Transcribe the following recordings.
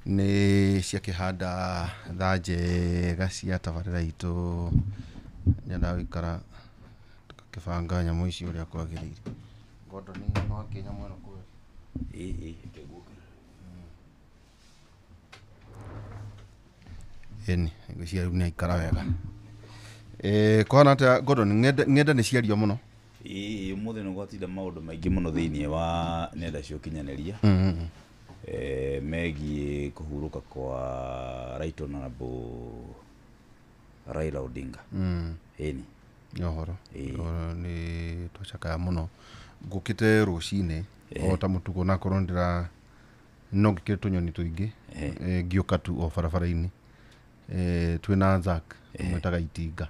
nĩ ciakĩhanda thaa njega cia tabarĩra itũ nyenda gũikara tukĩbanga nyamũ ici ũrĩa kwagĩrĩire. Gordon no akĩnya mwena kweli eni ngũcia rĩu nĩ aikara wega. Kwana atĩa Gordon, ng'enda nĩ ciario mũno? Ũmũthĩ nĩ gwatinda maũndũ maingĩ mũno thĩinĩ wa nenda cia ũkinyanĩria megiĩ kũhurũka kwa Right Honorable Raila Odinga. Eni Nyohoro nĩ twacakaya mũno ngũkĩte rũcinĩ o ta mũtugo na korwo ndĩra no ngĩkĩre tũnyoni tũingĩ ngĩũka tu o barabara-inĩ twĩna Zack mwĩtaga Itinga.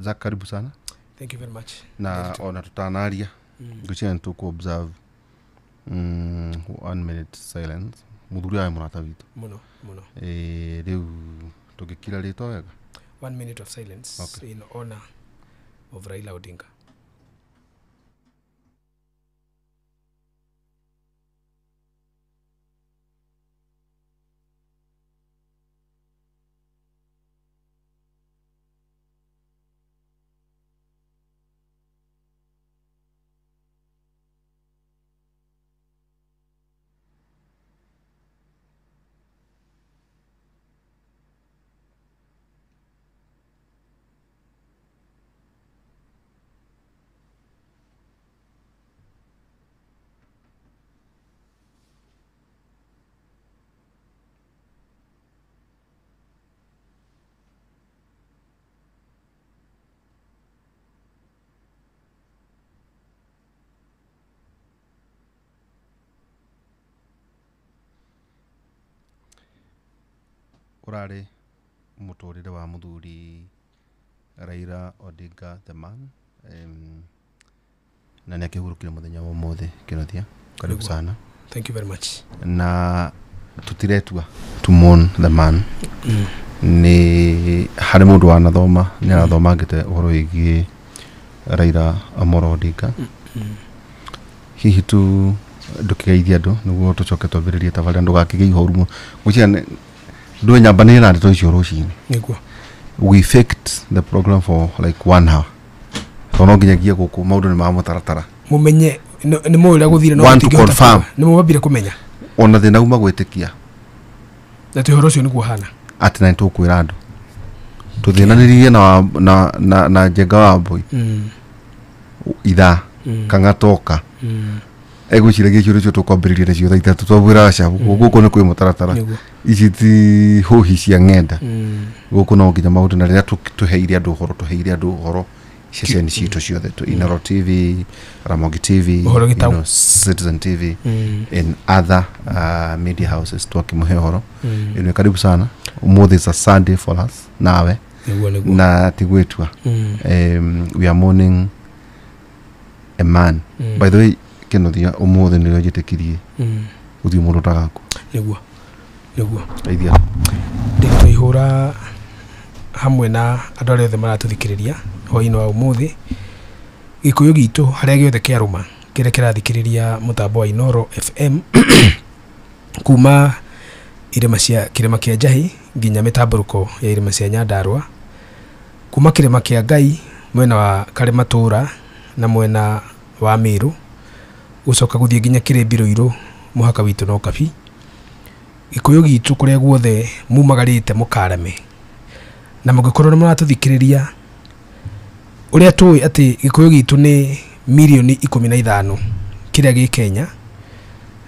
Zack, karibu sana. Thank you very much. Na ona tutanaria ngũcia nĩtũkũ observe 1 minute silence mũthuri ayo mũrata witũ Mũno. Rĩu tũngĩkira rĩtwa wega 1 minute of silence in honor of Raila Odinga. ũrarĩ mũtũrĩre wa mũthuri Raila Odinga the man, na nĩ akĩhurũkire mũthenya wa ũmũthĩ Kĩnothia. Karibu sana. Thank you very much. Na tutiretua to mourn the man. Nĩ harĩ mũndũ wanathoma nĩ arathoma ngĩte ũhoro wĩgiĩ Raila Amolo Odinga. Hihi tu ndũkĩgeithia andũ nĩguo tũcoke twambĩrĩrie tabarĩra ndũgakĩgĩe ihoru mũciana ndũĩ nyamba nĩ nandĩtwo icio rũcinĩ. Nĩguo we faked the program for like 1 hour. Tono nginyagia gũkũ maũndũ nĩ mamũtaratara mumenye nĩ mũũrĩa gũthire no confirm nĩ mũwambire kũmenya ona thĩna uma gwĩtĩkia na tũhoro ũcio nĩguo hana atĩ na nĩtũkwĩra andũ tũthinanĩrie na Njenga wa Mbũi ithaa kang'atoka egwĩciragia icio rĩcio tũkwambĩrĩria nacio thaa ithatũ twabwĩra aca gũkũ nĩ kwĩ mũtaratara ici ti hũhi cia ng'enda gũkũ no nginya maũndũ na rĩrĩa tũheire andũ ũhoro ceceni citũ ciothe Inoro TV, Ramogi TV, Citizen TV and other media houses twakĩmũhe ũhoro. Ĩno karibu sana. Ũmũthĩ is a Sunday for us nawe na tigwĩtua we are mourning a man. By the way Kĩnothia ũmũthĩ nĩrĩo njĩtĩkirie gũthiĩ mũndũ tagaku nĩguo Eithia ndĩtũihũra hamwe na andũ arĩa othe maratũthikĩrĩria hwaĩ-inĩ wa ũmũthĩ gĩkũyũ gitũ harĩa gĩothe kĩarũma kĩrĩa kĩrathikĩrĩria mũtambo wa Inoro FM kuma kĩrĩma kĩa Njahĩ nginya mĩtambũrũko ya irĩma cia Nyandarua, kuma kĩrĩma kĩa Ngai mwena wa Karĩmatũra na mwena wa Mĩrũ gũcoka gũthiĩ nginya Kĩrĩmbi Rũirũ mũhaka witũ no Kabi. Gĩkũyũ gitũ kũrĩa guothe mumagarĩte mũkarame na mũgĩkorwo nĩ mũratũthikĩrĩria ũrĩa tũĩ atĩ gĩkũyũ gitũ nĩ milioni 15 kĩrĩa gĩ Kenya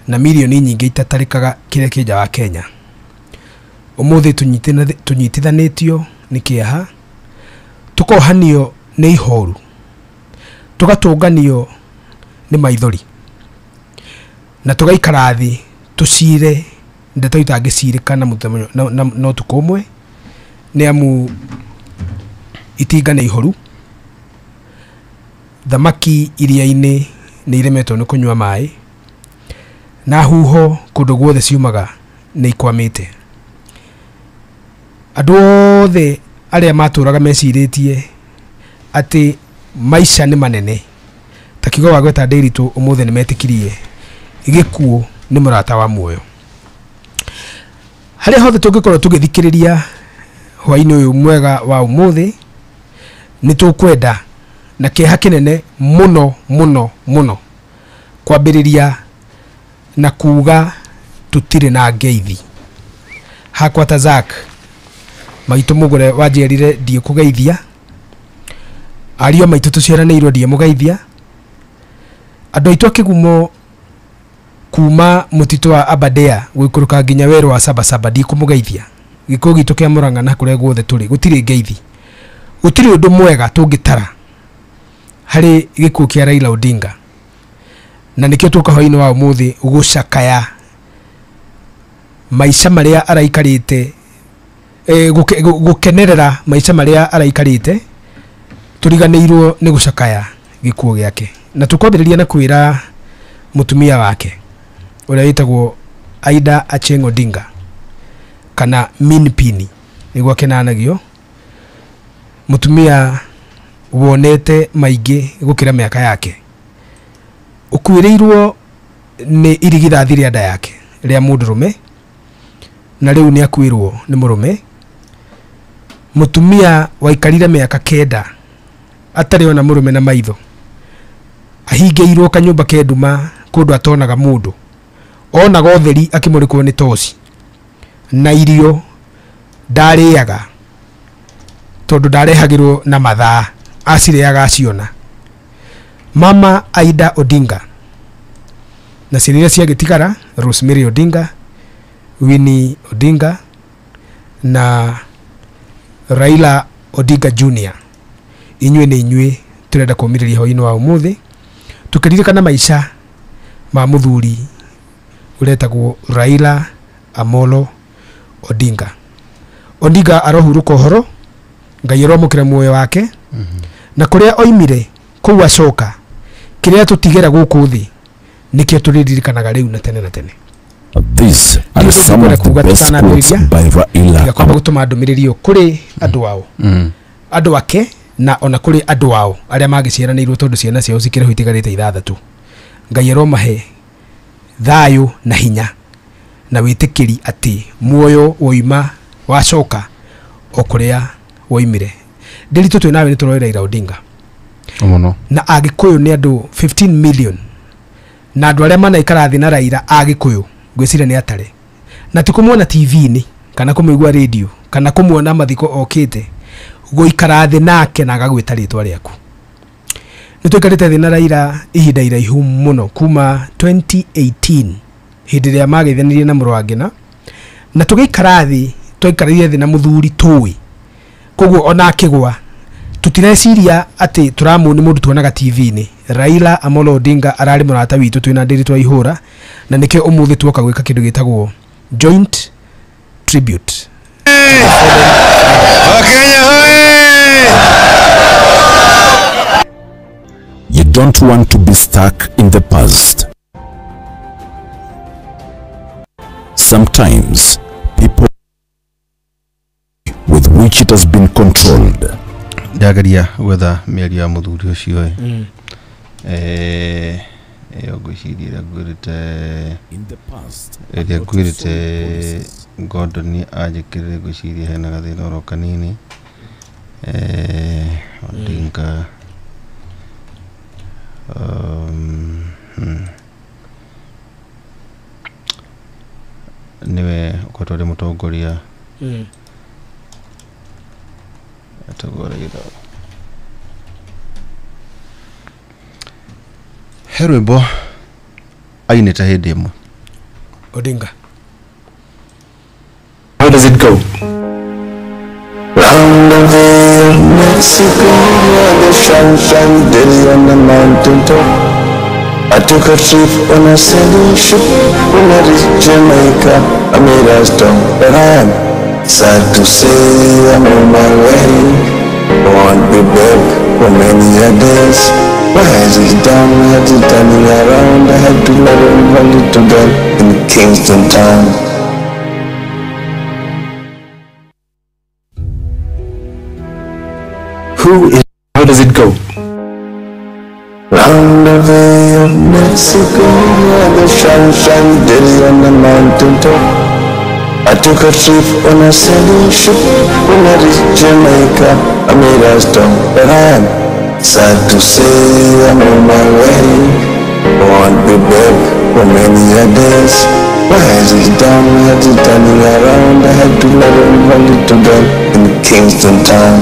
na milioni nyingĩ itatarĩkaga kĩrĩa kĩ nja wa Kenya. Ũmũthĩ tũnyitithanĩtio nĩ kĩeha, tũkohanio nĩ ihoru, tũgatũnganio nĩ maithori na tũgaikara thĩ tũcire ndeto itangĩcirĩka no tũkũmwe nĩ amu Itinga nĩ ihoru, thamaki iria-inĩ nĩ iremetwo nĩ kũnyua maĩ na huho kũndũ guothe ciumaga nĩ ikwamĩte. Andũ othe arĩa matũraga mecirĩtie atĩ maica nĩ manene takigo wa gweta Ndiritu umuthe nimetikirie gikuo ni murata wa muoyo haria hothe tungikorwo tugithikiriria hwaini uyu mwega wa umuthi ni tukwenda na kieha kinene muno kwambiriria na kuga tutire na ngeithi hakwa ta Zak maitu mugure wanjerire ndie kugeithia ario maitu tuciaranirwo ndie mugeithia andu aitu akigumo kuma mutitu wa Abadea gwikuruka nginya weru wa Sabasaba ndie kumugeithia giko gitu kia Murang'a na kuria guothe turi gutire ngeithi gutire undu mwega tungitara hari gikuo kia Raila Odinga na nikio tuka hwaini wa umuthi gucakaya maisha maria araikarite gukenerera maisha maria araikarite turiganirwo ni gucakaya gikuo giake na tukwambiriria na kwira mutumia wake uria witagwo Aida Achieng' Odinga kana Minpini niguo kenanagio mutumia wonete maingi gukira miaka yake ukuirirwo ni irigithathi ria nda yake ria mundurume na riu ni akwirwo ni murume mutumia waikarire miaka 9 atari ona murume na maitho ahingeirwo kanyumba kenduma kundu atonaga mundu onaga utheri akimurikwo ni toci na irio ndariaga tondu ndarehagirwo na mathaa aciriaga aciona mama Aida Odinga na ciria ciagitigara Rosemary Odinga Winnie Odinga na Raila Odinga Jr. Inywe ni inywe turenda kumiriria hwaini wa umuthi tukiririkana maisha ma muthuri uretagwo Raila Amolo Odinga. Odinga arohuruka horo Ngai aromukira muoyo wake na kuria oimire kuu acoka kiria tutigera guku thi nikio turiririkanaga riu na tene na tene. These are some of the best quotes by Raila. Yakwa gutuma ndumiririo kuri andu wao andu wake na ona kuri andu wao aria magiciaranirwo tondu ciana ciao cikire hoitigarite ithathatu. Ngai aromahe thayu na hinya na witikiri ati muoyo woima wacoka okuria woimire. Ndiritu twi nawe ni turoira Raila Odinga muno na agikuyu ni andu 15 million na andu aria manaikara thi na Raila agikuyu gwicira ni atare na tikumuona TV ni kana kumigwa radio kana kumuona mathiko okite guikara thi nake na agagwita ritwa riaku. Nituikarite thi na Raila ihinda iraihu muno kuma 2018 hindi ria magithanirie na Murwangina na tugiikara thi twaikaririe thi na muthuri tuwi koguo ona akigwa tutireciria ati turamu ni mundu tuonaga TV ni. Raila Amolo Odinga arari murata witu twina Ndiritu wa Ihura na nikio umuthi tuoka gwika kindu gitagwo joint tribute. Wakenya hoye! You don't want to be stuck in the past. Sometimes people with which it has been controlled. Ndagaria whether miario ya muthuri ucio yo gwiciria gwirite In the past, eria gwirite Gordon ajikire gwiciria hena gathina ro kanini Odinga niwe kwatwari mutongoria atagora ira herwebo aineta hindi imwe Odinga. How does it go? Round the way of Mexico, where the sunshine daily on the mountain top. I took a trip on a sailing ship. When I reached Jamaica, I made a stop. But I am sad to say I'm on my way. Won't be back for many a days. My eyes is down, I had to turning around. I had to let a little girl in Kingston town. Who is, how does it go? Round the Bay of Mexico, where the sun shines daily on the mountain top. I took a trip on a sailing ship. When I reached Jamaica, I made a stop. But I am sad to say I'm on my way. I won't be back for many days. My head is down, my head is turning around. I had to let a little girl in Kingston town.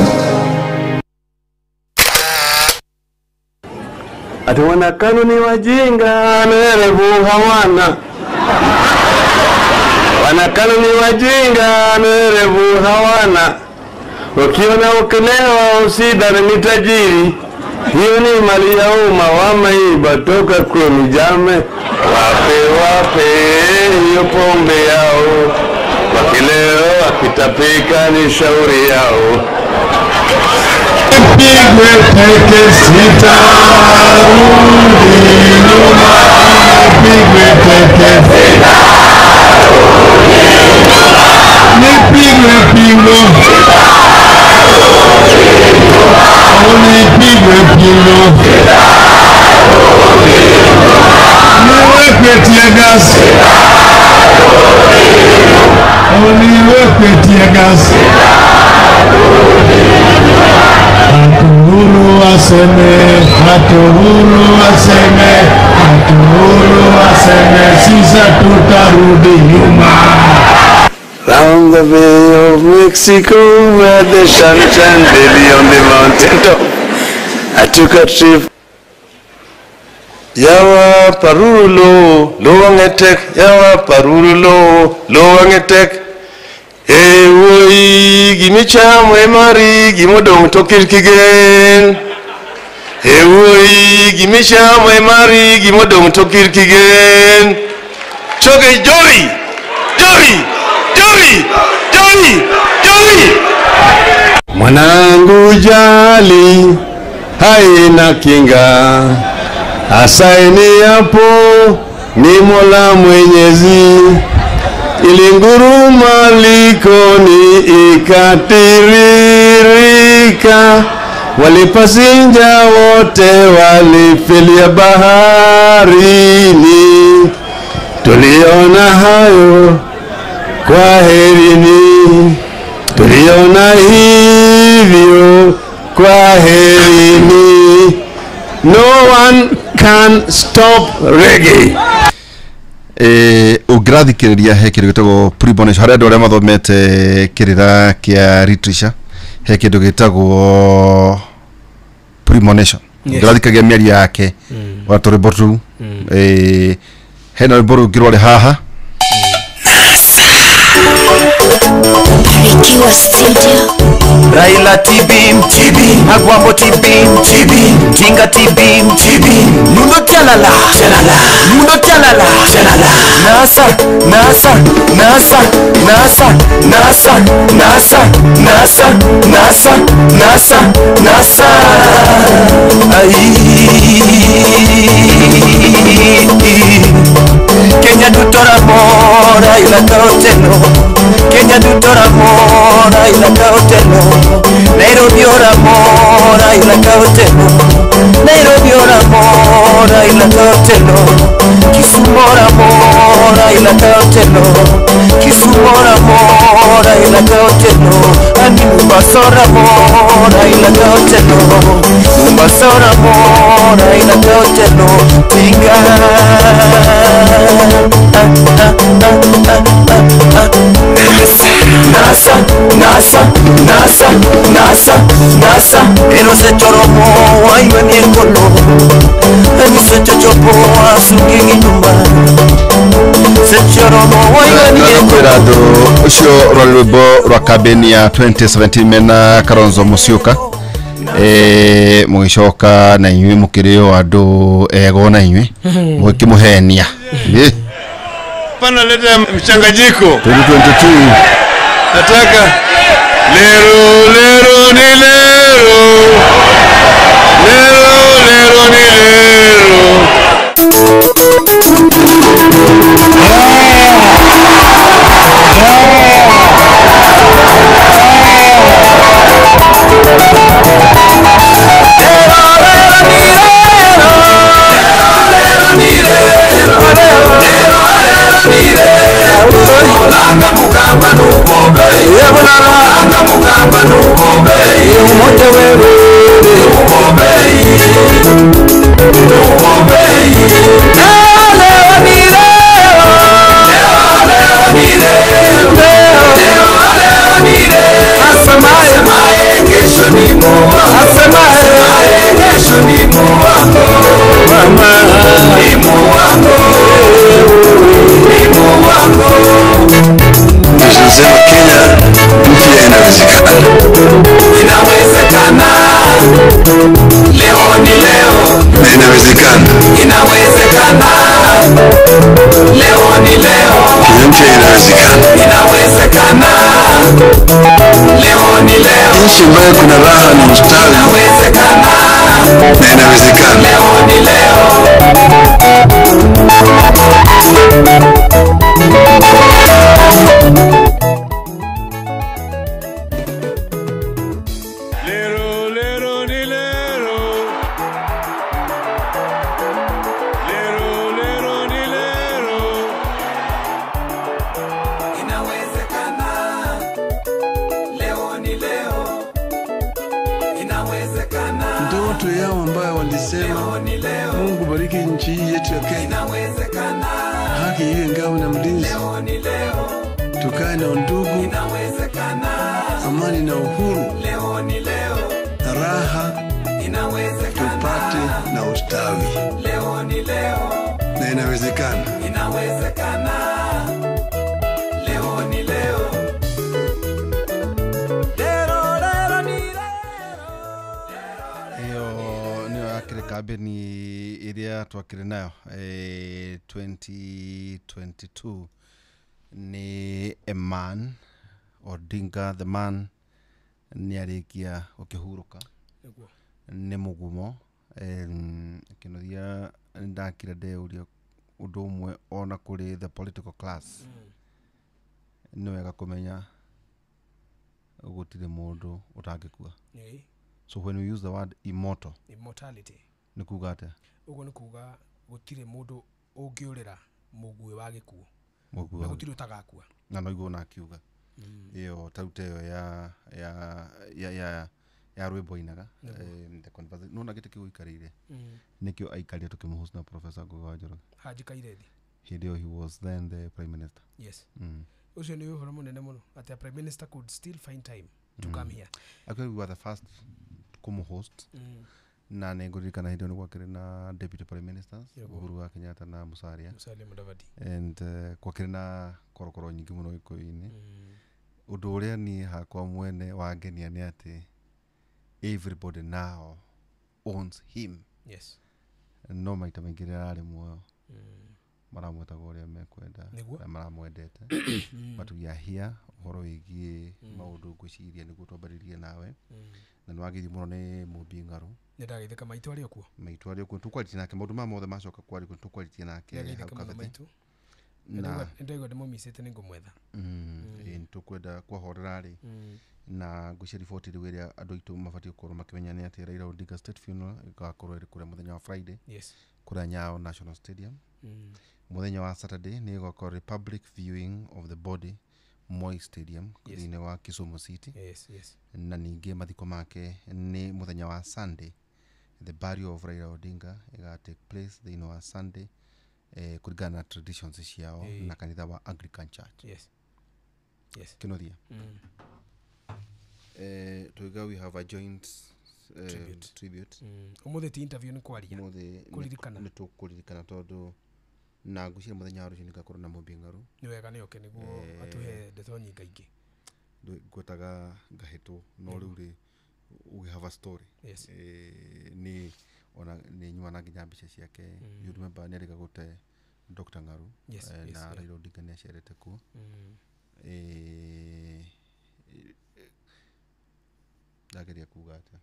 Ati wanakanu ni wajinga nerevu hawana. Wanakanu ni wajinga nerevu hawana. Ukiona ukelewa usidhani ni tajiri. Hiyo ni mali ya umma, wameiba toka kwenye jame. Wape hiyo pombe yao. Wakileo wakitapika ni shauri yao. Nipigwe teke sitarudi nyuma. Nipigwe teke sitarudi nyuma. Nipigwe pingo sitarudi nyuma. Nipigwe pingo sitarudi nyuma. Niwekwe tiagas sitarudi nyuma. Niwekwe tiagas sitarudi nyuma. Hatuhuru waseme, sisa tutarudi nyuma. Round the Bay of Mexico, where the sun shines daily on the mountain top. I took a trip. Yawa parulo, lowangetek, yawa parulo, lowangetek. Ewoi gimichamo emari gimodong tokirkigen. Ewoi gimichamo emari gimodong tokirkigen. Choge jori. Mwanangu jali haina kinga. Asaini hapo ni Mola Mwenyezi. Ilinguruma likoni ikatiririka. Walipasinja wote walifilia baharini. Tuliona hayo kwa herini. Tuliona hivyo kwa herini. No one can stop reggae. Ugrathikiriria he kindu gitagwo premonition haria andu aria mathomete kirira kia literature he kindu gitagwo premonition. Ugrathikagia miari yake watore botu hena boru girore haha Ikiwa studio Raila Tibim Agwambo Tibim Tinga Tibim Nuno Tialala NASA Kenya tutora mora ila kaoteno Kenya tutora mora ila kaoteno Nairobi ora mora ila kaoteno Nairobi ora mora ila kaoteno Kisumu ora mora ila kaoteno Kisumu ora mora ila kaoteno Ani Mombasa ora mora ila kaoteno Mombasa ora mora ila kaoteno Tinga NASA Eno se choromo Aiwe miengolo Eni se chochopo Asungi nyumba Se choromo Aiwe miengolo Usho rwalwimbo rwa kabeni ya 2017 mena Kalonzo Musyoka mugicoka na inywe mukirio andu ego na inywe mukimuhenia pana leta mchanganyiko 2022 nataka lero ni lero ni lero inawezekana. Inawezekana. Leo ni leo. Kenya mpya inawezekana. Inawezekana. Leo ni leo. Nchi ambayo kuna raha na ustawi. Inawezekana. Na inawezekana. Leo ni leo. Ndoto yao ambayo walisema Mungu bariki nchi hii yetu ya Kenya, haki iwe ngao na mlinzi, tukae na undugu, amani na uhuru, raha tupate na ustawi. Na inawezekana. Leo ni leo. Kambeni iria twakire nayo 2022 ni a man Odinga the man ni arikia ukihuruka ni mugumo kinothia ndakire ndeuria undu umwe ona kuri the political class ni wega kumenya gutire mundu utangikua. So when we use the word immortality ni kuga ate ugo ni kuga gutire mundu ungiurira mugwe wa gikuo na gutire utagakua na no igo na kiuga iyo tauteo ya rwimbo inaga the conversation no na gite kiguikarire nikio aikaria tukimuhost na Professor Ngoga Njoroge Haji Kairedi hidio he was then the prime minister. Yes. Ucio ni uhoro munene muno that the prime minister could still find time to come here. Actually we were the first kumuhost na negurikana hidio ni gwakire na deputy prime ministers Uhuru wa Kenyatta na Musalia Mudavadi and gwakire na korokoro nyingi muno ikoini undu uria ni hakwa mwene wangenia ni ati everybody now owns him. Yes. No maita maingi ari muoyo maramwetaga uria mekwenda maramwendete but we are here uhoro wigie maundu ngwiciria niguo twambaririe nawe na nwagithi muno ni Mumbi Ngaru ndageithika maitu ari okuo tukwaritie nake maundu ma mothe macoka kwari tukwaritie nake hau kabete na ndego ndemo misete ningumwetha tukwenda kwahorera ri na ngucia riboti riu iria andu itu mabati gukorwo makimenya ni ati Raila Odinga State Funeral igakorwo iri kuria muthenya wa Friday kuria Nyayo National Stadium. Muthenya wa Saturday ni igakorwo public viewing of the body Moi Stadium thini wa Kisumu City. Na ningi mathiko make ni muthenya wa Sunday the burial of Raila Odinga iga take place thini wa Sunday kurigana na traditions ciao na kanitha wa Anglican Church. Kinothia tuiga we have a joint tribute. Umuthi ti interview ni kwaria kuririkana ni tukuririkana tondu na ngucia muthenya wa rucio nikakorwo na Mumbi Ngaru ni wega ni oke niguo atuhe ndeto nyinga ingi gwetaga ngahitwo no riu ri we have a story. Ni ona ni nyuma na nginya mbica ciake you remember ni ariga gute Dr. Ngaru na Raila Odinga ni acerete kuo ndageria kuga ate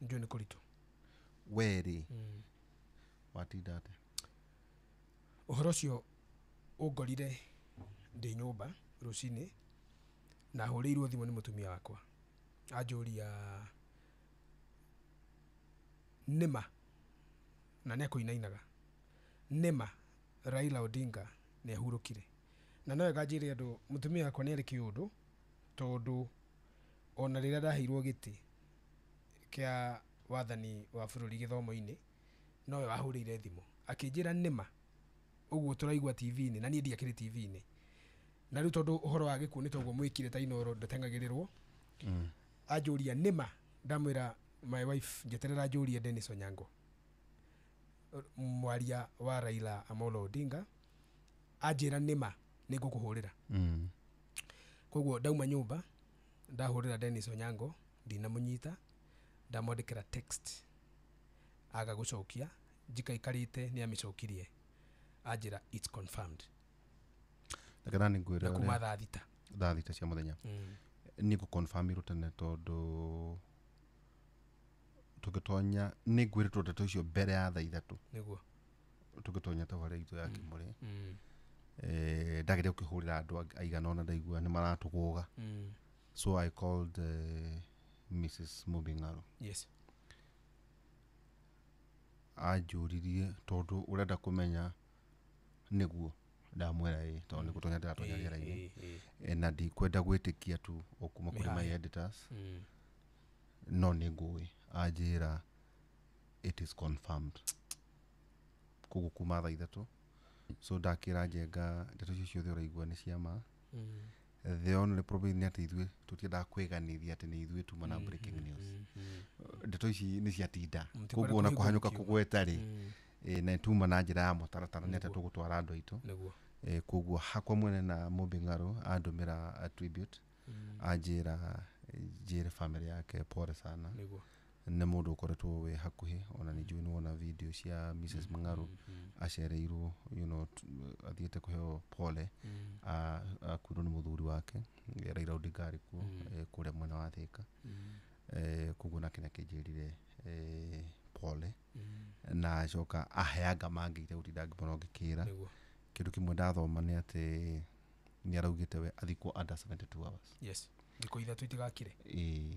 ndio ni kurito weri watinda ate uhoro cio ungorire ndi nyumba rucini na huriirwo thimu ni mutumia wakwa anjuria nima na ne kuinainaga nima Raila Odinga ni ahurukire na no gajire andu mutumia wakwa ni ari kiundu tondu ona rira ndaheirwo giti kia wathani wa bururi githomo-ini nowe wahurire thimu akinjira nima uguo turaigwa TV-ini na nie ndiakire TV-ini na riu tondu uhoro wa gikuo ni toguo mwikire ta inoro ndatengagirirwo anjuria nima ndamwira my wife njeterera anjuria Dennis Onyango mwaria wa Raila Amolo Odinga anjira nima nigukuhurira koguo ndauma nyumba ndahurira Dennis Onyango ndinamunyita ndamwandikira text aga gucokia njika ikarite ni amicokirie ajira it's confirmed Lakini ni ngwira na kuma thaa thita cia muthenya ni ku confirm irutene tondu tugitonya ni ngwiritwo ndeto icio mbere ya thaa 3 niguo tugitonya tawari itu ya Kimuri ndagire ukihurira andu aigana ona ndaigua ni maratuguga so I called Mrs. Mubingaro. Yes. Ajuririe tondu urenda kumenya niguo ndamwera tondu ni gutonya ndatonya rĩera-inĩ na ndikwenda gwitikia tu okuma kuri my editors no ni ngui ajira it is confirmed kugu kuma thaa 3 so ndakira Njenga ndeto ciothe uraigua ni ciama the only problem ni ati ithue tutienda kwiganithia ati ni ithue tuma na breaking news ndeto ici ni ciatinda kugu ona kuhanyuka kugwetari na tuma na njira ya mutaratara ni ati tugutwara andu aitu kugu hakwa mwene na Mubingaro andumira attribute ajira jere family yake pole sana ne mundu ukoretwo we hakuhi ona ni njui wona video cia Mrs. Mungaro acereirwo athiete kuheo pole akuru ni muthuri wake Raila Odinga ariku kuria mwena wa Thika kugu na kenya kijirire pole na acoka aheanga mangire utindangi mono ngikira kindu kimwe ndathoma ni ati ni araugite we athikwo under 72 hours. Yes. Ndiko ithatu itigakire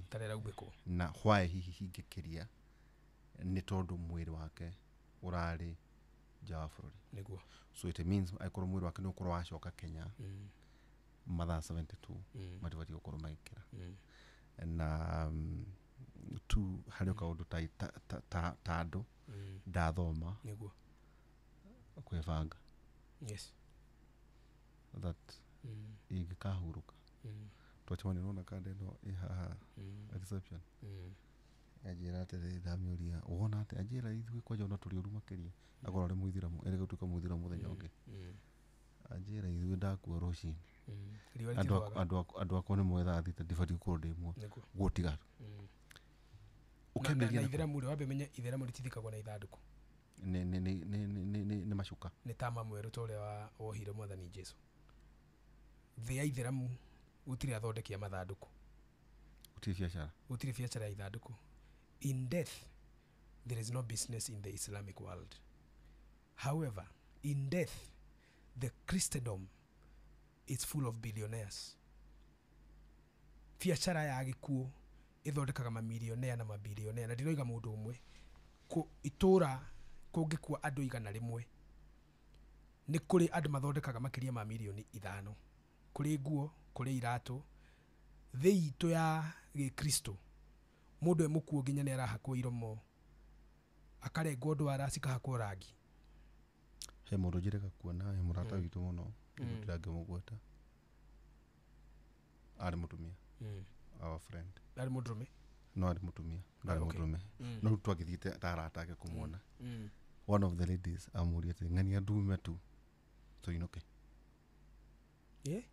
tarera ubeko na why hihi hingikiria ni tondu mwiri wake urari nja wa bururi niguo so it means aikoro mwiri wake ni ukorwo wacoka Kenya mathaa 72 matibati ukorwo magikira na tu hari kaundu ta andu ndathoma niguo kwebanga. Yes. That ingikahuruka twachomani nona kande no ihaha reception ajira ate thamiuria wona ate ajira ithwe kwaja ona turi uruma kiria agora ri muithiramu ere gutuka muithiramu muthenya ungi ajira ithwe ndakuwa roshini andu akone mwetha athite difati ko ndimwo gutigara ukemberia na ithiramu ri wabe menya ithiramu ritithikagwo na ithanduku ni mashuka ni tama mweru tole wa wohire mwathani Jesu thia ithiramu utiri athondekia mathanduku utiri biacara ya ithanduku. In death there is no business in the Islamic world. However, in death the Christendom is full of billionaires. Biacara ya gikuo ithondekaga mamilionea na mabilionea na ndiroiga mundu umwe ku itura kungikwa andu igana rimwe ni kuri andu mathondekaga makiria ma milioni 5 kuri nguo kuri iratu thiito ya Gikristo mundu emukuo nginya ni arahakwo iromo akarengwo ndwara cikahakwo rangi he mundu jireka kuona he murata witu muno ndirage mugweta ari mutumia our friend ari mudrume no ari mutumia ndari mudrume no twagithiite tarata ake kumwona one of the ladies amuriete ngania ndume tu so inoke yeah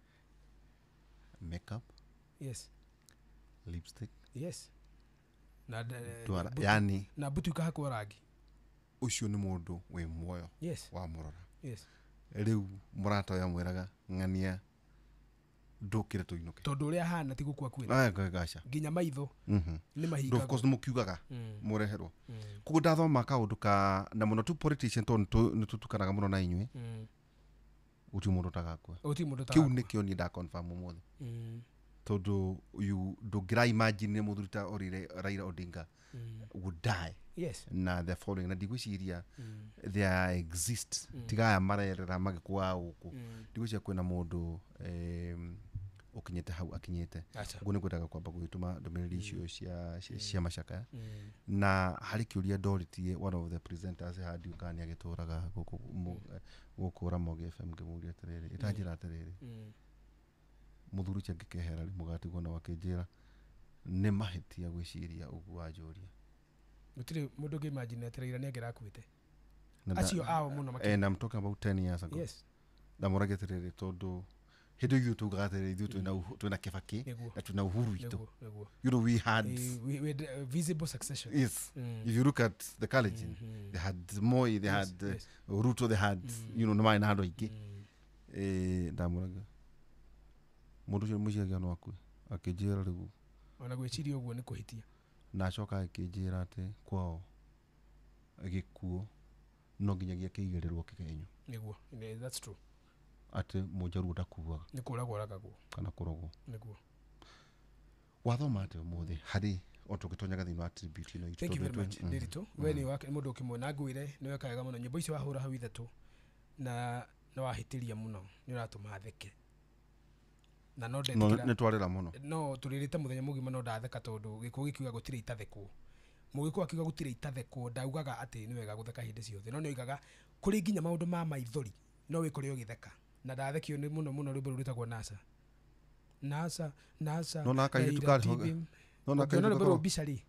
makeup yes lipstick yes na yani na butu kahakwo rangi ucio ni mundu we muoyo yes wa murora yes riu murata ya mwiraga ngania ndukire tu inoke tondu ria hana ti gukua kwina gacha nginya maitho ni mahiga of course mukiugaga mureherwo kuko ndathoma kaundu ka na muno tu politician tondu ni tutukanaga muno na inywe uti mundu tagakwa kiu nikio ni nda confirm muthe tondu you ndugira imagine muthurita orire Raila Odinga would die. Yes. Na the following na digwiciria there exist tigaya marerera magikwa uku digwicia kwina mundu ukinyete hau akinyete ngune kwetaga kwamba gwituma ndomereri icio cia macaka na hari kiuria ndoritie one of the presenters had you can agituraga guku Ramogi FM ngimuria terere itanjira terere muthuri cia ngikehera mugatigwo na wakinjira ni mahitia gwiciria ugu wa njuria mutire mundu ngimagine atirira ni agira kwite acio ao muno and I'm talking about 10 years ago. Yes. Ndamurageterere tondu Hindo you to gather you to na Kibaki na tuna Uhuru itu. You know, we had visible succession. Yes. If you look at the Kalenjin, they had Moi, they had Ruto, they had nima ina ando ingi. Ndamuraga. Mundu cio muciagia no akue. Akijira rigu. Ona gwiciria uguo ni kuhitia. Na acoka akijira ati kwao agikuo no nginyagia kigerirwo kigenyo. Niguo. That's true. Ati mujaru ndakuaga. Ni kuragwo ragagwo. Kana kurogwo. Niguo. Wathoma ati muthi hari otugitonya thini wa tribute ino. Thank you very much. Ndiritu. We ni wake mundu kimwe na ngwire ni wekaga muno nyimbo icio wahura hau ithatu na wahitiria muno ni uratuma theke. Na no ndetira. No twarira muno. No turirite muthenya mugima no ndatheka tondu gikuo gikiuga gutire itathekwo. Mugiko akiuga gutire itathekwo ndaugaga ati ni wega gutheka hindi ciothe. No oigaga kuri nginya maundu ma maithori no wikore ugitheka. Na ndathekio ni muno rwimbo rutagwo NASA. No na kairi tukari. No na kairi rwimbo bicari.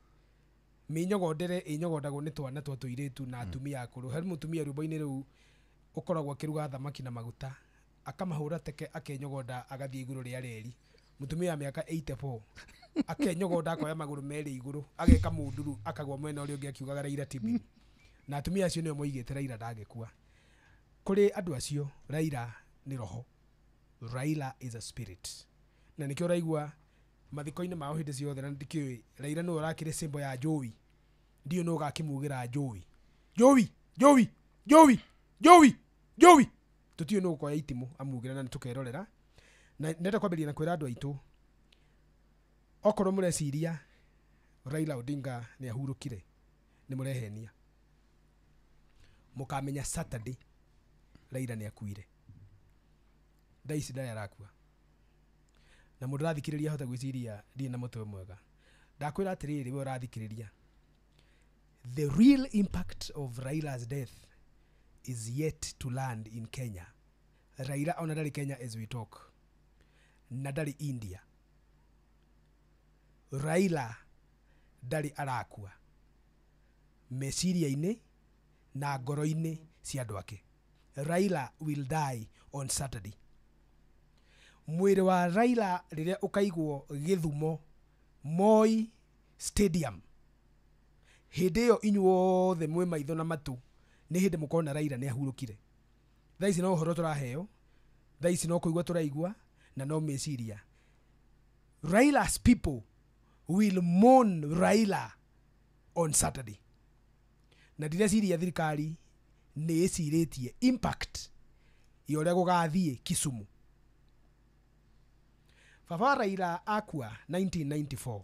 Minyogodere inyogodagwo ni twana twa tuiretu na atumia akuru. Hari mutumia rwimbo-ini riu ukoragwo akiruga thamaki na maguta. Akamahura teke akenyogoda agathie iguru ria reri. Mutumia miaka 84 akenyogoda akoya maguru meri iguru ageka munduru akagwa mwena uri ungi akiugaga Raila tibi. Na atumia acio nio moigite Raila ndangekua. Kuri andu acio Raila ni roho. Raila is a spirit. Na nikio raigua mathiko-ini mao hindi ciothe na ndikioi Raila no urakire symbol ya Joey. Ndio no gakimugira Joey. Tutio no kwa itimu amugira na tukerorera. Na nenda kwambiria na kwira andu aitu. Okoro mureciria Raila Odinga ni ahurukire. Ni murehenia. Mukamenya Saturday Raila ni akuire. Daisi ndari arakua. Na mundu rathikiriria hota gwiciria ndi na mutwe mwega. Ndakwira atiriri we rathikiriria. The real impact of Raila's death is yet to land in Kenya. Raila ona ndari Kenya as we talk. Na ndari India. Raila ndari arakua. Meciria-ini na ngoro-ini cia andu ake. Raila will die on Saturday. Mwiri wa Raila riria ukaigwo Githumo Moi Stadium. Hindi yo inyuothe mwe maitho na matu ni hindi mukona Raila ni ahurukire. Thaisi no horo turaheo. Thaisi no kuigwa turaigwa na no meciria. Raila's people will mourn Raila on Saturday. Na direciria thirikari ni iciritie impact yoria gugathie Kisumu. Baba Raila akua 1994.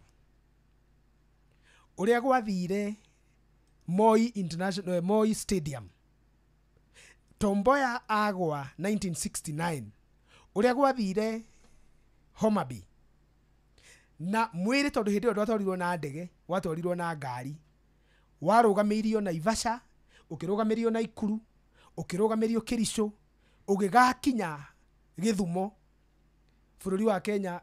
Uria gwathire Moi International Moi Stadium. Tom Mboya agwa 1969. Uria gwathire Homa Bay. Na mwiri tondu hindi ndwatwarirwo na ndege, watwarirwo na ngari. Warugamirio na Ivasha, ukirugamirio na Ikuru, ukirugamirio Kericho, ugigakinya Githumo. Bururi wa Kenya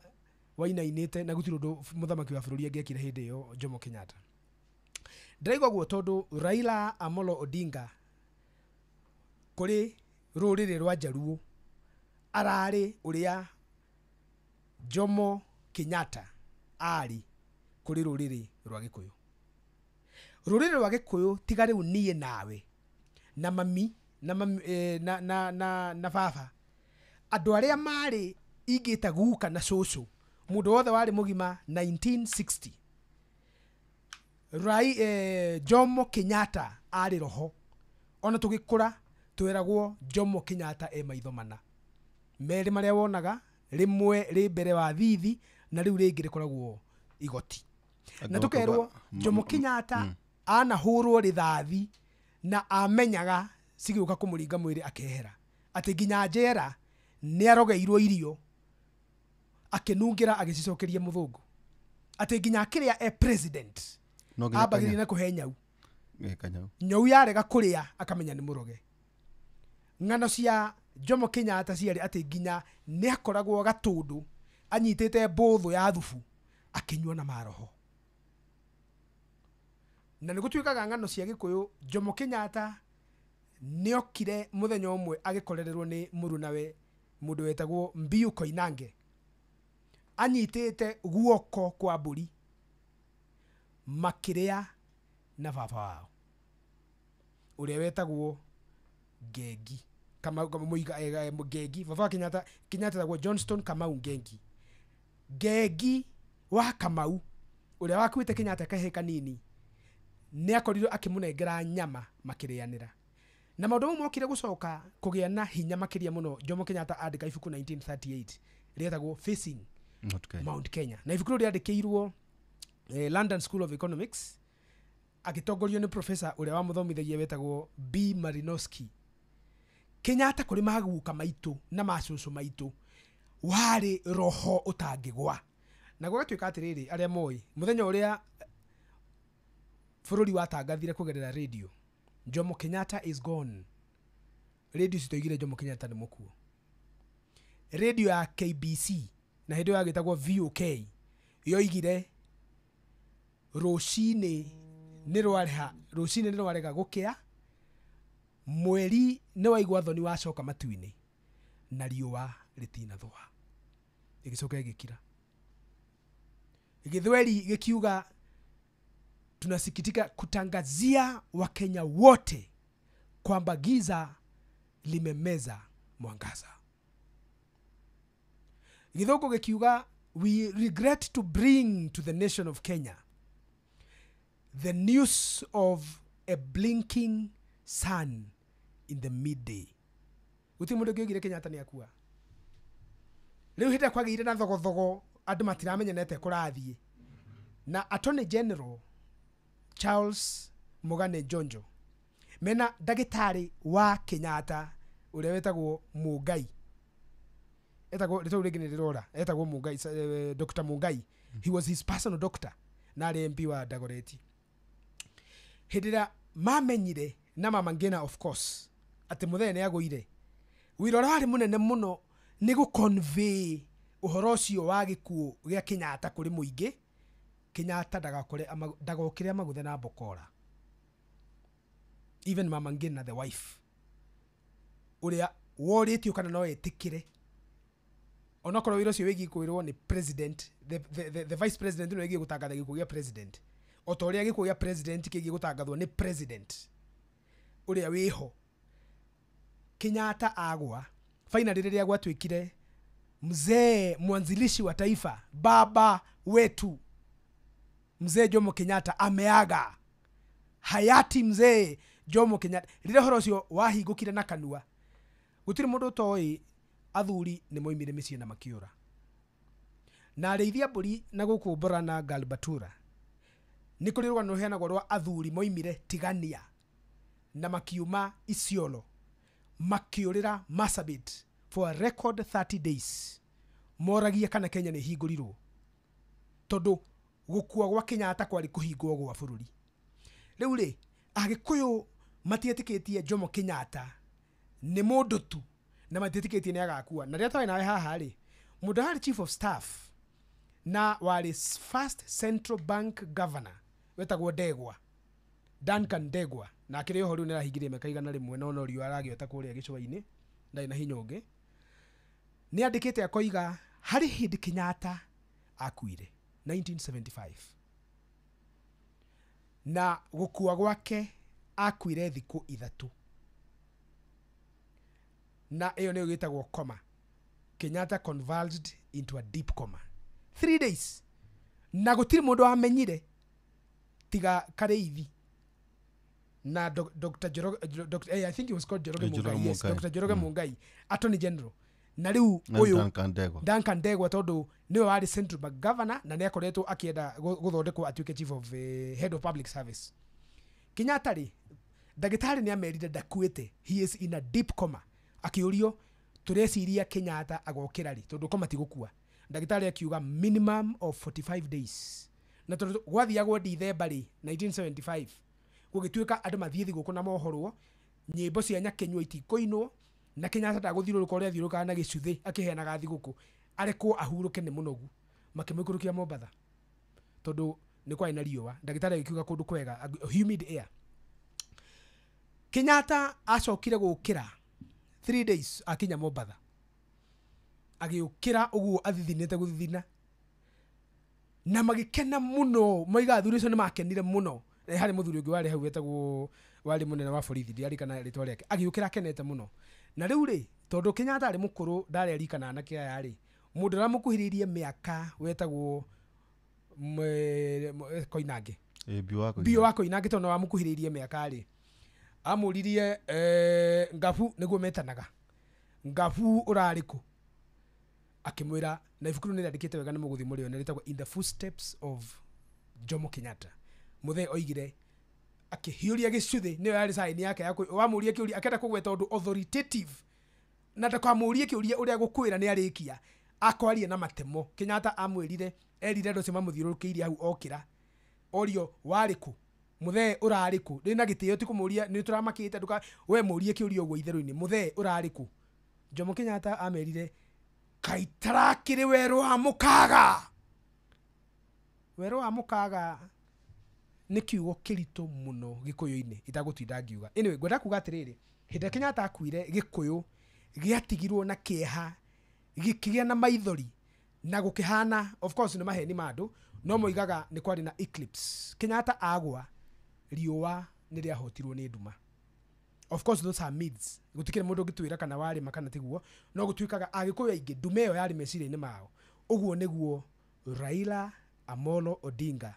wainainite na gutiru muthamaki wa bururi angekire hindi yo Jomo Kenyatta. Ndiraigwa guo tondu Raila Amolo Odinga kuri ruriri rwa Jaruo arari uria Jomo Kenyatta ari kuri ruriri rwa Gikuyu. Ruriri rwa Gikuyu tigari unie nawe na mami na baba andu aria mari igita guka na cucu mundu wothe wari mugima 1960. Jomo Kenyatta ari roho. Ona tugikura twiragwo Jomo Kenyatta maitho mana. Meri maria wonaga rimwe ri mbere wa thithi na riu ringi rikoragwo igoti. Na tukerwo Jomo Kenyatta anahurwo rithathi na amenyaga sigiuka kumuringa mwiri akehera. Ati nginya njera ni arogeirwo irio akinungira agicicokeria muthungu. Ati nginya akiria president abagiri na kuhe nyau. Nyau yarega kuria akamenya ni muroge. Ngano cia Jomo Kenyatta ciari ati nginya ni akoragwo gatundu anyitete mbuthu ya thufu akinywa na maroho. Na nigutuikaga ngano cia Gikuyu Jomo Kenyatta niokire muthenya umwe agikorererwo ni murunawe mundu wetagwo Mbiu Koinange anyitite guoko kwa mburi makiria na baba wao uria wetagwo Ngengi kama muiga Ngengi baba wa Kenyatta tagwo Johnston Kamau Ngengi wa Kamau uria wakuite Kenyatta kahe kanini ni akorirwo akimunengera nyama makirianira na maundu mo mokire gucoka kugia na hinya makiria muno Jomo Kenyatta andika ibuku 1938 rietagwo Facing Mount Kenya na ibuku riandikirwo London School of Economics agitongorio ni professor uria wa muthomithagia wetagwo B Malinowski. Kenyatta kuri maguka maitu na macucu maitu wari roho utangigwa na gwatuika atiriri aria moi muthenya uria bururi watangathire kugerera radio Jomo Kenyatta is gone. Radio citoigire Jomo Kenyatta ni mukuo. Radio ya KBC na hindi yagitagwo VOK yoigire rucini ni rwarega gukia mweri ni waigwa thoni wacoka matuini na riua ritina thwa igicoka igikira igithweri gikiuga tunasikitika kutangazia Wakenya wote kwamba giza limemeza mwangaza. Githoko gikiuga we regret to bring to the nation of Kenya the news of a blinking sun in the midday. Guti mundu giogire Kenyatta ni akua. Riu hita kwagire na thogothogo andu matiramenyenete kurathie. Na Attorney General Charles Mogane Jonjo mena dagitari wa Kenyatta uria wetagwo Mungai etagwo ritoregene rirora etagwo Mungai Dr. Mungai. He was his personal doctor na MP wa Dagoretti. Hidira mamenyire na mamangena of course ati muthene yagoire wirora ari munene muno ni gu convey uhoro ucio wa gikuo gia Kenyatta kuri muingi. Kenyatta dagokire amaguthe na bokora. Even Mama Ngina the wife uria woritio kana no etikire onokoro wiro cio wigi kwirwo ni president the vice president no wigi gutangatha gikugia president otoria gikugia president kigi gutangathwo ni president uria wiho. Kenyatta agwa finally riria gwatwikire mzee mwanzilishi wa taifa baba wetu mzee Jomo Kenyatta ameaga. Hayati mzee Jomo Kenyatta rire horo cio wahingukire na kanua gutiri mundu toi athuri ni moimire micie na makiura na areithia mburi na gukumbura na Galbatura ni kuri rwano heanagwo rwa athuri moimire tigania na makiuma Isiolo makiurira Marsabit for a record 30 days moragia kana Kenya ni hingurirwo tondu gukua gwa Kenyatta kwari kuhingwo gwa bururi. Riu ri agikuyu matietiketie Jomo Kenyatta ni mundu tu na matietiketie ni agakua na ria tawe nawe haha ri mundu hari chief of staff na wari first central bank governor wetagwo Ndegwa Duncan Ndegwa na akiri ho riu ni rahingirie mekaigana rimwe no no riu aragiota kuria gicuba-ini ndai na hinyonge ni andikite akoiga hari hindi Kenyatta akuire 1975 na gukua gwake akuire thiku 3 na iyo niyo gitagwo coma. Kenyatta convulsed into a deep coma 3 days na gutiri mundu amenyire tiga Kareithi na Dr. I think he was called Joroge Mungai. Yes, Dr. Joroge Mungai, Attorney General. Na riu uyu Duncan Ndegwa tondu niwe wari central bank governor na niakoretwo akienda guthondekwo atuike chief of head of public service. Kenyatta ri dagitari ni amerire dakuite he is in a deep coma akiurio tureciria Kenyatta agokira ri tondu koma tigukua. Dagitari akiuga minimum of 45 days na tondu gwathiagwo December 1975 gugituika andu mathie thiguku na mohorwo nyimbo cia nyakenywa itikoinwo na Kenyatta ndaguthiruruka uria thiruruka na gicuthi akiheanaga thiguku arekwo ahuruke ni munogu makimikurukia Mombatha tondu ni kwa ina riua. Dagitari agikiuga kundu kwega humid air. Kenyatta acokire gukira 3 days akinya Mombatha agiukira uguo athithinite guthithina na magikena muno moiga thuri cio ni makenire muno hari muthuri ungi wari hau wetagwo wari munene wa borithi ndiari kana ritwa riake agiukira akenete muno na riu ri tondu Kenyatta ari mukuru ndareri kana anake aya ri mundu aramukuhiririe miaka wetagwo Koinange bio wa Koinange tondu wamukuhiririe miaka ri amuririe Ngabu niguo metanaga Ngabu urariku akimwira na ibukuru ni randikite wega ni muguthi murio ni ritagwo In the Footsteps of Jomo Kenyatta muthe oigire akihiuria gicuthi ni yari sign yake wamuria kiuria akenda kugweta undu authoritative na ndakamuria kiuria uria gukwira ni arikia akwaria na matemo Kenyatta amwirire erire ndo cema muthiurukiire hau okira orio wariku muthe urariku rina gitio ti kumuria ni turamakite nduka we murie kiuria uguo itheru-ini muthe urariku Jomo Kenyatta amerire kaitarakire weru wa mukaga ni kiugo kirito muno gikuyu-ini itagutinda ngiuga anyway ngwenda kuga atiriri hinde Kenyatta akuire gikuyu giatigirwo na kieha gikigia na maithori na gukihana of course ni maheni mandu no moigaga ni kwari na eclipse Kenyatta agwa riua ni riahotirwo ni nduma of course those are myths gutikire mundu ngitwira kana wari makana tiguo no gutwikaga agikuyu aingi ndume yo yari meciria-ini mao uguo niguo Raila Amolo Odinga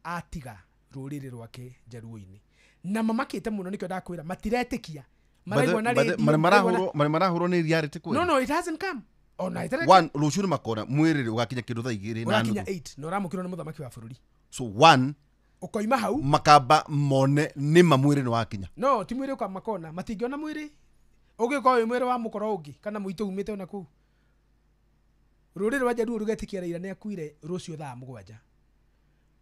atiga ruriri rwake Jaruo-ini na mamakite muno nikyo ndakwira matiretikia maraigwa na radio marahurwo ni reality kweli no it hasn't come ona itere one rushuru makona mwiriri ugakinya kindu tha 2 na kinya 8 no ramukirwo ni muthamaki wa bururi so one ukoima hau makamba mone ni mamwiri ni wakinya no ti mwiri kwa makona matingiona mwiri ugiko mwiri wa mukoro ungi kana muito umite ona ku ruriri rwa Jaruo rugetikia Raila ni akuire rucio thaa 7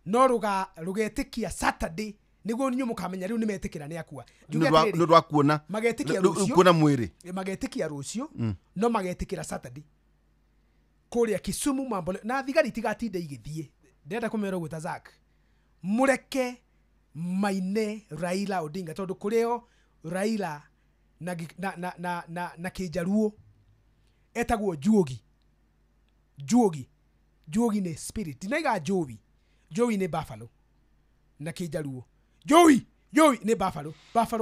no rugetikia Saturday niguo ninyu mukamenya riu nimetikira ni akua ndu rwakuona magetikia rucio kuona mwiri magetikia rucio no magetikira Saturday kuria Kisumu mambo na thigari tigatinde igithie ndenda kumera guta Zack mureke maine Raila Odinga tondu kureo Raila na Kijaruo etagwo Juogi ni spirit naiga Joey ni buffalo na Kijaruo Joey ni buffalo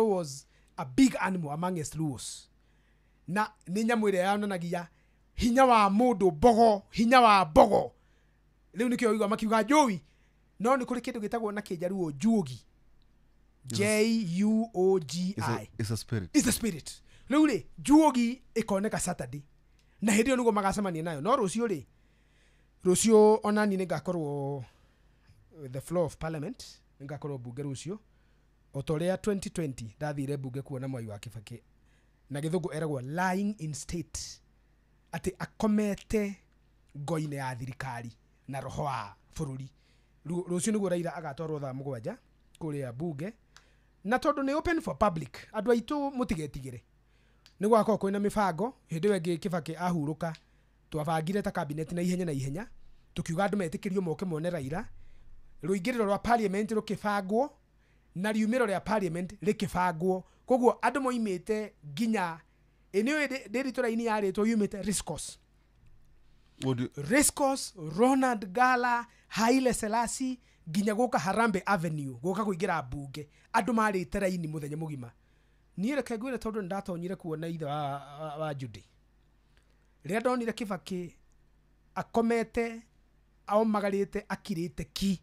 was a big animal among us Luos na ni nyamwire yananagia hinya wa mundu bogo riu nikyo oigwa makiuga Joey no ni kuri kindu gitagwo na Kijaruo Juogi Juogi is a spirit riu ri Juogi ikoneka Saturday na hindi niguo magacemania nayo no rucio ona ni ngakorwo the floor of parliament ngakorwo bunge rucio otoria 2020 ndathire bunge kuona Mwai wa Kibaki na githungu eragwo lying in state ati akomete ngoine ya thirikari na roho wa bururi rucio niguo Raila agatwarwo thaa 7 kuria bunge na tondu ni open for public andu aitu mutigetigire niguo akoko kwina mibango hindi wengi Kibaki ahuruka twabangire ta cabinet na ihenya tukiuga andu metikirio moke mone Raila ruingiriro rwa parliament rukibangwo na riumiro rya parliament rikibangwo koguo andu moimite ginya eneo ndiritura-ini yaritwo yumite Riscos Ronald Gala Haile Selassie ginya guka Harambe Avenue guka kuingira bunge andu marite raini muthenya mugima ni reke ngwire tondu ndatonyire kuona ithe wa Judy ria ndonire Kibaki akomete ao magarite akirite ki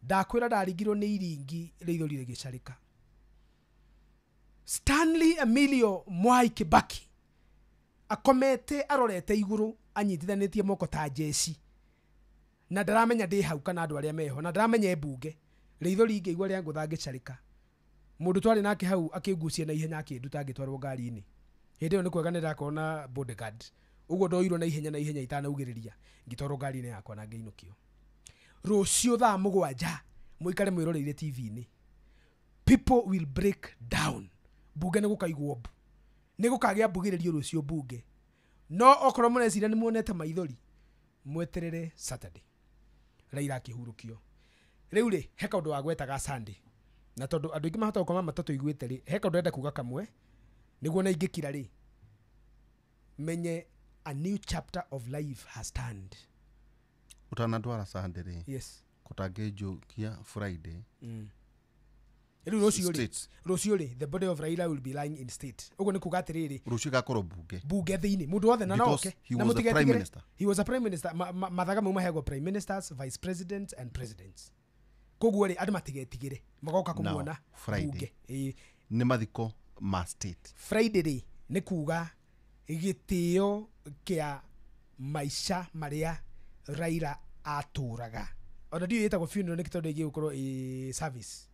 ndakwira ndaringirwo ni iringi rithori rigicarika Stanley Emilio Mwai Kibaki akomete arorete iguru anyitithanitie moko ta jesi na ndaramenya ndi hau kana andu aria meho na ndaramenya bunge rithori ngigwa ria ngutha ngicarika mundu twari nake hau akigucia na ihenya akinduta ngitwarwo ngari-ini hindi yo ni kwega ndakona bodyguard uguo ndoirwo na ihenya itanaugiriria ngitwarwo ngari-ini yakwa na ngeinukio rucio thaa 7 muikare mwiroreire TV-ini people will break down bunge ni gukaigwo bu ni gukagia mbugiririo rucio bunge no okoro murecira ni muonete maithori mweterere Saturday Raila akihurukio riu ri he kaundu wa gwetaga Sunday na tondu andu ingi mahota gukoma matatu igwete ri he kaundu enda kuga kamwe niguo na ingikira ri menye a new chapter of life has turned. Utanatwara Sunday. Yes. Kutagejokia Friday. Rociuri, the body of Raila will be lying in state. Ugo ni kuga atiriri. Rucio gakorwo bunge. Bunge thiini. Mundu wothe na no okay. He was the prime minister. He was a prime minister. Mathaga mauma hego prime ministers, vice presidents and presidents. Koguo ri andu matigetigire. Magoka kumuona bunge. Ni mathiko ma state. Friday ri ni kuga gitio kia maisha maria Raila aturaga. Ona ndio yetagwo funeral ni kitondu igi gukorwo service.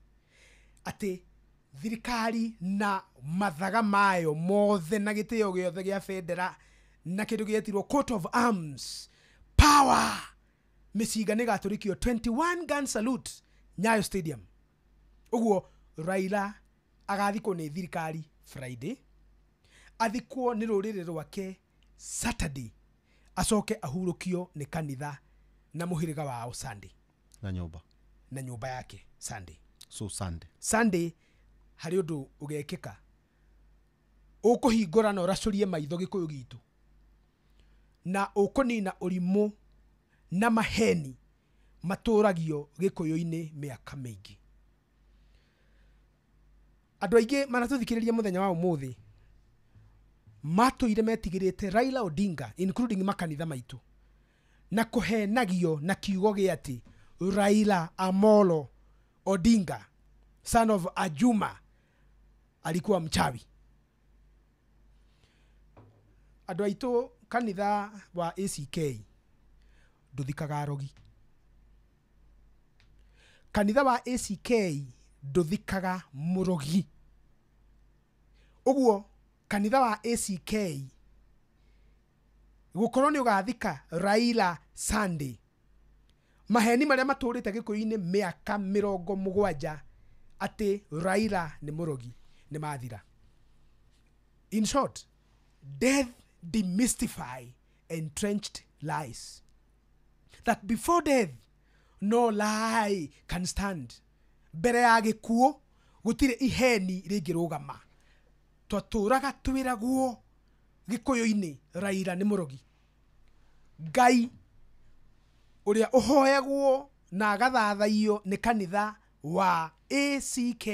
Ati thirikari na mathaga mayo mothe na gitio giothe gia federa na kindu gietirwo coat of arms power miciga ni gaturikio 21 gun salute Nyayo Stadium. Uguo Raila agathikwo ni thirikari Friday, athikwo ni rurire rwake Saturday, acoke ahurukio ni kanitha na muhiriga wao Sunday na nyumba yake Sunday. So Sunday hari undu ugekeka ukuhingura na uracurie maitho gikuyu gitu na ukunina urimu na maheni maturagio gikuyu-ini miaka mingi. Andu aingi maratuthikiriria muthenya wa umuthi matuire metigirite Raila Odinga including makanitha maitu na kuhenagio na kiugo giati Raila Amolo Odinga son of Ajuma alikuwa mchawi. Andu aitu kanitha wa ACK nduthikaga rogi. Kanitha wa ACK nduthikaga murogi. Uguo kanitha wa ACK gukorwo ni ugathika Raila Sunday, maheni maria maturite gikuyu-ini miaka 70 ati Raila ni murogi ni mathira. In short, death demystify entrenched lies that before death no lie can stand. Bere ya gikuo gutire iheni ringirugama. Twaturaga twiragwo gikuyu-ini Raila ni murogi. Ngai uria uhoyagwo na agathathaio ni kanitha wa ACK.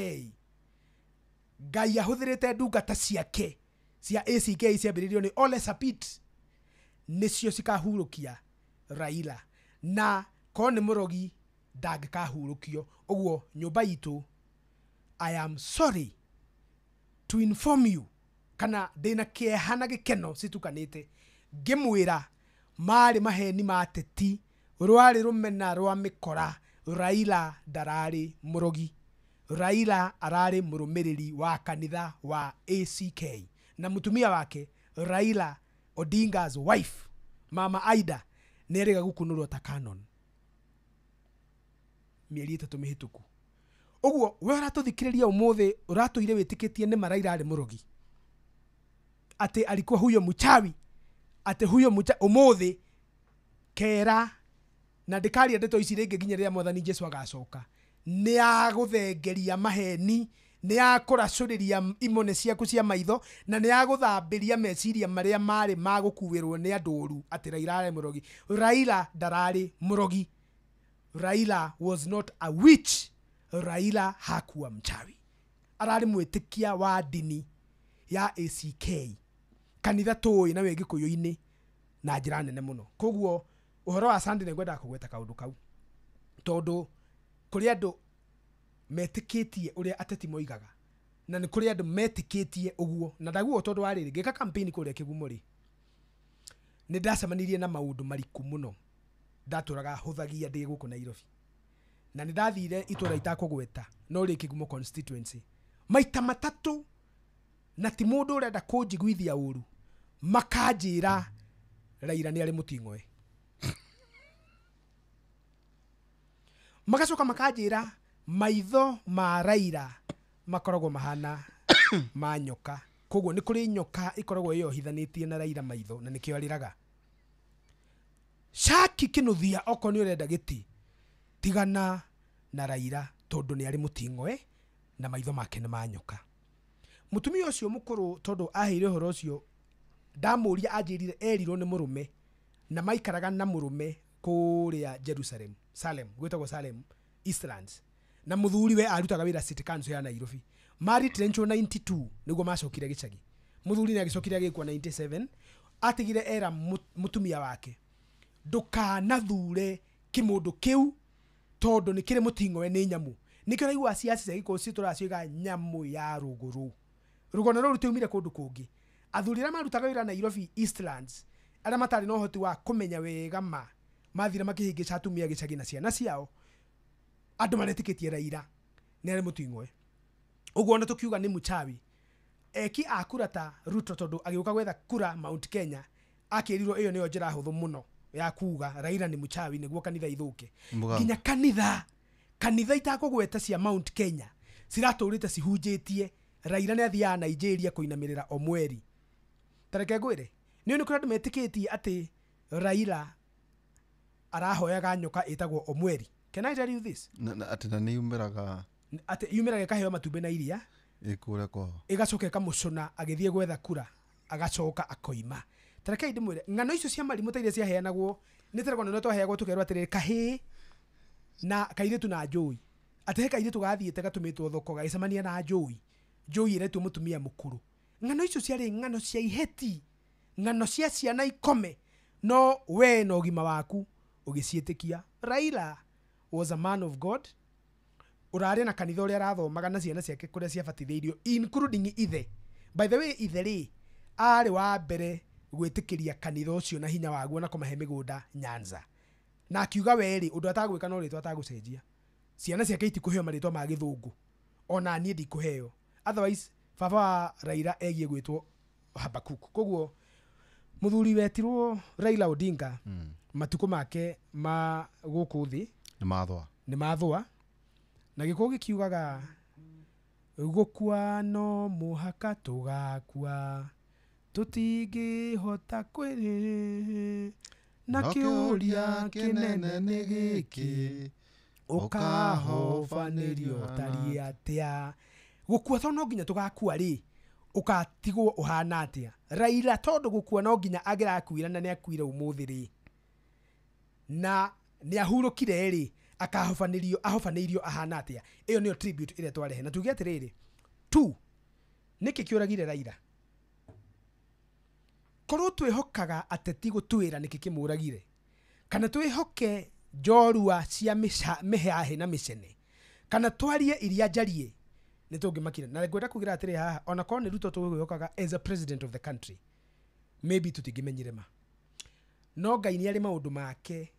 Ngai ahuthirite ndungata ciake cia ACK ciambiririo ni Ole Sapit nicio cikahurukia Raila na ko ni murogi ndangikahurukio. Uguo nyumba itu, I am sorry to inform you, kana dina kiehana gikeno situkanite ngimwira mari maheni mateti rwari rumena rwa mikora. Raila darari murogi. Raila arari murumiriri wa kanitha wa ACK na mutumia wake Raila Odinga's wife Mama Aida nerega gukunurwo ta canon mieri 3 mihituku. Uguo we uratuthikiriria umuthi uratuire witikitie ni Raila ari murogi, ati alikuwa huyo mchawi, ati huyo umuthi kera na ndikari ndeto ici ringi nginya ria mwathani Jesu agacoka ni aguthengeria maheni, ni akuracuriria imone ciaku cia maitho na ni aguthambiria meciria maria mari magukuwirwo ni anduru ati Raila ari murogi. Raila darari murogi. Raila was not a witch. Raila hakuwa mchawi. Arari mwitikia wa dini ya ACK. Kanitha toi na wegi kuyu-ini na njira nene muno. Koguo uhoro wa Sunday ngwenda kugweta kaundu kau tondu kuri andu metikitie uria ateti moigaga na ni kuri andu metikitie uguo na ndaguo tondu wa riri ngika campaign kuria Kigumo ri ni ndacemanirie na maundu mariku muno ndaturaga huthagia ndi guku Nairobi na ni ndathire itura itakugweta no ri Kigumo constituency maita matatu na ti mundu urenda kunjiguithia uru makanjira Raila ni ari muting'oe. Magacoka makanjira maitho ma Raila makoragwo mahana ma nyoka. Koguo ni kuri nyoka ikoragwo yohithanitie na Raila maitho na nikio ariraga. Shaki kinuthia oko ni urenda giti tigana na Raila tondu ni ari muting'oe na maitho make ni ma nyoka. Mutumia ucio mukuru tondu aheire horo ucio ndamuria anjirire erirwo ni murume na maikaraga na murume kuria Jerusalem gwetagwo Salem Eastlands na muthuri we arutaga wira City Council ya Nairobi mari trencho 92 niguo macokire gicagi muthuri ni agicokire agikwa 97 atigire era mutumia wake ndukanathure kimundu kiu tondu ni kire muting'oe ni nyamu nikio raigua ciaci giko cituraciga nyamu ya ruguru rugono ru rutiumire kundu kungi athurira marutaga wira Nairobi Eastlands ara matari no hoti wa kumenya wega mathira makihingica atumia gicagi na ciana ciao andu maretikitie Raila ni ari muting'oe uguo ndo tukiuga ni muchawi eki akura ta Ruto tondu agiuka gwetha kura Mount Kenya akirirwo iyo niyo njira huthu muno ya kuga Raila ni muchawi niguo kanitha ithuke nginya kanitha itakugweta cia Mount Kenya ciraturite cihunjitie Raila ni athia Nigeria kuinamirira omweri tareke gwire ni kura andu metikitie ati Raila arahoyaga nyoka itagwo omweri. Can I tell you this? Ati na niumiraga ati yumiraga kaheo matumbe na iria ikure ko igacoka kamucuna agithie gwetha kura agacoka akoima tareke ndimwire ngano icio cia marimu ta iria cia heanagwo ni tereko no twaheagwo tukerwo atiri kahi na kairitu na njui ati kairitu gathiete gatumitwo thoko gaicemania na njui iretu mutumia mukuru ngano icio ciari ngano cia iheti ngano cia ciana ikome no we no gima waku ugicietikia. Raila was a man of God urare na kanitha uria arathomaga na ciana ciake kuria ciabatithĩirio including ithe. By the way ithe ri ari wa mbere gwitikiria kanitha ucio na hinya waguo na kumahe migunda Nyanza na akiuga weri undu atagwika no ritwa atagucenjia ciana ciake itikuheo maritwa ma githungu ona nie ndikuheo otherwise baba wa Raila egie gwitwo Habakuku. Koguo muthuri wetirwo Raila Odinga matuko make ma guku thi ni mathwa na gikuo gikiugaga gukua no muhaka tugakua tutingihota kwiri na kiuria kinene ni giki ukahofanirio tari atia gukua to no nginya tugakua ri ukatigwo uhana atia. Raila tondu gukua no nginya agirakuira na ni akuire umuthi ri na ni ahurukire ri ahofanirio ahana atia. Iyo niyo tribute ile twarehe na tugia atiriri tu niki kiuragire Raila korwo twihokaga ateti gutwira niki kimuragire kana twihoke njorua cia mihahe na micene kana twarie iria njarie ni tungimakire na ngwenda kugira atiri haha ona korwo ni Ruto twihokaga as a president of the country maybe tutigimenyire no Ngai ni ari maundu make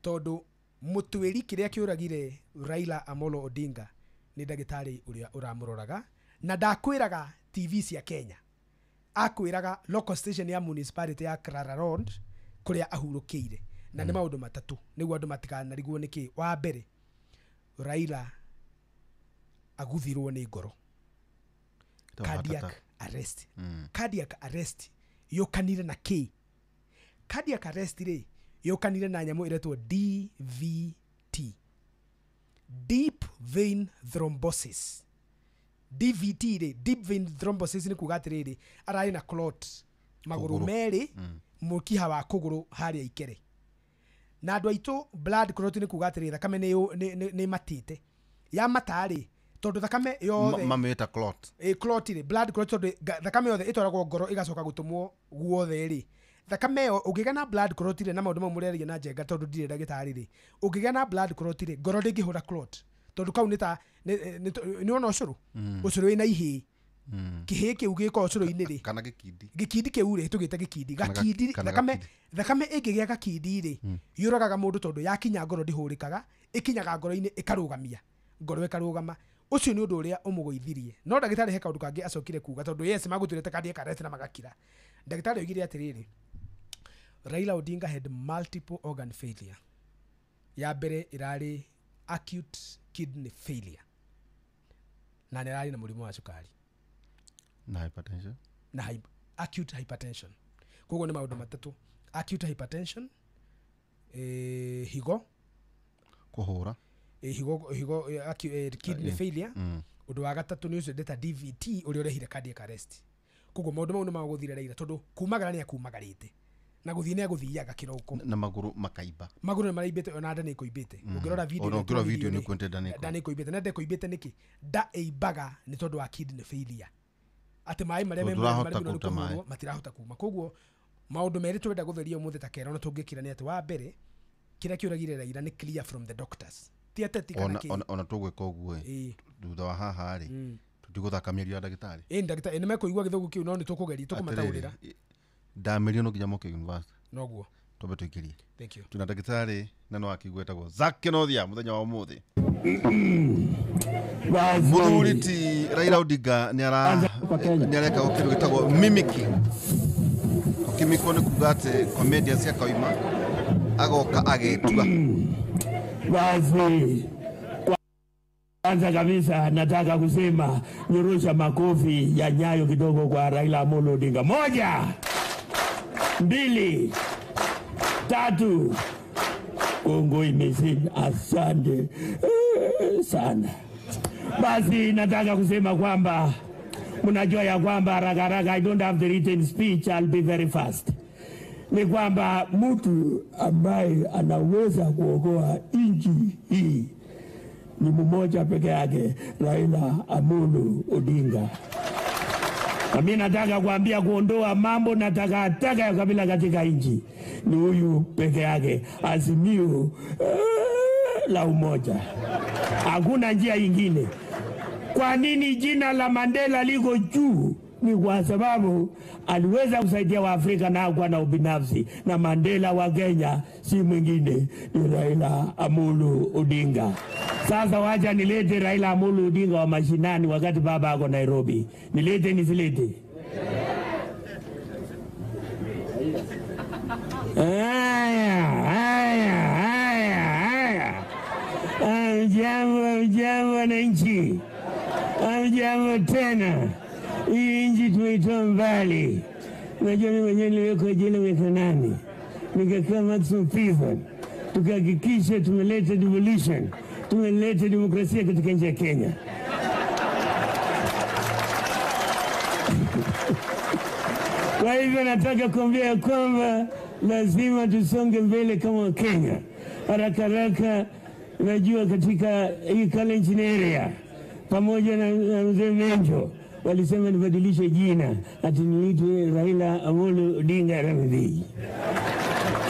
tondu mutwiri kiria kiuragire Raila Amolo Odinga ni ndagitari uria uramuroraga na ndakwiraga TV cia Kenya akwiraga local station ya municipality ya Clara Road kuria ahurukiire na ni maundu matatu niguo andu matikanarigwo niki. Wa mbere Raila aguthirwo ni ngoro cardiac arrest. Cardiac arrest yokanire na ki cardiac arrest ri yokanire na nyamu iretwo DVT deep vein thrombosis. DVT ri deep vein thrombosis ni kugatiriri arai na clot maguru meri mukiha wa kuguru haria ikere na andu aitu blood clot ni kugatiriri thakame ni matite ya matari tondu thakame yothe mameta clot clot ri blood clot tondu thakame yothe itwaragwo ngoro igacoka gutumwo guothe ri thakame yo ugigana blood clot ri na maundu mamureriye na njenga tondu ndire ndagitari ri ugigana blood clot ri ngoro ndingihura clot tondu kau ni ona ucuru ucuru ina ihi kihi kiu giko ucuru ini ri kana gikindi kiu ri tugite gikindi gakindi thakame ingigia gakindi ri yuragaga mundu tondu yakinya ngoro ndihurikaga ikinyaga ngoro-ini ikarugamia ngoro ikarugama. Ucio ni undu uria umugoithirie no ndagitari he kaundu kangi acokire kuga tondu yes maguturete kandi akarete na magakira. Ndagitari oigire atiriri Raila Odinga had multiple organ failure. Ya mbere irari acute kidney failure na nirari na murimu wa cukari na hypertension na acute hypertension. Koguo ni maundu matatu: acute hypertension, higo kuhura, kidney failure. Undu wa gatatu ni ucio ndeta DVT uri urehire cardiac arrest. koguo maundu mau nĩmagũthire Raila tondu kumagara nĩ akumagarĩte na gũthiĩ nĩ agũthiaga kĩroko na magũrũ makaimba magũrũ nĩ maraimbĩte ona nda nĩ ĩkoimbĩte ũngĩrora video nĩ kwente nda nĩ ĩkoimbĩte na nda ĩkoimbĩte nĩkĩ nda ĩimbaga nĩ tondu wa kidney failure atĩ maĩ marĩa matirahota kuma koguo maundu merĩ twenda gũtheria ũmũthĩ ta kera ona tũngĩkira nĩ atĩ wa mbere kĩrĩa kĩũragire Raila nĩ clear from the doctors ti ateti kana kĩ ona tũgwĩka ũguo thutha wa haha rĩ tutigũthaka mĩario ya ndagĩtarĩ ndagĩtarĩ nĩ mekũigua gĩthũngũ kĩu no nĩ tũkũgeria tũkũmataũrĩra ndamerio no nginya moke university noguo tobe tũikirie thank you tuna ndagĩtarĩ na no akigwetagwo Zack Kinothia mũthenya wa ũmũthĩ mũthuri ti Raila Odinga nĩ areka kĩndũ gĩtagwo mimicking ukimikwo nĩ kuga atĩ comedians cia kaima agoka agetua basi. Kwanza kabisa nataka kusema nyorosha makofi ya nyayo kidogo kwa Raila Amolo Odinga. 1 2 3. Kongo imezini, asante sana. Basi nataka kusema kwamba mnajua ya kwamba haraka I don't have the written speech, I'll be very fast. Ni kwamba mtu ambaye anaweza kuokoa nchi hii ni mmoja peke yake, Raila Amolo Odinga. Mimi nataka kuambia kuondoa mambo na taka ya kabila katika nchi ni huyu peke yake, azimio la umoja. Hakuna njia nyingine. Kwa nini jina la Mandela liko juu? Ni kwa sababu aliweza kusaidia Waafrika na kwa na ubinafsi, na Mandela wa Kenya si mwingine ni Raila Amolo Odinga. Sasa wacha nilete Raila Amolo Odinga wa mashinani wakati baba ako Nairobi. Nilete nisilete? Haya. Jambo wananchi. Jambo tena. Hii nchi tumeitoa mbali. Unajua mimi mwenyewe niliwekwa jela miaka 8. Nikakaa maximum prison. Tukahakikisha tumeleta devolution. Tumeleta demokrasia katika nchi ya Kenya. Kwa hivyo nataka kuambia kwamba lazima tusonge mbele kama Kenya. Haraka najua katika hii Kalenjin area pamoja na mzee Menjo walisema nibadilishe jina ati niitwe Raila Amolo Odinga Ramadhi.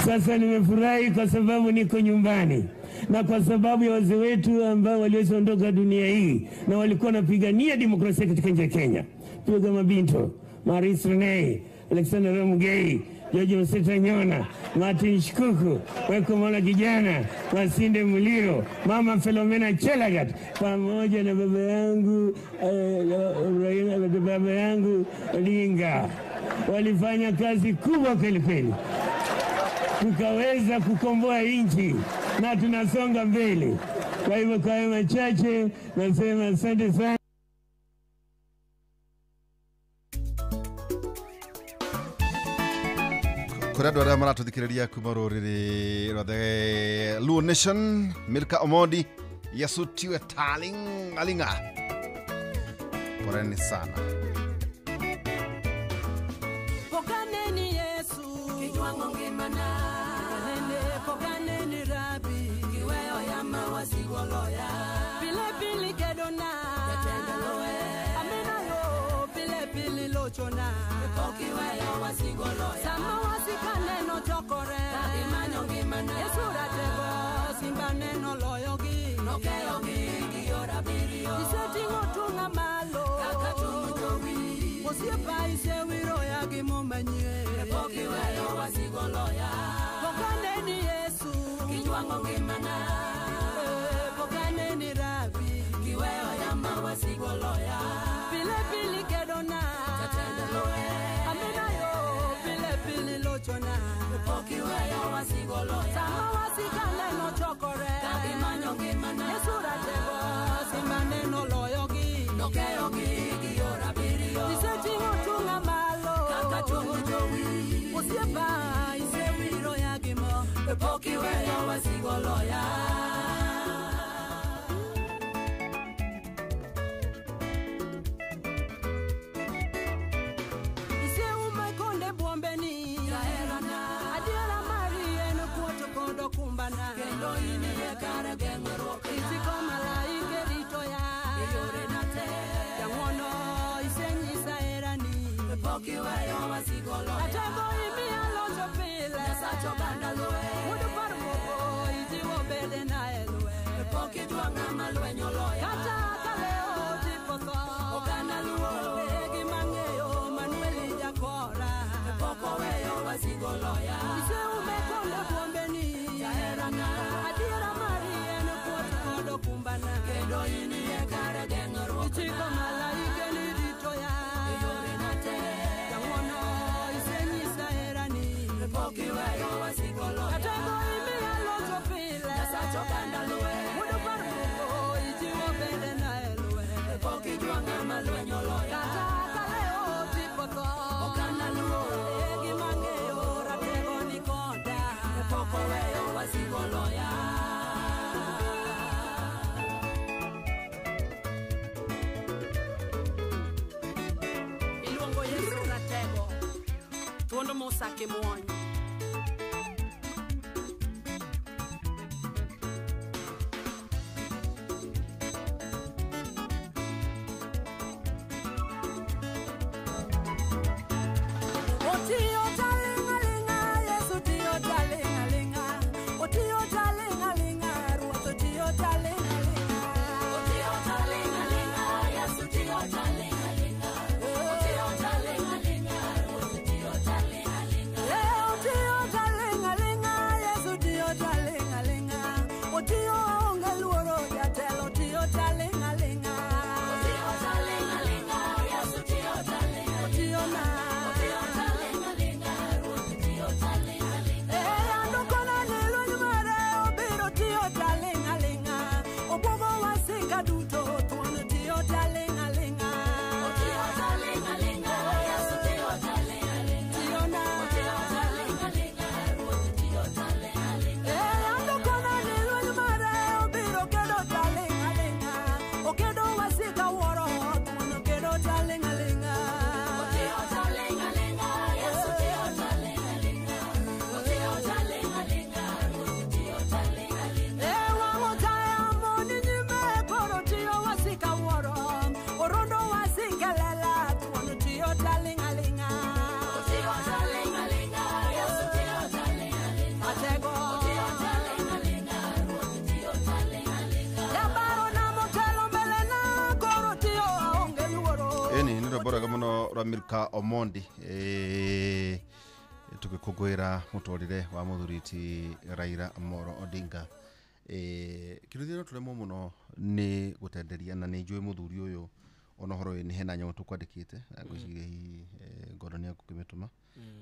Sasa nimefurahi kwa sababu niko nyumbani na kwa sababu ya wazee wetu ambao walioondoka dunia hii na walikuwa wanapigania demokrasia katika nchi ya Kenya. Pia kama Binto, Maurice Rene, Alexander Ramugei, George Mseta Nyona, Martin Shikuku, weko mwana kijana, Masinde Muliro, Mama Philomena Chelagat, pamoja na baba yangu Odinga. Walifanya kazi kubwa kweli. Tukaweza kukomboa nchi na tunasonga mbele. Kwa hivyo kwa machache nasema asante sana. kuri andũ arĩa maratuthikĩrĩria kuma rũrĩrĩ rwa the Luo Nation, Milka Omondi, Yesu Tiwe Tarling Alinga, poreni sana. Pokaneni Yesu kinywango ngimana, pokaneni Rabi kiweyo ya mawasigoloya, pili gedona yatendeloe, amina yo pili lochona, pokiweyo wasigoloya, sama wasikaneno chokore, imanyo ngimana, Yesu ratego simba neno loyogi, nokeyogi kiora birio, isetingo tunga malo, kakatumujowi, osiepa isewiro yagi mumanyie, pokiweyo wasigoloya, pokaneni Yesu kinywango ngimana, pokaneni Rabi kiweyo ya mawasigoloya, pili gedona yatendeloe, amina yo pili lochona, pokiweyo wasigoloya, sama wasikaneno chokore, kagimanyo ngimana, Yesu ratego simba neno loyogi, nokeyogi kiora birio, isetingo tunga malo, kakatumujowi, osiepa isewiro yagimo, pokiweyo wasigoloya. Pokiweyo wasigolo Atego imi alonzo pile Sacho banda lue Mudu parmogo Ijiwo bede na elue Poki juanga malwenyo loya Kata kaleo tipotho Okana luo Egi mangeyo Manueli jakora Pokoweyo wasigolo ya Ise umekonde kuombeni Jaherana Adira marien Kuotu kodo kumbana Kendo ini ekare gengoro Ichiko malaike ni dito ya Pokiweyo wasigolo Atego imi alonzo pile Sacho banda lue Mudu parmugo Ijiwo bende na elue Poki juanga malwenyo loya Kata kaleo tipotho Okana luo Egi mangeyo Ratego ni koda Pokoweyo wasigolo ya Iluongo Yesu ratego Tuondo mosake mwonyo Ramirka Omondi tukikugwira mutorire wa muthuriti Raila Amolo Odinga kiruthiro turemo muno ni gutenderia na ni njui muthuri uyu ona horo ni hena nyamu tukwandikite ngwiciria ngoroni akukimituma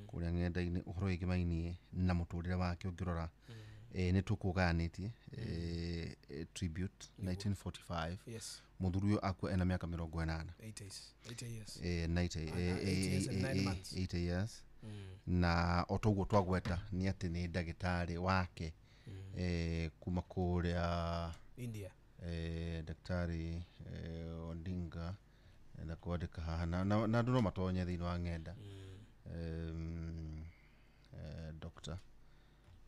kuria ngenda-ini uhoro igimainie na muturire wake ungirora ni tukuganitie tribute 1945 Yes. muthuri uyu akwa ena miaka 80 80 years 80 years na otoguo twagweta ni ati ni ndagitari wake kuma kuria India daktari Odinga na kuandika haha na ndu no matonye thiini wa ngenda doctor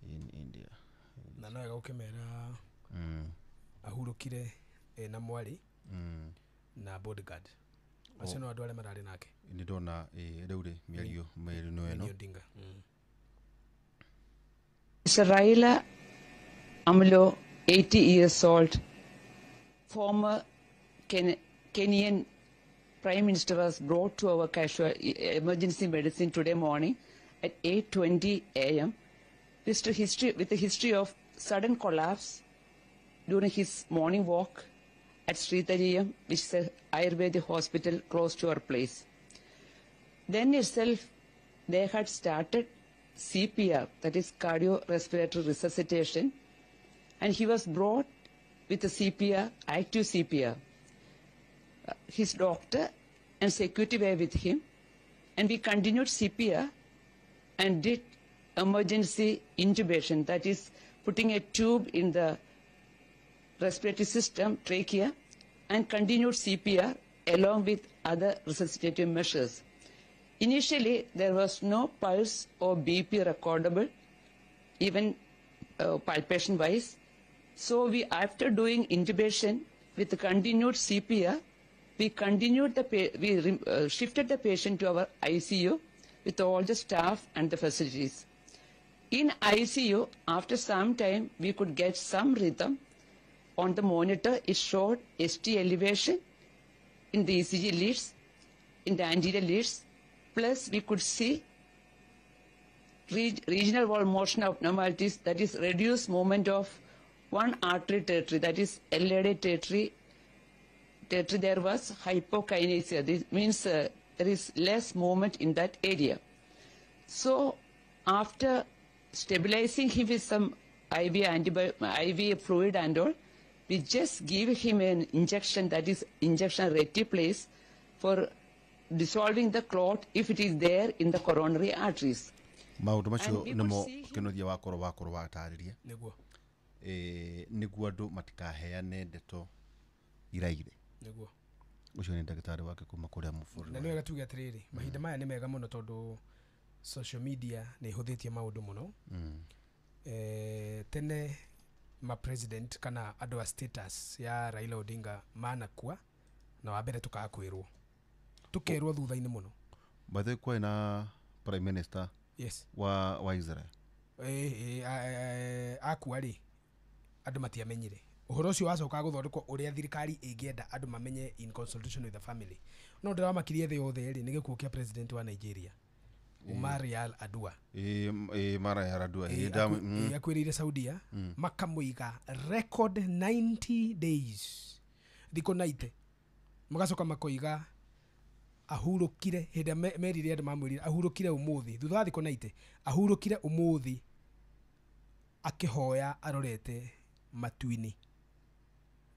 in India na no gukimera ahurukire na mwari na bodyguard acio no andu aria marari nake ni ndona riu ri miario meri no eno Odinga Mr. Raila Amolo, 80 years old, former Kenyan Prime Minister, was brought to our emergency medicine today morning at 8:20 a.m. with a history of sudden collapse during his morning walk at Sritariyam, which is an Ayurvedic hospital close to our place. Then itself, they had started CPR, that is cardiorespiratory resuscitation, and he was brought with a CPR, active CPR. His doctor and security were with him, and we continued CPR and did emergency intubation, that is putting a tube in the respiratory system, trachea, and continued CPR along with other resuscitative measures. Initially, there was no pulse or BP recordable, even palpation-wise. So we, after doing intubation with the continued CPR, We continued shifted the patient to our ICU with all the staff and the facilities. In ICU, after some time, we could get some rhythm. On the monitor, it showed ST elevation in the ECG leads, in the anterior leads, plus we could see regional wall motion abnormalities, that is reduced movement of one artery territory, that is LAD territory. There was hypokinesia. This means there is less movement in that area. So after stabilizing him with some IV fluid and all, we just give him an injection, that is injection reticulase, for dissolving the clot if it is there in the coronary arteries. Maundu macio nimo kinothia wakoro wataririe niguo andu matikaheane ndeto iraire niguo ucio ni ndagitari wake kuma kuria mufuru na niwega tuge atiriri mahinda maya ni mega muno tondu social media ni ihuthitie maundu muno tene ma president kana andu a status ya Raila Odinga manakua na wabere tukakwirwo tukerwo thutha-ini muno bathe kwa na prime minister yes wa Israel akua ri andu matiamenyire uhoro ucio wacoka guthondekwo uria thirikari ingienda andu mamenye in consultation with the family no ndira makirie the othe ri ni gikuo kia president wa Nigeria Umar Yar'Adua Umar Yar'Adua yakwirire Saudia makamuiga record 90 days thiko 90 magacoka makoiga ahurukire hinde merire andu mamwirire ahurukire umuthi thutha thiko 90 ahurukire umuthi akihoya arorete matuini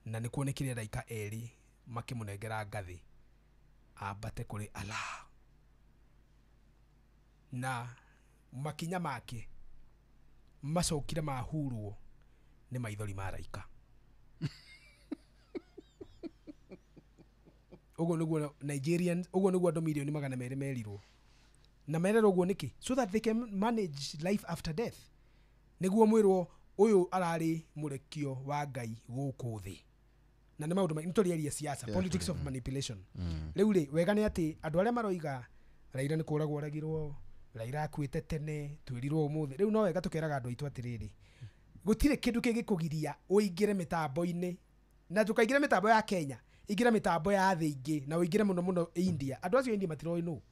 na nikuonekire daika eri makimunengera ngathi abate kuri Allah na makinya make macokire mahurwo ni maithori maraika ugo niguo Nigerians ugo niguo andu milioni 200 merirwo na merero ugo niki so that they can manage life after death niguo mwirwo uyu arari murekio wa Ngai guku thi na ni maundu nitoriaria siasa politics of manipulation riu ri wega ni ati andu aria maroiga Raila ni kuragwo ragirwo Raila akuite tene twirirwo umuthi riu no wega tukeraga andu aitu atiriri gutire kindu kingikugiria uingire mitambo-ini na tukaingire mitambo ya Kenya ingira mitambo ya thi ingi na uingire muno India andu acio India matiroi no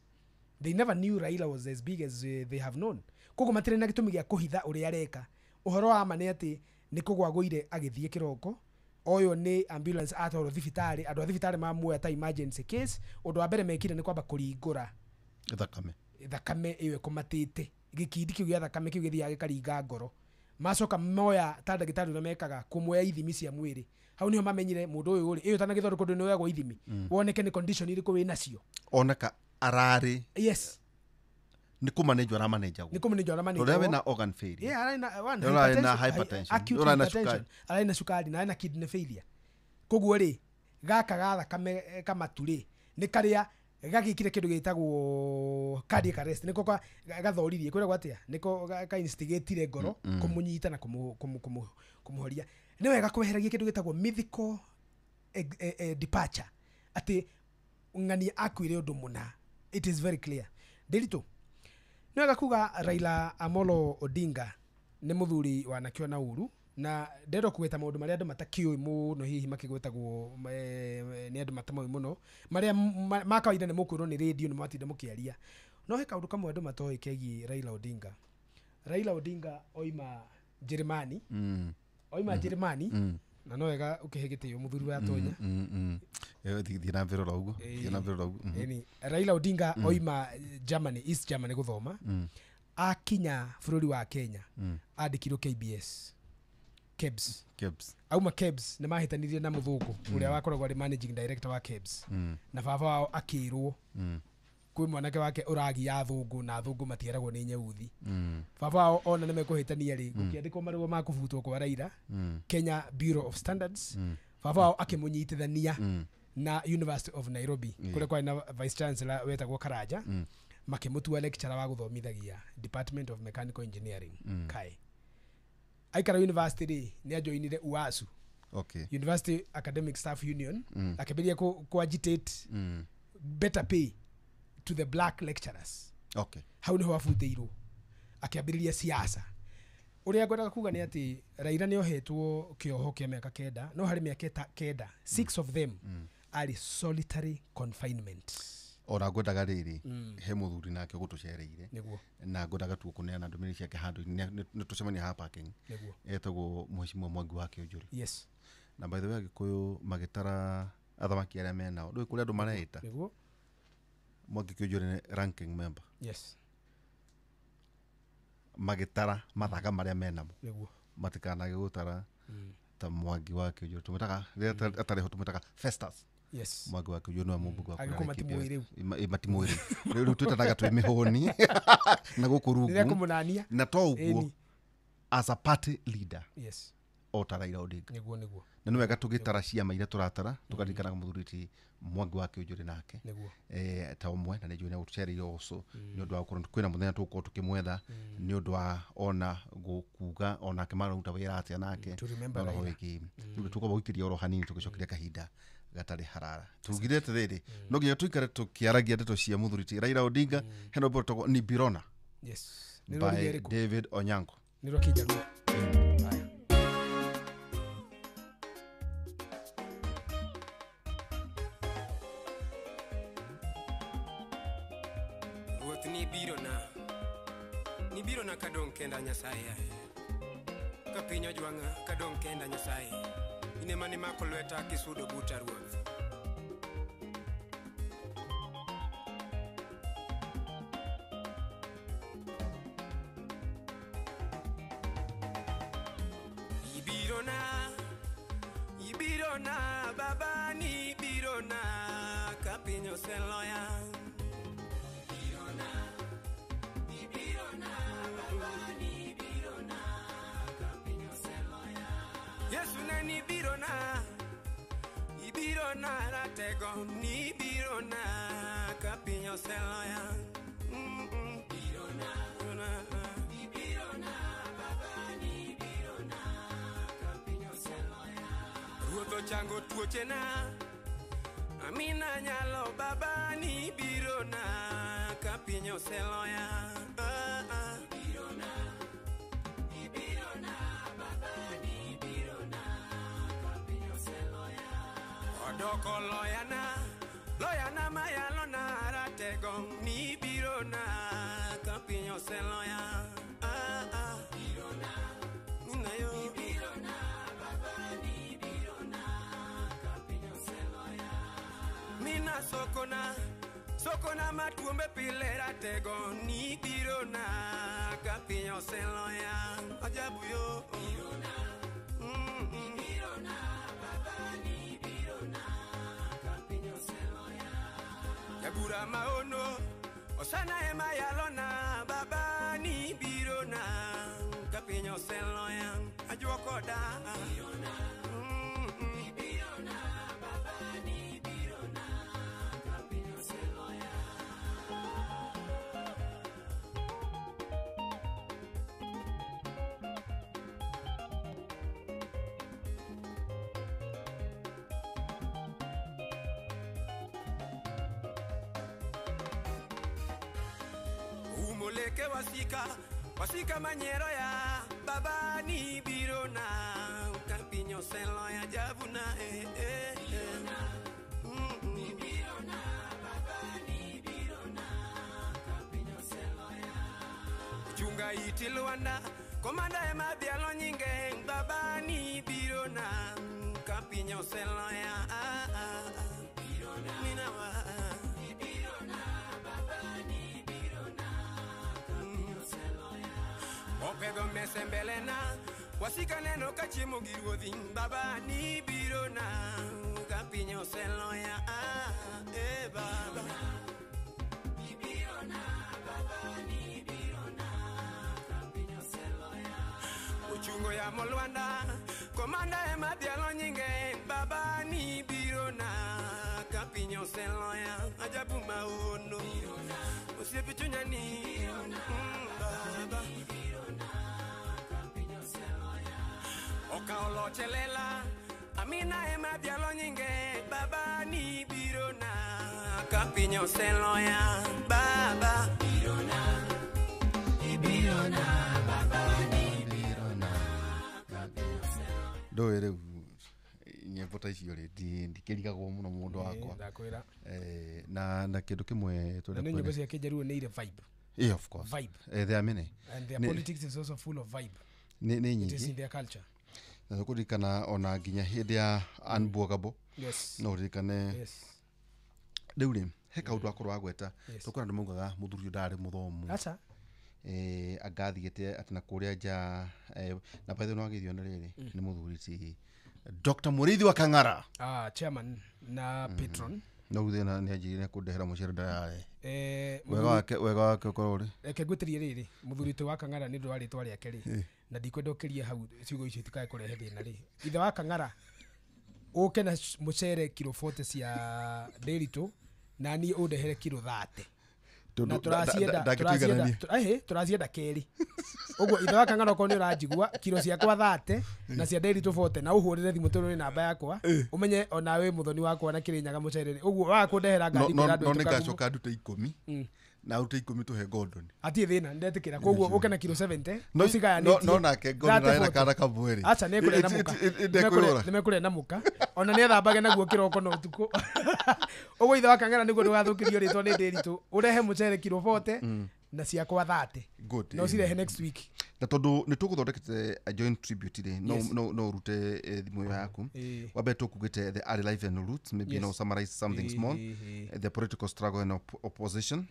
they never knew Raila was as big as they have known koguo matire na gitumi gia kuhitha uria areka uhoro wa mane ati ni kugwaguire agithie kiroko oyo ni ambulance atoro thibitari andu thibitari mamuoya ta emergency case undu wa mbere mekire ni kwamba kuringura thakame iyo kumatite gikindi kiu gia thakame kiu githia gikaringa ngoro macoka moya ta ndagitari na mekaga kumwoya ithimi cia mwiri hau niho mamenyire mundu uyu uri iyo tana githoro kundu ni wego ithimi woneke ni condition iriku wi nacio oneka arari yes ni kumanage ara manage ore na organ failure yeah na hypertension ara na sukari na kidney failure koguo ri gaka gatha kama turi ni karia gagikire kindu gitagwo cardiac arrest niko gathoririe kwira gwatia niko ka instigate ngoro kumunyita na kumuhoria ni wega kweheragia kindu gitagwo mythical departure ati ngani akwire undu muna it is very clear delito ni wega kuga Raila Amolo Odinga ni muthuri wanakio na uru na ndero kuweta maundu maria andu matakioi muno hihi makigwetagwo ni andu matamoi muno maria makawaida ni mukwirwo ni radio ni matinda mukiaria no he kaundu kamwe andu matoi kegi Raila Odinga oima Germany na no wega ukihegete yo muthuri wa tonya thina mbero raugo yani Raila Odinga oima Germany East Germany guthoma akinya bururi wa Kenya andikirwo KBS Kebs auma Kebs ni mahitanirie na muthungu uria wakoragwo ari managing director wa Kebs na baba wao akirwo kwi mwanake wake uragia thungu na thungu matieragwo ni nyeuthi baba wao ona ni mekuhitania ri gukiandikwo marua ma kubutwo kwa Raila Kenya Bureau of Standards baba wao akimunyitithania na University of Nairobi kule kwa na vice chancellor wetagwo Karaja makimutua lecturer wa guthomithagia Department of Mechanical Engineering kai aikara university ni ajoinire UASU Okay. University Academic Staff Union akabiria ku agitate better pay to the black lecturers. Okay. Hau niho afuteirwo akiambiriria siasa. Uria ngwendaga kuga ni ati Raila ni ohetwo kioho kia miaka kenda, no hari miaka kenda 6 of them are solitary confinement. Ora ngwendaga riri he muthuri nake gutucereire Niguo. na ngwendaga tu kuneana ndumiri ciake handu ni tucemania ha parking. Niguo. Etagwo Mheshimiwa Mwangi wa Kĩũnjũri. Yes. Na by the way Agikuyu magitara athamaki aria menao ndui kuria andu mareita. Niguo. Mwangi Kĩũnjũri ni ranking member. Yes. Magitara mathaga maria menamo. Niguo. Matikanage gutara ta Mwangi wa Kĩũnjũri tumetaga atariho tumetaga Festus. Yes. Mwangi wa Kĩũnjũri no mumbugu wa Agiko matimwiriu. Matimwiriu. Riu twetanaga twi mihoni na gukurungu. Nire kumunania. Na to uguo as a party leader. Yes. Ota Raila Odinga. Niguo. Na nĩ wega tũgĩtara ciama iria tũratara tũkaririkanaga mũthuri Mwangi wa Kĩũnjũri nake ta ũmwe na nĩ njũĩ nĩ gũtũcereire ũcũ nĩ ũndũ wa gũkorwo kwĩna mũthenya tũgũkorwo tũkĩmwetha nĩ ũndũ wa ona gũkuga ona akĩmaruta wĩra atĩa nake rĩu tũgũkorwo gũikĩria oro hanini tũgĩcokeria kahinda gatarĩ harara tugire atĩrĩrĩ no nginya tũikare tũkĩaragia ndeto cia mũthuri Raila Odinga heno botagwo ni Birona. Yes. By David Onyango. Nĩro Kĩnjaruo. Ni Birona kadong kenda Nyasaye ka piny ojwang'a kadong kenda Nyasaye ine mane mako lweta kisudo buta ruoth. Ibirona baba ni Birona ka piny oseloya. Yesu ne ni Birona, Ibirona ratego ni Birona ka piny oseloya. Birona, Ibirona baba ni Birona ka piny oseloya. Ruoth ochango tuochena, Amina nyalo baba ni Birona ka piny oseloya. Doko loyana mayalona ratego ni Birona ka piny oseloya. Birona, ninayo Birona baba ni Birona ka piny oseloya. Mina sokona matuombe pile ratego ni Birona ka piny oseloya. Ajabu yo Birona. Gura maono osana ema yalona baba ni Birona ka piny oseloya. Ajuoko da Birona baba ni Birona ka piny oseloya. Umoleke wasika manyero ya baba ni Birona ka piny oseloya. Jabuna Birona, Birona baba ni Birona ka piny oseloya. Chunga iti Luanda komanda ema bialo nyinge baba ni Birona ka piny oseloya. Birona, minawa opego mese mbelena wasika neno kachiemo gi ruodhi baba ni Birona ka piny oseloya. Baba Birona baba ni Birona ka piny oseloya. Uchungo ya Molwanda komanda ema dialo nyinge baba ni Birona ka piny oseloya. Ajabu maono osiepe chunya ni baba Okaolo chelela Amina ema dialo nyinge baba ni birona kapinyo seloya baba birona baba ni birona kapinyo seloya ndoere nyimbo ta icio rĩ ndikĩrigagwo mũno mũndũ wakwa ndakwĩra na kĩndũ kĩmwe na nĩ nyimbo cia Kĩnjaruo nĩ ile vibe. Yeah, of course. Vibe. There are many. And their politics is also full of vibe. Nĩ nyingĩ. It is in their culture. Na tũkũririkana ona nginya hĩndĩ ya unbogable. Yes. No ũririkane. Yes. Rĩu rĩ he kaũndũ akorwo agweta tũkora andũ maugaga mũthuri ndarĩ mũthomu. Acha. Agathiĩte atĩ na kũrĩa nja na by the way no agĩthio na rĩrĩ nĩ mũthuri ti Dr. Mũrĩithi wa Kang'ara. Chairman na patron. No thĩna nĩ anjirire kũndehera mũcere ndarare. Wega wake ũkorwo rĩ. Reke ngwĩtĩrie rĩrĩ mũthuri ti wa Kang'ara nĩ ndũ wa rĩtwa rĩake rĩ. Na ndikwenda ũkĩrie hau ciugo icio itikae kũrehe thĩna rĩ. Ithe wa Kang'ara ũke na mũcere kilo 40 cia Ndĩritũ na niĩ ũndehere kilo 30. Na tũracienda kerĩ. Ũguo ithe wa Kang'ara ũkorwo nĩ ũranjigua kilo ciakwa 30 na cia Ndĩritũ 40 na ũhũrĩre thimũ tũrĩ namba yakwa ũmenye ona we mũthoni wakwa na Kĩrĩnyaga mũcere. Ũguo wakũndehera ngari no nĩngacoka ndute 10 na ute 10 tuhe Gordon. Atie thĩna ndetĩkĩra koguo ũke na kilo 70 ũcigayanĩtie. No nake Gordon na kana kamweri. Acha nĩekũrĩa na mũka. Nĩmekũrĩa na mũka. Ona nĩethambage naguo kĩroko na ũtukũ. Ũguo ithe wa Kang'ara nĩguo ndũgathũkĩrio rĩtwa nĩ Ndĩritũ. Ũrehe mũcere kilo 40 na ciakwa 30. Good. No cirehe next week. Na tondũ nĩ tũgũthondekete a joint tribute rĩ no urute thimũ ĩyo yaku. Wambe tũkugĩte the early life and roots, maybe no summarize something small. The political struggle and opposition,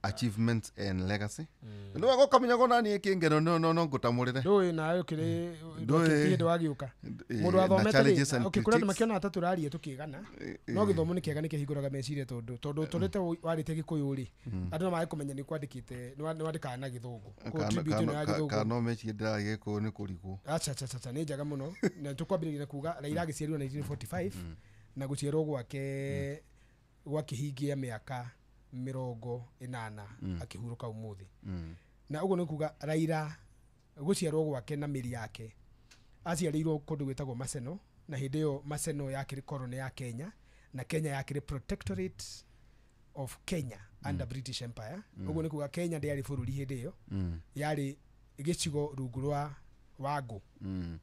achievements and legacy. Nĩ wega ũkamenya gona niĩ kĩngeno no ngũtamũrĩre. Ndũĩ nawe ũkĩrĩ ndũ wagĩũka. Mũndũ athomete rĩ. Kũrĩa andũ makĩona ata tũraria tũkĩgana. No gĩthomo nĩ kĩega nĩ kĩhingũraga meciria tondũ tũrĩte warĩte Gĩkũyũ rĩ. Andũ no maĩ kũmenya nĩ kwandĩkĩte nĩ wandĩkaga na Gĩthũngũ. Contribute na Gĩthũngũ. No meci ndĩragĩ kũ nĩ kũrigwo. Acha nĩ njaga mũno na tũkwambĩrĩria kuuga Raila agĩciarirwo 1945 na gũciarwo gwake gwakĩhingia mĩaka 80 akĩhurũka ũmũthĩ. Na ũguo nĩ kuuga Raila gũciarwo gwake na mĩri yake aciarĩirwo kũndũ gwĩtagwo Maseno na hĩndĩ ĩyo Maseno yakĩrĩ koloni ya Kenya na Kenya yakĩrĩ protectorate of Kenya under British Empire. Ũguo nĩ kuuga Kenya ndĩarĩ bũrũri hĩndĩ ĩyo yarĩ gĩcigo rungu rwa Wangũ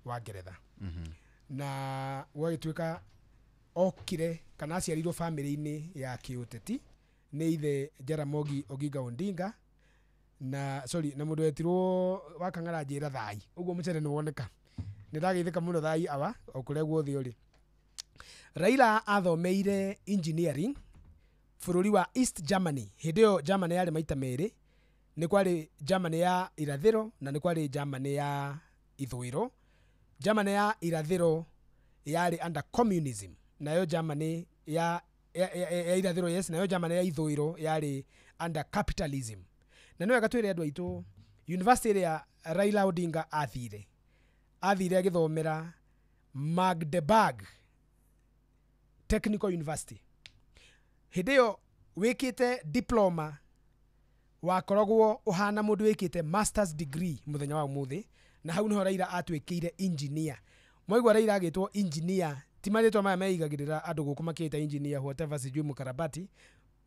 wa Ngeretha. Na gwagĩtuĩka okire kana aciarirwo famĩlĩ-inĩ ya kĩũteti nĩ ithe Jaramogi Oginga Odinga na na mũndũ wetirwo wa Kang'ara njĩra Thai. Ũguo mũcere nĩ woneka nĩ ndageithĩka mũno Thai awa o kũrĩa guothe ũrĩ. Raila athomeire engineering bũrũri wa East Germany. Hĩndĩ ĩyo Germany yarĩ maita merĩ. Nĩ kwarĩ Germany ya irathĩro na nĩ kwarĩ Germany ya ithũĩro. Germany ya irathĩro yarĩ under communism, nayo Germany ya irathĩro yes, nayo Germany ya ithũĩro yarĩ under capitalism. Na nĩ wega twĩre andũ aitũ university ĩrĩa Raila Odinga athire agĩthomera Magdeburg Technical University. Hĩndĩ ĩyo wĩkĩte diploma wakoragwo ũhana mũndũ wĩkĩte masters degree mũthenya wa ũmũthĩ, na hau niho Raila atuĩkĩire engineer. Mwaigua Raila agĩtwo engineer, ti marĩtwa maya meigagĩrĩra andũ gũkũ makĩĩta engineer whatever sijui mũkarabati.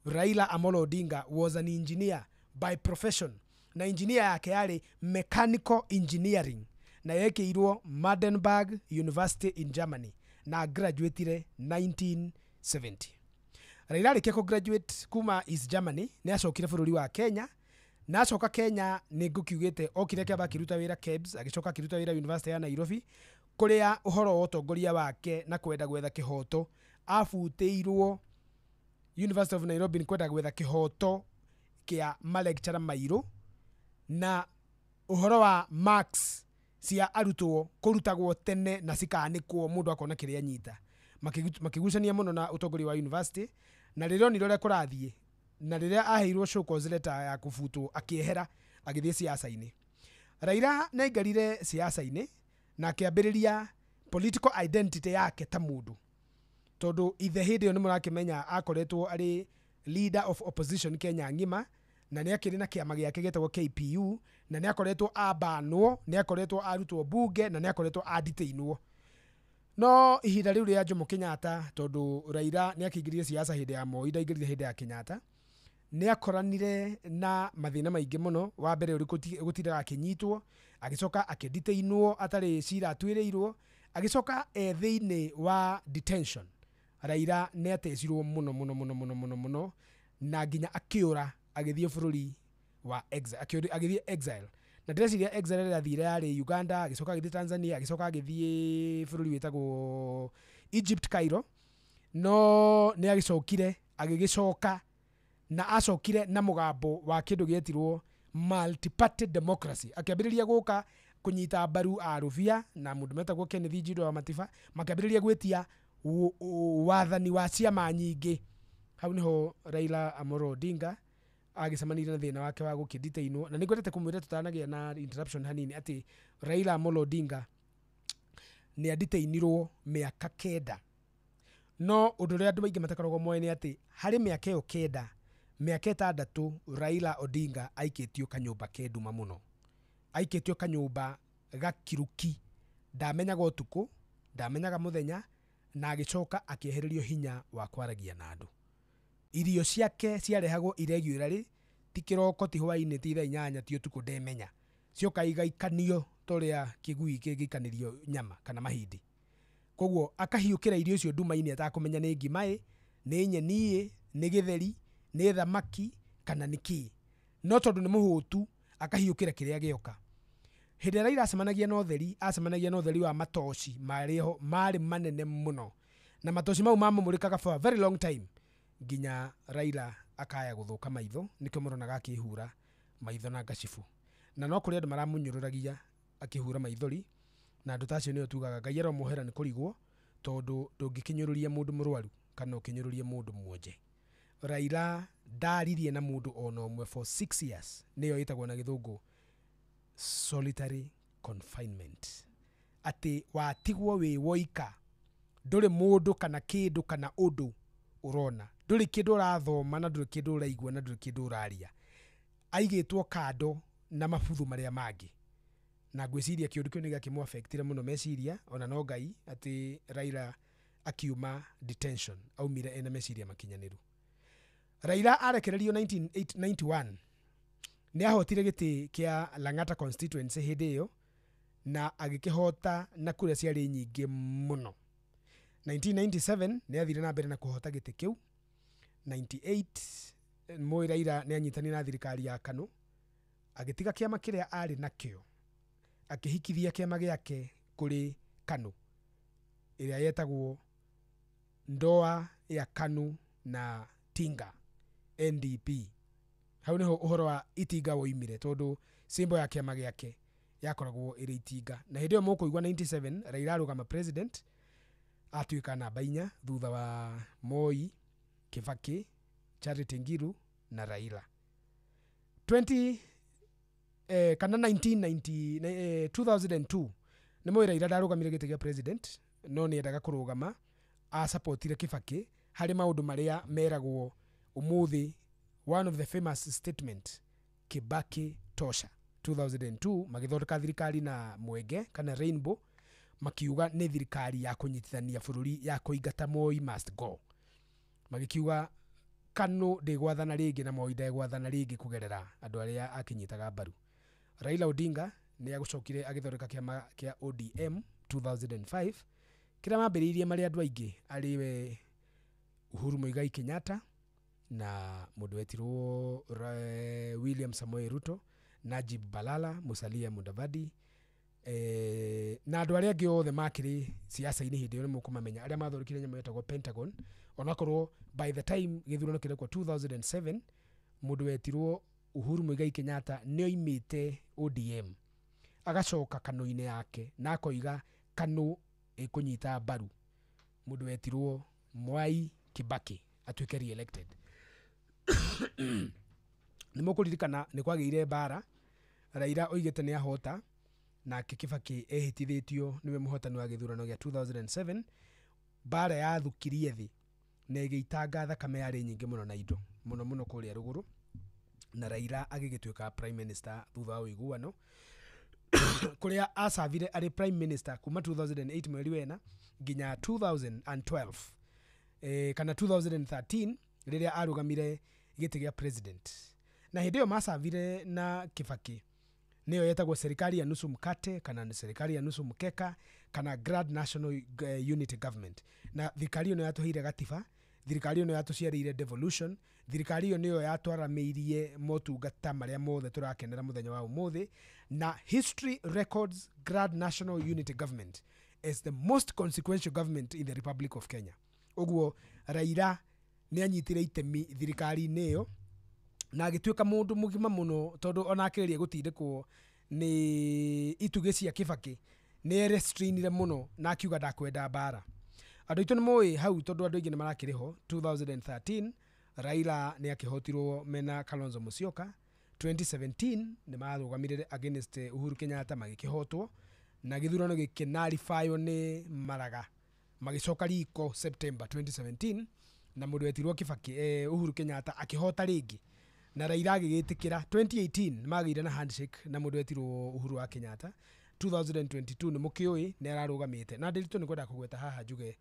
Raila Amolo Odinga was an engineer by profession, na engineer yake yarĩ mechanical engineering na yekĩirwo Magdeburg University in Germany na graduateire 1970. Raila arĩkia graduate kuma East Germany nĩ acokire bũrũri wa Kenya na acoka Kenya nĩ ngũkiugĩte okire kĩamba akĩruta wĩra KEBS, agĩcoka akĩruta wĩra University ya Nairobi kũrĩa ũhoro wa ũtongoria wake na kwenda gwetha kĩhoto abutĩirwo University of Nairobi nĩ kwenda gwetha kĩhoto kĩa malecturer mairũ na ũhoro wa marks cia arutwo kũrutagwo tene na cikanĩkwo mũndũ akona kĩrĩa nyita. Makigucania mũno na ũtongoria wa university na rĩrĩa onire ũrĩa kũrathiĩ na rĩrĩa aheirwo show cause letter ya kũbutwo akĩehera agĩthiĩ siasa-inĩ. Raila nĩ aikarire siasa-inĩ na akĩambĩrĩria political identity yake ta mũndũ, tondũ ithe hĩndĩ ĩyo nĩ mũrakĩmenya akoretwo arĩ leader of opposition Kenya ng'ima na nĩ akĩrĩ na kĩama gĩake gĩtagwo KPU na nĩ akoretwo abanwo, nĩ akoretwo arutwo bunge na nĩ akoretwo adetainwo. no ihinda riu ria Jomo Kenyatta tondu Raila ni akingiririe siasa hindi ya Moi ndaingiririe hindi ya Kenyatta ni akoranire na mathina maingi muno wa mbere uri gutira akinyitwo agicoka akidetainwo atari cira atwireirwo agicoka thiini wa detention. Raila ni atecirwo muno na nginya akiura agithie bururi wa exile agithie exile na ndĩreciria exile ĩrĩa athire yarĩ Uganda agicoka agithie Tanzania agicoka agithie bururi witagwo Egypt Cairo no ni agicokire agigicoka na acokire na mugambo wa kindu gietirwo multi-party democracy akiambiriria guka kunyita mbaru aruvia na mundu metagwo Kennedy Njiru wa Matiba makiambiriria gwetia wathani wa ciama nyingi. Hau niho Raila Amolo Odinga agicemanirie na thina wake wa gukiditainwo na nigwetete kumwira tutanagia na interruption hanini ati Raila Amolo Odinga ni aditainirwo miaka 9 no undu ria andu maingi matakaragwo moe ni ati hari miaka iyo 9 miaka 6 Raila Odinga aikitio kanyumba keduma muno aikitio kanyumba gakiruki ndamenyaga utuku ndamenyaga muthenya na agicoka akiehererio hinya wa kwaragia na andu. Irio ciake ciarehagwo irregularly ti kiroko ti hwaini ti thaa 8 ti utuku ndemenya cioka igaikanio toria kigui kigikanirio nyama kana mahindi koguo akahiukira irio cio nduma-ini atakumenya ni ngimai ni nyeni ni githeri ni thamaki kana niki no tondu ni muhutu akahiukira kiria gioka. Hindi Raila acemanagia na utheri wa matoci mari manene muno na matoci mau mamumurikaga for a very long time nginya Raila akaya guthuka maitho nikio muronaga akihura maitho na gacifu na no kuri andu maramunyururagia akihura maithori na andu tacio nio tugaga Ngai aromuhera ni kurigwo tondu ndungikinyururia mundu murwaru kana ukinyururie mundu muonje. Raila ndaririe na mundu ona umwe for 6 years niyo itagwo na githungu solitary confinement ati watigwo wi woika nduri mundu kana kindu kana undu urona nduri kindu urathoma na nduri kindu uraigua na nduri kindu uraria aigitwo kando na mabuthu maria mangi na gwiciria kiundu kiu nigakimwa affectire muno meciria ona no Ngai ati Raila akiuma detention aumire ena meciria makinyaniru. Raila arekererio 1991 ni ahotire giti kia Lang'ata constituency hindi iyo na agikihota na kuria ciari nyingi muno. 1997 ni athire na mbere na kuhota giti kiu. 98 Moi Raila ni anyitani na thirikari ya KANU agitiga kiama kiria ari nakio akihikithia kiama giake kuri KANU iria yetagwo ndoa ya KANU na Tinga NDP. Hau niho uhoro wa Itinga woimire tondu symbol ya kiama giake yakoragwo iri Itinga na hindi yo mukuigwa 97 Raila arugama president atuika namba 4 thutha wa Moi, Kibaki, Charity Ngilu na Raila. 2002 ni Moi Raila ndarugamire giti gia president no ni endaga kurugama a supportire Kibaki hari maundu maria meragwo umuthi. One of the famous statement Kibaki tosha 2002 magithondeka thirikari na Mwenge kana Rainbow makiuga ni thirikari ya kunyitithania bururi ya kuingata Moi must go magikiuga KANU ndigwathana ringi na Moi ndigwathana ringi kugerera andu aria akinyitaga mbaru. Raila Odinga ni agucokire agithondeka kiama kia ODM 2005 kira mambiriirie mari andu aingi ariwe Uhuru Muigai Kenyatta na mundu wetirwo William Samoei Ruto, Najib Balala, Musalia Mudavadi na andu aria angi othe makiri siasa-ini hindi yo mukumamenya aria mathorikire nyama yetagwo Pentagon onakorwo by the time githurano kire kwa 2007 mundu wetirwo Uhuru Muigai Kenyatta ni oimite ODM agacoka KANU-ini yake na akoiga KANU ikunyita mbaru mundu wetirwo Mwai Kibaki atuike re-elected. Nimukuririkana ni kwagiire bara Raila oigite ni ahota na Kibaki ehitithitio niwe muhotani wa githurano gia 2007 bara ya thukirie thi na igitanga thakame yari nyingi muno na indo muno kuria ruguru na Raila agigituika prime minister thutha wa iguano kuria asavire ari prime minister kuma 2008 mweri wena nginya 2012 kana 2013 riria arugamire giti gia president na hindi yo masavire na Kibaki niyo yetagwo serikali ya nusu mkate kana serikali ya nusu mkeka kana Grand National Unity Government na thirikari ino yatuhire gatiba thirikari ino yatuciarire devolution thirikari ino niyo yatwaramirie motungata maria mothe turakenera muthenya wa umuthi na history records Grand National Unity Government is the most consequential government in the Republic of Kenya. Uguo Raila ni anyitire itemi thirikari niyo na agituika mundu mugima muno tondu ona akiria gutindikwo ni itugi cia Kibaki ni restrainire muno na akiuga ndakwenda bara. Andu itu ni moi hau tondu andu ingi ni marakiriho 2013 Raila ni akihotirwo mena Kalonzo Musyoka 2017 ni marugamirire against Uhuru Kenyatta magikihotwo na githurano gikinarifayo ni Maraga magicoka riko September 2017 na mundu wetirwo Kibaki Uhuru Kenyatta akihota ringi na Raila agigitikira 2018 magire na handshake na mundu wetirwo Uhuru wa Kenyatta 2022 ni mukioi ni ararugamite na ndiritu ni kwenda kugweta haha njuge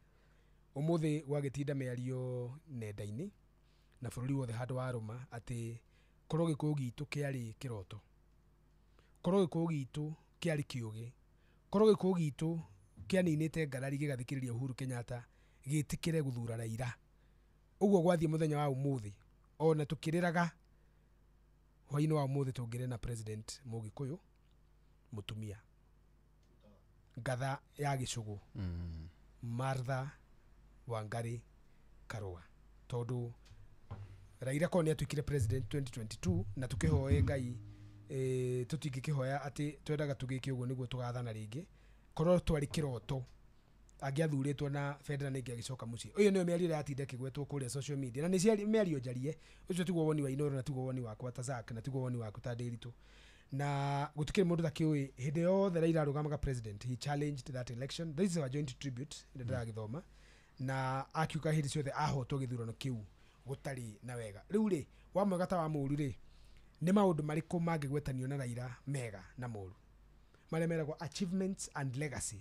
umuthi gwagitinda miario nenda-ini na bururi wothe handu waruma ati korwo gikuyu gitu kiari kiroto korwo gikuyu gitu kiari kiugi korwo gikuyu gitu kianinite ngarari gigathikiriria Uhuru Kenyatta gitikire guthura Raila uguo gwathie muthenya wa umuthi ona tukiriraga hwaini wa umuthi tungire na president Mugikuyu mutumia ngatha ya gicugu Martha Wangari Karua tondu Raila ko ni atukire president 2022 na tukihoe ngai tutigikihoya ati twendaga tugike uguo niguo tugathana ringi korwo twari kiroto agiathuritwo na federal ningi agicoka muci uyu niyo miario yatinda kigwetwo kuria social media na ni cia miario njarie ucio tiguo woni wa Inoro na tiguo woni wakwa ta Zak na tiguo woni waku ta Ndiritu na gutukire mundu takiui hindi yothe Raila arugamaga president he challenged that election. This is a joint tribute ndira githoma na akiuka hindi ciothe ahotwo githurano kiu gutari na wega riu ri wa mwega ta wa muru ri ni maundu mariku mangigwetanio na Raila mega na muru maremeragwo achievements and legacy.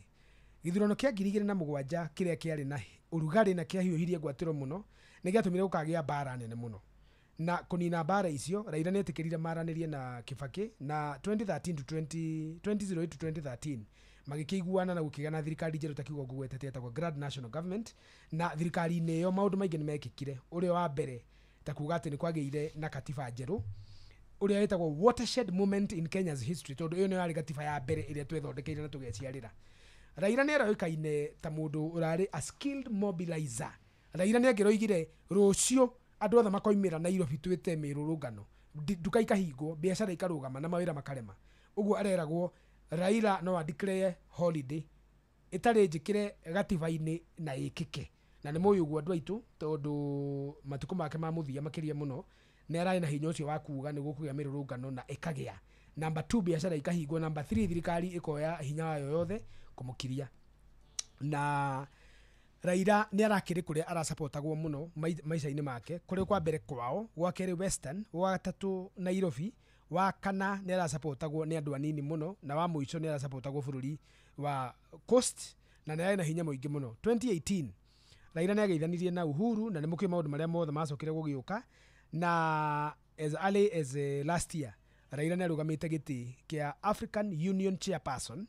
Githurano kia 2007 kiria kiari na urugari na kia hiuhirie gwatiro muno ni giatumire gukagia bara nene muno na kunina bara icio Raila netikirire maranirie na Kibaki na 2013 to 2008 to 2013 magikiguana na gukigana thirikari njeru takiugo gugwetete etagwo Grand National Government na thirikari neyo maundu maingi ni mekikire uria wa mbere takuga ati ni kwagiire na katiba njeru uria etagwo watershed moment in Kenya's history tondu iyo ni yari katiba ya mbere iria twethondekeire na tugeciarira. Raila ni aroikaine ta mundu urari a skilled mobilizer. Raila ni agiroigire rucio andu othe makoimira Nairobi twite mirurungano duka ikahingwo biashara ikarugama na mawira makarema uguo areragwo Raila no declare holiday itari njikire gatiba-ini na ikike na ni moyo guo andu aitu tondu matuko make ma muthia makiria muno ni arai na hinya ucio wa kuuga ni gukugia mirurungano na ikagia. Number 2 biashara ikahingwo. Number 3 thirikari ikoya hinya wayo yothe kumukiria na Raila ni arakiri kuria arasupportagwo muno maisha-ini make kuri kwa mbere kwao gwa keri Western wa gatatu Nairobi wa kana ni arasupportagwo ni andu anini muno na wa muico ni arasupportagwo bururi wa Coast na ni na hinya muingi muno. 2018 Raila ni ageithanirie na Uhuru na ni mukio maundu maria mothe macokire gugiuka na as early as last year Raila ni arugamite giti kia African Union Chairperson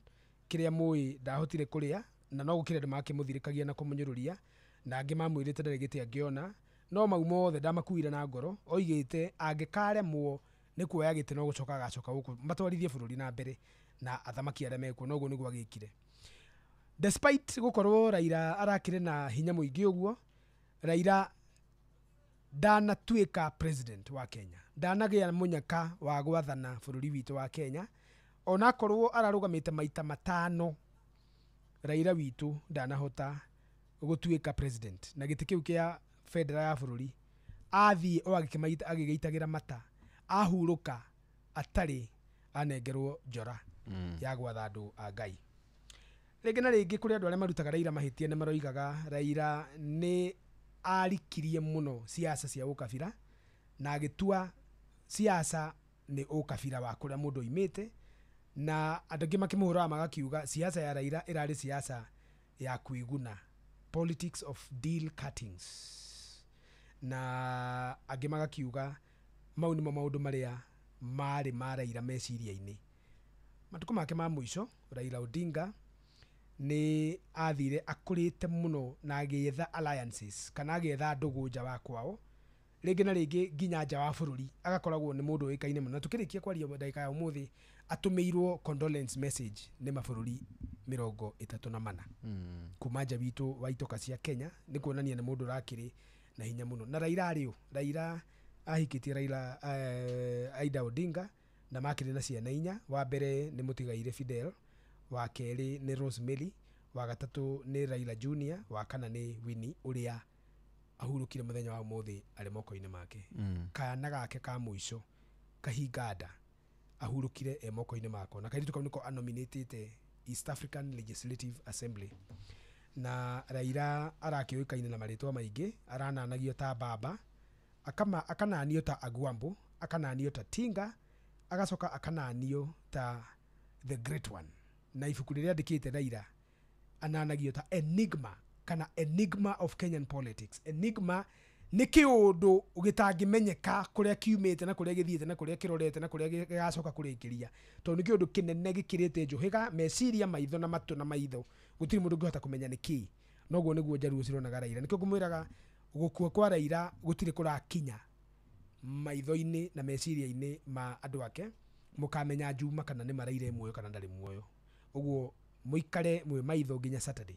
kiria mui ndahotire kuria na no gukire ndimake muthirikagia na kumunyururia na angi mamwirite ndari giti angiona no mau mothe ndamakuire na ngoro oigite angikaremwo ni kuoya giti no gucoka agacoka guku matwarithie bururi na mbere na athamaki aria mekuo noguo niguo agikire. Despite gukorwo Raila arakire na hinya muingi uguo Raila ndanatuika president wa Kenya ndanagia munyaka wa gwathana bururi witu wa Kenya ona korwo ararugamite maita matano Raila witu ndanahota gutuika president na giti kiu kia federal ya bururi athie o agikimaita agigeitagira mata ahuruka atari anengerwo njora ya gwatha andu a Ngai. Ringi na ringi kuri andu aria marutaga Raila mahitie ni maroigaga Raila ni arikirie muno siasa cia ukabira na agitua siasa ni ukabira wa kuria mundu imite na andũ angĩ makĩmũhũraga magakiuga siasa ya Raila ĩrarĩ siasa ya kuiguna, politics of deal cuttings, na angĩ magakiuga mau nĩmo maũndũ marĩa marĩ ma Raila meciria-inĩ. Matukũ make ma mũico Raila Odinga nĩ athire akũrĩte mũno na agĩetha alliances kana agĩetha ndũgũ nja wa kwao, rĩngĩ na rĩngĩ nginya nja wa bũrũri, agakoragwo nĩ mũndũ ũĩkaine mũno. Na tũkĩrĩkia kwaria ndagĩka ya ũmũthĩ atũmĩirwo condolence message nĩ mabũrũri 34 kuma nja witũ wa itoka cia Kenya, nĩ kuonania nĩ mũndũ ũrakĩrĩ na hinya mũno. Na Raila arĩ Raila ahikĩtie Raila Aida Odinga na makĩrĩ na ciana 4. Wa mbere nĩ mũtigaire Fidel, wa kerĩ nĩ Rosemary, wa gatatũ nĩ Raila Junior, wa kana nĩ Winnie ũrĩa ahurũkire mũthenya wa ũmũthĩ arĩ moko-inĩ make. Kana gake ka mũico Kahingada ahurũkire moko-inĩ mako, na kairĩtu kau nĩko anominated East African Legislative Assembly. Na Raila arakĩũĩkaine na marĩtwa maingĩ, arananagio ta Baba, akananio ta Agwambo, akananio ta Tinga, agacoka akananio ta The Great One. Na ibuku rĩrĩa andĩkĩte Raila ananagio ta Enigma kana Enigma of Kenyan Politics. Enigma nĩ kĩũndũ gĩtangĩmenyeka kũrĩa kiumĩte na kũrĩa gĩthiĩte na kũrĩa kĩrorete na kũrĩa gĩgacoka kũrĩkĩria, tondũ nĩ kĩũndũ kĩnene gĩkĩrĩte njũhĩga, meciria, maitho na matũ na maitho, gũtirĩ mũndũ ũngĩhota kũmenya nĩkĩ. Noguo nĩguo Jaruo cironaga Raila. Nĩkĩo ngũmwĩraga gũkua kwa Raila gũtirĩ kũrakinya maitho-inĩ na meciria-inĩ ma andũ ake, mũkamenya Juma kana nĩ Raila muoyo kana ndarĩ muoyo. Ũguo mũikare mwĩ maitho nginya Saturday.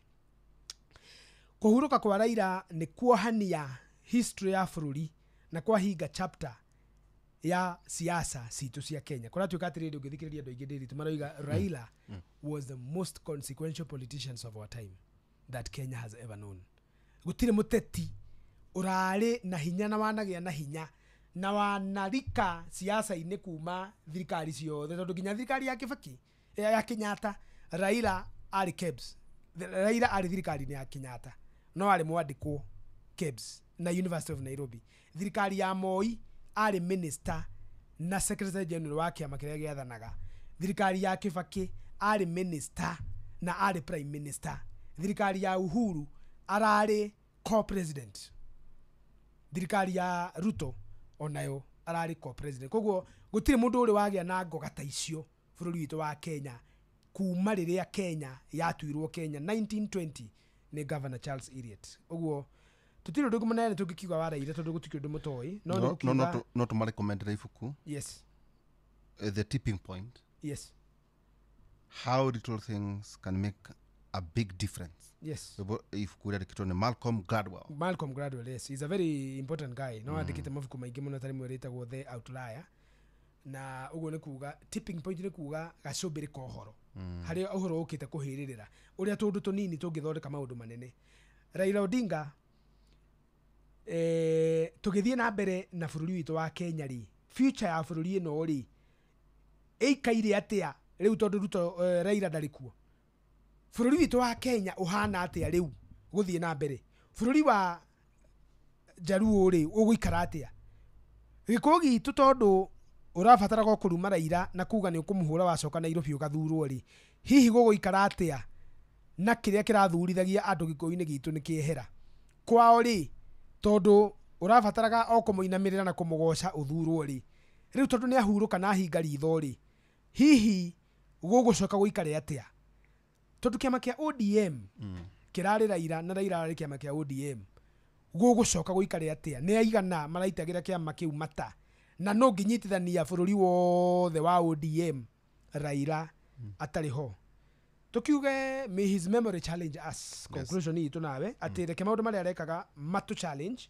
Kũhurũka kwa Raila nĩ kuohania history ya bũrũri na kwahinga chapter ya siasa citũ cia Kenya. Kũrĩa tuĩka atĩrĩrĩ ũngĩthikĩrĩria andũ aingĩ ndĩritũ marauga Raila was the most consequential politicians of our time that Kenya has ever known. Gũtirĩ mũteti ũrarĩ na hinya na wanagĩa na hinya na wanarika siasa-inĩ kuma thirikari ciothe, tondũ nginya thirikari ya Kibaki ya Kenyatta Raila arĩ KEBS. Raila arĩ thirikari-inĩ ya Kenyatta no arĩ mwandĩkwo KEBS na University of Nairobi. Thirikari ya Moi arĩ minister na secretary general wa kĩama kĩrĩa gĩathanaga. Thirikari ya Kibaki arĩ minister na arĩ prime minister. Thirikari ya Uhuru ararĩ co-president. Thirikari ya Ruto onayo ararĩ co-president. Koguo gũtirĩ mũndũ ũrĩ wagĩa na ngoga ta icio bũrũri witũ wa Kenya kuma rĩrĩa Kenya yatuirwo Kenya 1920 nĩ Governor Charles Elliot. Ũguo tutire ndugu manene tukikiuga wa Raila tondu gutikio ndu mutoi no to recommend ibuku. Yes. The tipping point. Yes. How little things can make a big difference. Yes. Ibuku rĩa kitone Malcolm Gladwell. Yes, he's a very important guy. No andikite mabuku maingi muno tari mweretagwo The Outlier. Na uguo nĩ kuga tipping point nĩ kuga gacũmbĩrĩ ka ũhoro harĩa ũhoro ũkĩte kũhĩrĩrĩra ũrĩa tũndũ tũnini tũngĩthondeka maũndũ manene. Raila Odinga tũgĩthiĩ na mbere na bũrũri witũ wa Kenya rĩ, future ya bũrũri ĩno rĩ ĩikaire atĩa rĩu tondũ Ruto Raila ndarĩ kuo? Bũrũri witũ wa Kenya ũhana atĩa rĩu gũthiĩ na mbere? Bũrũri wa Jaruo rĩ ũgũikara atĩa? Gĩkũyũ gitũ tondũ ũrabatara kũruma Raila na kuga nĩ ũkũmũhũra wacoka Nairobi ũgathurwo rĩ, hihi gũgũikara atĩa na kĩrĩa kĩrathurithagia andũ gĩkũyũ-inĩ gitũ nĩ kĩehera kwao rĩ, tondũ ũrabataraga o kũmũinamĩrĩra na kũmũgoca ũthurwo rĩ, rĩu tondũ nĩ ahurũka na hinga ritho rĩ, hihi gũgũcoka gũikare atĩa? Tondũ kĩama kĩa ODM kĩrarĩ Raila na Raila arĩ kĩama kĩa ODM, gũgũcoka gũikare atĩa? Nĩ aigana maraitagĩra kĩama kĩu mata na no nginyitithania bũrũri wothe wa ODM Raila atarĩ ho. Tukiuge may his memory challenge us. Conclusion hii tunawe atĩ reke maũndũ marĩa arekaga matu challenge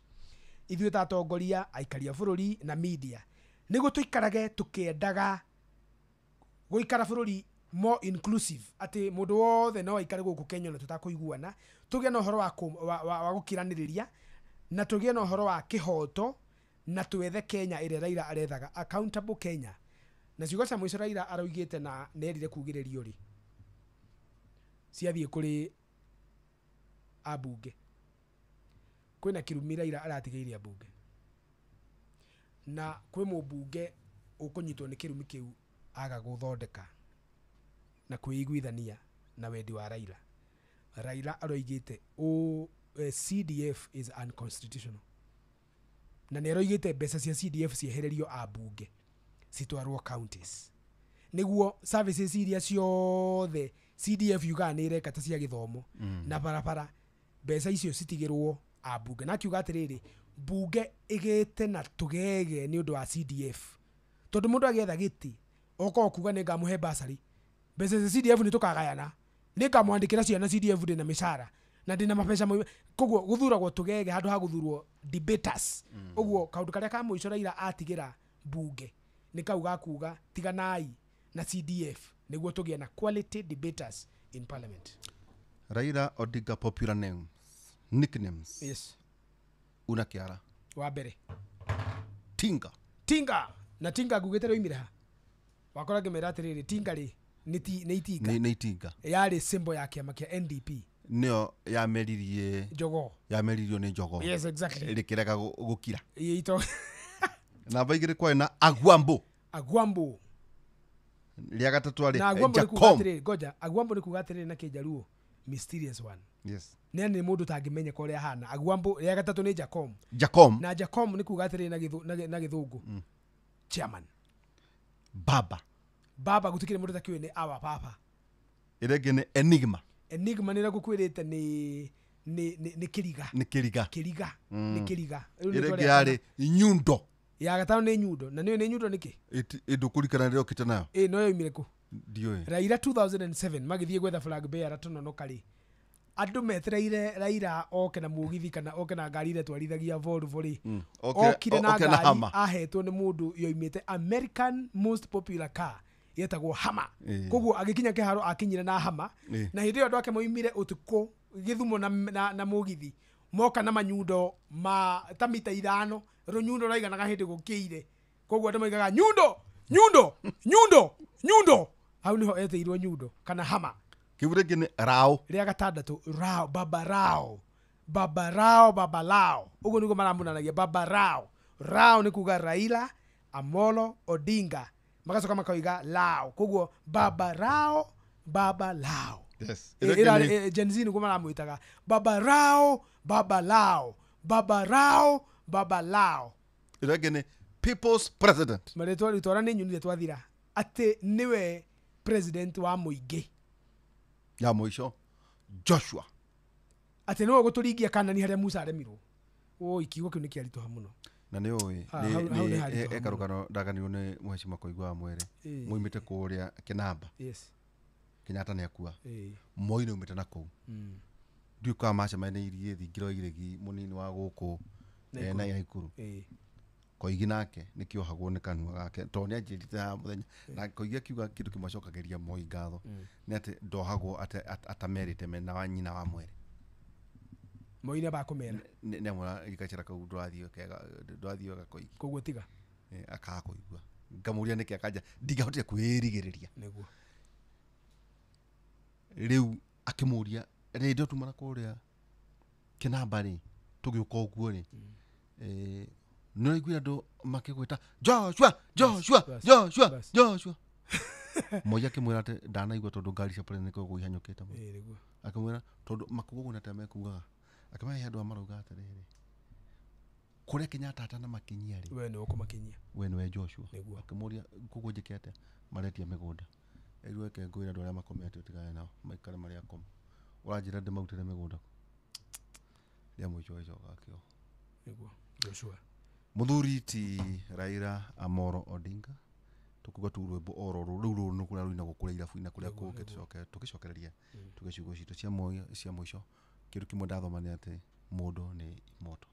ithuĩ ta atongoria aikaria bũrũri na media nĩguo tũikarage tũkĩendaga gũikara bũrũri more inclusive, atĩ mũndũ wothe no aikare gũkũ Kenya na tũtakũiguana, tũgĩe na ũhoro wa gũkiranĩrĩria na tũgĩe na ũhoro wa kĩhoto na twethe Kenya ĩrĩa Raila arethaga, accountable Kenya. Na ciugo cia mũico Raila aroigĩte na nerire kugĩrĩrio rĩ ciathiĩ kũrĩ abunge. Kwĩna kĩrumi Raila aratigĩire abunge na kwĩ mũbunge ũkũnyitwo nĩ kĩrumi kĩu aga gũthondeka na kwĩiguithania na wendi wa Raila. Raila aroigĩte CDF is unconstitutional. Na nĩ aroigĩte mbeca cia CDF ciehererio ambunge citwarwo counties. Nĩguo services iria ciothe CDF yugaga nĩ ireka ta cia gĩthomo na barabara, mbeca icio citigĩrwo ambunge. Na akiuga atĩrĩrĩ, mbunge ĩgĩte na tũgege nĩ ũndũ wa CDF. Tondũ mũndũ agĩetha gĩtĩ okorwo kuga nĩ ngamũhe basari, mbeca cia CDF nĩ tũkagayana, nĩ ngamwandĩkĩra ciana CDF ndĩ na mĩcara na ndĩ na mabeca moime. Koguo gũthuragwo tũgege handũ ha gũthurwo debaters. Ũguo kaũndũ karĩa ka mũico Raila atigĩra mbunge nĩ kau ga kuga tiganai na CDF nĩguo tũgĩe na quality debaters in parliament. Raila Odinga popular names, nicknames. Yes. Una Kiara. Wa mbere. Tinga. Tinga. Na Tinga gugĩte rĩoimire ha. Wakora ngĩmera atĩrĩrĩ, Tinga rĩ nĩ itinga. Nĩ itinga. Yarĩ symbol ya kĩama kĩa NDP. Nĩyo yameririe Jogo. Yameririo nĩ Jogo. Yes, exactly. Ĩrĩkĩrega gũkira. Ito. Namba igĩrĩ kwari na Agwambo. Agwambo. Rĩa gatatũ arĩ na Agwambo nĩ kuga atĩrĩrĩ, goja, Agwambo nĩ kuga atĩrĩrĩ na Kĩjaruo, mysterious one. Yes. Nĩ mũndũ tangĩmenyeka ũrĩa hana. Agwambo rĩa gatatũ nĩ Jacom. Jacom. Na Jacom nĩ kuga atĩrĩrĩ na gĩthũngũ. Chairman. Baba. Baba gũtikĩrĩ mũndũ takiwe nĩ our papa. Ĩrĩngĩ nĩ Enigma. Enigma nĩ gũkwĩrĩte nĩ Kĩriga. Nĩ Kĩriga. Kĩriga. Nĩ Kĩriga. Ĩrĩngĩ yarĩ Nyundo. Ya gatano nĩ Nyundo. Na nĩyo nĩ Nyundo nĩkĩ? Ndũkũrikana rĩrĩa ũkĩte nayo. No yoimire kũ? Ndiũĩ. Raila 2007 magĩthiĩ gwetha flag bearer tũnonoka rĩ. Andũ metereire Raila oke na mũgithi kana oke na ngari iria twarithagia Volvo rĩ. Okire na ngari ahetwo nĩ mũndũ yoimĩte American most popular car yetagwo Hammer. Koguo agĩkinya kĩharo akinyire na Hammer. Na hĩndĩ ĩyo andũ ake moimire ũtukũ Gĩthumo na mũgithi. Moka na manyundo ta mita 5 runyundo raiganaga hĩndĩ gũkĩire. Koguo andũ maigaga nyundo. Hau niho eteirwo Nyundo kana Hammer. Kĩbure kĩnĩ Rao. Rĩa gatandatũ Rao, Baba Rao. Ũguo nĩguo maramunanagia Baba Rao. Rao nĩ kuga Raila Amolo Odinga. Magacoka makoiga Lao. Koguo Baba Rao. Yes. Gen Z nĩguo maramwĩtaga Baba Rao. Ĩrĩngĩ nĩ People's President. Marĩtwa rĩtwara nĩ nyunire twathira atĩ nĩwe president wa mũingĩ. Ya mũico Joshua. Atĩ nĩwe gũtũringia Kanani harĩa Musa aremirwo. Ikiugo kĩu nĩ kĩaritũha mũno. Na nĩ ũĩ nĩ ekarũgano ndaganirwo nĩ Mheshimiwa Koigwa Mwere. Moimĩte kũrĩa Kinamba. Yes. Kenyatta nĩ akua. Moi nĩ umĩte na kũu. Ndiũka macemanĩirie thingiro iregi mũnini wa gũkũ na Naikuru. Koigi nake nĩkĩohagwo nĩ kanua gake tondũ nĩ anjĩrĩte ha mũthenya na Koigi akiuga kĩndũ kĩmwe acokagĩria Moi ngatho nĩ atĩ ndohagwo atamerĩte mena wa nyina wa Mwere. Moi nĩ bakũmera nĩ amũra gĩkacĩra kau ndwathiĩ wega Koigi. Koguo tiga akakũigua ngamũria nĩkĩ akanja ndigahotire kwĩrigĩrĩria nĩguo rĩu akĩmũria rĩndio tumana kũrĩa Kinamba rĩ tũgĩũka ũguo rĩ no iguya ndo makigwita Joshua Moi akĩmwĩra atĩ ndanaigua tondũ ngari cia pole nĩkĩo gũihanyũkĩte mũno. Akĩmwĩra tondũ makuguo na teme kugaga akĩmahe andũ amaruga atĩrĩrĩ kũrĩa Kenyatta atana makinyia rĩ we nĩ ũkũmakinyia we nĩwe Joshua. Akĩmũria kuguo njĩkĩte maretia mĩgũnda rĩu eke ngwĩra andũ arĩa makomete ũtigane nao maikare marĩa akoma ũranjĩra ndĩmautĩre mĩgũnda rĩa mũico akĩo nĩguo Joshua. Mũthuri ti Raila Amolo Odinga tukuga tu rwĩmbo oro rũu nĩ kũrĩa rũina gũkũrĩa irabu-inĩ kũrĩa kũngĩ tũgĩcokereria tũgĩciugo citũ cia mũico kĩndũ kĩmwe ndathoma nĩ atĩ mũndũ nĩ moto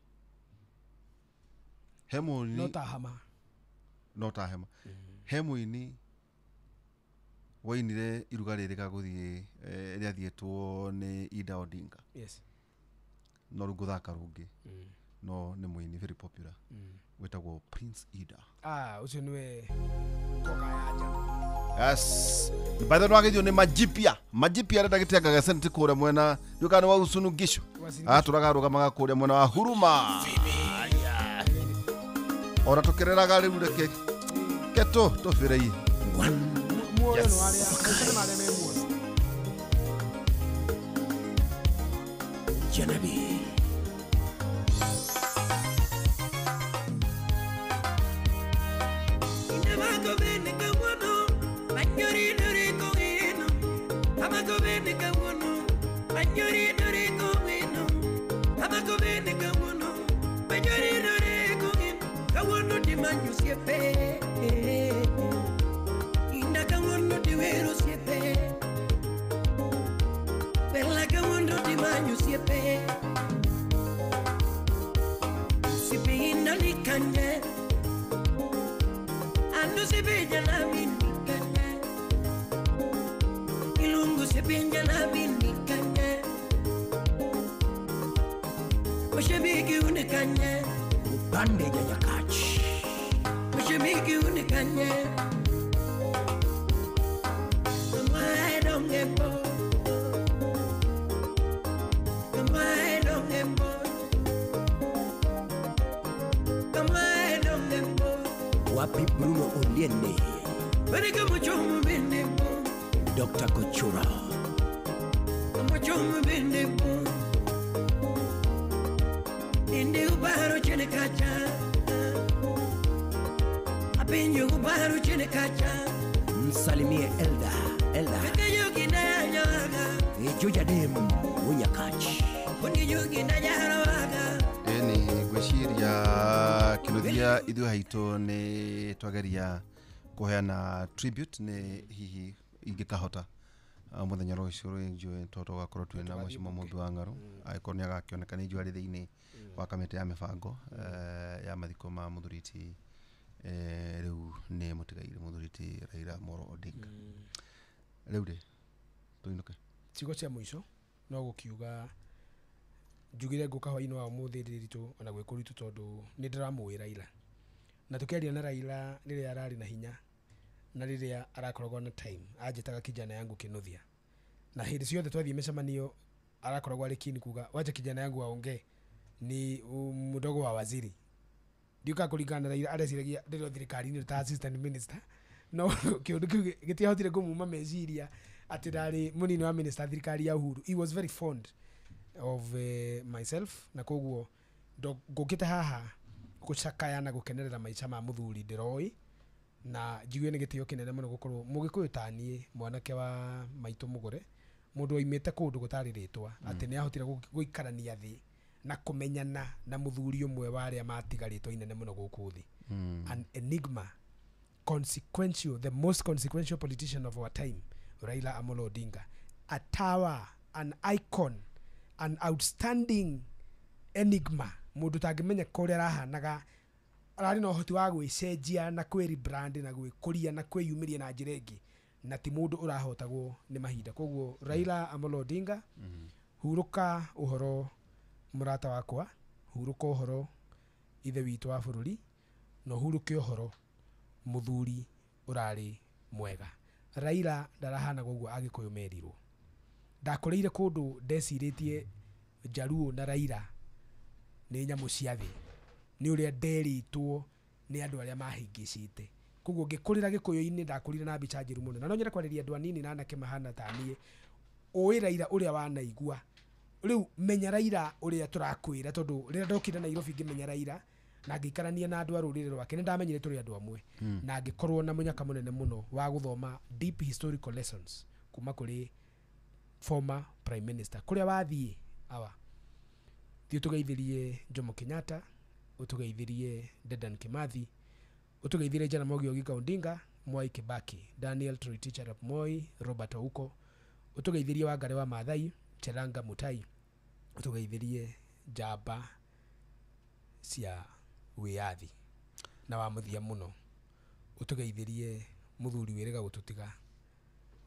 hemoni no ta hema hemoni wainire iruga rĩrĩ gagũthiĩ rĩathiĩtwo nĩ Ida Odinga. Yes. No rũngũ thaka rũngĩ no nĩ mũini very popular wetagwo Prince Ida. Ucio nĩwe koga yanja. Yes. By the way wagithio nĩ Majipia arenda gĩtengaga senti kũrĩa mwena ndukana wa Usunu Gishu. Tũragarũgamaga kũrĩa mwena wa Huruma. Ora tũkereraga rĩu reke keto tũbĩrei muoyo no aria ukana mare me muoyo Janabi Inamago bene kawono Anyori nore kongino Amago bene kawono Anyori nore kongino Amago bene kawono Anyori nore kongino Kawono di manyu siepe Inda kawono di wero siepe Bella kawono di manyu siepe Siepe inda li kanye Ando siepe jana bini kanye Ilungu siepe jana bini kanye Oshebiki unikanye Upande jaya kachi Oshebiki unikanye Amae dongembo Amae dongembo Amae dongembo Wapi Bruno Oliene Barika mochomu bendebo Dr. Kochura Mochomu bendebo Inde ubaro chene kacha Apinyo ubaro chene kacha Msalimie Elda Kakayoki na yanyaga Ejoja dem unya kachi Kuniyoki na yarawaga Eni gwiciria kinuthia ithu haito ni twageria kuheana tribute ni hihi ingikahota muthenya rucio rwinjwe toto gakorwo twina mucimo mumbi wa ngaru aikorwo ni agakionekana injwa ri thiini wa kamite ya mibango ya mathiko ma muthuriti riu ni mutigaire muthuriti Raila Amolo Odinga riu ri tuinuke cigo cia muico no gukiuga njugire nguka hwaini wa muthi riritu ona gwikuritu tondu ni ndiramui Raila na tukiaria na Raila riria arari na hinya na riria arakoragwo na time ajitaga kijana yangu kinuthia na hindi ciothe twathie micemanio arakoragwo ari kini kuga wacha kijana yangu aonge ni mudogo wa waziri ndiuka kuringana na Raila areciragia ndirio thirikari-ini ta assistant minister no kiundu kiu gitiahotire kumuma meciria ati ndari munini wa minister thirikari ya Uhuru. He was very fond of myself na koguo ngukite haha gucakaya na gukenerera maica ma muthuri ndiroi na jiwe ni gitio kinene muno gukorwo mugikuyu tanie mwanake wa maitu mugore mundu oimite kundu gutari ritwa ati ni ahotire guikarania thi na kumenyana na muthuri umwe wa aria matigaritwo inene muno guku thi an enigma, consequential, the most consequential politician of our time, Raila Amolo Odinga, a tower, an icon, an outstanding enigma, mundu tangimenya kuria rahanaga arari no hoti wa gwicenjia na kwiri brand na gwikuria na kwiyumiria na njira ingi na ti mundu urahotagwo ni mahinda. Koguo Raila Amolo Odinga, huruka uhoro murata wakwa, huruka uhoro ithe witu wa bururi, no huruke uhoro muthuri urari mwega. Raila ndarahana goguo agikuyu merirwo, ndakoreire kundu ndeciritie Jaruo na Raila ni nyamu cia thi, ni uria nderitwo ni andu aria mahingicite. Koguo ngikurira gikuyu-ini ndakurire na mbica njiru muno, na no nyere kwariria andu anini na anake mahana tanie. Oi Raila uria wanaigua riu, menya Raila uria turakwira, tondu rira ndokire Nairobi ngimenya Raila na ngikarania na andu a rurire rwake ni ndamenyire turi andu amwe na ngikorwo na munyaka munene muno wa guthoma deep historical lessons kuma kuri former prime minister kuria wathie awa thio tugeithirie Jomo Kenyatta, utugeithirie Dedan Kimathi, utugeithirie Jaramogi Oginga Odinga, Mwai Kibaki, Daniel Toroitich arap Moi, Robert Ouko, utugeithirie Wangari wa Maathai, Cheranga Mutai, utugeithirie Jamba cia wiathi na wa muthia muno, utugeithirie muthuri wiriga gututiga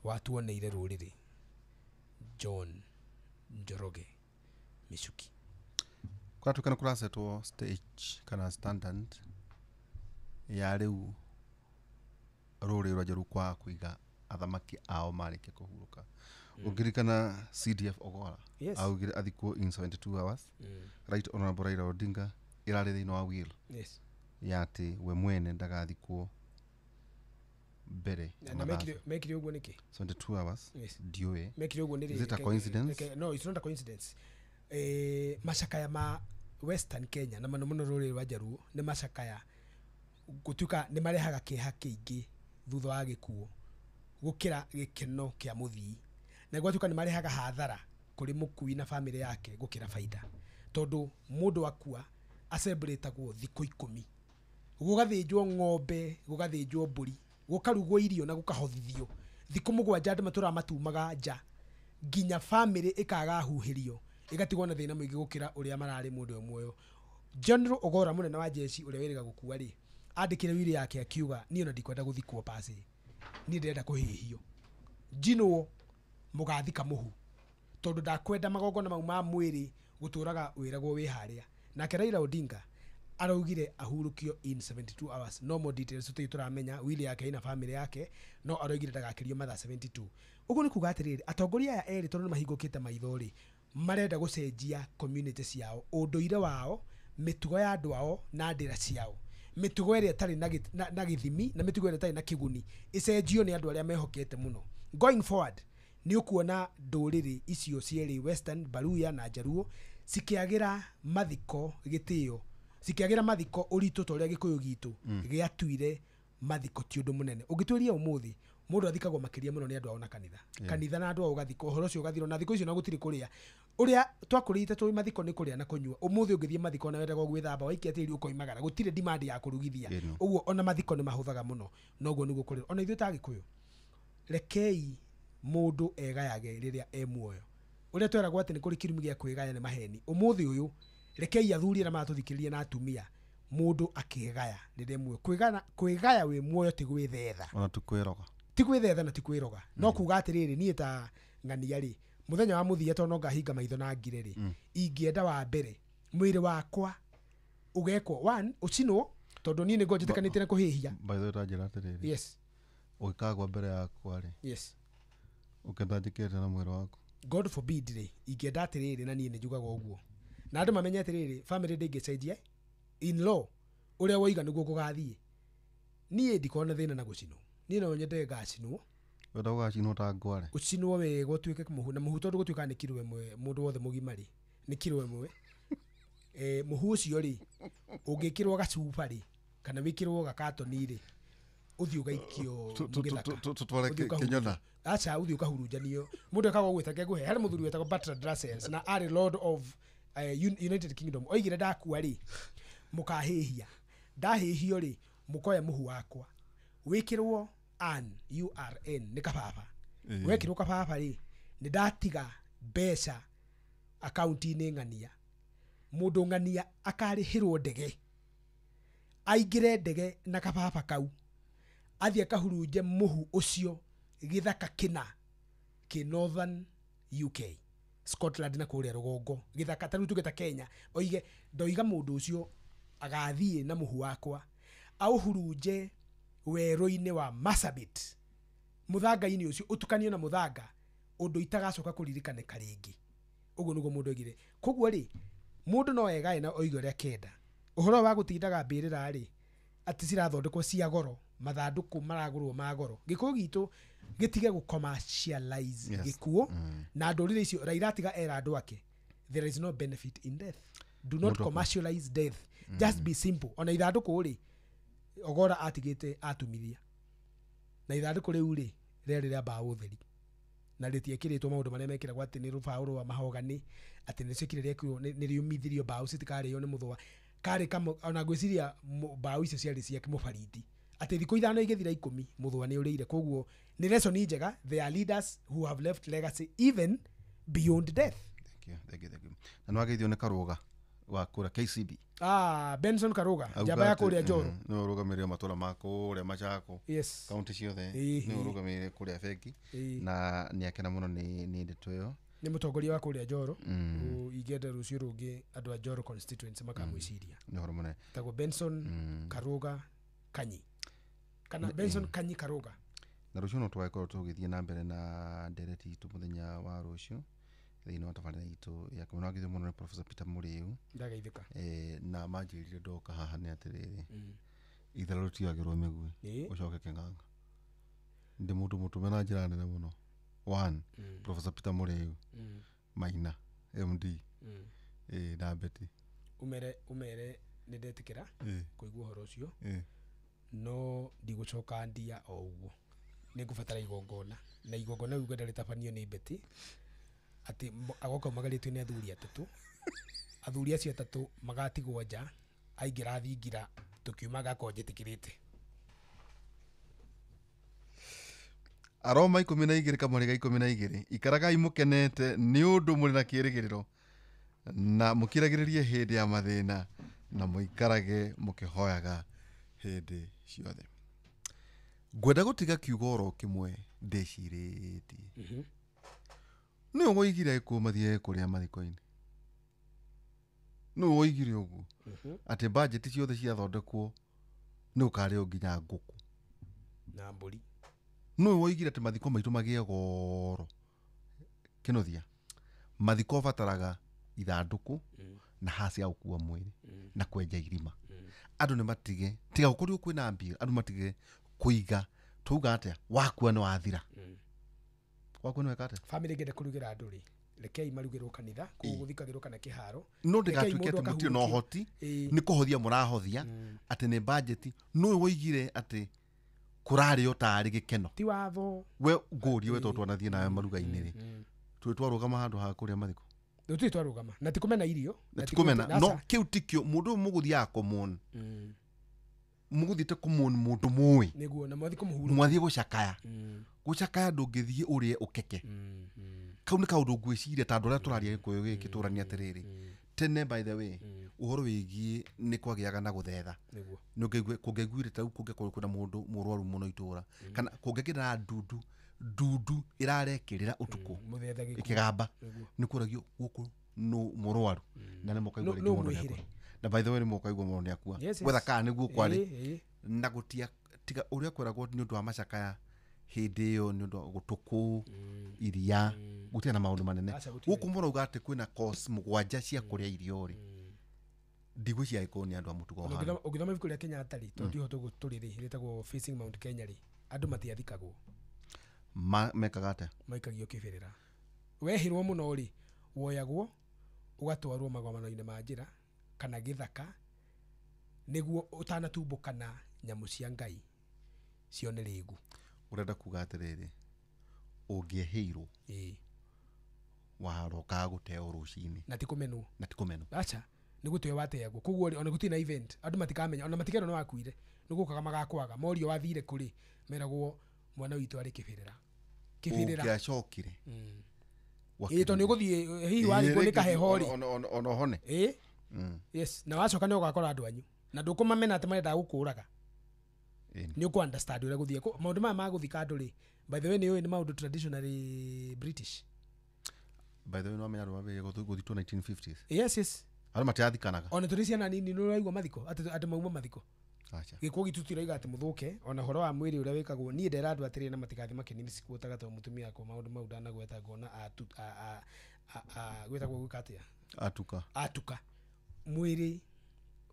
watuoneire ruriri John Njoroge Michuki. Kwa tukana kurasetwo stage kana standard ya riu ruri rwajeru kwa kuiga athamaki ao marike kuhuruka. Ungirikana CDF Ogola au athikwo in 72 hours. Right Honorable Raila Odinga irari thino wa will. Yes. Yati we mwene ndagathikwo mbere na mekire uguo niki 72 hours ndiwe mekire uguo ni is it a coincidence? No, it's not a coincidence. Macakaya ma Western Kenya na muno ruri rwa Jaruo ni macakaya gutuka ni marehaga kiha kiingi thutha wa gikuo gukira gikeno kia muthii na gwatuka ni marehaga hathara kuri mukui na family yake gukira faida tondu mundu akua acelebrateagwo thikũ 10 gugathinjwo ng'ombe gugathinjwo mburi gukarugwo irio na gukahothithio thikũ 7 andũ matura matumaga nja nginya family ikaga huhirio igatigwo na thina mũingĩ gukira uria mararĩ mundu muoyo. General Ogora munene wa jeshi uria wĩrĩga gukua ri andikire wili yake akiuga niĩ ona ndikwenda guthikwo pasi niĩ ndĩrenda kuhihio njinwo mugathika muhu tondu ndakwenda magongona mau ma mwĩrĩ guturaga wĩragwo wĩ harĩa. Nake Raila Odinga araugire ahurukio in 72 hours. No more details turamenya wili yake ina family yake no araugire ndagakirio mathaa 72. Uguo ni kuga atiriri atongoria aya eri tondu mahingukite maithori marenda gucenjia community ciao unduire wao mitugo ya andu ao na ndira ciao mitugo ĩrĩa ĩtarĩ na gĩthimi na mitugo ĩrĩa ĩtarĩ na kĩguni icenjio nĩ andũ arĩa mehokete mũno. Going forward ni ukuona ndũrĩrĩ icio cierĩ Western, Baluya na Jaruo cikiagira mathiko gitio cikiagira mathiko ũritũ torĩa gĩkũyũ gitu gĩatuire mathiko ti ũndũ mũnene. Ũngĩtuĩria ũmũthĩ mũndũ athikagwo makĩria mũno nĩ andũ ao na kanitha kanitha na andũ ao gathiko ũhoro ũcio gathiro na thikũ icio na gũtirĩ kũrĩa uria twakũrĩte tũĩ mathiko nĩ kũrĩa na kũnyua. Ũmũthĩ ũngĩthiĩ mathiko na wendaga gwĩthamba waikia tĩri ũkoimagara gũtirĩ demand ya kũrugithia. Ũguo ona mathiko nĩ mahũthaga mũno na ũguo nĩguo kũrĩ ona ithuĩ ta Gĩkũyũ rekei mũndũ egayage rĩrĩa muoyo uria tweragwo atĩ nĩ kũrĩ kirumi gĩa kwĩgaya nĩ maheni. Ũmũthĩ ũyũ rekei athuri na matũthikĩrĩria na atumia mũndũ akĩgaya rĩrĩa muoyo. Kwĩgaya wĩ muoyo ti gwĩthetha ona tukwĩroga ti gwĩthetha na ti kwĩroga no kuga atirĩrĩ niĩ ta ng'ania rĩ muthenya wa muthia tono ngahinga maitho na ngire rĩ ingĩenda wa mbere mwĩrĩ wakwa ugekwo one ucinwo tondu niĩ nĩ ngojĩtĩkanĩtie na kũhĩhia by the way ranjĩra atirĩrĩ yes ũgĩkagwa mbere yakwa rĩ yes ukenda njĩkĩte na mwĩrĩ waku God forbid rĩ ingĩenda atirĩrĩ na niĩ nĩ njugaga ũguo na andũ mamenye atirĩrĩ family ndĩngĩcenjia in law uria woiga nĩguo gũgathiĩ niĩ ndikona thĩna na gũcinwo niĩ no nyende ngacinwo wenda ũgacinwo ta ngware ucinwo wega ũtuĩke mũhu na mũhu tondu gũtuĩka nĩ kiro ĩmwe mũndũ wothe mũgima rĩ nĩ kiro ĩmwe mũhu ũcio rĩ ũngĩkĩrwo gacuba rĩ kana wĩkĩrwo gakatoni rĩ uthi ugaikio tutware Kenyona acha uthi ukahurunjanio mundu akaga gwĩtake guhe harĩ muthuri wetagwo Bertrand Russell na ari Lord of United Kingdom oigire ndakua rĩ mukahĩhia ndahĩhio rĩ mukoya muhu wakwa wĩkĩrwo URN nĩ kababa wekĩrwo kababa rĩ nĩ ndatiga mbeca akaunti-inĩ ng'ania mũndũ ng'ania akarĩhĩrwo ndege aingĩre ndege na kababa kau athie akahurunje muhu ucio githaka kina ki Northern UK Scotland na kũrĩa rũgongo githaka ta tugeta Kenya oige ndoiga mũndũ ucio agathie na muhu wakwa auhurunje werũ-inĩ wa Marsabit muthanga-inĩ ucio utukanio na muthanga undu itagacoka kũririkane karingi. Ũguo nĩguo mũndũ oigire. Koguo rĩ mũndũ no egae na oiga ũrĩa kenda ũhoro wa gũtindaga mbĩrĩra rĩ atĩ cirathondekwo cia goro mathandũkũ maragũrwo ma goro. Gĩkũyũ gitũ gĩtige gũ commercialize gĩkuũ na ndũrĩrĩ icio Raila atiga era andũ ake there is no benefit in death. Do not commercialize death. Just be simple. Ona ithandũkũ rĩ Ogora atigĩte atumithia na ithandũkũ rĩu rĩ rĩrĩ rĩa mbaũ theri na rĩtiekĩrĩtwo maũndũ marĩa mekĩragwo atĩ nĩ rũbaũ rwa mahogany atĩ nĩ cekire rĩekĩrwo nĩ rĩumithirio mbaũ citikarĩo nĩ mũthũa karĩ ona gwĩciria mbaũ icio ciarĩ cia mũbariti atĩ thikũ ithano igĩthira 10 mũthũa nĩ ũrĩire. Koguo nĩ lesson njega. There are leaders who have left legacy even beyond death. Thank you. Na no ageithio nĩ Karũga wa kura KCB Benson Karũga jamba ya kũrĩa Njoro nĩ ũrũgamĩrĩire matũra ma kũrĩa Machako kaunti ciothe nĩ ũrũgamĩrĩire kũrĩa Bengi na nĩ akena mũno nĩ ndeto ĩyo nĩ mũtongoria wa kũrĩa Njoro ingĩenda rũciũ rũngĩ andũ a Njoro constituency makamwĩciria nĩ ũhoro mũnene tagwo Benson Karũga Kanyi kana Benson Kanyi Karũga na rũciũ no tũgakorwo tũgĩthiĩ na mbere na ndereti itũ mũthenya wa rũciũ thĩinĩ wa tabarĩra itũ ya kũmũna gĩthomo mũno Professor Peter Mũrĩu ndagaithĩka na manjĩrire ndoka haha nĩ atĩrĩrĩ itharũ tiagĩrwo mĩgui ũcoke Kĩng'ang'a ndi mundu mutumena njira nene muno. One, Professor Peter Mureu, Maina, MD, na Betty. Umere nindetikira kuigua horo ucio. No ndigucoka ndia o uguo. Nigubatara igongona. Na igongona riu gwenda ritabanio ni Betty. Ati agoka magalitwe ni athuri atatu. Athuri acio atatu magatigwo nja. Aingira thingira tukiumaga ko njitikirite. Aroma 12 kamuriga 12 ikaragai mukenete ni undu muri na kirigiriro na mukiragiririe hindi ya mathina na muikarage mukihoyaga hindi ciothe. Gwenda gutiga kiugoro kimwe ndeciriti no woigire kumathie kuria mathiko-ini no woigire ugu ati budget ciothe ciathondekwo no kare nginya nguku na mburi no woigire ati mathiko maitu magie goro kinothia mathiko bataraga ithanduku na hasi ya ukua mwiri na kwenja irima andu ni matige tiga ukuri kwina mbia andu matige kuiga tuga atia wakua no athira wakua no ekate family gende kurugira andu ri rekei marugirwo kanitha kuguthikagirwo kana kiharo no ndigatuike ati mutio no hoti ni kuhothia murahothia ati ni budget no woigire ati kurario tari gikeno ti watho we nguri we totwa nathie nawe maruga-ini ri twitwarugama handu ha kuria mathiko twitwarugama na tikumena irio na tikumena no kiu tikio mundu muguthia common muguthite common mundu mui niguo na mwathi kumuhuru mwathi gucakaya gucakaya ndungithie urie ukeke kau ni kaundu ngwiciria ta ndora turaria gikuyu giki turania atiriri tene by the way uhoro wigie ni kwagiaga na guthetha niguo kungegwire tau kungekorwo mundu murwaru muno itura kana kungegira ndudu irarekirira utuku ikigamba ni kuragio guku no murwaru na ni mukaigwa ringi mundu yakwa na by the way ni mukaigwa mundu yakwa wetha ka niguo kwari na gutia tiga uria kweragwo ni undu wa macakaya hindi iyo ni undu gutuku iria gutia na maundu manene guku murauga ati kwina course mugwanja cia kuria irio ri ndigwe cia ikoni andu amutugo hana ugithoma ibuku ria Kenya atari tondiho tuguturi ritagwo Facing Mount Kenya ri andu matiathikagwo mekaga ate maikagio kibirira wehirwo muno ri woyagwo ugatwarwo magomano-ini ma njira kana githaka niguo utanatumbukana nyamu cia ngai cione rigu urenda kuga atiriri ungieheirwo waroka guteo rucini na tikumenu acha niguteo wateagwo koguo ona gutina event andu matikamenya ona matikero no wakuire nigukaga magakwaga morio wathire kuri meragwo mwana witu ari kibirira ukiacokire to niguthie hihi wari kunika hehori ono hone yes na wacoka ni ugakora andu anyu na ndukumamena ati marenda gukuraga ni uku understand ura guthie maundu maya maguthika andu ri by the way ni maundu traditionally British by the way no amenya rwa guthitwo 1950s yes ari matiathikanaga ona turiciana nini no raigwa mathiko ati mauma mathiko acha gikugi tutiraga ati muthuke ona horo wa mwiri uria wikagwo ni ndera andu atiri na matikathi makenini sikuotaga to mutumia ko maundu mau dana gweta ngona gwetagwo gukatia atuka mwiri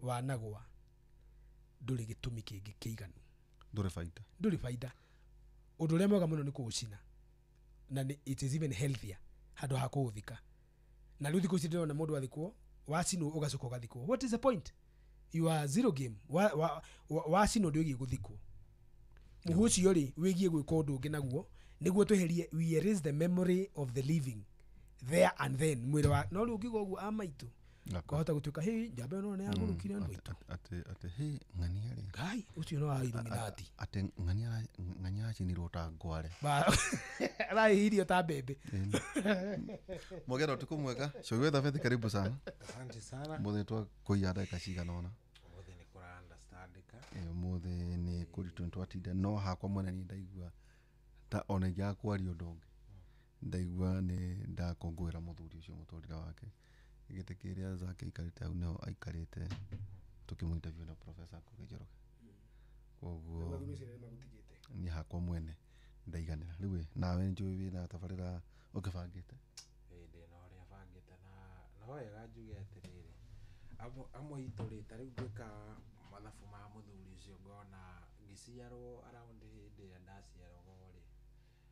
wanagwa nduri gitumi kingi kiiganu nduri faida undu uria mwega muno ni kuucina na it is even healthier handu ha kuuthika na riu thiku ici ndirona mundu athikwo wacino ugacoka ugathikwo what is the point you are zero game wacino ndio guthikwo muhu ucio ri wigie gwika undu ungi naguo niguo tweherie we erase the memory of the living there and then mwiri wa no ri ungigo uguo amaitu kohota gutuika hi njambe no ne agurukire andu aitu ate hi ng'ania ri gai ucio no wa Illuminati ate ng'ania cinirwo ta ngware rai irio ta bebe mogero tukumweka shogwetha fethi karibu sana asante sana muthe twa kuia dakika cigana ona muthe ni kura understandika muthe ni kuri 20 no hakwa mwena ni ndaigua ta ona ja kwari udonge ndaigua ni ndakongwira muthuri ucio muturira wake igite kiria zake ikarite au no aikarite tukimuinterview na professor Kugijoroke koguo ni hakwa mwene ndaiganira riu nawe njui wina tabarira ukibangite ndi no ria bangite na wega njuge atiriri amwe iturita riu gwika mathabu ma muthuri ucio ngona ngiciarwo around hindi ya ndaciarwo gori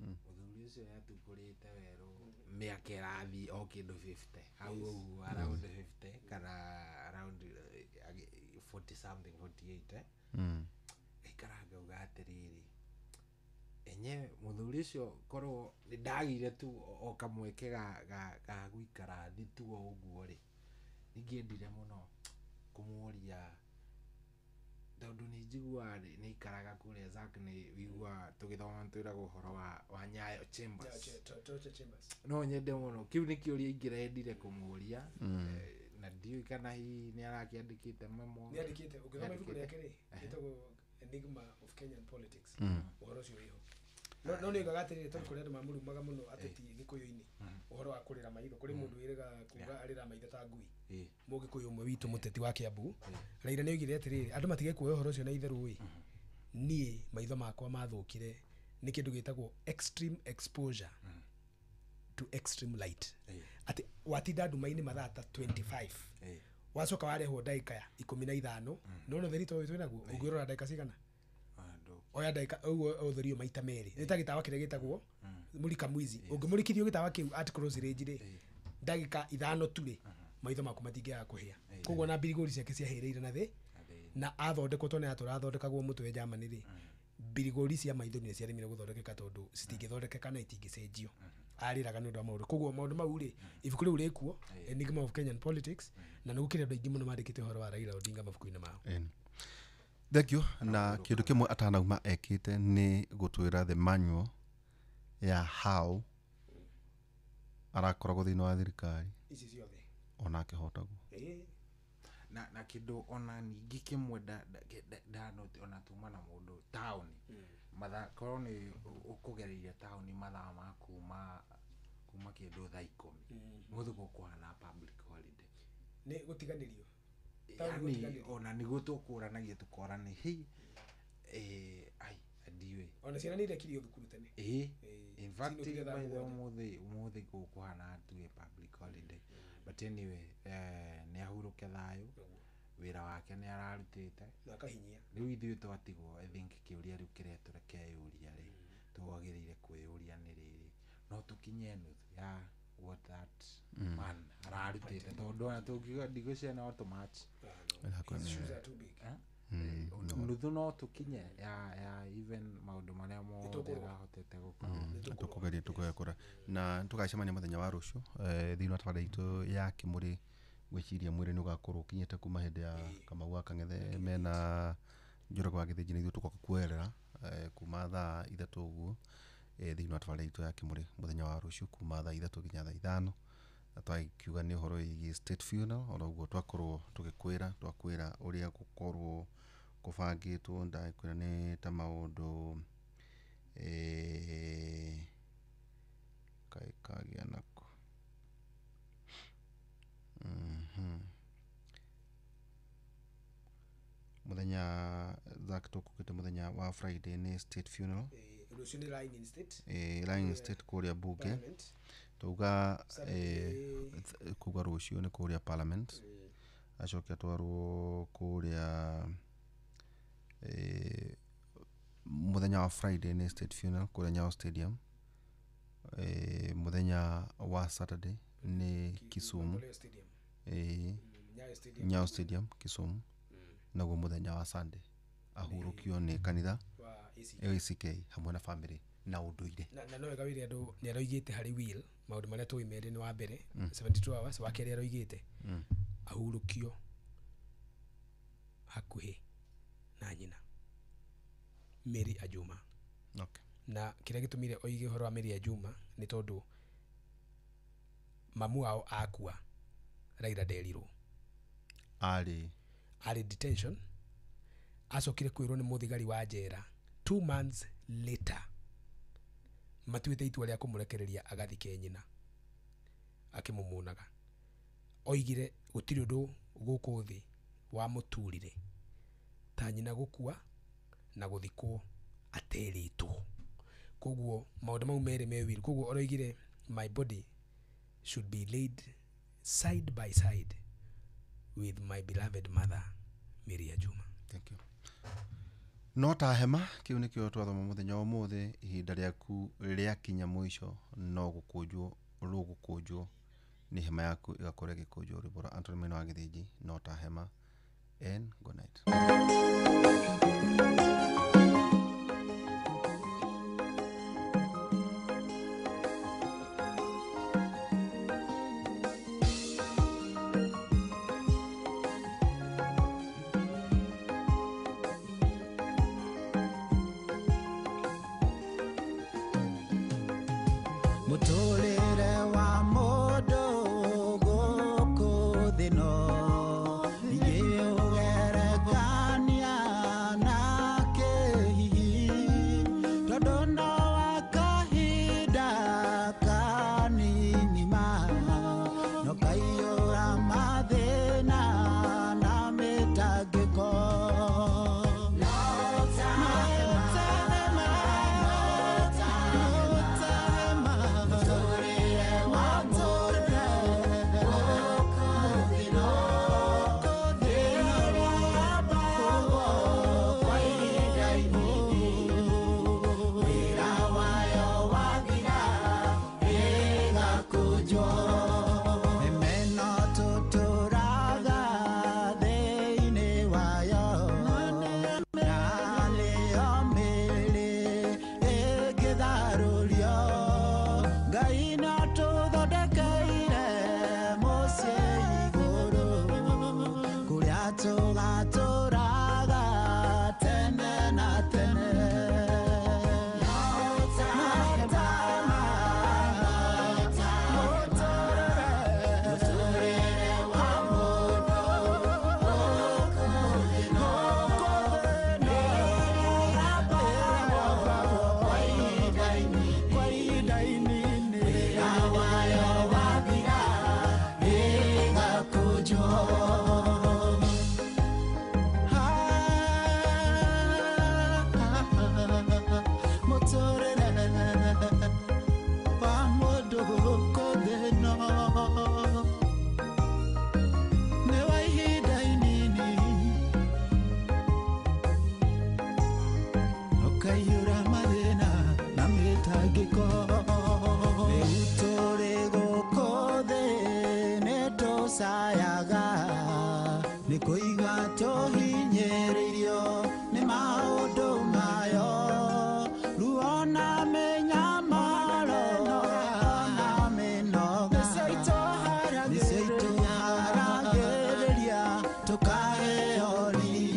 muthuri ucio yatukurite weru miaka irathi o kindu 50 hau uguo around 50 kana around 40 something 48 ikaranga uga atiriri enye muthuri ucio korwo ni ndagire tu o kamweke ga guikara thi tu o uguo ri ningiendire muno kumuria tondu ni njigua ni ikaraga kuria Zak ni wigua tugithoma twiragwo uhoro wa Nyayo Chambers no nyende muno kiu ni kiuria ingirendire kumuria na ndiu kana hi ni arakiandikite memo ni andikite ukithoma ibuku riake ri gitagwo Enigma of Kenyan Politics uhoro ucio iho no ni gagatirire tondu kuri andu mamurumaga muno ateti gikuyu-ini uhoro wa kurira maitho kuri mundu wirega kuga arira maitho ta ngui mugikuyu umwe witu muteti wa Kiambu Raila ni ogire atiriri andu matige kuoya uhoro ucio na itheru wi nie maitho makwa mathukire ni kindu gitagwo extreme exposure to extreme light ati watinda nduma-ini mathaa ta 25 wacoka warehwo ndagika ya 15 no therito witu naguo ungirora ndagika cigana oya ndagika uguo utherio maita meri ni ta gitawa kire gitagwo mulika mwizi ungimurikithio gitawa kiu at close range ri ndagika 5 turi maitho maku matingiaga kuhia koguo na mbirigori ciake ciahireire na thi na athondekwo tone aturathondekagwo mutwe Germany ri mbirigori cia maitho ni ciaremire guthondekeka tondu citingithondekeka na itingicenjio ariraga ni undu wa maundu koguo maundu mau ri ibuku riu rikuo Enigma of Kenyan Politics na ni gukire andu aingi muno mandikite uhoro wa Raila Odinga mabuku-ini mao. Thank you. Na kindu kimwe atanauma ekite ni gutwira the manual ya how arakoragwo thiini wa thirikari ici ciothe ona akihotagwo na kindu ona ningi kimwe da note ona tuma na mundu town matha korwo ni ukugereire town matha ma kuma kindu thaa 10 muthuko kuhana public holiday ni gutiganirio yani ona niguo tukuranagia tukorane hi ai adiwe ona ciana ni irekirio thukuru tene in fact umuthi kuhana tuwe public holiday but anyway ni ahuruke thayo wira wake ni ararutite na kahinyia riu ithuĩ twatigwo I think kiuria riu kiretũre keyuria ri twagiriire kwiyuria ni riri no tukinye nuthu ya what that man ararutite tondu ona tungiga ndigo ciana automatch shoes are too big nuthu no tukinye ya even maundu maria mothe gahotete tukugeria tukuyakura na tukacemania muthenya wa rucio thiini wa tabara itu ya Kimuri gwiciria mwiri ni ugakorwo kinyete kuma hindi ya Kamau wa Kang'ethe mena njorogo wa githiji ni tukoka kuerera kuma thaa 3 uguo thiini wa tabara itu ya Kimuri muthenya wa rucio kuma thaa 3 nginya thaa 5 na twakiuga ni uhoro igi state funeral ona uguo twakorwo twakwira uria gukorwo kubangitwo ndakwira ni ta maundu kagia nako muthenya Zak tukukite muthenya wa Friday ni state funeral rucio ni lying in state lying in state kuria bunge tuga kuga rucio ni kuria parliament acokia twarwo kuria muthenya wa Friday ni state funeral kuria Nyayo Stadium muthenya wa Saturday ni Kisumu Nyayo Stadium Kisumu naguo muthenya wa Sunday ahurukio ni kanitha wa ACK hamwe na family na unduire na no wegawire andu ni aroigite hari will maundu maria twimere ni wa mbere 72 hours wa keri aroigite ahurukio hakuhi na nyina Mary Ajuma. Okay. Na kiria gitumire oige horo wa Mary Ajuma ni tondu mamu wao akua Raila Nderirũ ari detention acokire kwirwo ni muthigari wa njera 2 months later matuite itua ria kumurekereria agathike nyina akimumunaga oigire gutiri undu guku thi wa muturire ta nyina gukua na guthikwo ateritwo koguo maundu mau mere mewiri koguo oroigire my body should be laid side by side with my beloved mother Mary Ajuma. Thank you. no ta hema kiu nikio twathoma muthenya wa muthe ihinda riaku ria kinya mwisho no gukunjwo ni hema yaku igakore gikunjwo ribora Anthony Maina wa Githiji no ta hema and good night. Mutolere wa modo goko thino igeogerekania na kehihi todono wa kahinda kanini ma no kaiyora mathina na mitangiko nikuiga tohinyeririo ni maundu mayo ruona menya maro na menoga niseito harageria tukae oli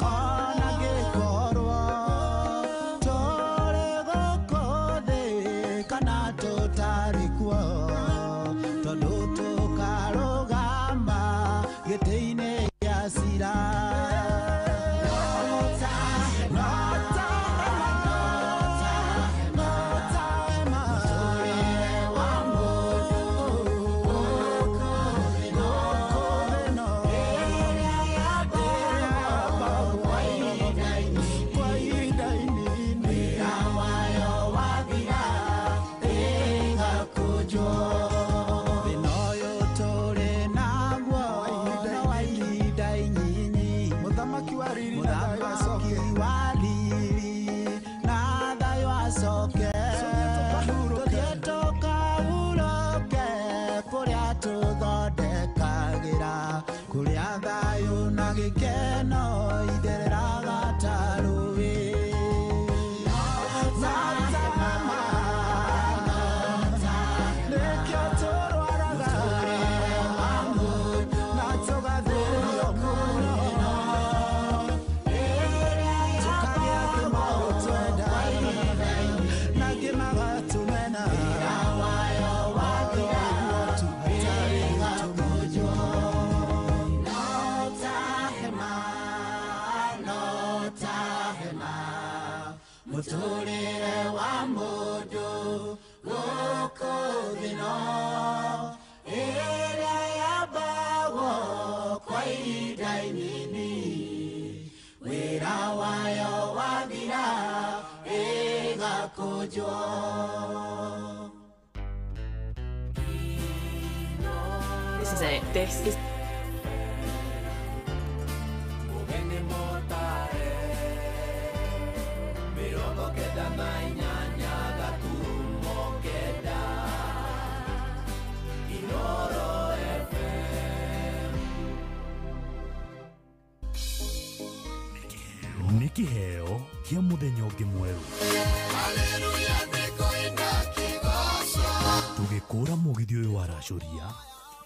Ona gekorwo tore goko thi mũtũrĩre wa mũndũ gũkũ thĩ ĩno ĩrĩa yambagwo kwa ihinda inini wĩra wayo wathira ĩgakũnjwo. This is it. This is nĩ kĩheo kĩa mũthenya ũngĩ mwerũ. Tũgĩkũra mũgithi ũyũ wa racoria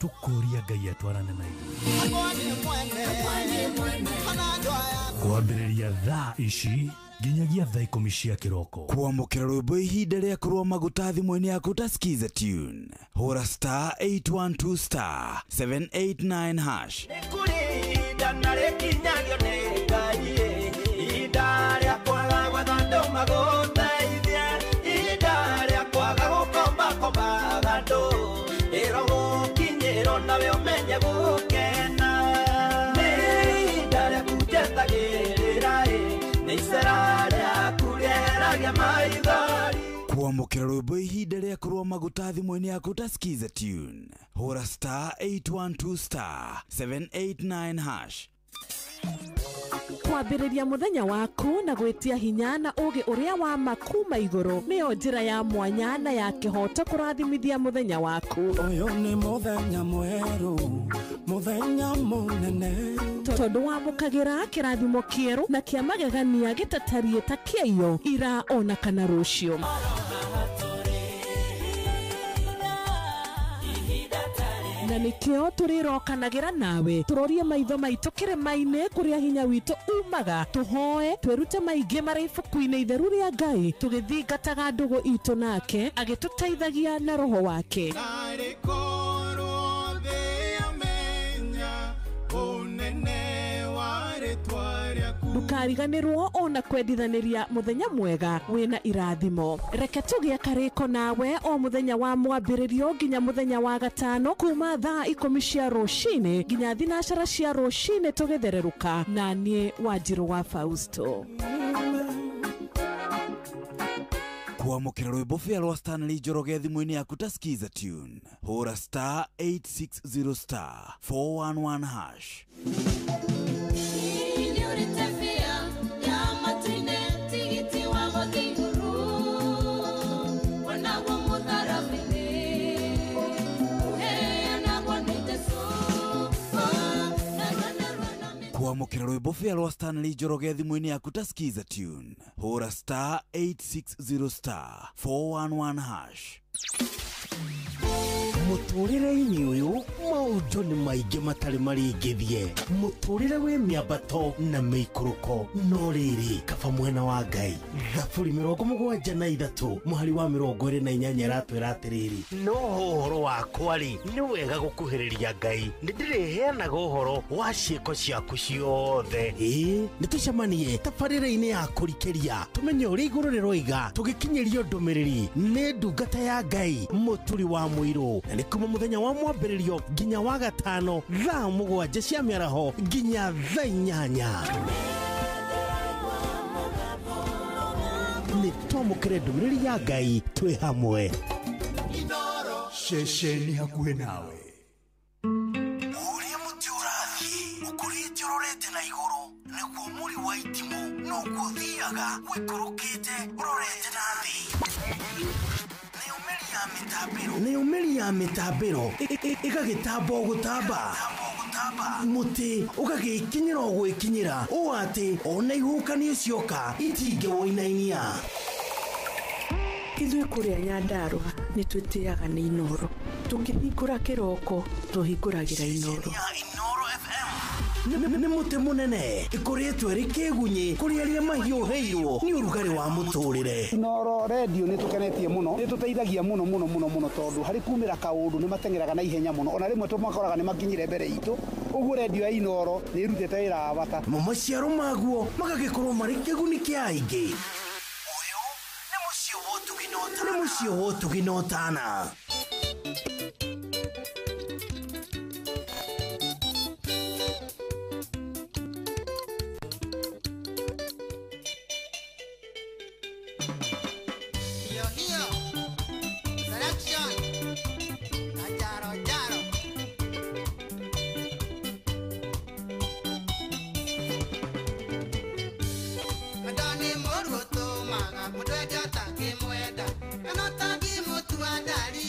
tũkũria Ngai atwarane na ithuĩ. Kwambĩrĩria thaa ici nginyagia thaa 10 cia kĩroko. Kwamũkĩra rwĩmbo ihinda rĩa kũrũa maguta thimũ-inĩ yaku ta skiza tune. Hũra star 812 star 789 hash. Dana rekinyagio nĩ Ngai ihinda rĩa kwaga gwetha andũ magũteithie ihinda rĩa kwaga gũkomba andũ ĩro gũkinyĩrwo nawe ũmenye gũkena nĩ ihinda rĩaku njetagĩrĩra nĩ icera rĩaku rĩeragia maithori. Kwamũkĩra rwĩmbo ihinda rĩa kũrũa maguta thimũ-inĩ yaku ta skiza tune. Hũra star 812 star 789 hash. Kwambĩrĩria mũthenya waku na gwĩtia hinya na ũgĩ ũrĩa wa makuma igũrũ nĩyo njĩra ya mwanya na ya kĩhoto kũrathimithia mũthenya waku. Ũyũ nĩ mũthenya mwerũ, mũthenya mũnene, tondũ wamũkagĩra kĩrathimo kĩerũ na kĩa magegania gĩtatariĩ ta kĩayo ira ona kana rũciũ. Na nĩkĩo tũrĩrokanagĩra nawe tũrorie maitho maitũ kĩrĩma-inĩ kũrĩa hinya witũ umaga tũhoe twĩrute maingĩ marĩ ibuku-inĩ itheru rĩa Ngai tũgĩthingataga ndũgũ itũ nake agĩtũteithagia na roho wake. Ndũkariganĩrwo ona kwendithanĩria mũthenya mwega wĩna irathimo. Reke tũgĩe karĩko nawe o mũthenya wa mwambĩrĩrio nginya mũthenya wa gatano kuma thaa 10 cia rũcinĩ nginya thinacara cia rũcinĩ tũgĩthererũka na niĩ Wanjirũ wa Fausto. Kwamũkĩra rwĩmbo bĩa rwa Stanley Njoroge thimũ-inĩ yaku ta skiza tune. Hũra star 860 star 411 hash. Kwamũkĩra rwĩmbo bĩa rwa Stanley Njoroge thimũ-inĩ yaku ta skiza tune. Hũra star 860 star 411 hash. Mũtũrĩre-inĩ ũyũ maũndũ nĩ maingĩ matarĩ maringithie. Mũtũrĩre wĩ mĩambato na mĩikũrũko no rĩrĩ kaba mwena wa Ngai. Thaburi 73 mũhari wa 28 ratwĩra atĩrĩrĩ, no ũhoro wakwa rĩ nĩ wega gũkuhĩrĩria Ngai, nĩndĩrĩheanaga ũhoro wa ciĩko ciaku ciothe. Nĩ tũcemanie tabarĩra-inĩ ya kũrikĩria tũmenye ũrĩa igũrũ rĩroiga tũgĩkinyĩrio ndũmĩrĩri nĩ ndungata ya Ngai mũturi wa mũirũ. Na nĩ kuma mũthenya wa mwambĩrĩrio nginya wa gatano thaa 7 cia mĩaraho nginya thaa 8. Nĩ twamũkĩre ndũmĩrĩri ya Ngai twĩ hamwe. Ceceni hakuhĩ nawe. Ũrĩa mũtĩ ũrathiĩ ũkũrĩte ũrorete na igũrũ nĩguo mũri wa itimũ no gũthiaga wĩkũrũkĩte ũrorete na thĩ. Nĩ ũmeri ya mĩtambĩro ĩgagĩtamba o gũtamba, mũtĩ ũgagĩkinyĩra o gwĩkinyĩra ũũ atĩ ona ihuhũkanio cioka itingĩwoinainia. Ithuĩ kũrĩa Nyandarua nĩ twĩtĩaga nĩ Inoro, tũkĩhingũra kĩroko tũhingũragĩra Inoro. Nĩ mũtĩ mũnene ĩkoretwo ĩrĩ kĩgunyi kũrĩ arĩa mahiũhĩirwo nĩ ũrugarĩ wa mũtũrĩre. Inoro radio nĩ tũkenetie mũno, nĩ tũteithagia mũno tondũ harĩ kumĩra kaũndũ nĩ matengeraga na ihenya mũno, ona rĩmwe tũmakoraga nĩ makinyire mbere itũ. Ũguo radio ya Inoro nĩ irutĩte wĩra wa bata. Maciaro maguo magagĩkorwo marĩ kĩguni kĩa aingĩ. nĩ mũciĩ wotũginotana. Mutu adari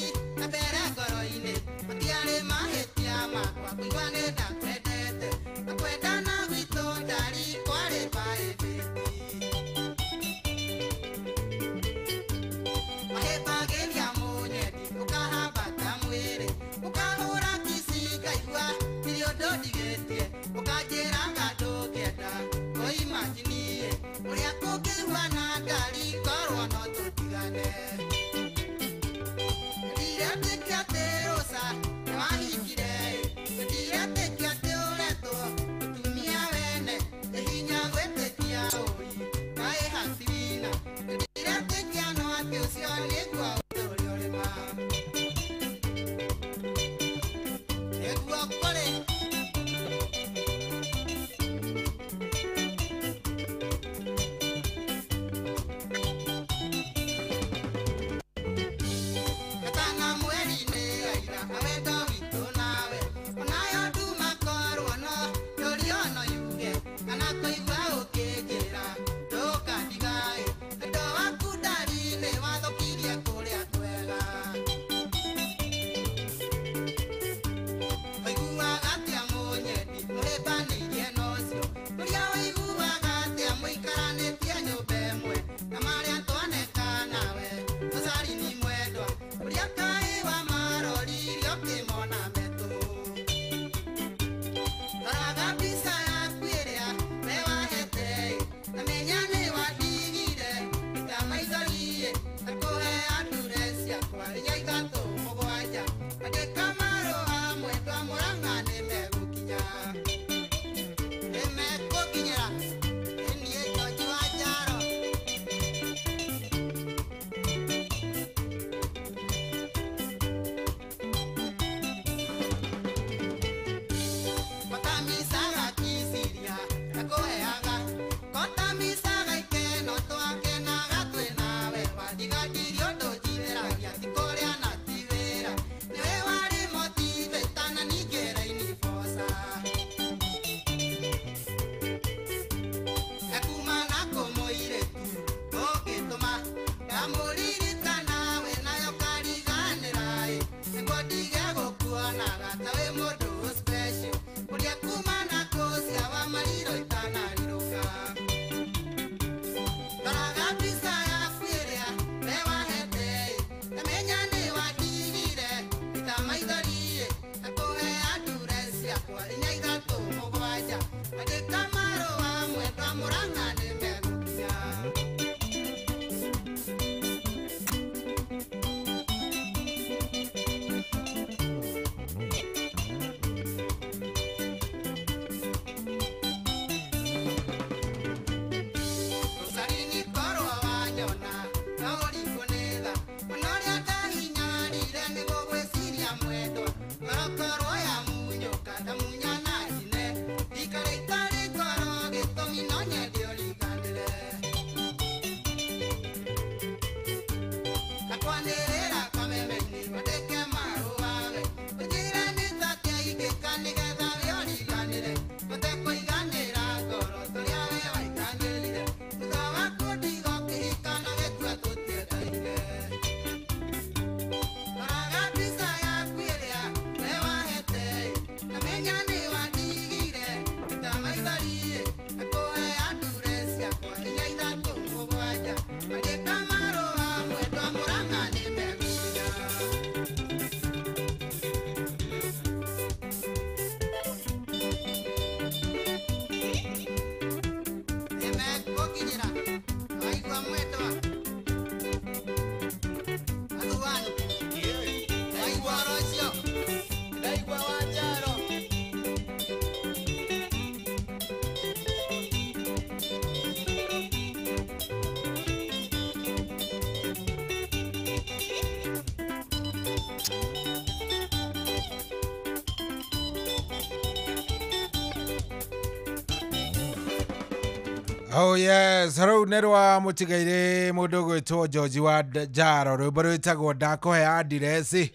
Oh yes, hello nerwa mutigaire mudogo to George wa Jaro rubaro itago dako he adiresi.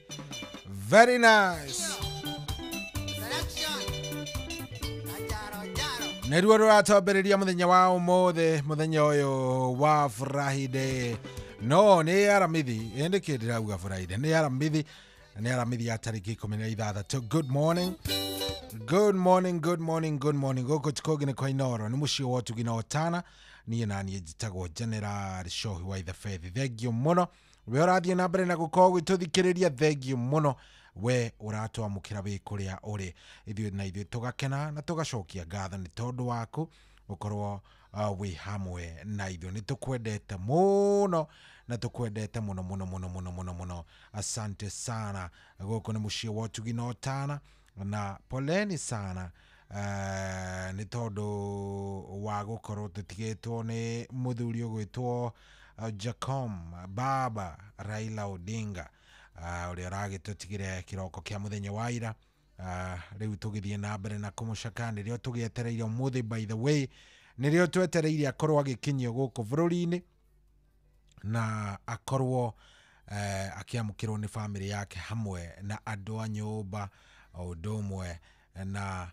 Very nice. Nerwa rwatoberiria muthenya wa umothe muthenya uyu wa Friday. No ni aramithi indikidira uga Friday ni aramithi ya tariki 16. Good morning. Good morning. Goko tukogine kwa Inoro. Ni mushi wotu ginaotana. Niye nani ejitago General Shohi wa the Faith. Thank you muno. We orathie na mbere na gukorwo gwituthikiriria. Thank you muno. We uratwa mukira bikuria uri. Ithuĩ na ithuĩ tugakena na tugacokia ngatho ni tondu waku gukorwo we hamwe na ithuĩ. Ni tukwendete muno na tukwendete muno. Asante sana. Goko ni mushi wotu ginaotana. Na poleni sana ni tondu wa gukorwo tutigitwo ni muthuri ugwitwo Jacom Baba Raila Odinga uri aragitutigire kiroko kia muthenya wa ira. Riu tugithie na mbere na kumucaka nirio tugietereire umuthi. By the way, nirio twetereire akorwo agikinyio guku bururi-ini na akorwo akiamukirwo ni family yake hamwe na andu a nyumba Odomwe na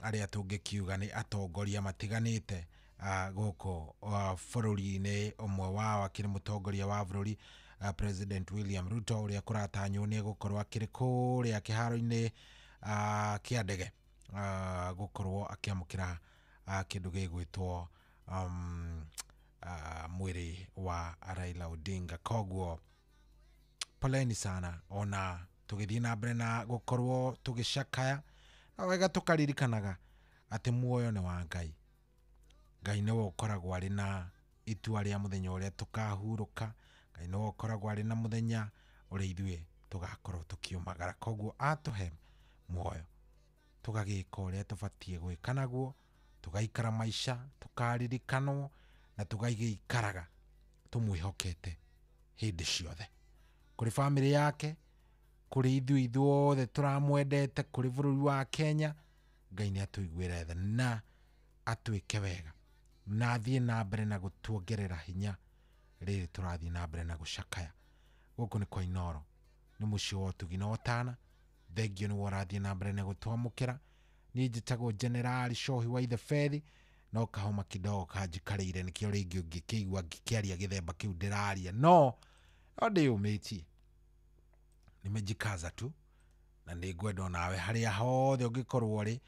aria tungikiuga ni atongoria matiganite goko bururi-ini. Umwe wao akiri mutongoria wa bururi President William Ruto uria kuratanywo ni gukorwo akiri kuria kiharo-ini kia ndege gukorwo akiamukira kindu gigwitwo mwiri wa Raila Odinga. Koguo poleni sana. Ona tugithie na mbere na gukorwo tugicakaya na wega tukaririkanaga ati muoyo ni wa Ngai. Ngai niwe ukoragwo ari na itua ria muthenya uria tukahuruka. Ngai niwe ukoragwo ari na muthenya uria ithuĩ tugakorwo tukiumagara. Koguo atuhe muoyo tugagika uria tubatie gwika naguo, tugaikara maisha tukaririkanwo na tugaikaraga tumwihokete hindi ciothe. Kuri family yake, kuri ithuothe turamwendete, kuri bururi wa Kenya, Ngai ni atuiguire tha na atwike wega na athie na mbere na gutuongerera hinya riri turathie na mbere na gucakaya. Guku ni kwa Inoro, ni muci wotu ginaotana. Thank you ni warathie na mbere na gutwamukira. Ni njitagwo General Shohi wa the Faith. No kahoma kidogo kanjikareire nikio ringi ungikigwa ngikiaria githemba kiu ndiraria. No ode umeti nimejikaza tu na ndigwenda nawe haria hothe ungikorwo ri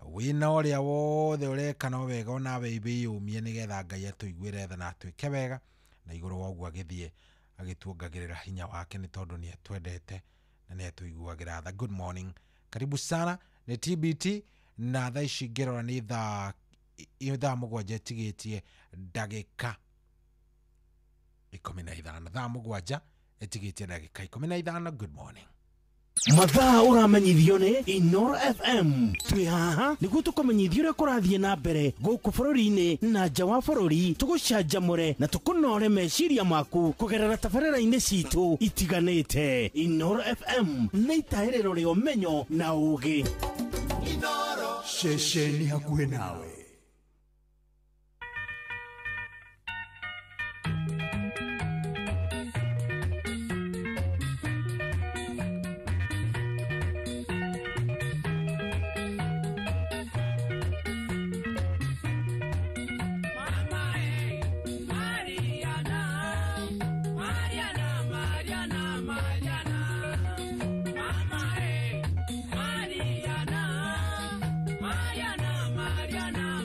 wina uria wothe ureka no wega onawe ibiyumie nigetha Ngai atuiguire tha na atwike wega na iguru woguo agithie agituongagirira hinya wake ni tondu ni atwendete na ni atuiguagira tha. Good morning, karibu sana. Ni TBT na tha ici ngirora ni thaa mugwanja etigitie ndagika 15. Thaa mugwanja etigitie ndagika 15. Good morning. Mathaa uramenyithio ni Inoro FM. Twi haha niguo tukumenyithio uria kurathie na mbere guku bururi-ini na nja wa bururi. Tugucanjamure na tukunore meciria maku kugerera tabarĩra-inĩ citu itiganĩte. Inoro FM na itaĩrĩro rĩa ũmenyo na ũũgĩ. Inoro ceceni hakuhĩ nawe. Mariana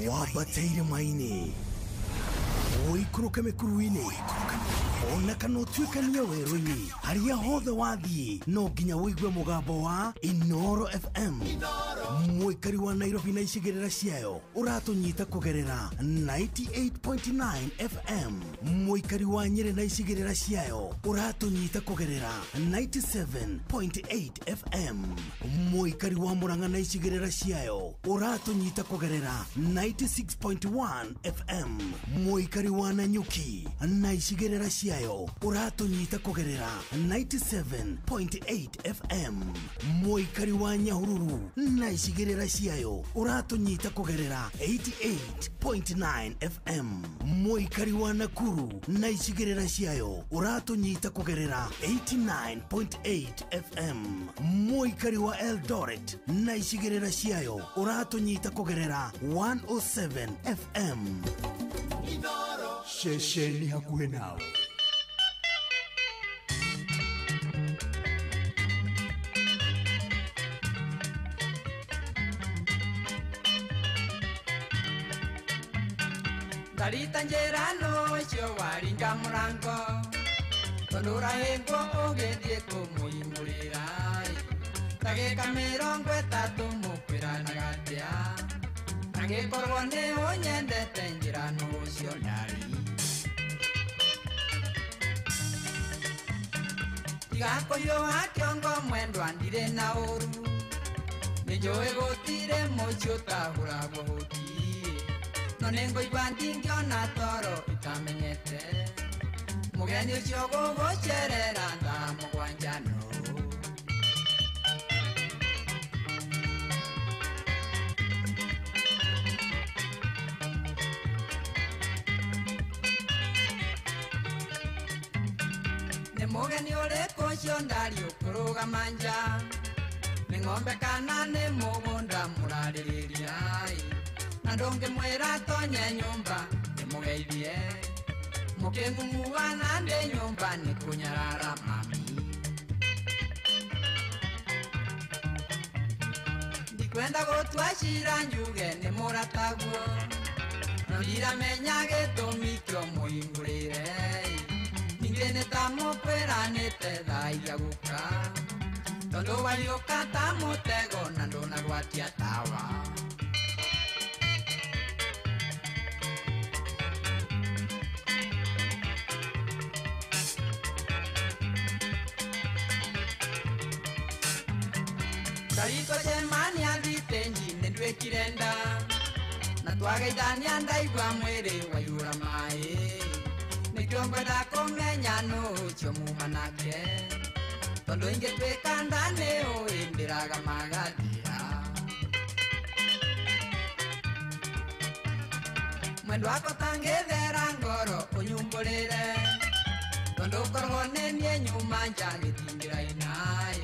wabateire maini oikuruke mikuruini ona kana utuikania werũ-inĩ harĩa hothe wathiĩ no nginya wĩigue mũgambo wa Inoro FM mũikari wa Nairobi na icigĩrĩra ciayo ũratũnyita kũgerera 98.9 FM mũikari wa Nyĩrĩ na icigĩrĩra ciayo ũratũnyita kũgerera 97.8 FM mũikari wa Murang'a na icigĩrĩra ciayo ũratũnyita kũgerera 96.1 FM mũikari wa Nanyuki na icigĩrĩra ciayo ũratũnyita kũgerera 97.8 FM mũikari wa Nyahururu na icigĩrĩra ciayo ũratũnyita kũgerera 88.9 FM mũikari wa Nakuru na icigĩrĩra ciayo ũratũnyita kũgerera 89.8 FM mũikari wa Eldoret na icigĩrĩra ciayo ũratũnyita kũgerera 107 FM Inoro Shesheni hakuhĩ nawe. Tarita njerano cio waringa murango tondura hengwo ũgĩthiĩ kũmũhingũrĩra ndagĩka 30 mũkwĩranaga atĩa angĩkorwo nĩ ũnyendete njĩrano ũcio ndari tiga kũhiũha kĩongo mwendwa ndirĩ na ũru nĩnjũĩ gũtirĩ mũici ũtahũragwo hũti no nĩngũigua ndingĩona toro itamenyete mũgeni ũcio gũgũcerera thaa 7 no nĩ mũgeni ũrĩkũ ũcio ndari ũkũrũgama nja nĩ ng'ombe kana nĩ mũgũnda mũrarĩrĩria na ndũngĩmwĩra tonye nyũmba nĩmũgeithie mũkĩng'ung'ua na ndĩ nyũmba nĩ kũnyarara mami ndikwenda gũtua cira njuge nĩ mũrataguo no ndiramenya gĩtũmi kĩo mũhingũrĩre ningĩ nĩ ta mũkwĩranĩte thaa iria gũka tondũ waiũka ta mũtego na ndũnagwatia tawa Tariko jemania thitenji nĩndwĩkire nda na twageithania ndaigua mwĩrĩ waihũra maĩ nĩkĩo ngwenda kũmenya nũ ũcio muma nake tondũ ingĩtuĩka nda nĩũĩ ndĩraga magathira mwendo wako tangethera ngoro unyumbũrĩre tondũ korwo nĩ niĩ nyuma njagĩtindĩra inai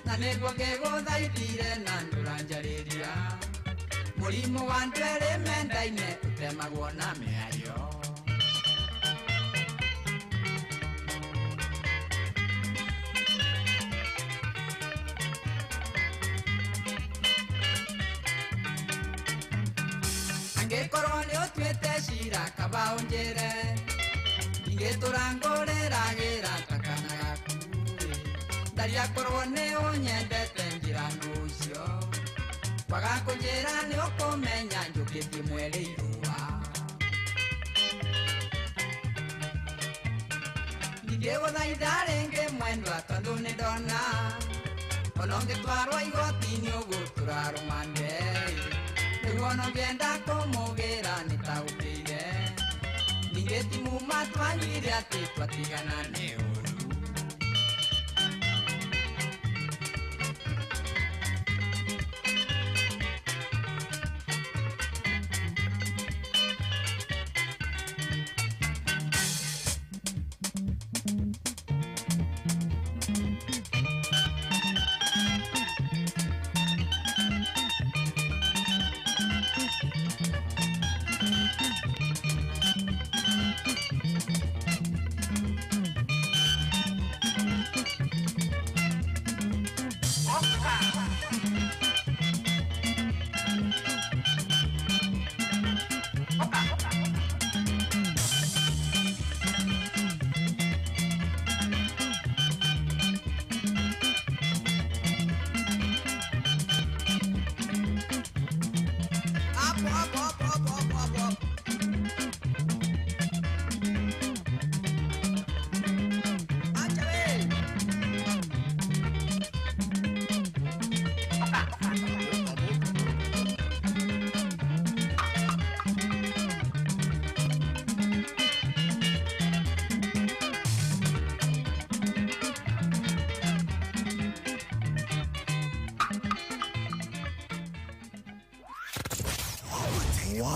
na nĩguo ngĩgũthaithire na ndũranjarĩria mũrimũ wa ndwere mendaine ũtemagwo na mĩario angĩkorwo nĩ ũtuĩte cira kaba ũnjĩre ingĩtũrangũrĩragĩra takana gaku ndaria korwo nĩ ũnyendete njĩrano ũcio kwaga kũnjĩra nĩ ũkũmenya njũkĩtie mwere irũa ndingĩgũthaitha rĩngĩ mwendwa tondũ nĩ ndona ona ũngĩtwarwo igoti-inĩ ũguo tũrarũmande nĩguo no ngĩenda kũmũgĩra nĩ taũkĩire ningĩ timuma twanyuire atĩ twatigana nĩ ũru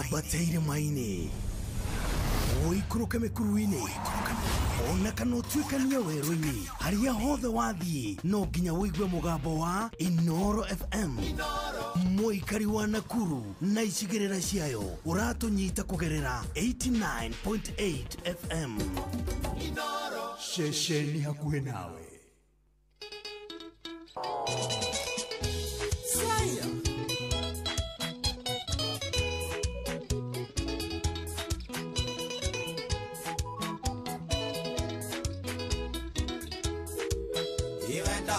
wabateire maini uikũrũke mĩkuru-inĩ ona kana ũtuĩkanie werũ-inĩ harĩa hothe wathiĩ no nginya wĩigue mũgambo wa Inoro FM mũikari wa Nakuru na icigĩrĩra ciayo ũratũnyita kũgerera 89.8 FM ceceni hakuhĩ nawe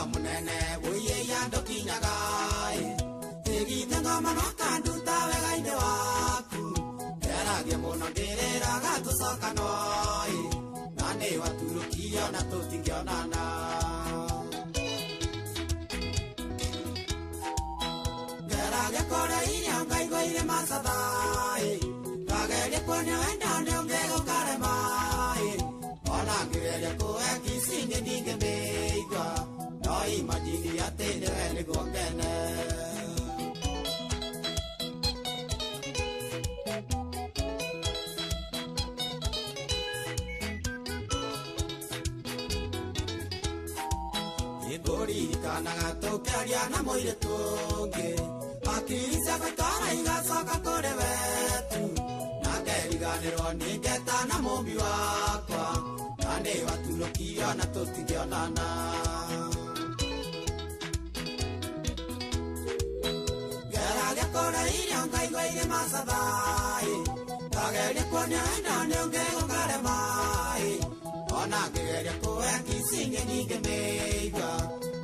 munene uye yando kinyagai tegitenga manaka nduta wega inde waku eragie muno ndirira gatucoka noi nani waturukia na tutingionana eragie kore iria ngaigũire macathai ngagerie kuonia wenda nĩ ũngĩgũkaremai ona ngĩgeria kũhe kicinĩ ndingĩmĩigua no imagine atĩ nĩwe nĩguo ngene nĩngũririkanaga tũkĩaria na mũirĩtu ũngĩ akiri ciakwa itwara igacoka kũrĩ wetu na ngeriganĩrwo nĩngeta na mũmbi wakwa na nĩ waturũkio na tũtingĩonana kore iria ngaigũire macathai ngageria kuonia wenda nĩ ũngĩgũkaremai ona ngĩgeria kũhe kicinĩ ndingĩmĩigua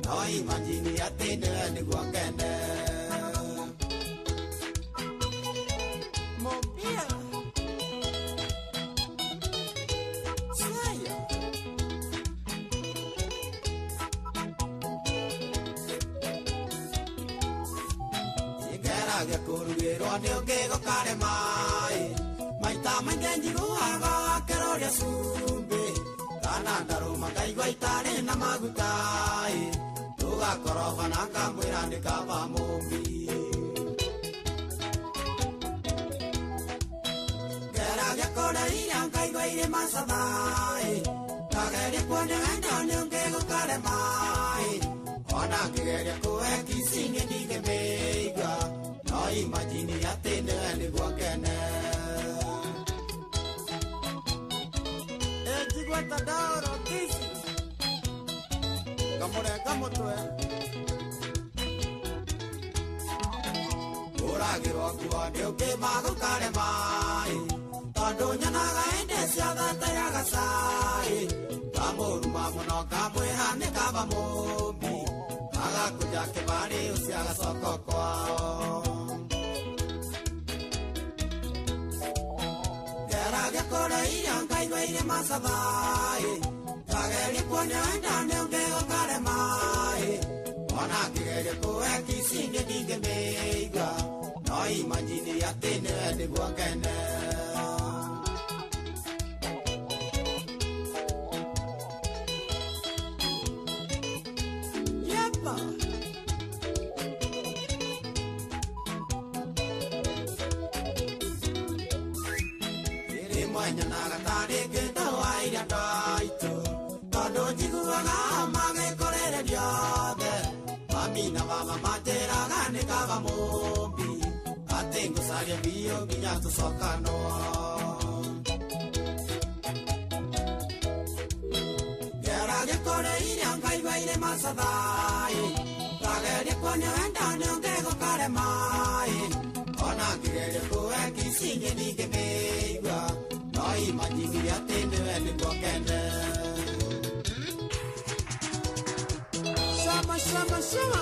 no imagine atĩ nĩwe nĩguo ngene kurugĩrwo nĩ ũngĩgũkaremai maita maingĩ njiguaga akĩroria cumbĩ kana ndarũma ngaigua itarĩ na magutai tũgakoroba na ngamwĩra nĩ kaba mũmbi kore ira ngai gwaire masathai kagere kwone wenda nyongego kare mai ona kigere kuwe kisinge nige meiga no imagine yatene ni gwakene ejigwata daoro kisi kamore kamotwe uragirwo kuwa ndeuke mago kare mai tondu nyonaga ende ciothe teaga cai kamuruma muno kamwiha nĩ kaba mũmbi agakuja kĩbarĩ ũcio agacoka kwao ngeragia kũrĩa ngai gwaire macathai ngageria kuonia wenda nĩ ũngĩgo kare mai ona ngĩgeria kũhe kicinge ndingĩmĩiga no imagine atĩ nĩwe nĩguo ngene Mina mama materaga nĩ kaba mũmbi atĩ ngũcaria biũ nginya tũcokanwo ngeragia kũrĩa iria ngai gwaire macathai ngageria kuonia wenda nĩ ũngĩgo kare mai ona ngĩgeria kũhe kicinge ndingĩmĩigua no imagine atĩ nĩwe nĩguo ngene Shama, shama, shama.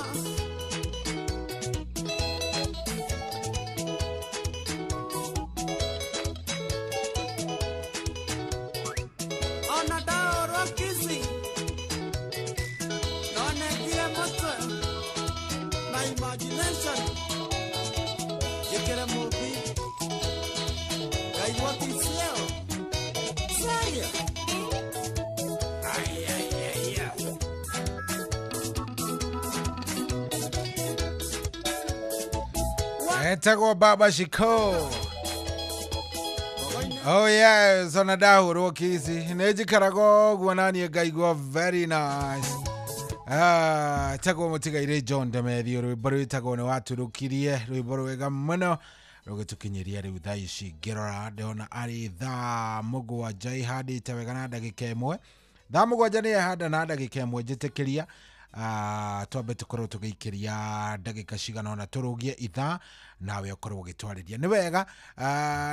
Ona daoro kisi. None kile moto. My imagination. Yekere movie. Gai what is here? Say it. Etagwo Baba Shiko. Oh yes, on a dauro kisi. Nejikarago guanani gaigwa very nice. Etagwo mutiga ire John Demedio rwiboro etagwo ne watu rukirie rwiboro wega muno. Rugutukinyiria riu thaici ngirora ndona ari tha mugwanja ihandi tewega na ndagika imwe. Tha mugwanja ni ihanda na ndagika imwe njitikiria. Twambe tukorwo tugiikiria ndagika cigana ona turugie itha nawe ukorwo ugitwariria ni wega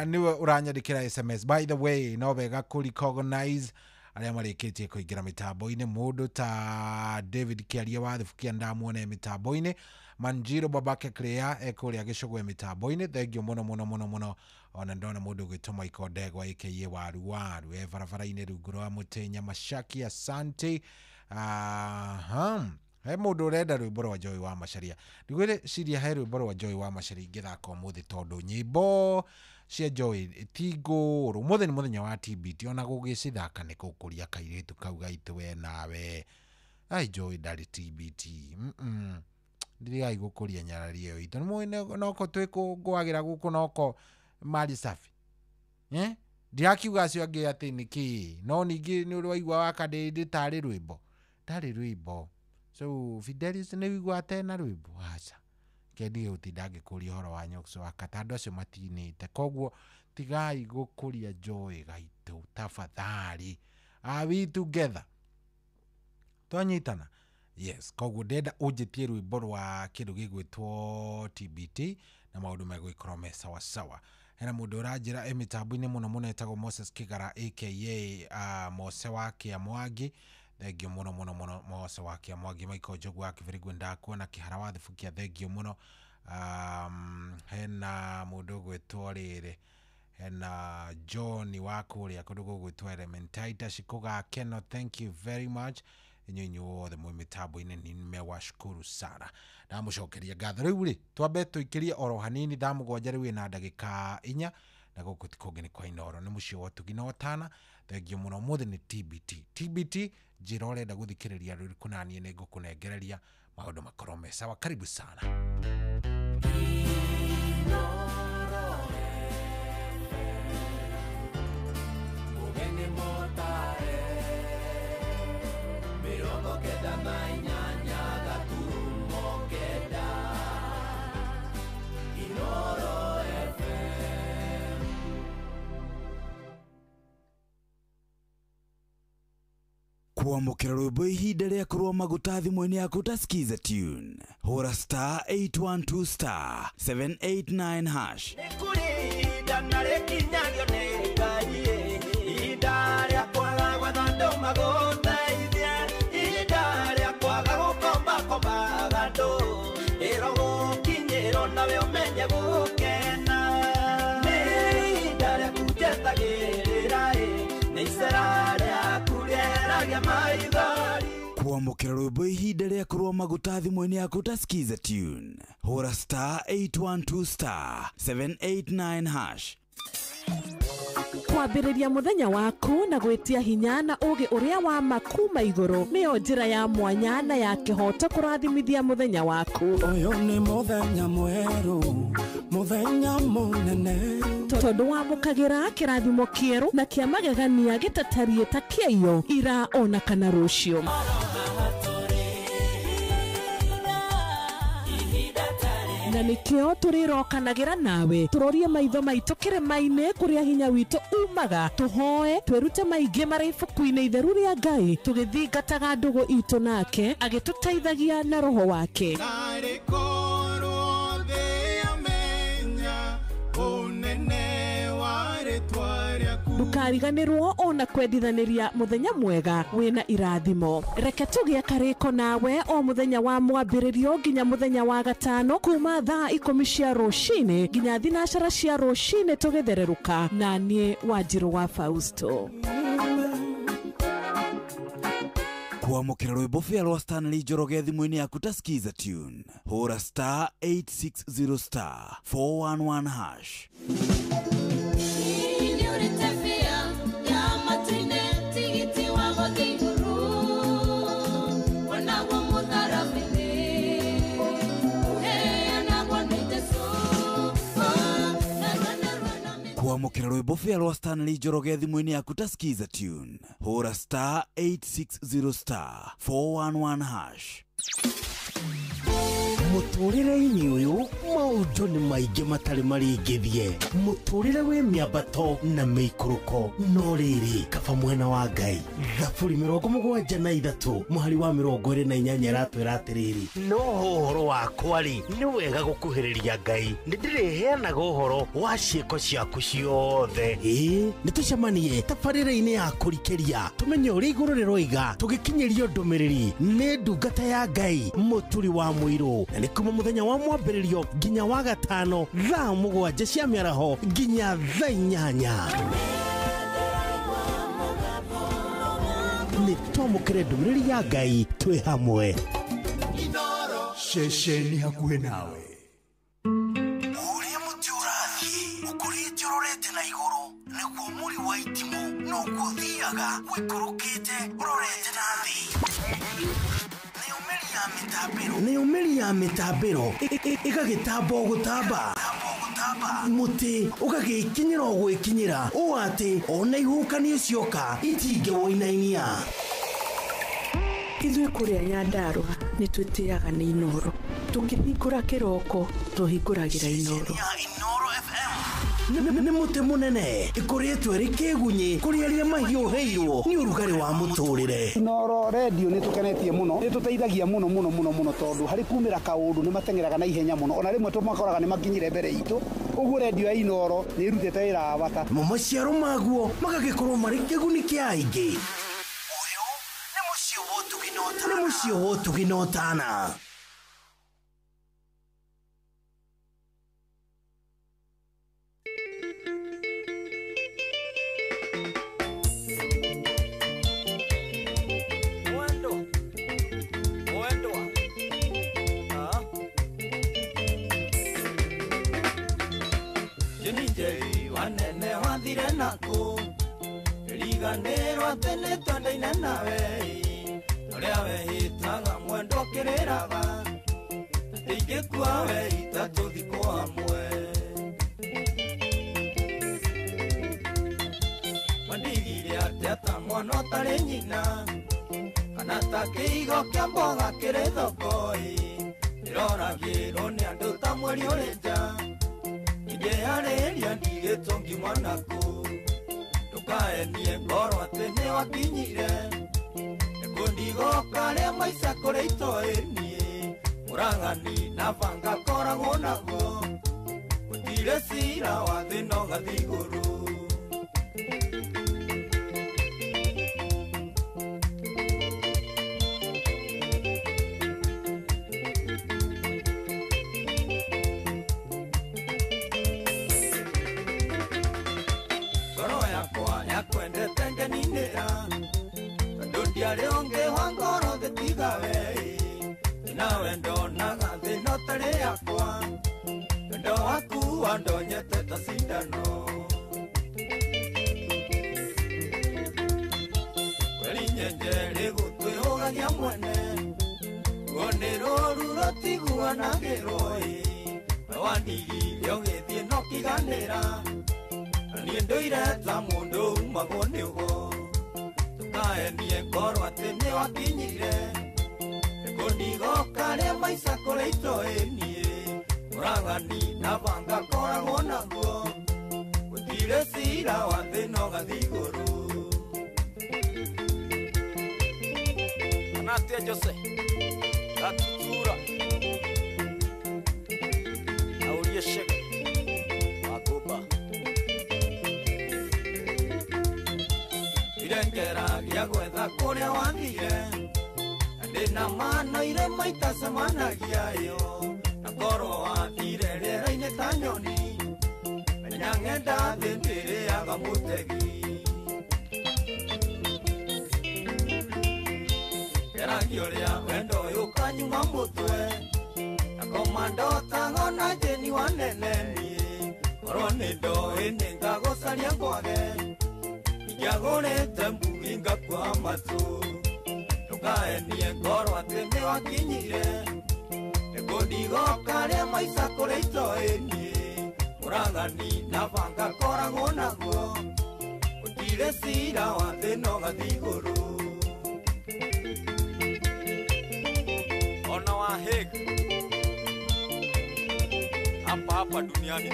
niwe uranyandikira SMS by the way no wega ku recognize aria marikitie kuingira mitambo-ini mundu ta David Kiaria wa thifukia ndamuone mitambo-ini Manjiro Babake Clear ekuria gicugwe mitambo-ini thengio muno ona ndona mundu gwitwa Michael Ndegwa aka waru barabara-ini rungu rwa Mutenya Mashaki asante he mundu urenda rwimbo rwa Joy wa Macharia ndigwire ciria he rwimbo rwa Joy wa Macharia ingithaka umuthi tondu nyimbo cia Joy tigo umuthi ni muthenya wa TBT ona gugicithaka ni kukuria kairitu kau gaitu we nawe ai Joy ndari TBT ndirigai gukuria nyarari iyo itu noko twikugwagira guku noko mari safi ndiakiuga acio angi ati niki no ningi ni urwaigwa wakandindi tari rwimbo so Fidelis ni wigwa tena rwimbo acha kendi utindange kuria horo wa nyokso wakatando acio matinite koguo tigai gukuria Joy gaitu tafadhali are we together twanyitana yes koguo ndenda unjitie rwimbo rwa kindu gigwitwo TBT na maundu megwikorwo me sawa hena mundu uranjira emitambo-ini muno etagwo Moses Kigara aka Mose wa Kiamwangi thengio muno Mose wa Kiamwangi Michael Njogu wa Kivirigu ndakuona Kihara wa thifukia thengio muno hena mundu gwitwo riri hena John wa kuria kundu gwitwo Elementaita Shikuga Keno thank you very much nyinyu wothe mwe mitambo-ini nimewashukuru sana na mucokeria ngatho riu ri twambe tuikirie oro hanini thamugwanja riu ina ndagika 4 na guku tikungi ni kwa inoro ni mucio wotugi no tana thengio muno muthi ni TBT njira urenda guthikiriria riu kunanie ni ngukunengereria maundu makorwo me sawa karibu sana Kuamukira rwimbo ihinda rĩa kũrũa maguta thimũ-inĩ yaku ta skiza tune. Hũra star 812 star 789 hash. Kuamukira rwimbo ihinda rĩa kũrũa maguta thimũ-inĩ yaku ta skiza tune. Hũra star 812 star 789 hash. Kwambĩrĩria mũthenya waku na gwĩtia hinya na ũgĩ ũrĩa wa makuma igũrũ nĩyo njĩra ya mwanya na ya kĩhoto kũrathimithia mũthenya waku. Ũyũ nĩ mũthenya mwerũ, mũthenya mũnene, tondũ wamũkagĩra kĩrathimo kĩerũ na kĩa magegania gĩtatariĩ ta kĩayo ira ona kana rũciũ. Na nĩkĩo tũrĩrokanagĩra nawe tũrorie maitho maitũ kĩrĩma-inĩ kũrĩa hinya witũ umaga, tũhoe twĩrute maingĩ marĩ ibuku-inĩ itheru rĩa Ngai, tũgĩthingataga ndũgũ itũ nake agĩtũteithagia na roho wake. Ndukariganĩrwo ona kwendithanĩria mũthenya mwega wĩna irathimo. Reke tũgĩe karĩko nawe o mũthenya wa mwambĩrĩrio nginya mũthenya wa gatano kuma thaa 10 cia rũcinĩ nginya thinacara cia rũcinĩ tũgĩthererũka na niĩ Wanjirũ wa Fausto. Kuamukira rwimbo fia rwa Stanley Njoroge thimũ-inĩ yaku ta skiza tune. Hũra star 860 star 411 hash. Kuamukira rwimbo fia rwa Stanley Njoroge thimũ-inĩ yaku ta skiza tune. Hũra star 860 star 411 hash. Mũtũrĩre-inĩ ũyũ maũndũ nĩ maingĩ matarĩ maringithie, mũtũrĩre wĩ mĩambato na mĩikũrũko, no rĩrĩ kaba mwena wa Ngai. Thaburi 73 mũhari wa 28 aratwĩra atĩrĩrĩ, no ũhoro wakwa-rĩ nĩ wega gũkuhĩrĩria Ngai, nĩndĩrĩheanaga ũhoro wa ciĩko ciaku ciothe. Nĩtũcemanie tabarĩra-inĩ ya kũrikĩria tũmenye ũrĩa igũrũ rĩroiga tũgĩkinyĩrio ndũmĩrĩri nĩ ndungata ya Ngai mũturi wa mũirũ, na nĩ kuma mũthenya wa mwambĩrĩrio nginya wa gatano thaa 7 cia mĩaraho nginya thaa 8. Nĩ twamũkĩre ndũmĩrĩri ya Ngai twĩ hamwe. Ceceni hakuhĩ nawe. Ũrĩa mũtĩ ũrathiĩ ũkũrĩte ũrorete na igũrũ, nĩguo mũri wa itimũ noguo ũthiaga wĩkũrũkĩte ũrorete na thĩ. Nĩ ũmĩri ya mĩtambĩro ĩgagĩtamba o gũtamba, mũtĩ ũgagĩkinyĩra o gwĩkinyĩra, ũũ atĩ ona ihuhũkanio cioka itingĩwoinainia. Ithuĩ kũrĩa Nyandarũa nĩ twĩtĩaga nĩ Inooro, tũngĩhingũra kĩroko tũhingũragĩra Inooro. Nĩ mũtĩ mũnene ĩkoretwo ĩrĩ kĩgunyĩ kũrĩ arĩa mahiũhĩirwo nĩ ũrugarĩ wa mũtũrĩre. Inooro radio nĩ tũkenetie mũno, nĩ tũteithagia mũno tondũ harĩ kumĩra kaũndũ nĩ matengeraga na ihenya mũno, ona rĩmwe tũmakoraga nĩ makinyire mbere itũ. Ũguo radio ya Inooro nĩ ĩrutĩte wĩra wa bata. Maciaro maguo magagĩkorwo marĩ kĩguni kĩa aingĩ. Ũyũ nĩ mũciĩ wa ũtugi na ũtana. Wanene wathire naku riganĩrwo atĩ nĩ twendaine nawe, ũrĩa wehĩtaga mwendwa kĩrĩraga atĩ ingĩkua wehita tũthikwo hamwe. Wandigire atĩ ta mwana ũtarĩ nyina kana ta kĩigo kĩa mboga kĩrĩ thoko-ĩ, ndĩroragĩrwo nĩ andũ ta mweri ũrĩ nja. Ngeharĩria ndigĩtwo ngima naku, ndũkaenie ngoro atĩ nĩ wakinyire, Kundigo kare maisa kore itoenie Murangani na vanga kora gonago Kutire sira wa thino gathiguru Leonge wangoro de tigawe na wendo na gande no tare yakwa ndo aku ando nyete tasindano kweli nyenjere gutwe ogania mwene gonero ruro tigua na geroi wandigi yongethie no kiganira ni ndoire ta mundu magone ugo Niye koro atene wakinyire Kundigo kare maisa kore itoenie Murangani na vanga kora gonago Kutire sira wa thino gathiguru Anatia Jose Atutura Aurie Shega Makuba Irengera gia gwetha kuria wathire ndina mana ire maita semanagia yo nakorwo wathire rĩera-inĩ ta nyoni menya ng'enda thĩ ndĩrĩaga mũtegi geragio rĩa wendo ũyũ kanyuma mũtwe na komando tagona jeni wanene niĩ korwo nĩ ndoĩ nĩngagũcaria kwage Yagorete mbuinga kwa matu Tukaenie ngoro atene wakinyire Kundigo kare maisa kore itoenie Murangani na vanga kora gonago Kutire sira wa thino gathiguru Ona wahega Hapa duniani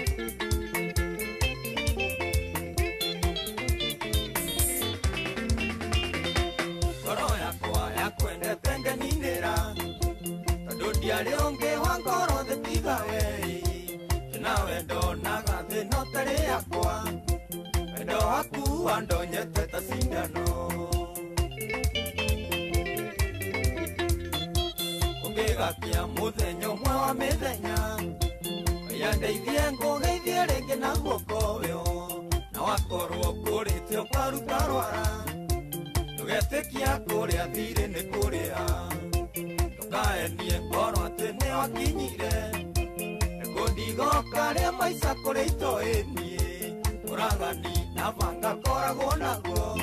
Leonge wangoro de tigawe na wendo na gande no tare yakwa wendo aku ando nyete tasindano Ongega kia muthenyo mwa wa mithenya ya ndeithie ngogeithie rĩngĩ na guoko wĩo na wakorwo kũrĩtio kwaruta rwara ndũgetĩkia kũrĩa thirĩ nĩ kũrĩa Kaenie ngoro atene wakinyire Kundigo kare maisa kore itoenie Murangani na vanga kora gonago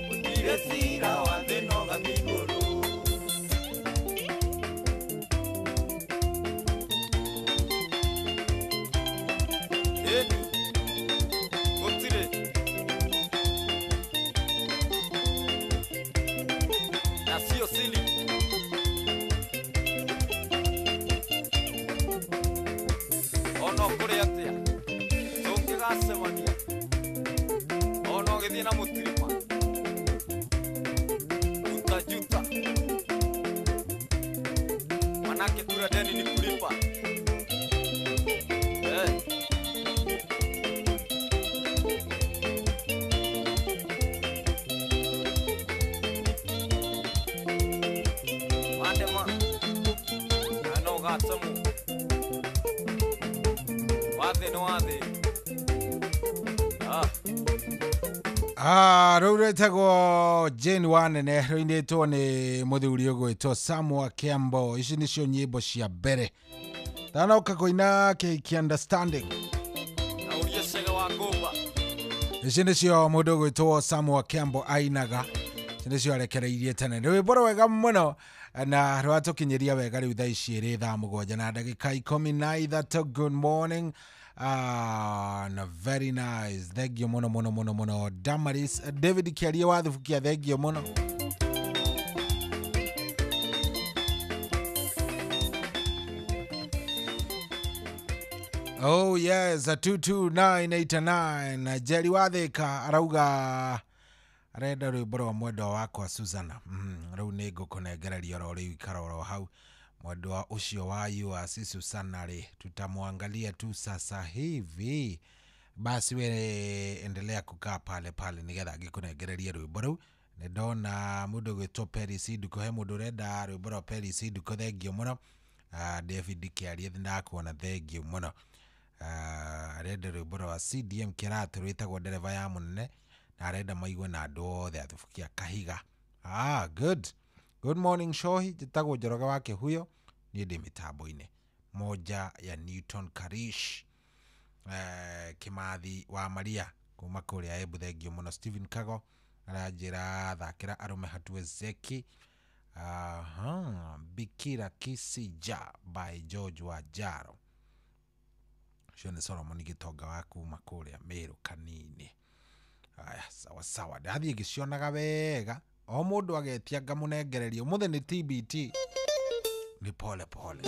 Kutire sira wa thino gathiguru Kutire na sio sili Semania Ono githie na mutirima Juta Manake tura deni ni kulipa Mande ma Ano gatsamu Wade no wade Rũretagwo Jane Wanene rũinĩtwo nĩ mũthuri ũgwĩtwo Samuel Kiambo. Ici nĩcio nyĩmbo cia mbere ndanoka kũina Kiki Understanding. Ici nĩcio mũndũ ũgwĩtwo Samuel Kiambo ainaga. Ici nĩcio arekereirie tene. Nĩ rwĩmbo rwega mũno na rwatũkinyĩria wega rĩu thaa ici ĩrĩ thaa 7 na ndagĩka 13. Good morning. No, very nice. Thank you mono. Damaris David Kiaria wa thufukia, thank you mono. Oh yes, 22989 Jerry Watheka arauga arenda rwimbo rwa mwendwa wakwa Susana riu ni ngukunegereria ro riu ikaroro hau mwendwa ucio wa UAC Susana ri tutamwangalia tu sasa hivi. Basi we endelea kukaa pale pale nigetha ngikunegereria rwimbo riu. Ndona mundu gwitwo Perisi Nduko he mundu renda rwimbo rwa Perisi Nduko thengio muno. David Kiaria ndakuona thengio muno. Arenda rwimbo rwa CDM Kiratu rwitagwo ndereva ya munene na arenda maigwe na andu othe athubukia Kahiga. Good. Good morning Shohi, jitagwo Njoroge wake huyo ni ndi mitambo-ini moja ya Newton Karish. Kimathi wa Maria kuma kuria Embu thengio muno. Stephen Kago arajira thakira arume hatue zeki. Bikira Kisija by George Wajaro. Shone Solomon Gitonga wa kuma kuria Meru kanini. Aya sawa sawa ndathie gicionaga wega o mundu agetianga munengererio muthe ni TBT ni pole pole.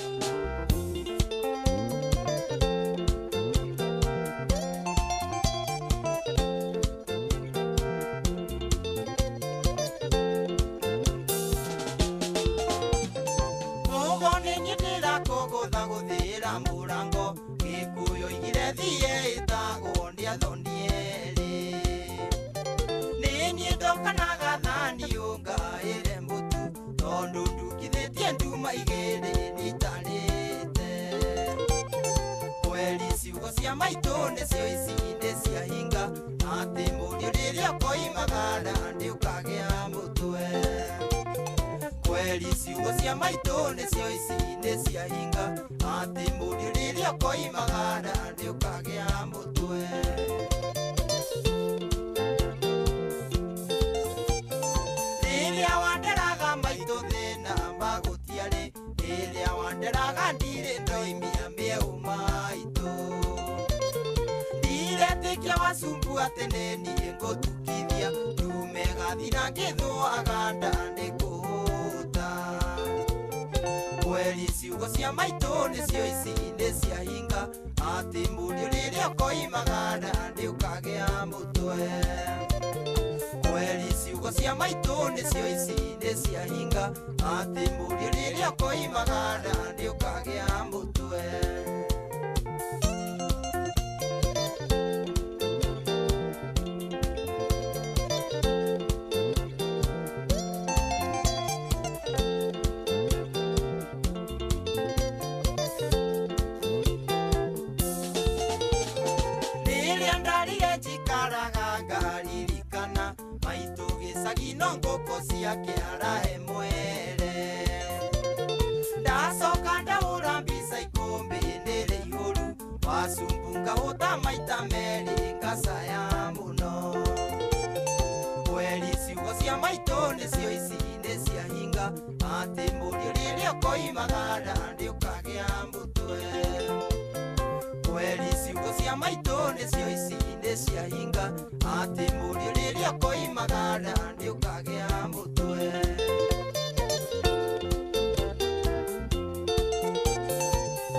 Mugoni nyitira kogotha guthira murango gikuyo igire thie itago ndia thondieri ni ndokanaga thani unga ire mbutu tondu ndukithetie nduma igiri nitarite kweli ciugo cia maitu nicio icinde cia hinga ati murio riria koimagara ndiukagea mutwe kweli ciugo cia maitu nicio icinde cia hinga ati murio riria koimagara ndiukagea mutwe riria wanderaga maitu thina magutiari riria wanderaga ndire ndoimia mieu maitu ndire wasumbu atene nie ngutukithia ndumegathira ngithwaga ndandikuhuta kweli ciugo cia maitu nicio icinde cia hinga ati murio riria koimagara ndiukagea mutwe kweli ciugo cia maitu nicio icinde cia hinga ati murio riria koimagara ndiukagea mutwe ngoko ciake arahe mwere ndacoka ndaura mbica ikumbi nĩrĩ igũrũ wacumbunga ũta maita merĩ ngacaya mũno kweli ciugo cia maitũ nĩcio icinde cia hinga atĩ mũriũ rĩrĩa ũkoimagara ndĩũkagĩa mũtwe kweli ciugo cia maitũ nĩcio icinde cia hinga ati murio riria koimagara ndiukagea mutwe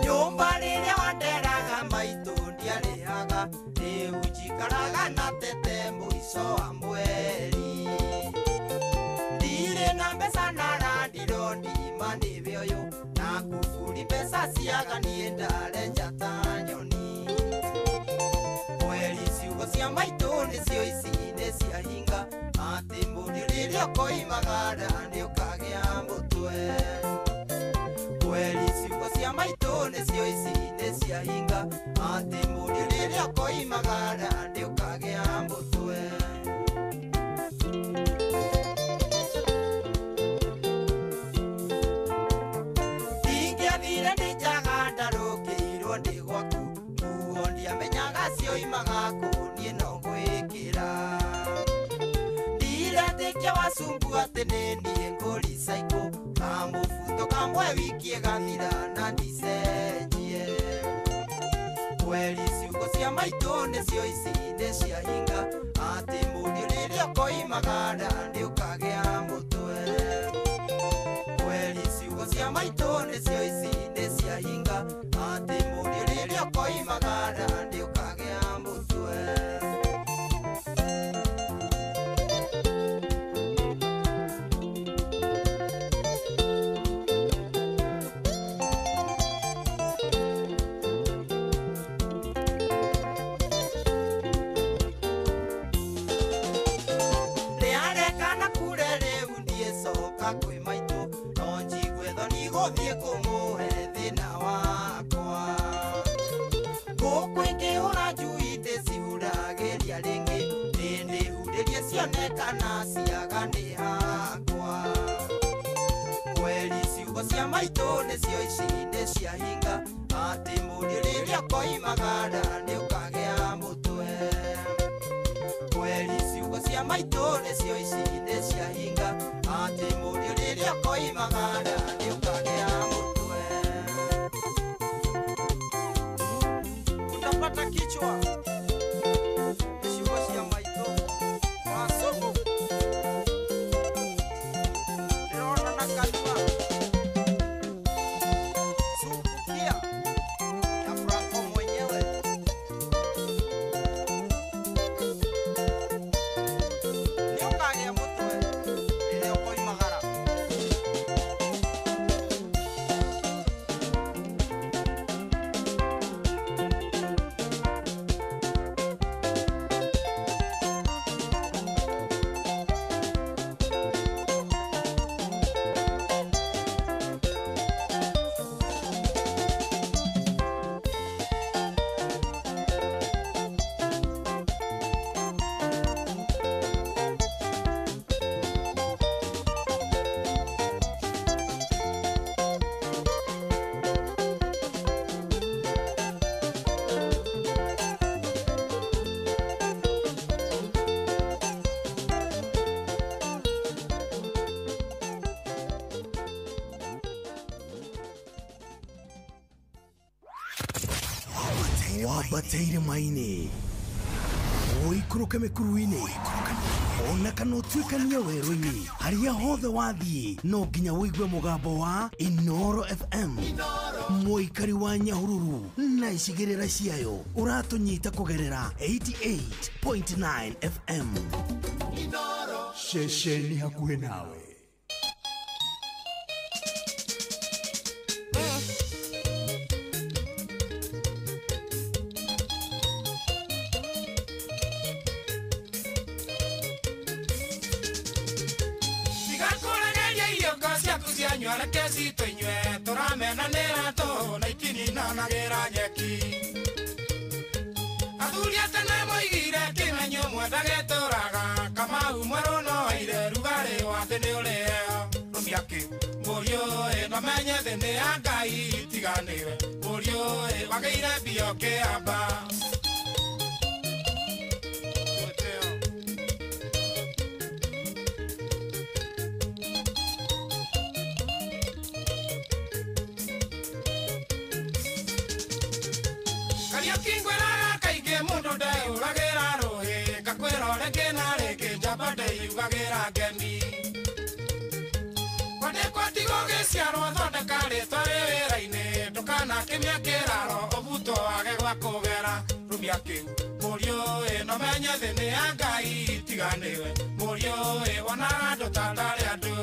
nyumba riria wanderaga maitu ndiarihaga riu njikaraga na tete muico wa mweri ndire na mbeca na randiro ndima nive uyu na kuburi mbeca ciaga nie ndare njata nyoni kweli ciugo cia maitu nicio icinde cia hinga ati murio riria koimagara ndiukagea mutwe kweli ciugo cia maitu nicio icinde cia hinga ati murio riria koimagara ndiukagea mutwe ingiathire ndijaga ndarũkĩirwo ndĩ gwaku nguo ndiamenyaga cioimaga kũ niĩ no gwĩkĩra ndiretĩkia wacumbu atĩ nĩ niĩ ngũricaikũ kamũbuto kamwe wikie gathira na ndicenjie kweli ciugo cia maitũ nĩcio icinde cia hinga atĩ mũriũ rĩrĩa ũkoimagara ndiũkagĩa mũtwe kweli ciugo cia maitũ nĩcio icinde cia hinga atĩ mũriũ rĩrĩa ũkoimagara ndiũkagĩa mũtwe Gukwingi ura njui ndicihuragiria ringi nindihuririe cionekana ciaga ni hakwa kweli ciugo cia maitũ nĩcio ici nĩ ciahinga atĩ mũndũ rĩrĩa koimagara nĩ ũkagĩa mũtwe kweli ciugo cia maitũ nĩcio ici nĩ ciahinga atĩ mũndũ rĩrĩa koimagara nĩ ũkagĩa mũtwe utapata kichwa ciugo cia maitũ masumu ndĩrona na kanua wabateire maini oikuruke mikuruini ona kana utuikania werũ-inĩ harĩa hothe wathiĩ no nginya wĩigue mũgambo wa Inoro FM mũikari wa Nyahururu na icigĩrĩra ciayo ũratũnyita kũgerera 88.9 FM Inoro ceceni hakuhĩ nawe. Nyora kesi tunywe turamena nerato na ikinina na gera nyeki athuri atene moigire kimenyo mwendagetoraga kama umweru no aire rugari wa thĩ nĩ ũrĩo rũmia kĩu mũriũ no menye thĩ nĩ ya Ngai itiganĩwe mũriũ wagĩire mbio kĩamba Ugagera gemi Kwande kwatigo gĩciarwo thondeka rĩtwa wĩra-inĩ ndũkana kĩmĩa kĩraro ũbuto wage gwa kũgera rumia kĩu mũriũ no menye thĩ nĩ ya Ngai itiganĩwe mũriũ wonaga andũ ta ndarĩ andũ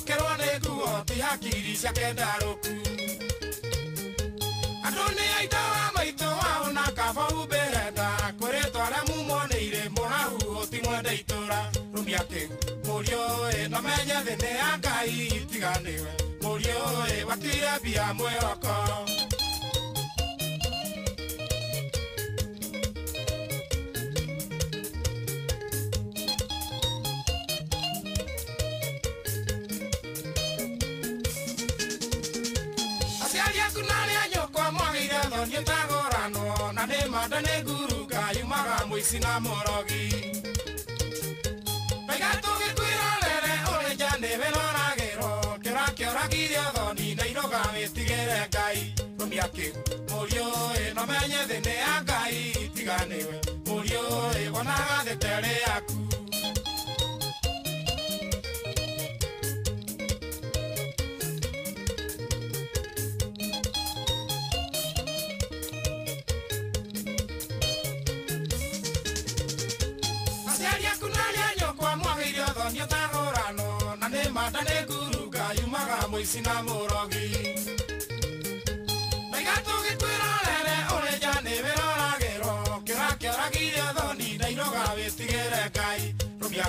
Kerwa nĩ nguo ti hakiri ciake ndarũku andũ nĩ aitũ wa maitũ wao na kaba uberenda kwĩrĩtwo arĩa mumoneire mũrahu ti mwende itũra rumia kĩu mũriũ no menye thĩ nĩ ya Ngai itiganĩwe mũriũ watire mbia mwĩhoko na nĩ manda nĩ nguruga yumaga mũici na mũrogi Maiga tũgĩkwĩrorere ũrĩ nja nĩwe noragĩrwo kĩrakĩoragirio thoni na iroga wĩtigĩre Ngai rumia kĩu mũriũ no menye thĩ nĩ ya Ngai itiganĩwe mũriũ wonaga thĩ terĩ yaku mada nĩ nguruga yumaga mũici na mũrogi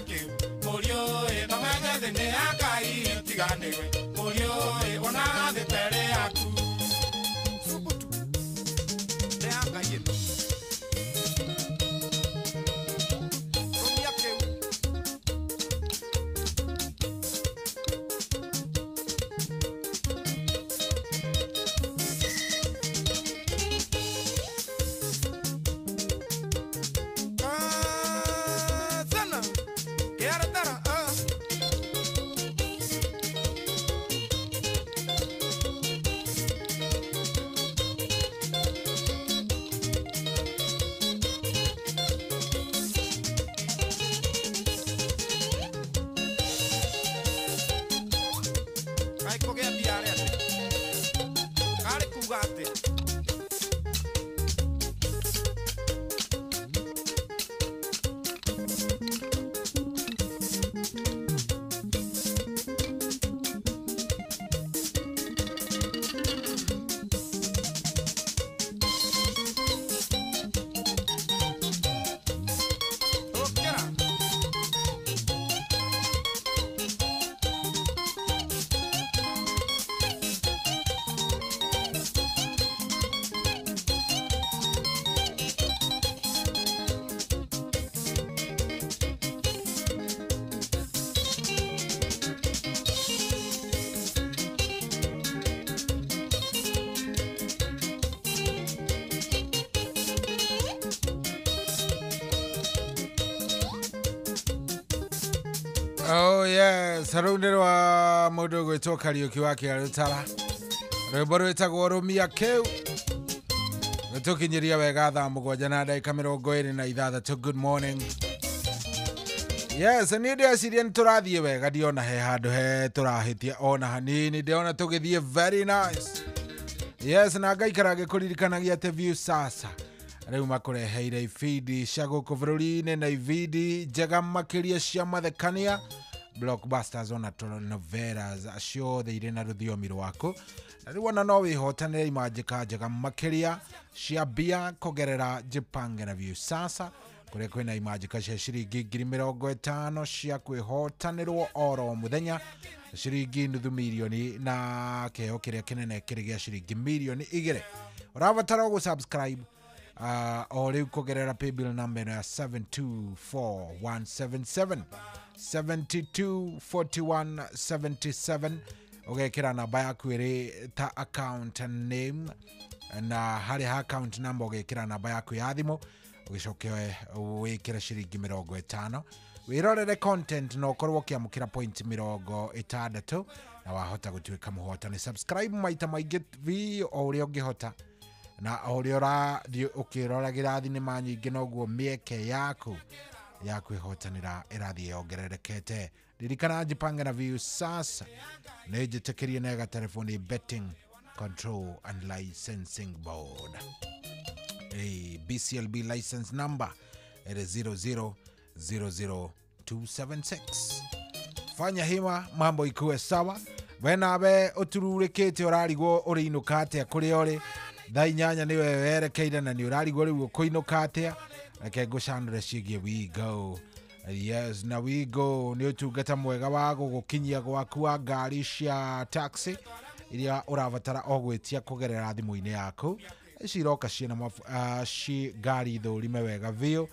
ake murio no menya thine akai tiganiwe murio ona the tere aku subutu de akai Oh yes, harundirwa mundu gwitwo Kariuki wa Kiarutara. Rwimbo rwitagwo Rumia Kiu. Tukinyiria wega thaa mugwanja na ndagika 26. Good morning. Yes, ni ndeciria ni turathie wega, ndiona he handu he turahitia ona hanini, ndiona tugithie very nice. Yes, na ngaikara ngikuririkanagia ati View sasa riu makureheire ifidi cia guku bururi-ini na ifidi njega makiria cia mathekania, blockbusters ona novelas ciothe irĩ na rũthiomi rwaku. Na rĩu ona no wĩhotanĩre imanjĩka njega makiria cia mbia kũgerera Jipange na View sasa, kũrĩa kwĩna imanjĩka cia ciringi 50,000 cia kwĩhotanĩrwo oro mũthenya, ciringi nuthu mirioni na kĩheo kĩrĩa kĩnene kĩrĩ gĩa ciringi mirioni 2. Ũrabatara gũsubscribe o rĩu kũgerera paybill number ya 724177 724177, ũgekĩra namba yaku ĩrĩ ta account name, na harĩ ha account number ũgekĩra namba yaku ya thimũ, ũgĩcoke wĩkĩre ciringi 50, wĩrorere content na ũkorwo ũkĩamũkĩra point 60, na wahota gũtuĩka mũhotani. Subscribe maita maingĩ vi o ũrĩa ũngĩhota, na o ũrĩa ũrathiĩ ũkĩroragĩra thinema nyingĩ noguo mĩeke yaku ya kwĩhotanĩra ĩrathiĩ yongererekete. Ririkana Jipange na View sasa nĩ njĩtĩkĩrie na telefoni Betting Control and Licensing Board. BCLB license number is 0000276. Fanya hima mambo ikuwe sawa. Wenawe ũtururĩkĩte ũrarigwo ũrĩinũka atĩa kũrĩa ũrĩ. Thaa 8 nĩwe werekeire na nĩ ũrarigwo rĩu ũkũinũka atĩa. Reke ngũcanũre ciĩgiĩ We Go. Yes, na We Go nĩ ũtungata mwega wa gũgũkinyia gwaku wa ngari cia taxi iria ũrabatara o gwĩtia kũgerera thimũ-inĩ yaku. Ciroka ciĩna ngari thũrime wega biũ,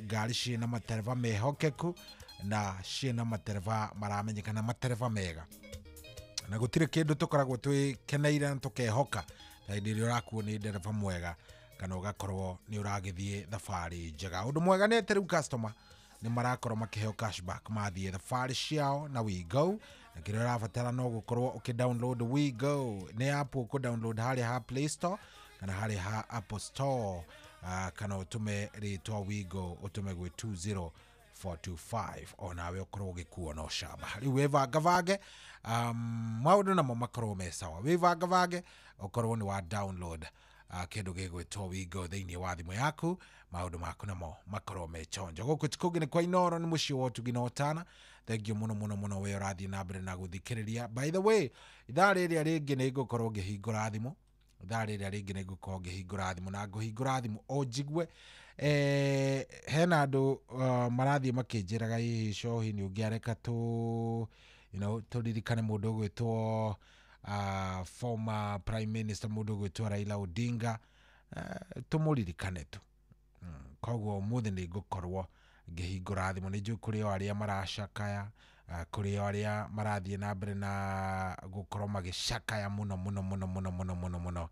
ngari ciĩna matereba mehokeku na ciĩna matereba maramenyekana matereba mega. Na gũtirĩ kĩndũ tũkoragwo twĩkeneire na tũkehoka hĩndĩ ĩrĩa ũrakuo nĩ ndereba mwega kana ũgakorwo nĩ ũragĩthiĩ thabarĩ njega. Ũndũ mwega nĩ atĩ rĩu customer nĩ marakorwo makĩheo cashback mathiĩ thabarĩ ciao na We Go. Na kĩrĩa ũrabatara no gũkorwo ũkĩdownload We Go. Nĩ app ũkũdownload harĩa ha Play Store kana harĩa ha Apple Store, kana ũtũme rĩtwa We Go ũtũme gwĩ 20425 onawe ũkorwo ũgĩkuo no camba. Rĩu wĩvangavange, maũndũ namo makorwo me sawa. Wĩvangavange ũkorwo nĩ wa download kĩndũ gĩgwĩtwo We Go thĩinĩ wa thimũ yaku, maũndũ maku namo makorwo me chonjo. Gũkũ tikũngĩ nĩ kwa Inoro, nĩ mũciĩ wa ũtugi na ũtana. Thank you mũno mũno mũno we ũrathiĩ na mbere na gũthikĩrĩria. By the way, ithaa rĩrĩa rĩngĩ nĩ ngũkorwo ngĩhingũra thimũ thari rä rĩngĩ nĩ ngũkorwo ngĩhingũra thimũ na ngũhingũra thimũ o njigwe hena andũ marathiĩ makĩnjĩraga hihi cohi nĩ ũngĩareka tũririkane mũndũ ũgwĩtwo former prime minister mũndũ ũgwĩtwo Raila Odinga tũmũririkane tu koguo mũthĩ nĩ ngũkorwo ngĩhingũra thimũ nĩ njũĩ kũrĩ o arĩa maracakaya kũrĩ o arĩa marathiĩ na mbere na gũkorwo magĩcakaya mũno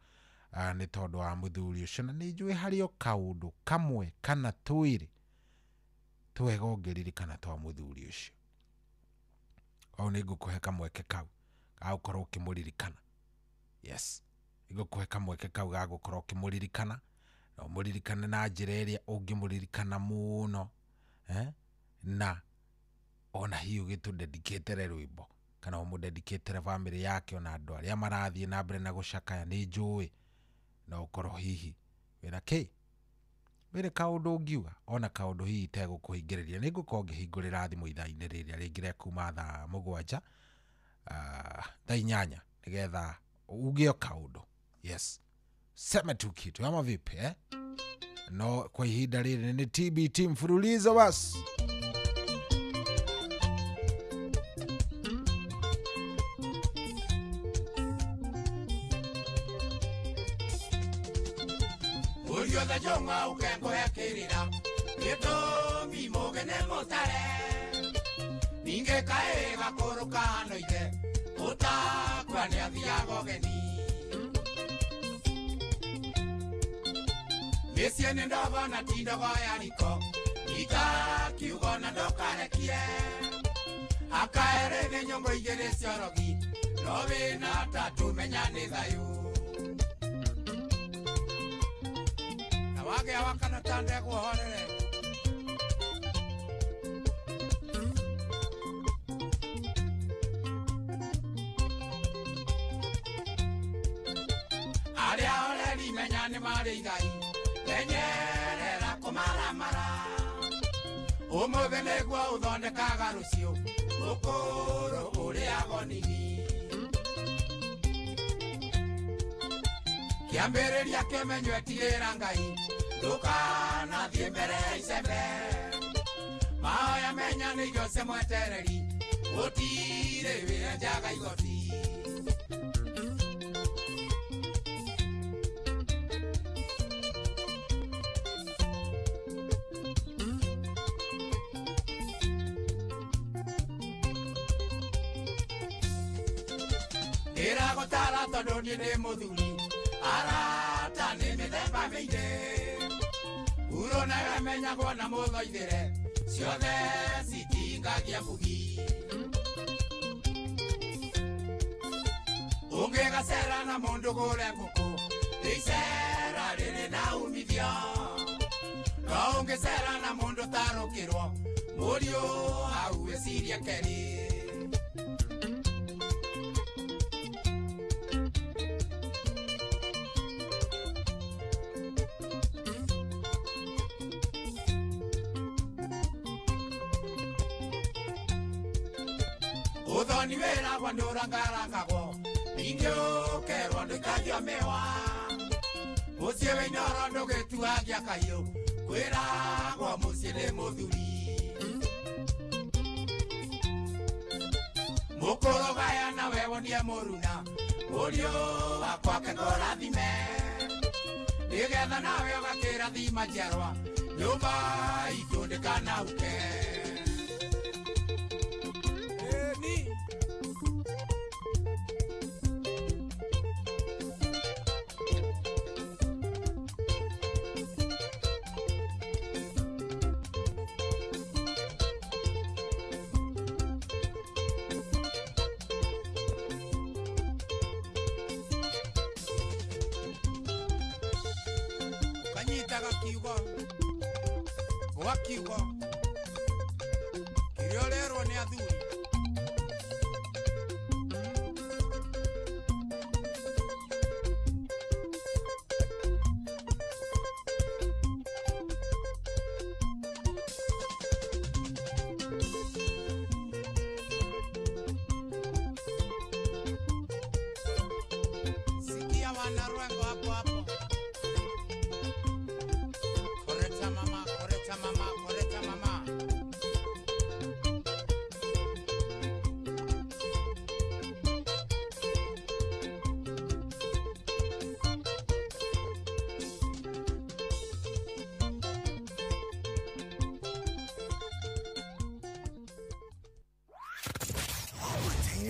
nĩ tondũ wa mũthuri ũcio na nĩ njũĩ harĩ o kaũndũ kamwe kana twĩrĩ twega ũngĩririkana twa mũthuri ũcio o nĩ ngũkũhe kamweke kau gagũkorwo ũkĩmũririkana yes nĩ ngũkũhe kamweke kau gagũkorwo ũkĩmũririkana na ũmũririkane na njĩra ĩrĩa ũngĩmũririkana mũno na ona hiyo gĩtũdedicate rwĩmbo kana ũmũdedicate family yake ona andũ arĩa marathiĩ na mbere na gũcakaya nĩ njũĩ na ũkorwo hihi wĩna wĩrĩ kaũndũ ũngiuga ona kaũndũ hihi tegũkũhingĩrĩria nĩ ngũkorwo ngĩhingũrĩra thimũ ithaa-inĩ rĩrĩa rĩngĩ rĩa kuma thaa 7 thaa 8 nĩgetha uge kaũndũ yes sema tu kitu ama vipi no kwa ihinda rĩrĩ nĩ TBT mfululizo basi Uriothe jonga ukengo ya kirira Yeto mimoge ne motare Ninge kae gakoroka noite Ota kwa ne athiago geni Mesie nendava na tinda vaya niko Ika kiugo na dokare kie Akaere ne nyongo igere siorogi Nobe na tatu menyane dhayu Wage awakana tande kuhorere Aria oreri menyane mare igai Menyerera kumaramara Umothe negwa uthondekaga rucio Ukuru uria gonini Kiambĩrĩria kĩmenyo etigĩra Ngai ndũkanathiĩ mbere ya icembe mahoya menya nĩ irio mwetereri gũtirĩ wĩra njaga igoti ndĩragũtara tondũ niĩ nĩ mũthuri arata nĩ mĩthemba mĩingĩ uro na wamenyagwo na mũthoithĩre ciothe citingagia mbugi ũngĩgacera na mũndũ gũre ngũkũ icera rĩrĩ na umithio no ũngĩcera na mũndũ tarũkĩrwo mũriũ hau ĩciria keri Uthoni wera kwa ndurangarangagwo Ningyo kerwa ndikagio mewa Mucie wĩinoro ndũgĩtuagia kahiũ Kwĩragwo mucie nĩ mũthuri Mũkũrũgaya na wewonie mũruna Mũriũ wakwa kĩkũrathime Nĩgetha nawe ũgakĩrathima njiarwa Nyũmba itũ ndĩkanauke Wakiugo Kiriorerwo nĩ athuri Sikia wanarwengo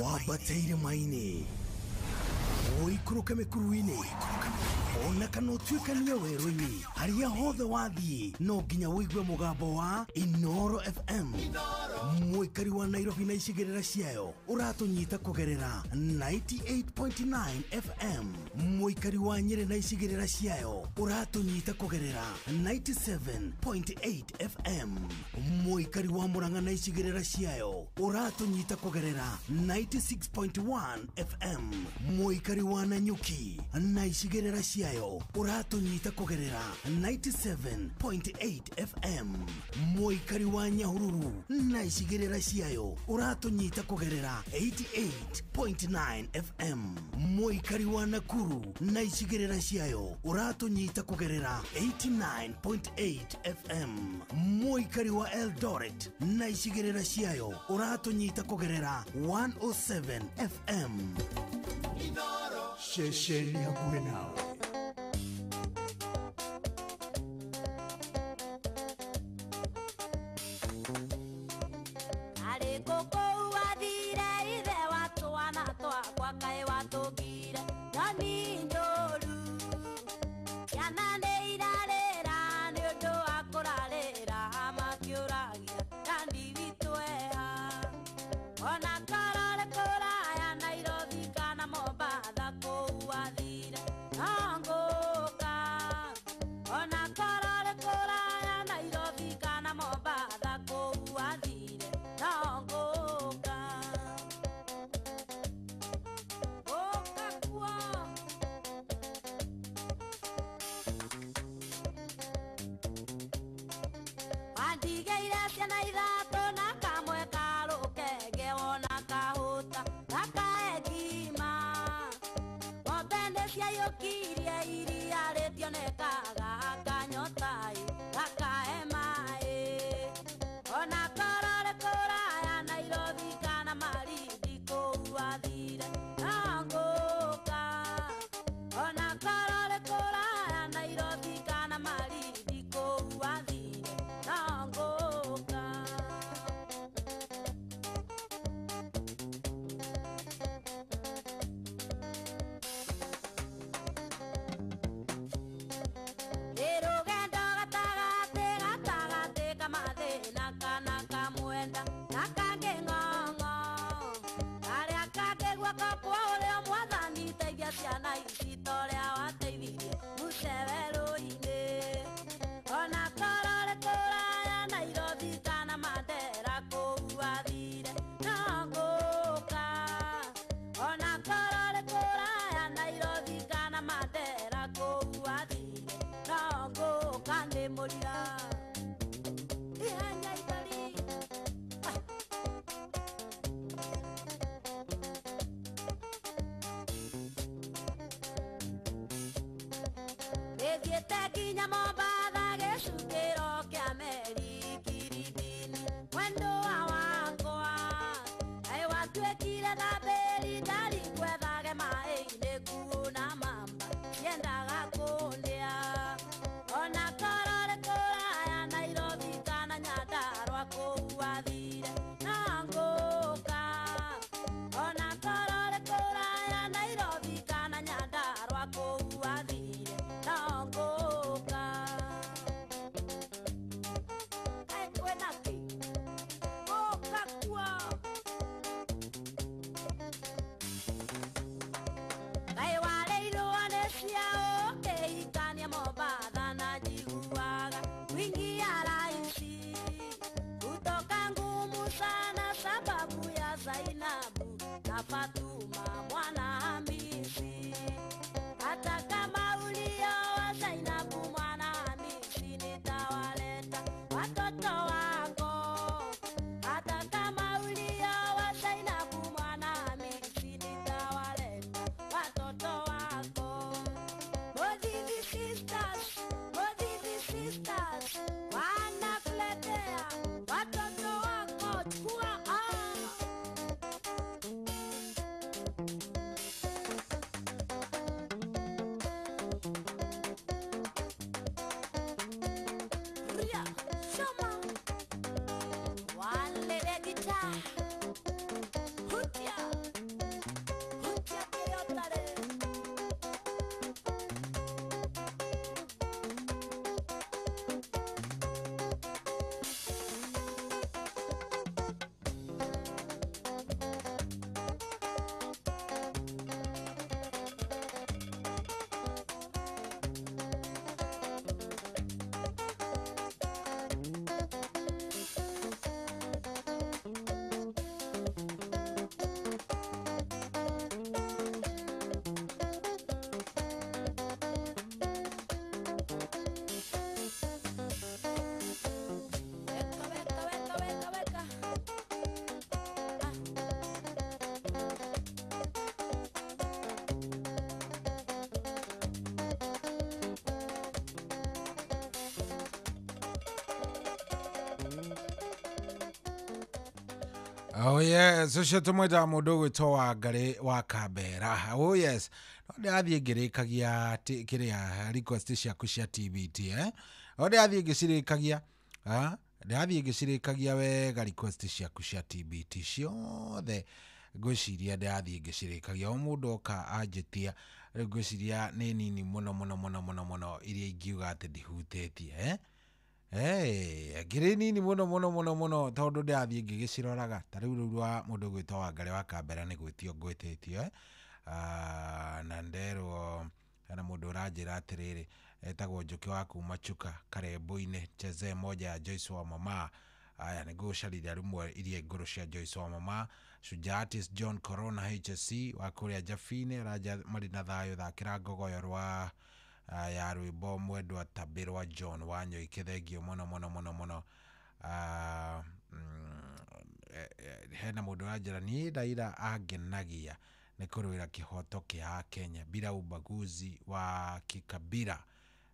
wabateire maini oikuruke mikuruini ona kana utuikanie werũ-inĩ harĩa hothe wathiĩ no nginya wĩigue mũgambo wa Inoro FM mũikari wa Nairobi na icigĩrĩra ciayo ũratũnyita kũgerera 98.9 FM mũikari wa Nyĩrĩ na icigĩrĩra ciayo ũratũnyita kũgerera 97.8 FM mũikari wa Murang'a na icigĩrĩra ciayo ũratũnyita kũgerera 96.1 FM mũikari wa Nanyuki na icigĩrĩra ciayo ũratũnyita kũgerera 97.8 FM mũikari wa Nyahururu na icigĩrĩra ciayo ũratũnyita kũgerera 88.9 FM mũikari wa Nakuru na icigĩrĩra ciayo ũratũnyita kũgerera 89.8 FM mũikari wa Eldoret na icigĩrĩra ciayo ũratũnyita kũgerera 107 FM Shesheni hakuhĩ nawe. Oh yes, ucio tumwita mundu gwitwa Ngari wa Kambera. Oh yes. Onde athie ngirikagia kiria request ciaku cia TBT Onde athie ngicirikagia ndathie ngicirikagia wega request ciaku cia TBT ciothe ngwiciria ndathie ngicirikagia o mundu oka anjitia ngwiciria ni nini muno iria ingiuga ati ndihutĩtie ngiri nini muno tondu ndathie ngigiciroraga ta riu rwa mundu gwitwa Ngari wa Kambera ni gwitio ngwitĩtio na nderwo ana mundu uranjira atiriri etagwo Njuki wa kuma Chuka Karembo-ini cheze moja ya Joyce wa Mama. Aya nigucarithia rumwe iria nguru cia Joyce wa Mama. Shujatis John Corona HSC wa kuria Jafine raja mari na thayo thakira ngogoyo rwa ya rwimbo mwendwa Tabirwa John wanyo ikithegio muno hena mundu ranjira ni ndaira angenagia ni kurwira kihoto kia Kenya bila ubaguzi wa kikabila.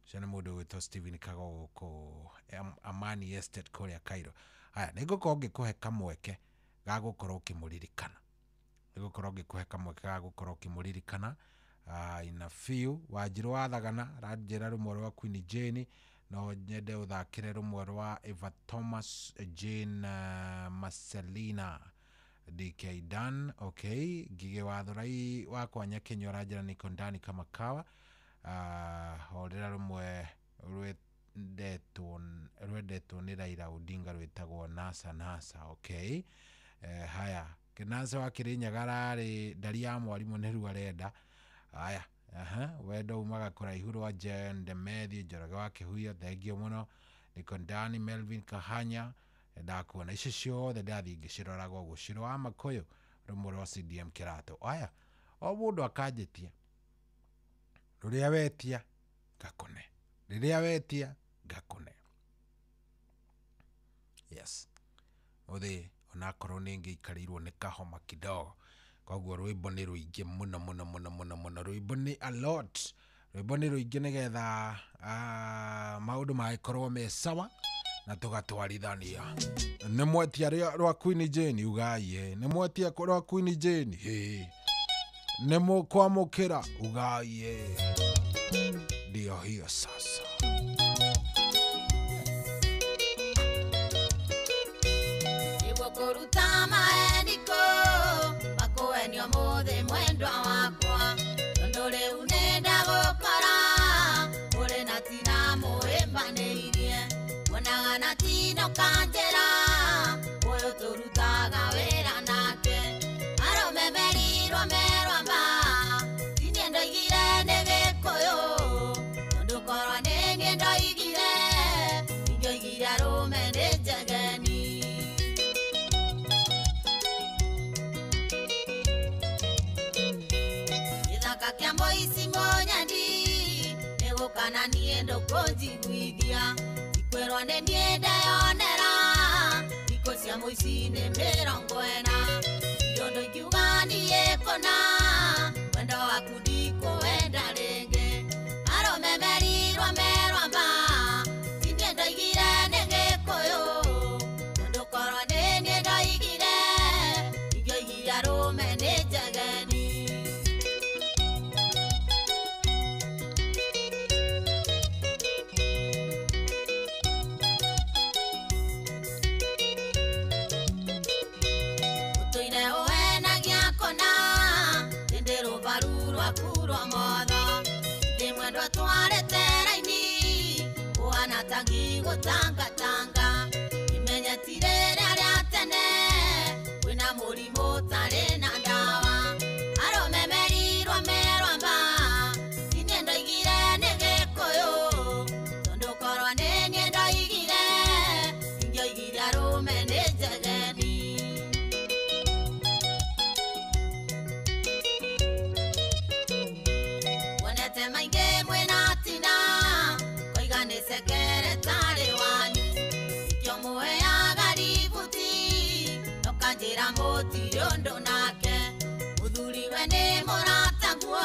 Shana mundu witwa Steven Kagogo ko Amani Estate kuria Cairo. Haya nigukorwo ngikuhe kamweke ga gukorwo kimuririkana. Nigukorwo ngikuhe kamweke ga gukorwo kimuririkana. In a few Wanjiru wa Thagana ranjira rumwe rwa Queen Jane no nyende uthakire rumwe rwa Eva Thomas Jane Marcelina DK Dan. Okay, Gige wa Thurai wa Kwanya Kenya ranjira niko ndani kama kawa. Horera rumwe rwendetwo ni Raila Odinga rwitagwo NASA. Okay, haya Kinasa wa Kirinyaga ri ndari ya mwarimu ni ru arenda. Haya wendo umaga kuraihu rwa Jende Methi Njoroge wa Kihuya thengio muno niko ndani. Melvin Kahanya ndakuona icio ciothe ndathie ngiciroraga uguo ciro wa Makuyu rumwe rwa CDM Kirato. Haya o mundu akanjitia ruria wetia ngakune riria wetia ngakune. Yes uthi onakorwo ningiikarirwo ni kahoma kidogo koguo rwimbo ni ruingi muno rwimbo ni a lot rwimbo ni ruingi nigetha maundu magikorwo me sawa na tugatwarithania. Ni mwetia rwa Queen Jane ugai ni mwetia rwa Queen Jane ni mukwamukira ugai ndio hiyo sasa. Kuruta maendiko makuenio mothe mwendwa wakwa ndore unenda gukora uri na tina muimbaneirie wonaga na tino kanjera uyu turutaga wira nake aromemerirwo merwamba tinie ndoigire ni gikuyu tondu korwo ni nie ndoigire ingioigire arume ni njegeni. Kia moisi ngonyandi negukana niendo konjiguithia ikwerwa ne nienda yonera iko cia moisi ne mirongo ena irondo ikiugani yekona wendo waku ndiko wenda rĩngĩ aromemerirwo merwamba tinie ndoigire nĩ gĩkũyũ tondũ korwo nĩ niĩ ndoigire ingĩoigire arũme nĩ njegeni. Kurwa motho ndi mwendwa twarete raini wana tangi gutanga imenyetire rĩa tene wina murimu tari na ndawa aromemerirwo merwamba tinie ndoigire nĩ gĩkũyũ tondu korwo nĩ niĩ ndoigire ingĩoigire arũme nĩ njegeni. Mainge mwena tina koiga ni sekretari wanyu ikio muheaga ributi nokanjira mutiriondo nake muthuriwe ni murataguo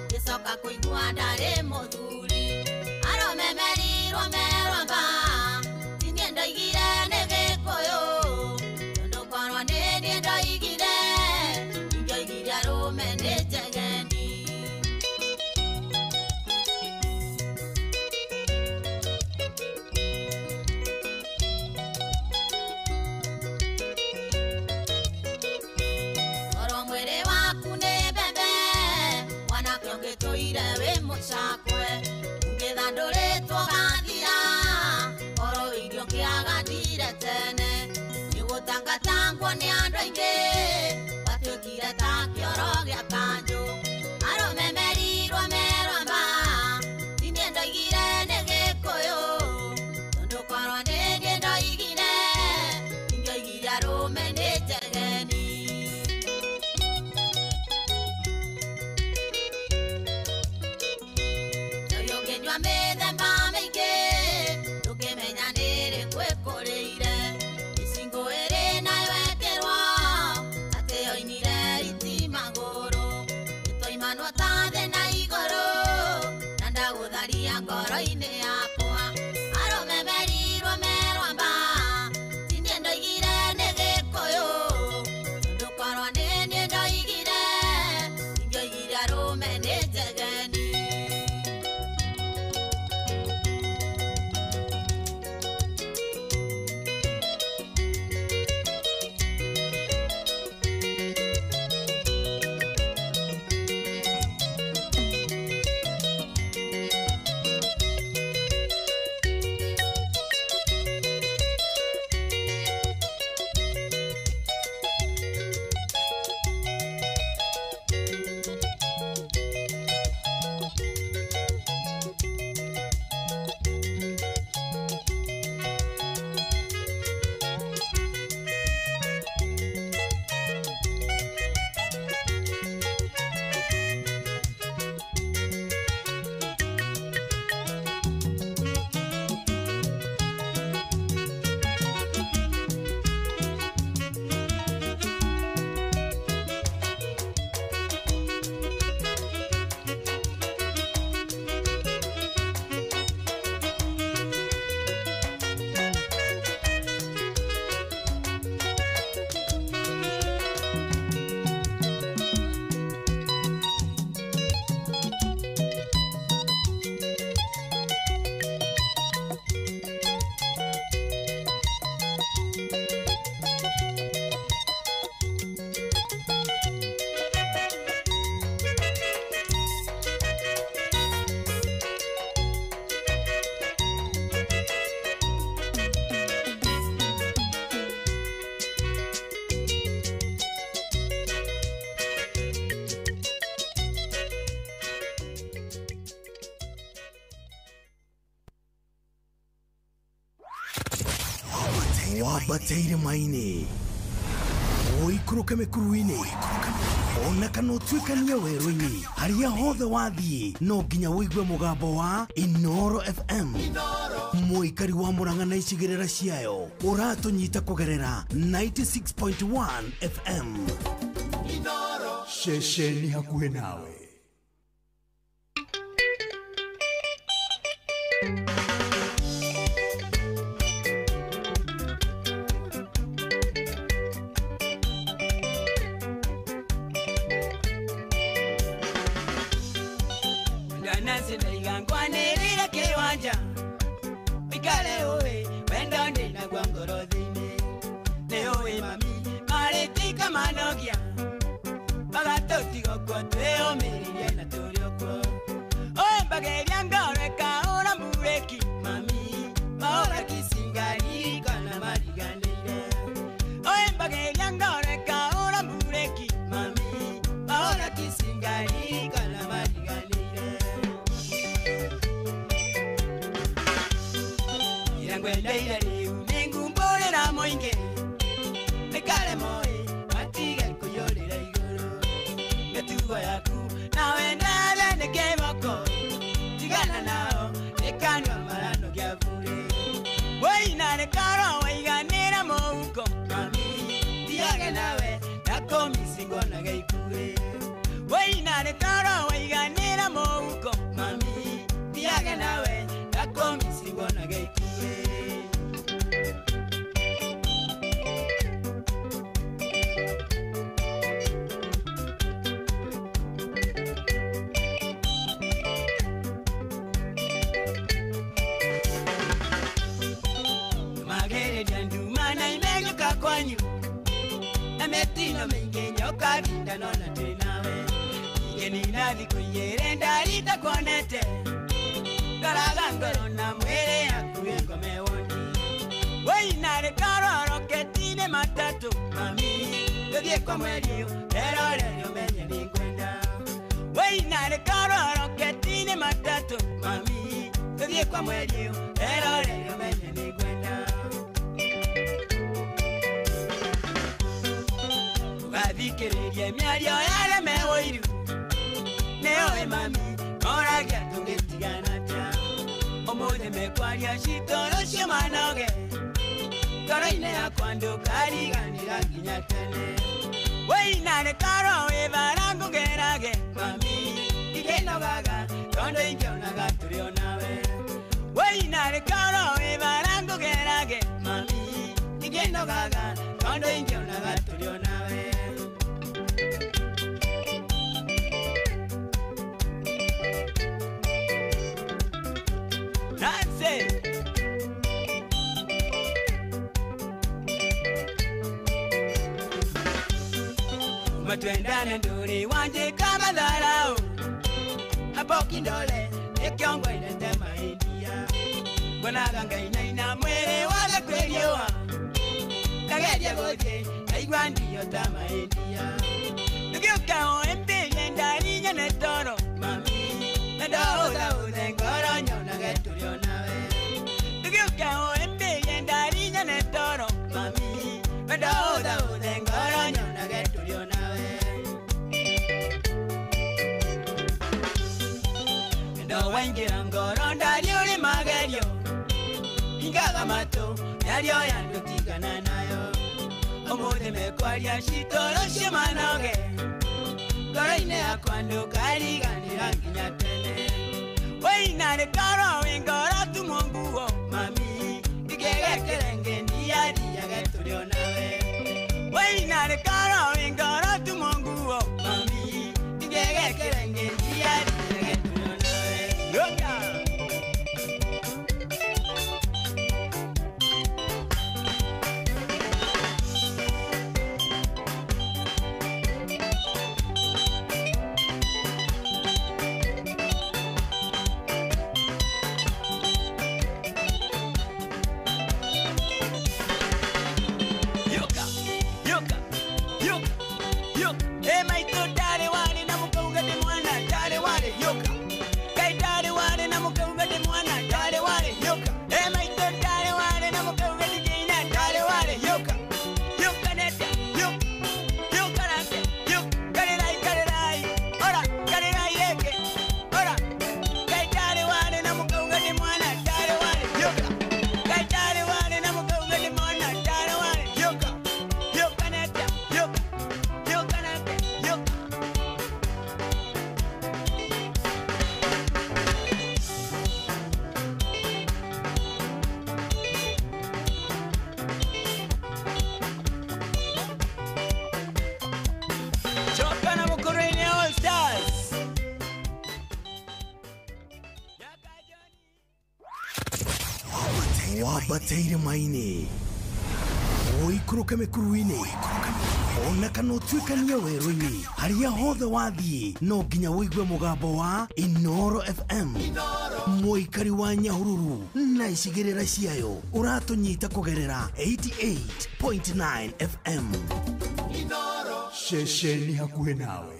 gicoka kuigua ndari muthuri aromemerirwo merwamba tinie ndoigire ni gĩkũyũ tondu korwo ni wĩiguire wĩ mũcakwe ũngĩthandũrĩtwo gathira oro irio kĩagatire tene nĩgũtangatangwo nĩ andũ aingĩ watuĩkire ta kĩoro gĩa kanjũ arũme merirwo merwamba tiniĩ ndoigire nĩ gĩkũyũ tondũ korwo nĩ niĩ ndoigire ingĩoigire arũme nĩ njegeni ũyũ ũngĩnyua mĩthemba mĩingĩ ndũkĩmenya nĩ ĩrĩkũ ĩkũrĩire icingũ ĩrĩ nayo ekĩrwo atĩ yoinire itimagũrũ nĩtwoimanwo ta thĩ na igũrũ na ndagũtharia ngoro-inĩ yakwa arũme merirwo merwamba tiniĩ ndoigire nĩ gĩkũyũ tondũ korwo nĩ niĩ ndoigire ingĩoigire arũme nĩ njegeni wabateire maini oikũrũke mĩkuru-inĩ ona kana ũtuĩkanie werũ-inĩ harĩa hothe wathiĩ no nginya wĩigue mũgambo wa Inoro FM mũikari wa Mũrang'a na icigĩrĩra ciayo ũratũnyita kũgerera 96.1 FM Inoro ceceni hakuhĩ nawe Mugeni na thikũigĩrĩ ndarita kuonete Ngaraga ngoro na mwĩrĩ yaku ngome woni Wĩna rĩkaroroketi-inĩ matatũ mami Tũthiĩ kwa mweri erorere ũmenye nĩ ngwenda Wĩna rĩkaroroketi-inĩ matatũ mami Tũthiĩ kwa mweri erorere ũmenye nĩ ngwenda Ũgathikĩrĩrie mĩario yareme ũiru Nĩoĩ mami oragia tũngĩtigana atĩa Ũmũthĩ mekwaria citũ rũciũ manoge Ngoro-inĩ yakwa ndũkariganĩra nginya tene Wĩna rĩkaro wĩbara ngũgerage mami Ndingĩnogaga tondũ ingĩonaga tũrĩ o nawe Wĩna rĩkaro wĩbara ngũgerage mami Ndingĩnogaga tondũ ingĩonaga tũrĩ o nawe Nancy Matwendane nduri wanje kama dharau Hapo kindole Ekiongo inende maindia Bonaga ngaina mwere wale kweliowa Kagedia goje Kaigwa ndiyo tama india Nukiuka oembe Yendari nyane toro Mami Nadoda ude ngoro nyona geturio nawe Nukiuka oembe Yendari nyane toro Mami Nadoda ude ngoro nyona geturio nawe Ndo wengira ngoro ndari uri magerio Ingaga mato Nario yandu tigana nayo Ũmũthĩ mekwaria citũ rũciũ manoge Ngoro-inĩ yakwa ndũkariganĩra nginya tene Wĩna rĩkoro wĩ ngoro tumwo nguo mami Ndingĩgekĩre ngĩniariage tũrĩ o nawe Wĩna rĩkoro wĩ ngoro tumwo nguo mami Ndingĩgekĩre ngĩniariage tũrĩ o nawe Yoka Wabateire maini Oikuruke mekuruini Ona kana utuikania werũ-inĩ harĩa hothe wathiĩ no nginya wĩigue mũgambo wa Inoro FM mũikari wa Nyahururu na icigĩrĩra ciayo ũratũnyita kũgerera 88.9 FM Inoro ceceni hakuhĩ nawe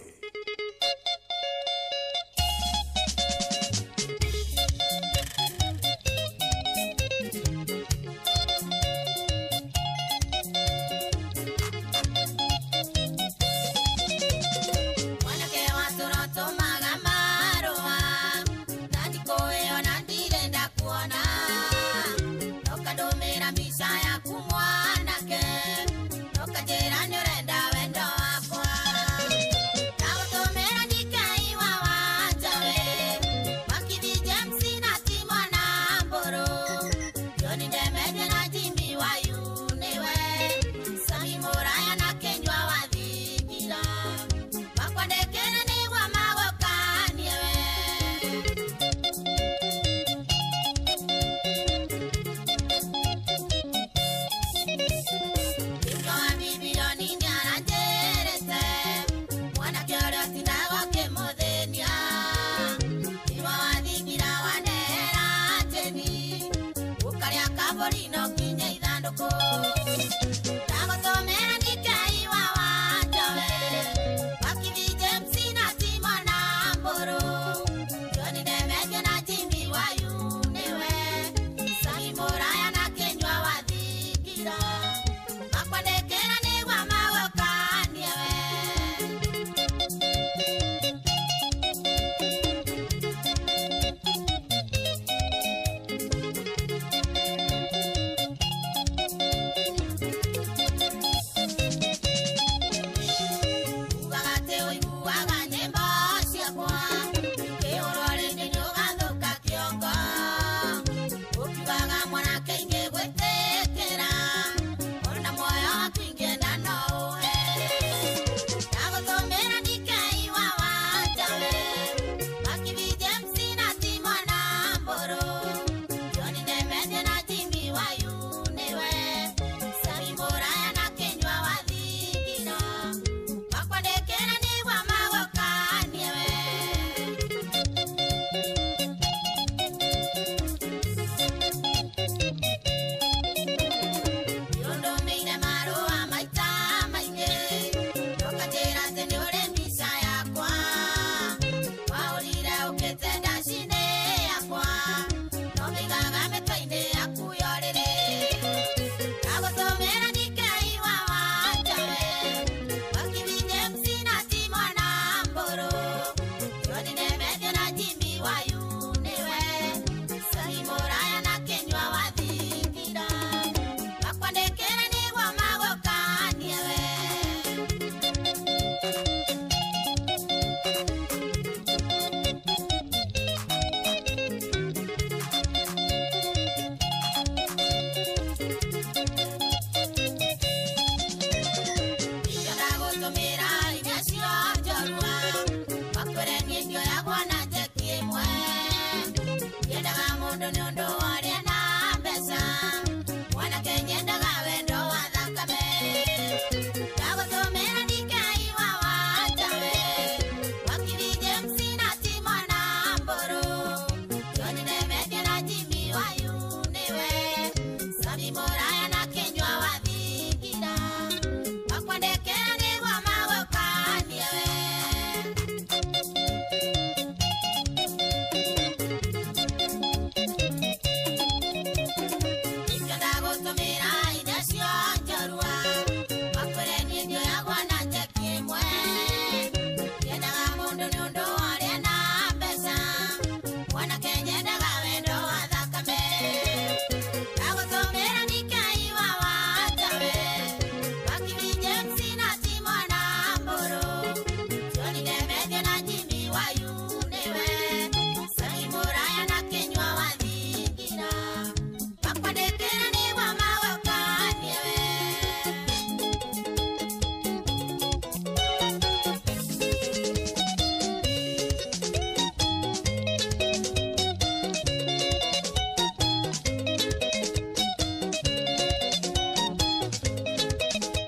Mwana ke, no kajera nyorenda wendo wakwa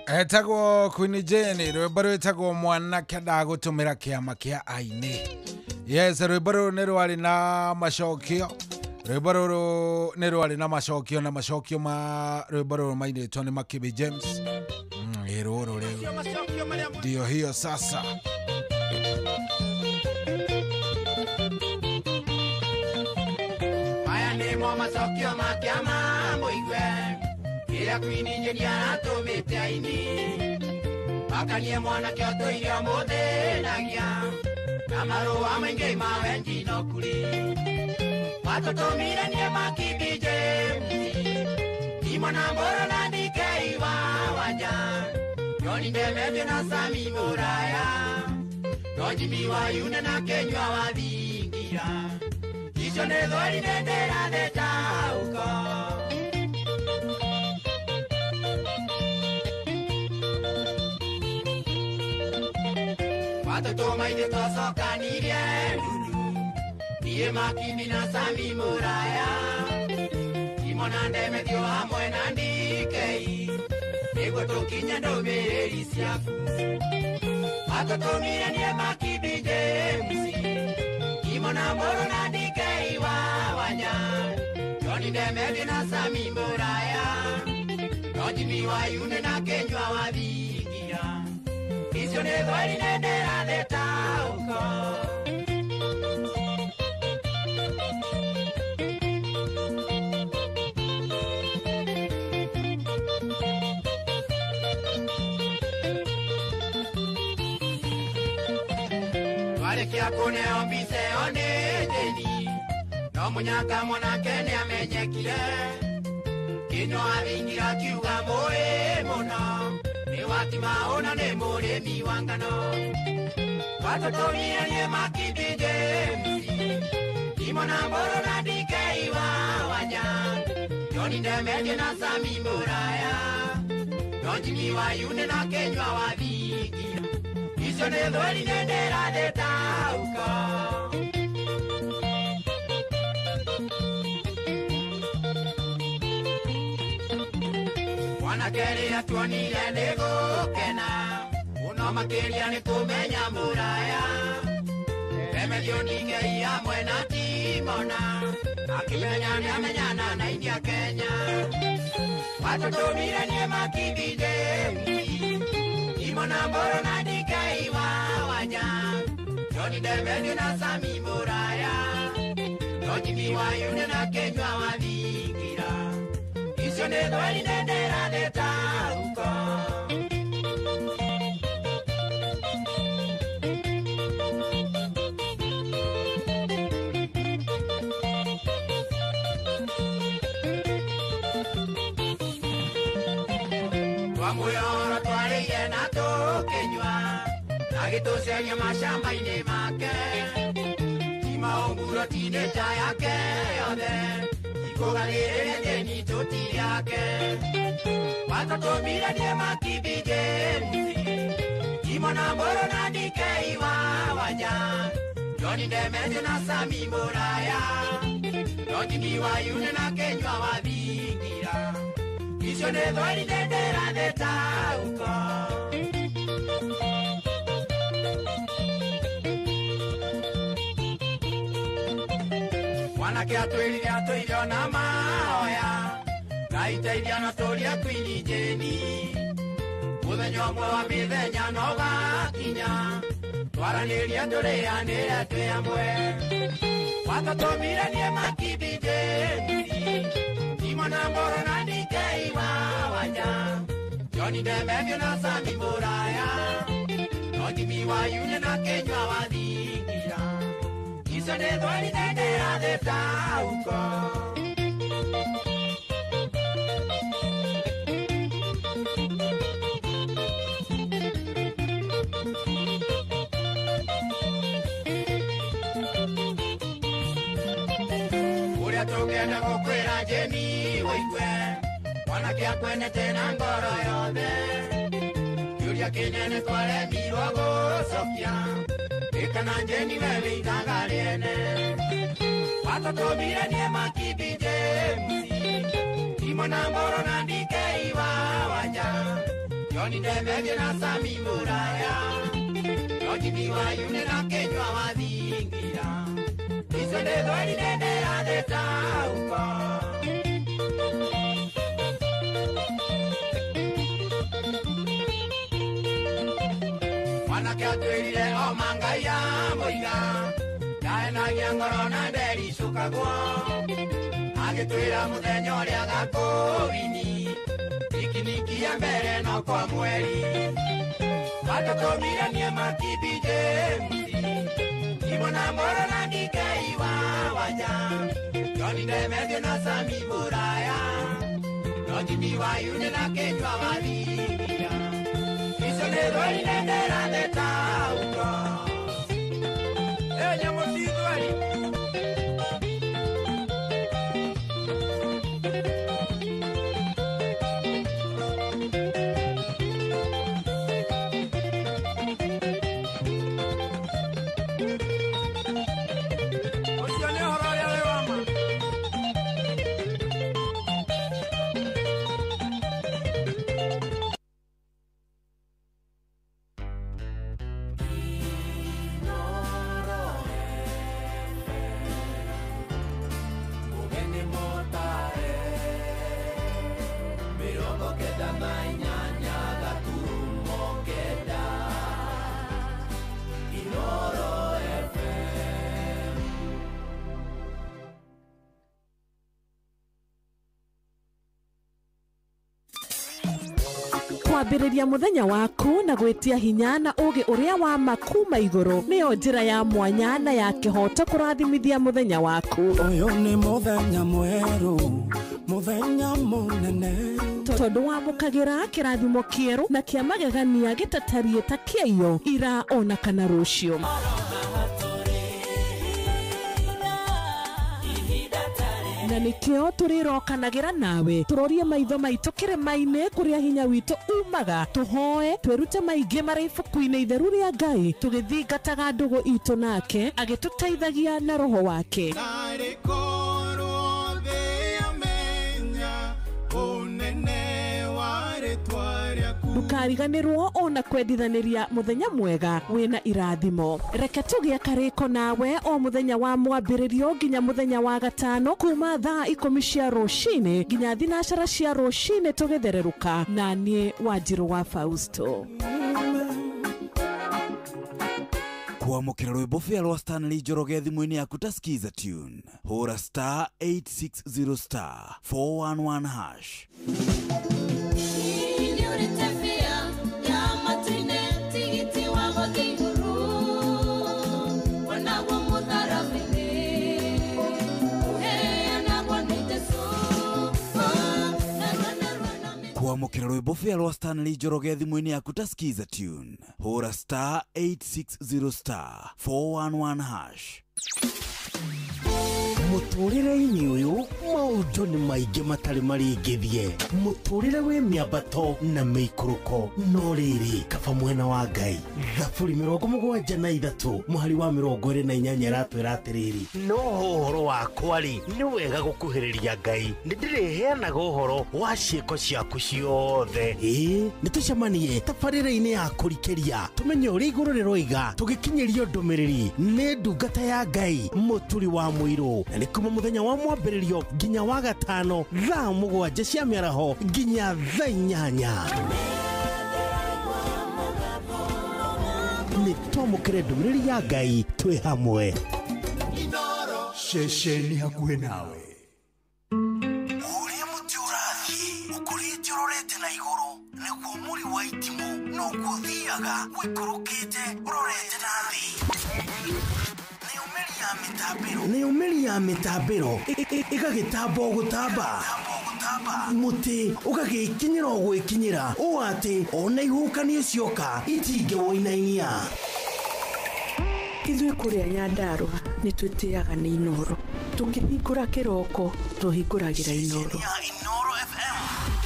Etagwo Queen Jane rwimbo rwitagwo mwanake ndagutumira kiama kia aini. Yes, rwimbo ruru ni rwari na macokio. Rwimbo ruru ni rwari na macokio, na macokio ma rwimbo ruru mainitwo ni Makibi James. Ruru riu ndio hiyo sasa. Aya ni mo macokio ma kiama muigwe. Kira Queen Jane atumite aini. Akanie mwanake otoire muthenagia. Kamarua maingi mawenji no kuri. Watoto miranie Makibi James. Imona mboro na ndike iwa wanja. Yoni ndemete na Sami Muraya. Yoni miwa yune na Kenywa wathingira. Icho ne thwari nendera theta uko. Watoto maithe twacokanire ndundu. Niĩ Makibi na Sami Muraya. Imona ndemethio hamwe na ndikei. Nĩguo tũkinye ndũmĩrĩri ciaku. Watoto miranie Makibi James. Imona mboro na ndikei wa wanya. Yoni Ndemedi na Sami Mburaya Nojimi wa Yune na Kenywa wa Bigira Isyo ne dhwari nendera theta uko Kia kune ombise one deni No munyaka mwanake ni amenyekire Kino avingira kiuga moe mono Ni watima ona ne more miwangano Watoto miye makidi James Imona mboro na dike iwa wanya Yoni Ndemedi na Sami Mburaya Nojimi wa Yune na Kenywa wa Bigira Isyo ne dhwari nendera deta uko Wanakeria tuonile nego kena Uno makeria ni kumenya Mburaya Emedio nike iya mwena timona Akimenya ni amenyana na India Kenya Watoto mire ni makibide Imona mboro na dike iwa wanya Yoni Ndemedi na Sami Mburaya Nojimi wa Yune na Kenywa wa Bigira Isyo ne dhwari nendera deta uko Twamuyoro twariye na Kenywa Nagitusenye mashamba ine make Tima onguro tine chayake yode Ikogalire deni toti yake Watoto mire nie makibije Imona mboro na dike iwa waja Yoni Ndemedi na Sami Mburaya Nojimi wa Yune na Kenywa wa Bigira Isyo ne dhwari nendera deta uko Wanake atuirio na maoya Gaiteiria na turia kwini jeni Muthenya umwe wa mithenya no gakinya Twaraniria turianire twi amwe Watoto mire nie makidi jeni Imona mboro na dike iwa wanya Yoni Ndemedi na Sami Mburaya Nojimi wa Yune na Kenywa wa Bigira Isyo ne dhwari nendera theta uko Uria tugenda gukwira Jeni woigwe Mwanake akwenete na ngoro yothe Kiuria kinene twaremirwo gucokia Ikana Jeni wewe ithaga riene Watoto mire nie makibi James Imona mboro na dike iwa wanja Yoni Ndemedi na Sami Mburaya Nojimi wa Yune na Kenywa wa Bigira Isyo ne dhwari nendera deta uko Mwanake atuirire o mangai ya muiga Ndaenagia ngoro na ndericukagwo Agitwira muthenya uria gakuvini Ikiniki ya mbere no kwa mweri Watoto mire nie makibi James Imona mboro na dike iwa wanja Yoni Ndemedi na Sami Mburaya Nojimi wa Yune na Kenywa wa Bigira Isyo ne dhwari nendera theta uko Nyamo si dhwari kwambĩrĩria mũthenya waku na gwĩtia hinya na ũgĩ ũrĩa wa makuma igũrũ nĩyo njĩra ya mwanya na ya kĩhoto kũrathimithia mũthenya waku. Ũyũ nĩ mũthenya mwerũ, mũthenya mũnene, tondũ wamũkagĩra kĩrathimo kĩerũ na kĩa magegania gĩtatariĩ ta kĩayo ira ona kana rũciũ. Na nĩkĩo tũrĩrokanagĩra nawe tũrorie maitho maitũ kĩrĩma-inĩ kũrĩa hinya witũ umaga, tũhoe twĩrute maingĩ marĩ ibuku-inĩ itheru rĩa Ngai tũgĩthingataga ndũgũ itũ nake agĩtũteithagia na roho wake. Ndũkariganĩrwo ona kwendithanĩria mũthenya mwega wĩna irathimo. Reke tũgĩe karĩko nawe o mũthenya wa mwambĩrĩrio nginya mũthenya wa gatano kuma thaa 10 cia rũcinĩ nginya thinacara cia rũcinĩ tũgĩthererũka na niĩ Wanjirũ wa Fausto. Kwamũkĩra rwĩmbo bĩa rwa Stanley Njoroge thimũ-inĩ yaku ta skiza tune. Hũra star 860 star 411 hash. Kwamũkĩra rwĩmbo bĩa rwa Stanley Njoroge thimũ-inĩ yaku ta skiza tune. Hũra star 860 star 411 hash. Mũtũrĩre-inĩ ũyũ maũndũ nĩ maingĩ matarĩ maringithie. Mũtũrĩre wĩ mĩambato na mĩikũrũko, no rĩrĩ kaba mwena wa Ngai. Thaburi 73 mũhari wa 28 ratwĩra atĩrĩrĩ, no ũhoro wakwa rĩ nĩ wega gũkuhĩrĩria Ngai, nĩ ndĩrĩheanaga ũhoro wa ciĩko ciaku ciothe. Nĩ tũcemanie tabarĩra-inĩ ya kũrikĩria tũmenye ũrĩa igũrũ rĩroiga tũgĩkinyĩrio ndũmĩrĩri nĩ ndungata ya Ngai mũturi wa mũirũ. Nĩ kuma mũthenya wa mwambĩrĩrio nginya wa gatano thaa 7 cia mĩaraho nginya thaa 8. Nĩ twamũkĩre ndũmĩrĩri ya Ngai twĩ hamwe. Ceceni hakuhĩ nawe. Ũrĩa mũtĩ ũrathiĩ ũkũrĩte ũrorete na igũrũ nĩguo mũri wa itimũ no gũthiaga wĩkũrũkĩte ũrorete na thĩ. Nĩ ũmĩri ya mĩtambĩro ĩgagĩtamba o gũtamba, mũtĩ ũgagĩkinyĩra o gwĩkinyĩra ũũ atĩ ona ihuhũkanio cioka itingĩwoinainia. Ithuĩ kũrĩa Nyandarũa nĩ twĩtĩaga nĩ Inooro, tũngĩhingũra kĩroko tũhingũragĩra Inooro.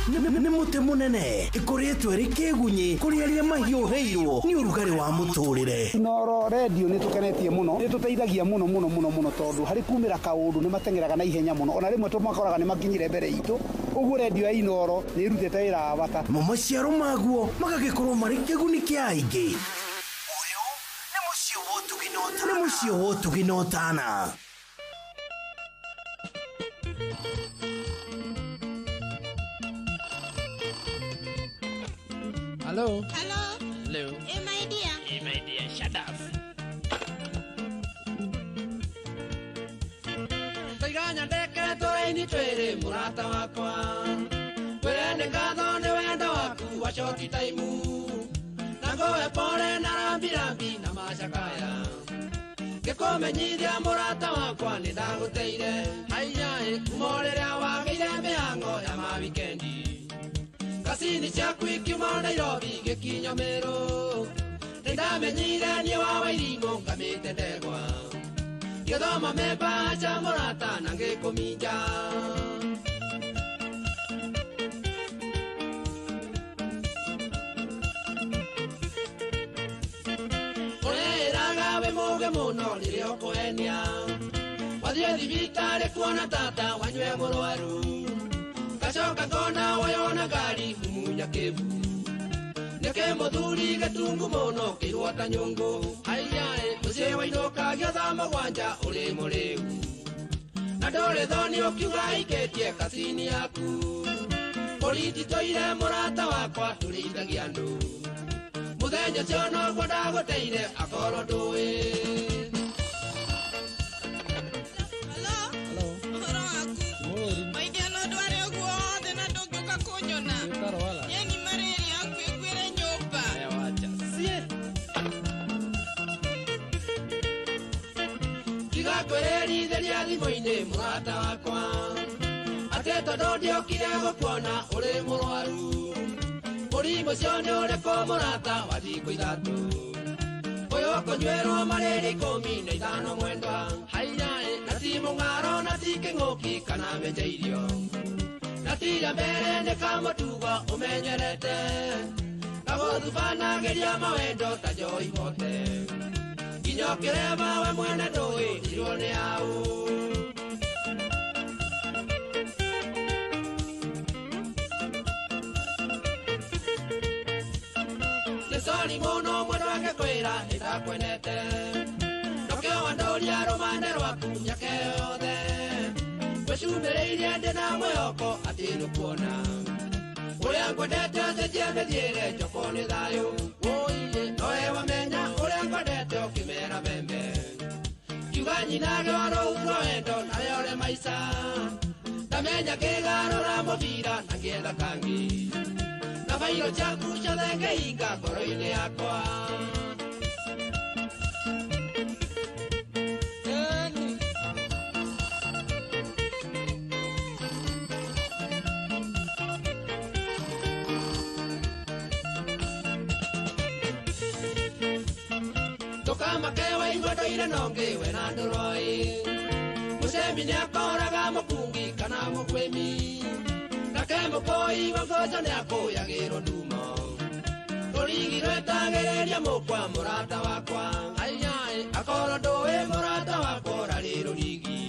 Nĩ mũtĩ mũnene ĩkoretwo ĩrĩ kĩgunyi kũrĩ arĩa mahiũhĩirwo nĩ ũrugarĩ wa mũtũrĩre. Inooro radio nĩ tũkenetie mũno, nĩ tũteithagia mũno mũno mũno mũno tondũ harĩ kumĩra kaũndũ nĩ matengeraga na ihenya mũno, ona rĩmwe tũmakoraga nĩ makinyire mbere itũ. Ũguo radio ya Inooro nĩ ĩrutĩte wĩra wa bata. Maciaro maguo magagĩkorwo marĩ kĩguni kĩa aingĩ. Nĩ mũciĩ wa ũtugi na ũtana. Hello. Hello. Hello. Hey, my dear. Hey, my dear, shut up. Toiganya ndeke tũrĩ twĩrĩ mũrata wakwa. Wĩrende ngatho nĩ wendo waku wa short time. Na ngũhe pole na rambirambi na macakaya. Ngĩkũmenyithia mũrata wakwa nĩ ndagũteire. Haiya kuma rĩrĩa wagĩire mĩhango ya ma wikendi. Kasini ciaku ikiuma Nairobi gĩkinya Meru. Nĩndamenyire niĩ wa Wairimũ ngamĩte ndegwa. Ngĩthoma memba cia mũrata na ngĩkũminja. Ũrĩraga wĩ mũũgĩ mũno rĩrĩa ũkũhenia. Wathiĩ thibitarĩ kuona tata wanyue mũrwaru. Gacoka ngona wayona ngari mumunya kĩbu. Nĩke mũthuri gĩtungu mũno kĩrwo ta nyũngũ. Haiya mũciĩ wainũka gĩotha mũgwanja ũrĩ mũrĩu. Na ndũrĩ thoni ũkiuga ikĩtie kasini yaku. Borithi tũire mũrata wakwa tũrĩithagia andũ. Mũthenya ũcio noguo ndagũteire akorwo ndũĩ. Maithia no ndware ũguo othe na ndũngĩũka kũnyona. Yeni malaria kwĩ Ndakwererithiria thimũ-inĩ mũrata wakwa atĩ tondũ ndiokire gũkuona ũrĩ mũrwaru mũrimũ ũcio nĩ ũrĩkũ mũrata wa thikũ ithatũ ũyũ ũkũnyuĩrwo marĩrĩ 15 mwendwa hainyaĩ na ti mũng'aro na ti kĩng'ũki kana mĩnja irio na tira mbere nĩ kamũtugo ũmenyerete gagũthubanagĩria mawendo ta njoi mote nginya ũkĩrema we mwene ndũĩ irwo nĩ yaũ Sori muno mwendo wake kwĩra nĩndakwenete nokĩo wandũria rũmande rwaku nyake yothe wĩcumĩrĩirie ndĩ na mwĩhoko atĩ nĩkuona ũrĩa ngwendete cenjia mĩthiĩre njoko nĩ thayũ wũiye nowe wamenya ũrĩa ngwendete ũkĩmera mbembe kiuga nyinage warũuro wendo narĩore maica ndamenya kĩgarũra mũbira na ngĩetha kangi Bairo chaku ciothe ngĩhinga ngoro-inĩ yakwa ndũkamake waigua ndũire nongĩ we na ndũroi mũcemi nĩakoraga mũkungi kana mũkwĩmi nake mũkoi wagoja nĩakũyagĩrwo ndumo rũrigi rwetagĩrĩria mũkwa mũrata wakwa ainyai akorwo ndũĩ mũrata wakwa ũrarĩ rũrigi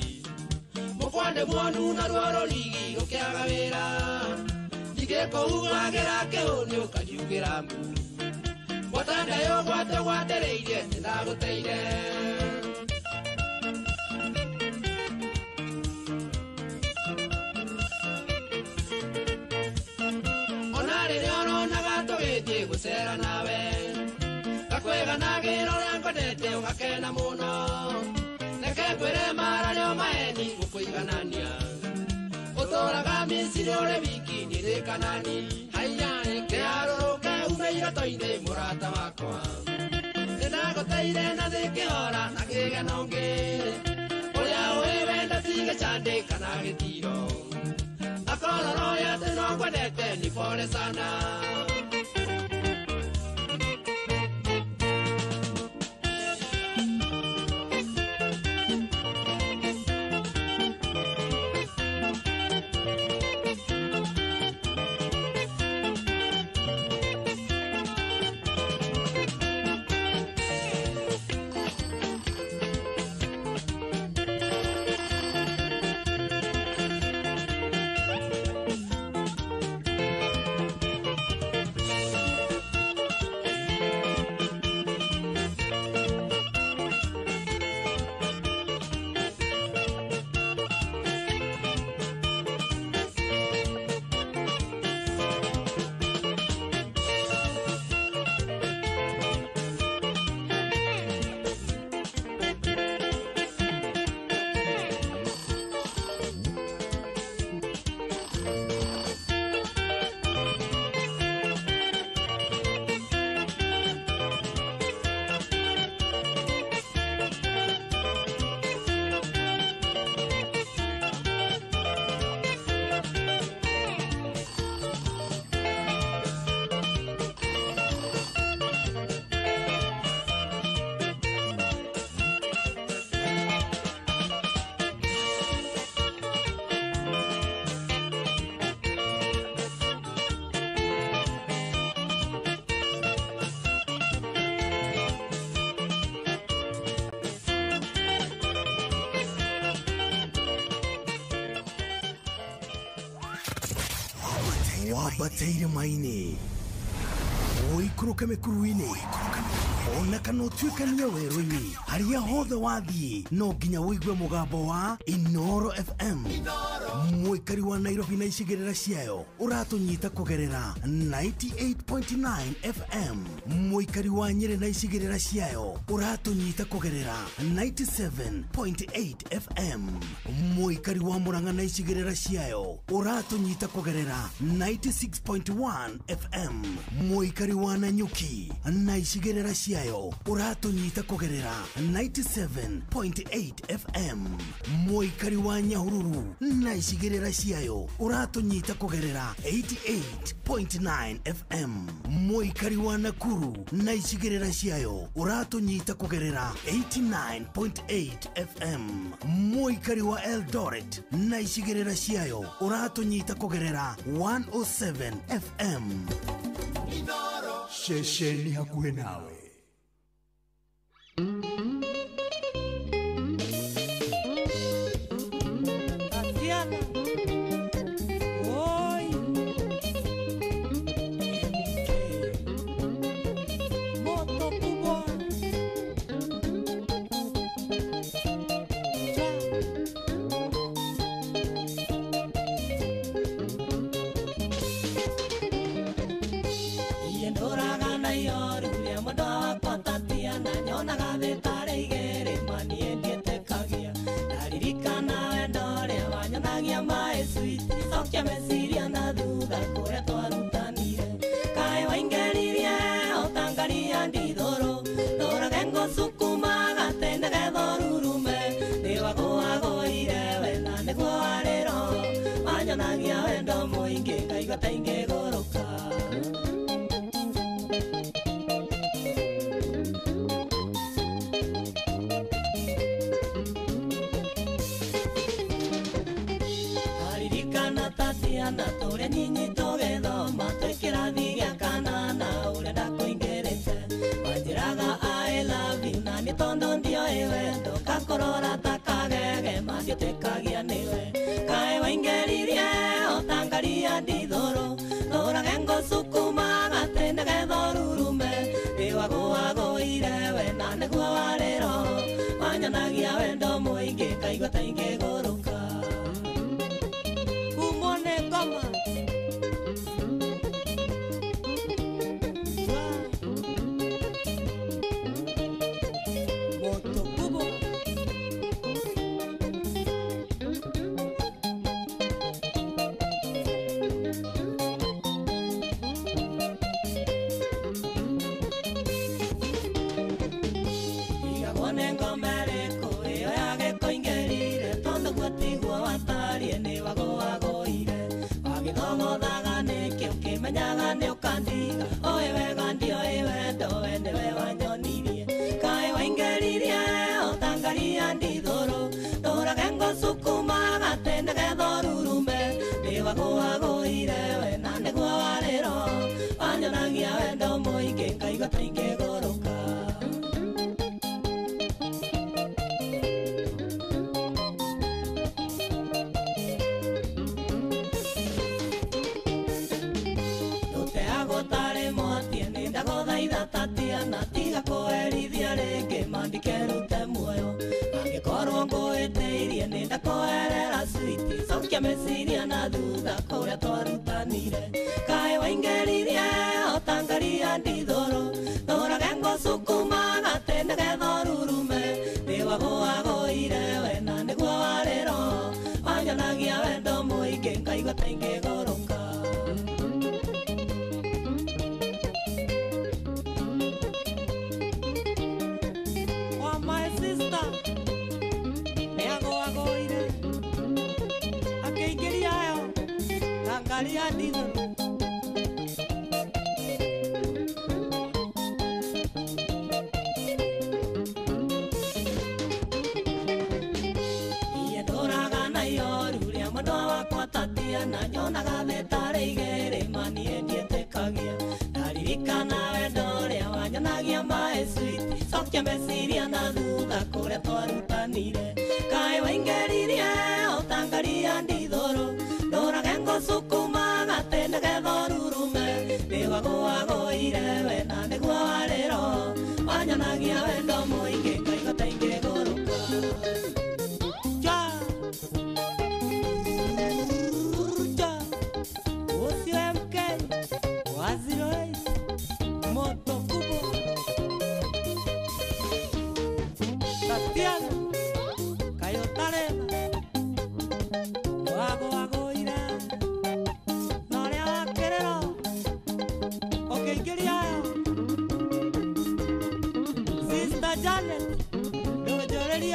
mũkwa ndĩ mwonu naruo rũrigi rũkĩaga wĩra ndingĩkũhugagĩra kĩhũni ũkangiugĩra mbu gwatandayo gwate gwatĩrĩirie nĩndagũteire gũcera nawe gakwĩganagĩra ũrĩa ngwendete ũgakena mũno reke ngwĩre marario maeni gũkũiganania ũtũraga Misiri ũrĩ wiki nĩrĩkanani hainyaĩ kĩharũrũke ume iroto-inĩ mũrata wakwa nĩndagũteire na thĩ kĩhora na kĩgeno ngĩ ũrĩa ũĩ wenda ti gĩcandĩ kana gĩtiro akororo yatĩ no ngwendete ni pole sana wabateire maini uikuruke mikuruini ona kana utuikanie werũ-inĩ harĩa hothe wathiĩ no nginya wĩigue mũgambo wa Inoro FM mũikari wa Nairobi na icigĩrĩra ciayo ũratũnyita kũgerera 98.9 FM mũikari wa Nyĩrĩ na icigĩrĩra ciayo ũratũnyita kũgerera 97.8 FM mũikari wa Murang'a na icigĩrĩra ciayo ũratũnyita kũgerera 96.1 FM mũikari wa Nanyuki na icigĩrĩra ciayo ciayo uratunyita kugerera 97.8 FM muikari wa Nyahururu na icigirira ciayo uratunyita kugerera 88.9 FM muikari wa Nakuru na icigirira ciayo uratunyita kugerera 89.8 FM muikari wa Eldoret na icigirira ciayo uratunyita kugerera 107 FM shesheni hakuhe nawe. Tatiana, oi, moto kubwa, yendoraga na yoru ya modo kwa Tatiana, nyonaga vetare igere mani endietekagia, naririkana wendore wanyonagia mae sweet, sokia mesiria na thutha kuria twarutanire, kae waingeririe otangaria ndithoro, noragengo sukuma gatende gethorurume, niwaguaguire wena niguo wariro, wanyonagia wendo muingi ngaigua ta ingiguruka. Tatiana tore nyinyi tugethoma twikirathi gia kanana urenda kuingirite wanjiraga I love you na ni tondo ndio ewe ndoka kurora takagege mandiotekagia niwe kae waingeririe otangaria ndithoro noragengo sukuma gatende gethorurume niwaguaguire we na niguo wariro wanyonagia wendo muingi ngaigua ta ingiguruka. Kama moto kubwa igagone ngomereko iyo yage koingerire tondo gwatigwa watarie ni wagoagoire githogothaga nikio kimenyaga ni ukandiga oe wega ndio wendo wende we wanyonirie kae waingeririe otangaria ndithoro noragengo sukuma gatende gethorurume niwaguaguire we na niguo wariro wanyonagia wendo muingi ngaigua ta ingiguruka. Tatiana tiga kuerithia ringi mandikerute muoyo angikorwo ngwiteirie nindakuerera switi cokia meciria na thutha kuria twarutanire kae waingeririe otangaria ndithoro noragengo sukuma gatende gethorurume niwaguaguire we na niguo wariro wanyonagia wendo muingi ngaigua ta ingiguruka. Tangaria ndithoro yendoraga na yoru ria mondo wakwa Tatiana nyonaga vetare igere mani endietekagia naririkana wendo ria wanyonagia mae sweet sokia mesiria na thutha kuria twarutanire kae waingeririe otangaria ndithoro noragengo sukuma gatende gethorurume niwaguaguire we na niguo wariro wanyonagia wendo muingi ngaigua ta ingiguruka. Ucio MK waziro moto kubwa Tatiana kayo tarena waguaguire darling, do it already.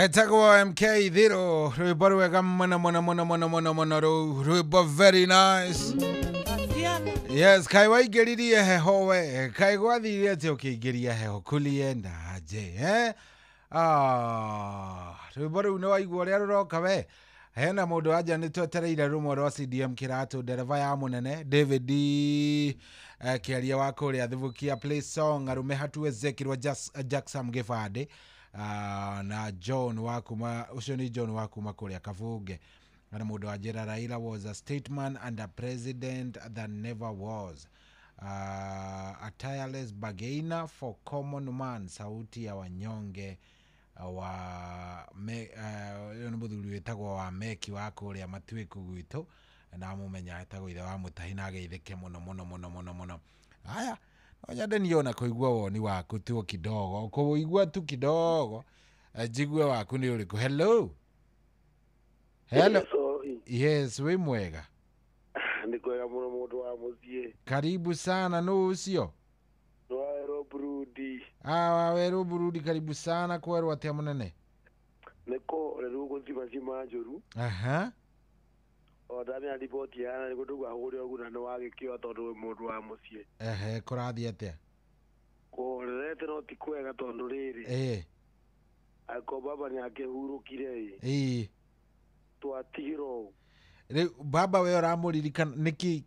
Etagwa MK Dhiro, rwimbo rwega mũno rwimbo very nice. Yes, kai waingĩririe heho we, kai gwathirie atĩ ũkĩingĩria heho kulienda aje, rwimbo rũu nĩ waigua ũrĩa rũroka we. Hena mũndũ aja nĩ twetereire rũmwe rwa CDM Kĩratũ, ndereba ya mũnene David kĩaria wa kũrĩa Thubukia play song arũme hatue zekirwa Jackson Gĩbandĩ. Na John wakuma ucio ni John wakuma kuria Kabunge na mundu ajira Raila was a statesman and a president that never was, a tireless bargainer for common man, sauti ya wanyonge wa muthuri wetagwo wa meki wa kuria Matuiku gwitu na mumenya etagwo ithe wa Mutahi na geithike muno. Haya Onyade niona kuigua woni waku tu kidogo, kuigua tu kidogo, jigue waku ni uriku. Hello. Yes, we mwega. Ndikwega muno mundu wa muthie. Karibu sana no ucio. Wero Burudi. Wero Burudi karibu sana kwerwa atia munene. Niko rero guthima njuru. Odani alipoti yana ni kundu gwa huri oguna no wagikio tondu mundu wa mucie. Kurathi atia. Ko rete no tikwega tondu riri. Ako baba ni akihurukire. Twatigiro. Baba we uramuririkana niki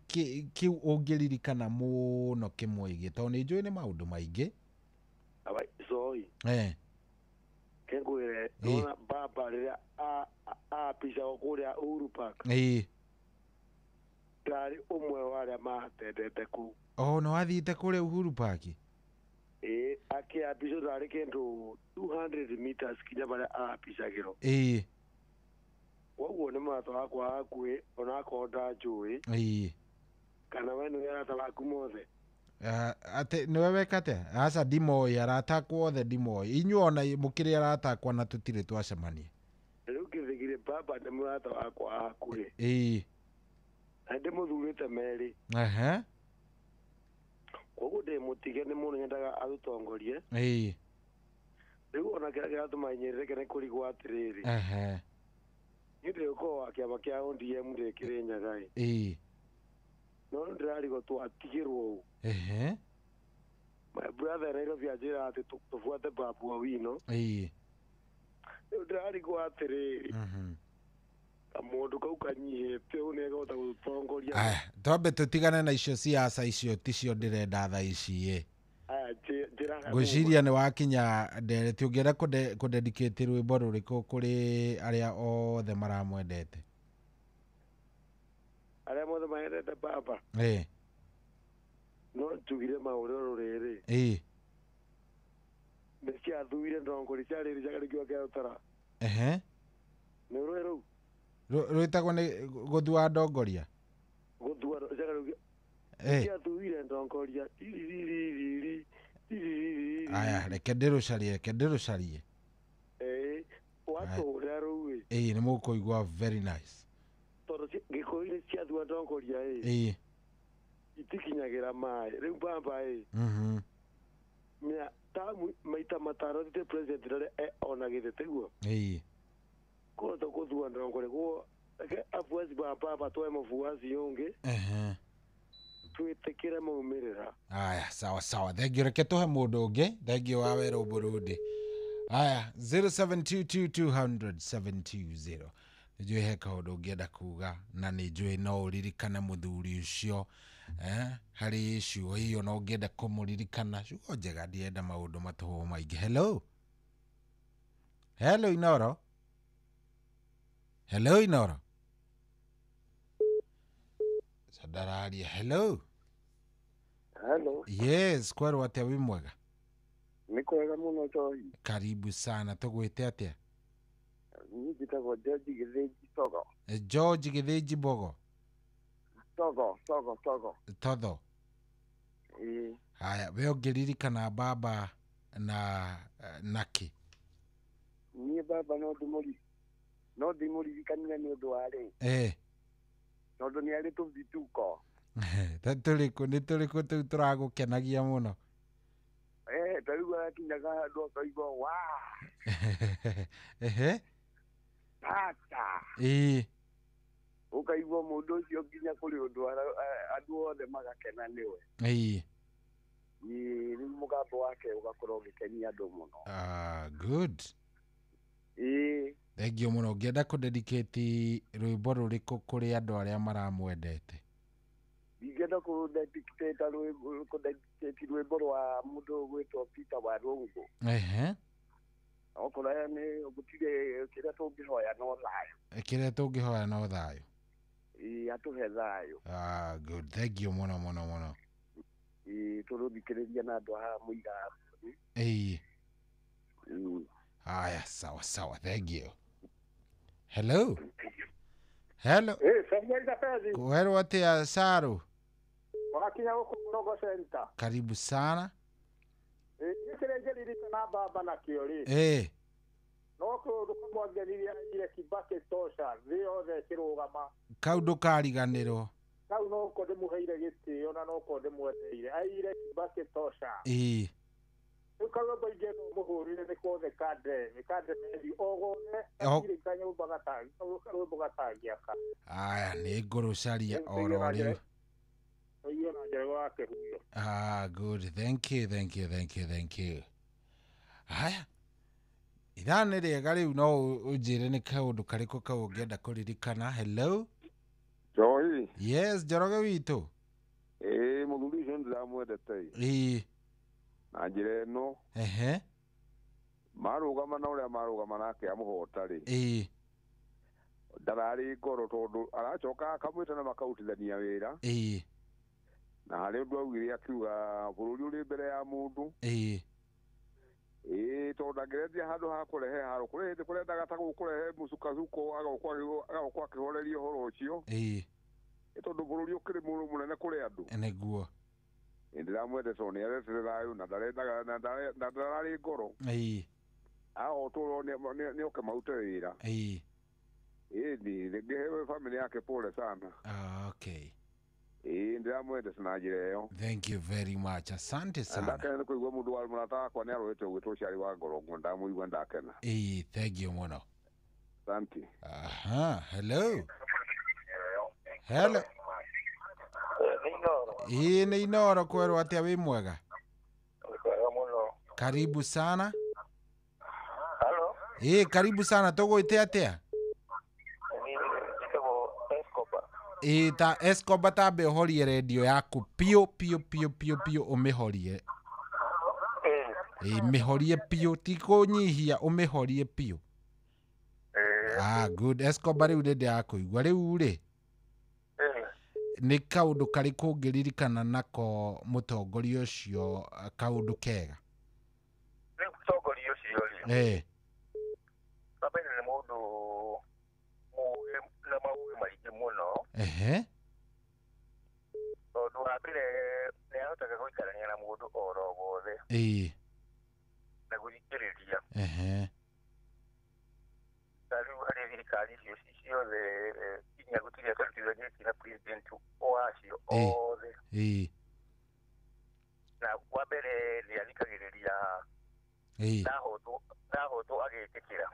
ki ungiririkana muno kimwe tondu ni njui ni maundu maingi. Abai soi. Kengwire nona baba riria pisa okuria Uhuru Park. Tari umwe waria matendete ku. No wathiite kuria Uhuru Park? Akiapisa tari kindu 200 meters kinya baria apisagiro. Woguo ni mata wakwa hakui ona akonda njui. Kana we ni arata baku mothe. Ate niwe wekate asa ndimoi arata kwothe ndimoi inyuona mukiri arata kwa na tutire twacemanie. Riu kithigire baba ni murata wakwa hakui. Ande muthurite meri. Koguo ndi mutige ni mundu nyendaga arutongorie. Riu ona kira kiratuma nyerere ni kurigwa atiriri. Ninde uko akiama kia ODM ndikire nyagai. No ndirarigo twatigirwo. My brother Nairobi ajira ati tufuate Babu Owino. Ndirarigo atiriri. Kamundu kau kanyihite unegota gutongoria. Twambe tutigane na icio siasa icio ticio ndirenda tha ici Gwiciria ni wakinya ndereti ungienda kudedicate rwimbo ruriku kuri aria othe maramwendete. Aria mothe maendete baba. No tugire maurero riri. Mesia thuire ndongori cia riri ciagarikio kia utara. Ni rwero. Rwitagwo ni guthua ndongoria. Guthua ciagarikio. Mesia thuire ndongoria. Aya, reke ndirucarie. Watu rero ni mukuigua very nice. Toro gikoire cia thua ndongoria itikinyagira mai riu baba mia tamu maita mataro te president rere ona githiteguo ko to kuthua ndongoria ko afuasi baba to emufuasi yonge twitikire maumirira. Aya, sawa thengio reke tuhe mundu ungi thengio wa Wero Burudi. Aya 0722200720 njui he kaundu ngienda kuga na ni njui no uririkane muthuri ucio hari ciugo iyo no ngienda kumuririkana ciugo njega ndienda maundu matuhu maingi. Hello Inoro. Hello Inoro. Sadararia. Hello. Yes, kwero atia wi mwega? Nikwega muno Joy. Karibu sana, tugwite atia? Njitagwo George Githinji Togo. George Githinji Bogo. Togo. Totho. Haya, we ongeririkana baba na naki? Ni baba no ndimuririkania ni undu wari. Tondu ni ari tuvituko. Nĩ tũrĩkũ tũu tũragũkenagia mũno? Tarigua kinyaga handũ akaigua wa tata ũkaigua mũndũ ũcio nginya kũrĩ ũndũ andũ othe magakena nĩwe. Rĩu mũgambo wake ũgakorwo ũgĩkenia andũ mũno. Good. Thengio mũno. Ũngĩenda kũ-dedicate rwĩmbo rũrĩkũ kũrĩ andũ arĩa maramwendete? Ingĩenda kũ-dedicate rwĩmbo rwa mũndũ gwĩtwo Peter Warũngũ. Okorwo nĩ gũtirĩ kĩrĩa tũngĩhoya no thayũ. Kĩrĩa tũngĩhoya no thayũ. Atũhe thayũ. Good. Thengio mũno. Tũrũthikĩrĩria na andũ haha mũiga. Haya, sawa. Thengio. Hello. Samuel Pezi. Kwero atia Saru? Wakinya huko Morogo Center. Karibu sana. Nikirejelirika na baba na kiori. No kumwangeriria ile Kibaki tosha thiothe kirugama. Kau ndukariganirwo. Kau no ko ndimuheire gitio na no ko ndimwetheire. Aire Kibaki tosha. Ukawa baige no muhurire ni ko the kadre meri ogone akiri kanyo bagatangia ka. Aya ni nguru caria oro riu. Oyo na njero wake huyo. Good. Thank you. Aya. Ithane rĩega rĩu no ũnjĩre nĩ kaũndũ karĩkũ kau ũngĩenda kũririkana. Hello. Joy. Yes, Njoroge witũ. Mũthuri ũcio ndĩramwendete. Na njĩra ĩno. Marũgama na ũrĩa marũgama nake amũhota-rĩ. Ndararĩ ngoro tondũ aracoka akamwĩta na makautithania wĩra. Na harĩ ũndũ augire akiuga bũrũri ũrĩ mbere ya mũndũ. Tondũ ndangĩrendia handũ ha kũrehe haro kũrĩ hĩndĩ kũrendaga ta gũkũrehe mũcukacuko agokwo akĩhoreria ũhoro ũcio. Tondũ bũrũri ũkĩrĩ mũndũ mũnene kũrĩ andũ. Nĩguo. Ndiramwendete tondũ nĩaretire thayũ na ndararĩ ngoro. Ahotwo nĩoke maute wĩra. Rĩngĩ hewe family yake pole sana. Okay. Ndiramwendete na njĩra ĩyo. Thank you very much. Asante sana. Ndakena nĩ kũigua mũndũ wa mũrata wakwa nĩarũĩte gwĩtwo Ciarĩ wa Ngorongo, ndamũigua ndakena. Thank you mũno. Asante. Hello. Nĩ Inoro. Kwero atia wĩ mwega? Karibu sana. Karibu sana. Tũgwĩte atia? Ta Escobar tambe ũhorie redio yaku pio ũmĩhorie. Mĩhorie pio, ti kũnyihia, ũmĩhorie pio. Good. Escobar rĩu nĩ ndĩrakũigua rĩu-rĩ. Nĩ kaũndũ karĩkũ ũngĩririkana nako mũtongoria ũcio kaũndũ kega? Rĩu mũtongoria ũcio-rĩ. Babene nĩ mũndũ mũũgĩ na maũgĩ maingĩ mũno. Tondũ wa mbere nĩahotaga gũikarania na mũndũ oro wothe. Na gũthikĩrĩria. Ta rĩu harĩ thirikari icio ciothe nginya gũtirĩ akarutithania na president wacio othe. Na wa mbere nĩathikagĩrĩria ndahotwo agĩtĩkĩra.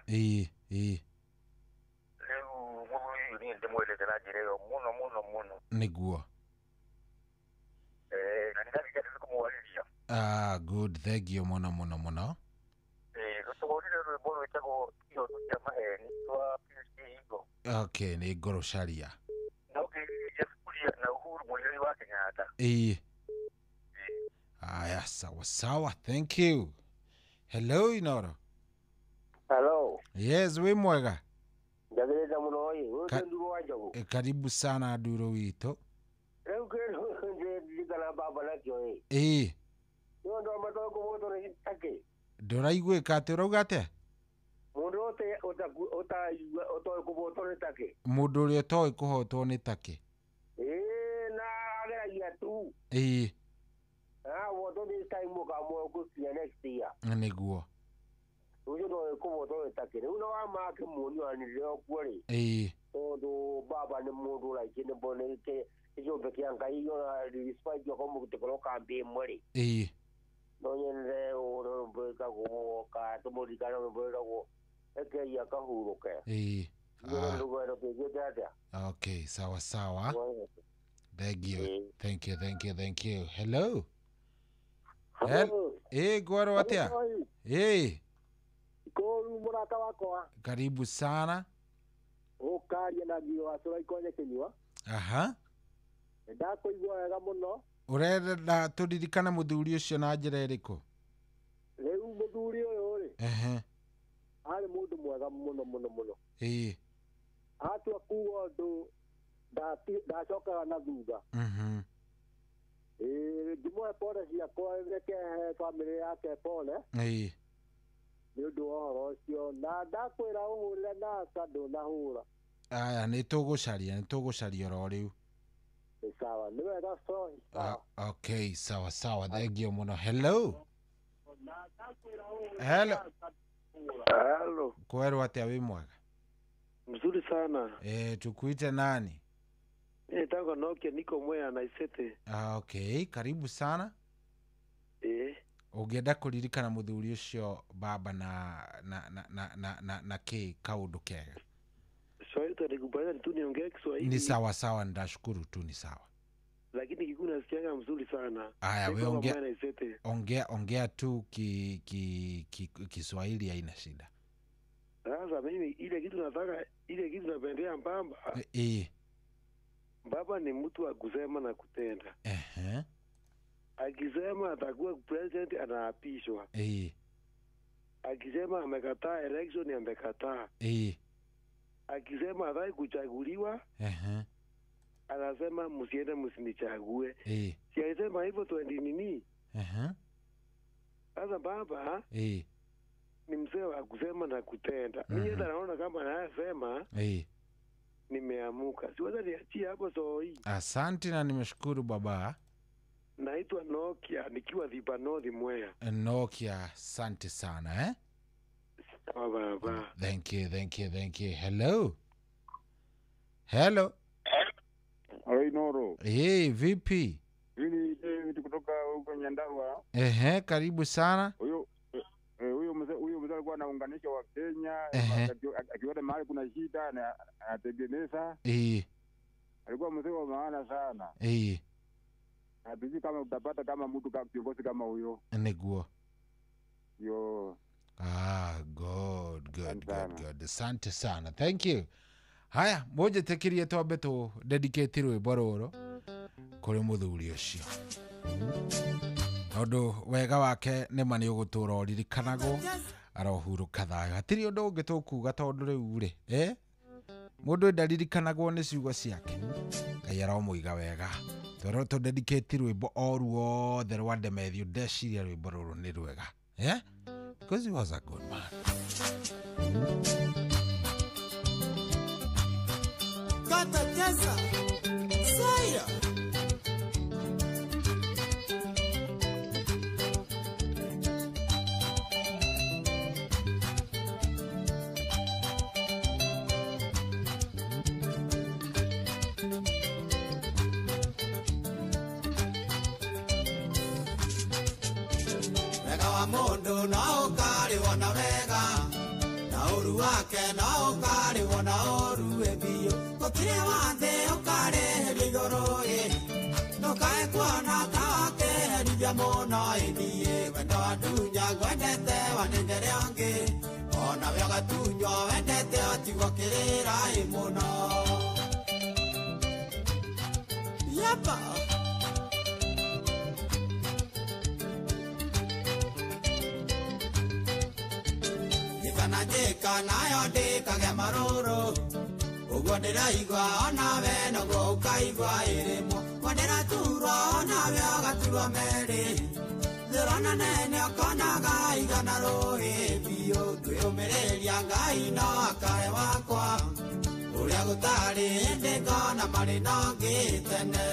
Rĩu mũthuri ũyũ niĩ ndĩmwendete na njĩra ĩyo mũno. Nĩguo. Na nĩndathikĩrĩria kũmwarĩria. Good. Thank you mũno. Tũhũrire rwĩmbo gĩtagwo kĩondo kĩa maheni twa Pingo. Okay, nĩ ngoro caria. Na ũkĩrĩria Kuria na Uhuru Mũigai wa Kenyatta. Aya, sawa sawa, thank you. Hello, Inoro. Hello. Yes, we mwega. Ndagireza muno wewe nduru wajabu. Karibu sana nduru wito. Leo ndio ndigana baba nakyo Ndo amato ko moto ni take. Nduraigwika ati urauga atia? Mundu ote oto ko moto ni take. Mundu uri otoi kuhotwo ni take. Na ageragia tu. Woto this time mo ka mo ko next year. Niguo. Uyo ndo ko moto ni take. Uno wa ma ke munyu ani leo kweli. Ndo baba ni mundu la kine bone ke iyo beki anga iyo despite yo como te coloca bien muere. No yende o beka go ka to mori ka no beka go eke ya ka huro ke. Okay, sawa sawa. Thank you. Hello. Gwaro atia? Ko murata wako. Karibu sana. Ukaria na gio asura ikonye kinywa. Aha. Ndakuigua wega muno. Urenda turirikana muthuri ucio na njira iriku? Riu muthuri uyu ri. Ari mundu mwega muno. Atua kuwa ndu ndacokaga na thutha. Ndimwe pole ciakwa reke family yake pole. Nĩ ũndũ wa ũhoro ũcio na ndakwĩra ũhũrĩre na kandũ na hũra. Aya, nĩ tũgũcaria oro rĩu. Sawa, nĩ wega sorry. Okay, sawa. Thank you muno. Hello. Kwero atia wi mwega? Mzuri sana. Tukuite nani? Tango Nokia niko Mwea na Isete. Okay, karibu sana. Ungienda kuririkana muthuri ucio baba na ki kaundu kega? Swahili tutakubaliana tu niongee Kiswahili. Ni sawa, ndashukuru tu ni sawa. Lakini kikuna sikianga mzuri sana. Aya, we ongea tu Kiswahili haina shida. Sasa mimi ile kitu napendea Mbamba. Baba ni mtu wa kusema na kutenda. Akisema atakuwa president anaapishwa. Akisema amekataa election amekataa. Akisema hataki kuchaguliwa. Anasema msiende msinichague. Si alisema hivyo 20 nini? Sasa baba ni mzee wa kusema na kutenda. Mimi naona kama anasema nimeamuka. Siweza niachie hapo hii. Asante na nimeshukuru baba. Naitwa Nokia nikiwa Thibanothi Mwea. Nokia, asante sana baba. Thank you. Hello. Hello, Noro. Vipi? Mimi David kutoka huko Nyandarua. Karibu sana. Huyo mzee alikuwa anaunganisha wa Kenya, akiona mahali kuna shida na anatengeneza. Alikuwa mzee wa maana sana. Hatuji kama utapata kama mtu kama kiongozi kama huyo. Niguo. Good. Asante sana. Thank you. Haya, moja tekirie twambe tu dedicate rwimbo rũrũ kũrĩ mũthuri ũcio. Ũndũ wega wake nĩma nĩ ũgũtũra ũririkanagwo arohurũka thayũ. Hatirĩ ũndũ ũngĩ tũkuga tondũ rĩu rĩ mũndũ ndaririkanagwo nĩ ciugo ciake. Ngai aromũiga wega. Tũrĩ tu dedicate rwimbo o ruothe rwa Ndemethio. Ndeciria rwimbo rũrũ nĩ rwega. Because he was a good man. Kata Tessa Saya Wega wa mundu na ukari wona wega na uru wake na ukari wona uru ebio gutire wathe ukari iguru no kae kwana kake herithia muno ithie wendo wa ndunya gwendete wanengere ongi ona we atunywo wendete atigokĩrĩra ĩ mũno yapa njĩkana njĩka nayo ndĩkage marũrũ ũguo ndĩraigua onawe noguo ũkaigua ĩrĩmwo kwa ndĩraturwo onawe ũgaturwo merĩ thĩrona nene ũkonaga igana rũĩ biũ kwĩyũmĩrĩria Ngai no akae wakwa ũrĩa gũtarĩ hĩndĩ ngona marĩ na ũngĩ tene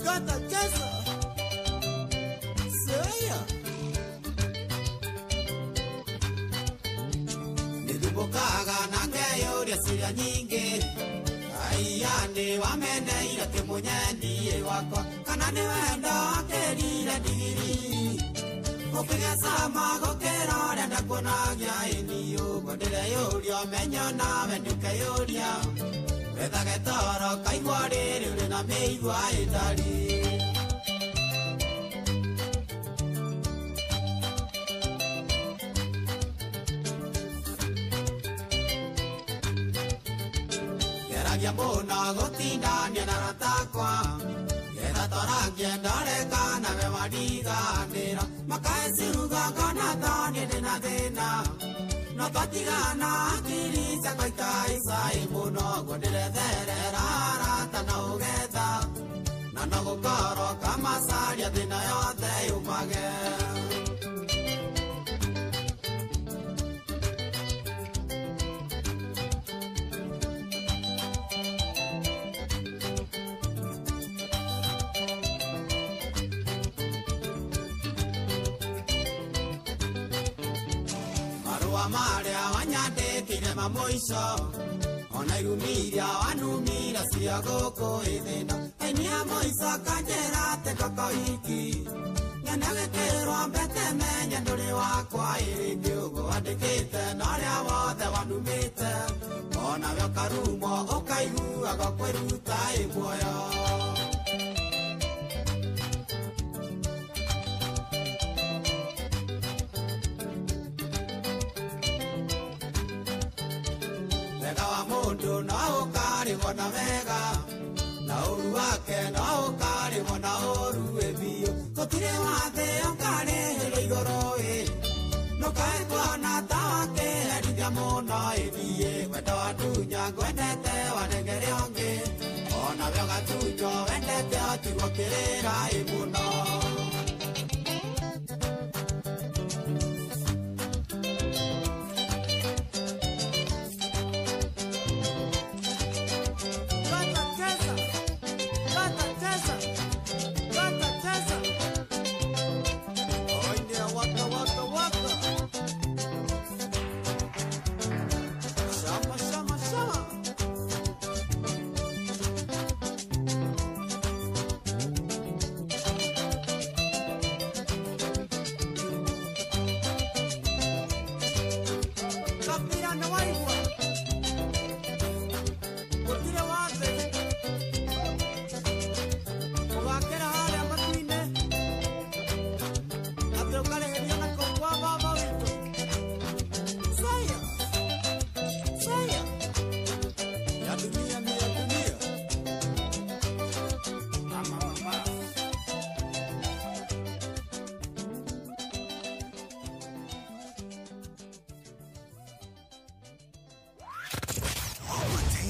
Gata Jessa Seya Nidumbukaga nangeyoria ciria nyingĩ Aiani wameneire kĩmunyendie wakwa kana nĩ wendo akĩrire ndigiri ũkĩgecama gũkĩra ũrĩa ndakuonagia ĩni ũguo ndĩreyũria ũmenyo nawe ndũkeyũria wethage toro kaigua rĩrĩ ũrĩ na mĩigua ĩtari geragia mũno gũtindania na ratakwa getha torangie ndareka nawe wandiganĩra makaeciruga ngona toni ndĩna thĩna no twatigana akiri ciakwa ikaicai mũno guo ndĩretherera arata na ũgetha na no gũkorwo kamacaria thĩna yothe yumage marĩa wanyandĩkire mamũico ona irumiria wanumira cia gũkũ ĩthĩna ainia mũico kanjĩra atĩ koko iki nyene gĩkĩrwo mbete menye ndũrĩ wakwa ĩrĩngĩ ũguo wandĩkĩte na ũrĩa wothe wanumĩte onawe ũkarumo ũkaiguaga kwĩruta ĩ muoyo mũndũ no ũkarĩmwo na wega na ũru wake no ũkarĩmwo na ũru biũ gũtirĩ wathĩ ũkarĩhĩrwo igũrũ ndũkae kuona ta wakĩherithia mũno niĩ wendo wa ndunya ngwendete wanengere ũngĩ onawe ũgatunywo wendete otigwo kĩrĩra mũno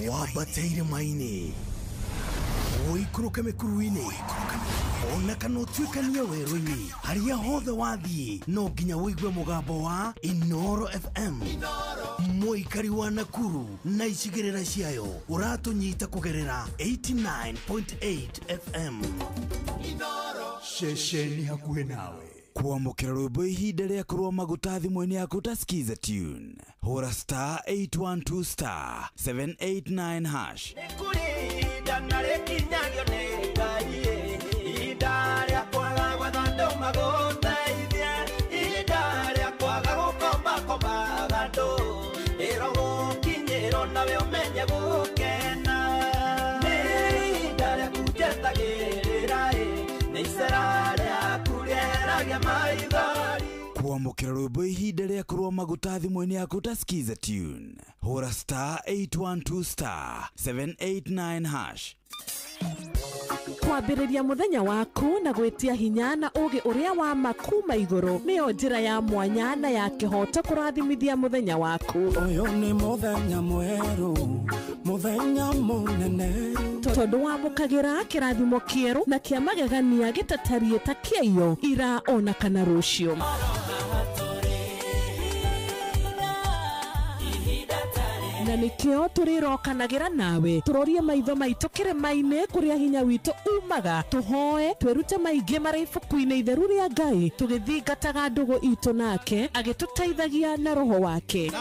wabateire maini oikũrũke mĩkuru-inĩ ona kana ũtuĩkanie werũ-inĩ harĩa hothe wathiĩ no nginya wĩigue mũgambo wa Inoro FM mũikari wa Nakuru na icigĩrĩra ciayo ũratũnyita kũgerera 89.8 FM ceceni hakuhĩ nawe kwamũkĩra rwĩmbo ihinda rĩa kũrũa maguta thimũ-inĩ yaku ta Skiza Tune hũra star 812 star 789 hash nĩkũrĩnda na rĩkinyagio nĩ Ngai ihinda rĩa kwaga gwetha andũ magũteithie ihinda rĩa kwaga gũkombakombaga andũ ĩro gũkinyĩrwo nawe ũmenye gũkena nĩ ihinda kwamukira rwimbo ihinda rĩa kũrũa maguta thimũ-inĩ yaku ta skiza tune hũra star 812 star 789 hash. Kwambĩrĩria mũthenya waku na gwĩtia hinya na ũgĩ ũrĩa wa makuma igũrũ nĩyo njĩra ya mwanya na ya kĩhoto kũrathimithia mũthenya waku. Ũyũ nĩ mũthenya mwerũ, mũthenya mũnene, tondũ wamũkagĩra kĩrathimo kĩerũ na kĩa magegania gĩtatariĩ ta kĩayo ira ona kana rũciũ. Na nikio turirokanagĩra nawe turorie maitho maitũ kĩrĩma-inĩ kũrĩa hinya witũ umaga tuhoe twĩrute maingĩ marĩ ibuku-inĩ itheru rĩa Ngai tũgĩthingataga ndũgũ itũ nake agĩtũteithagia na roho wake.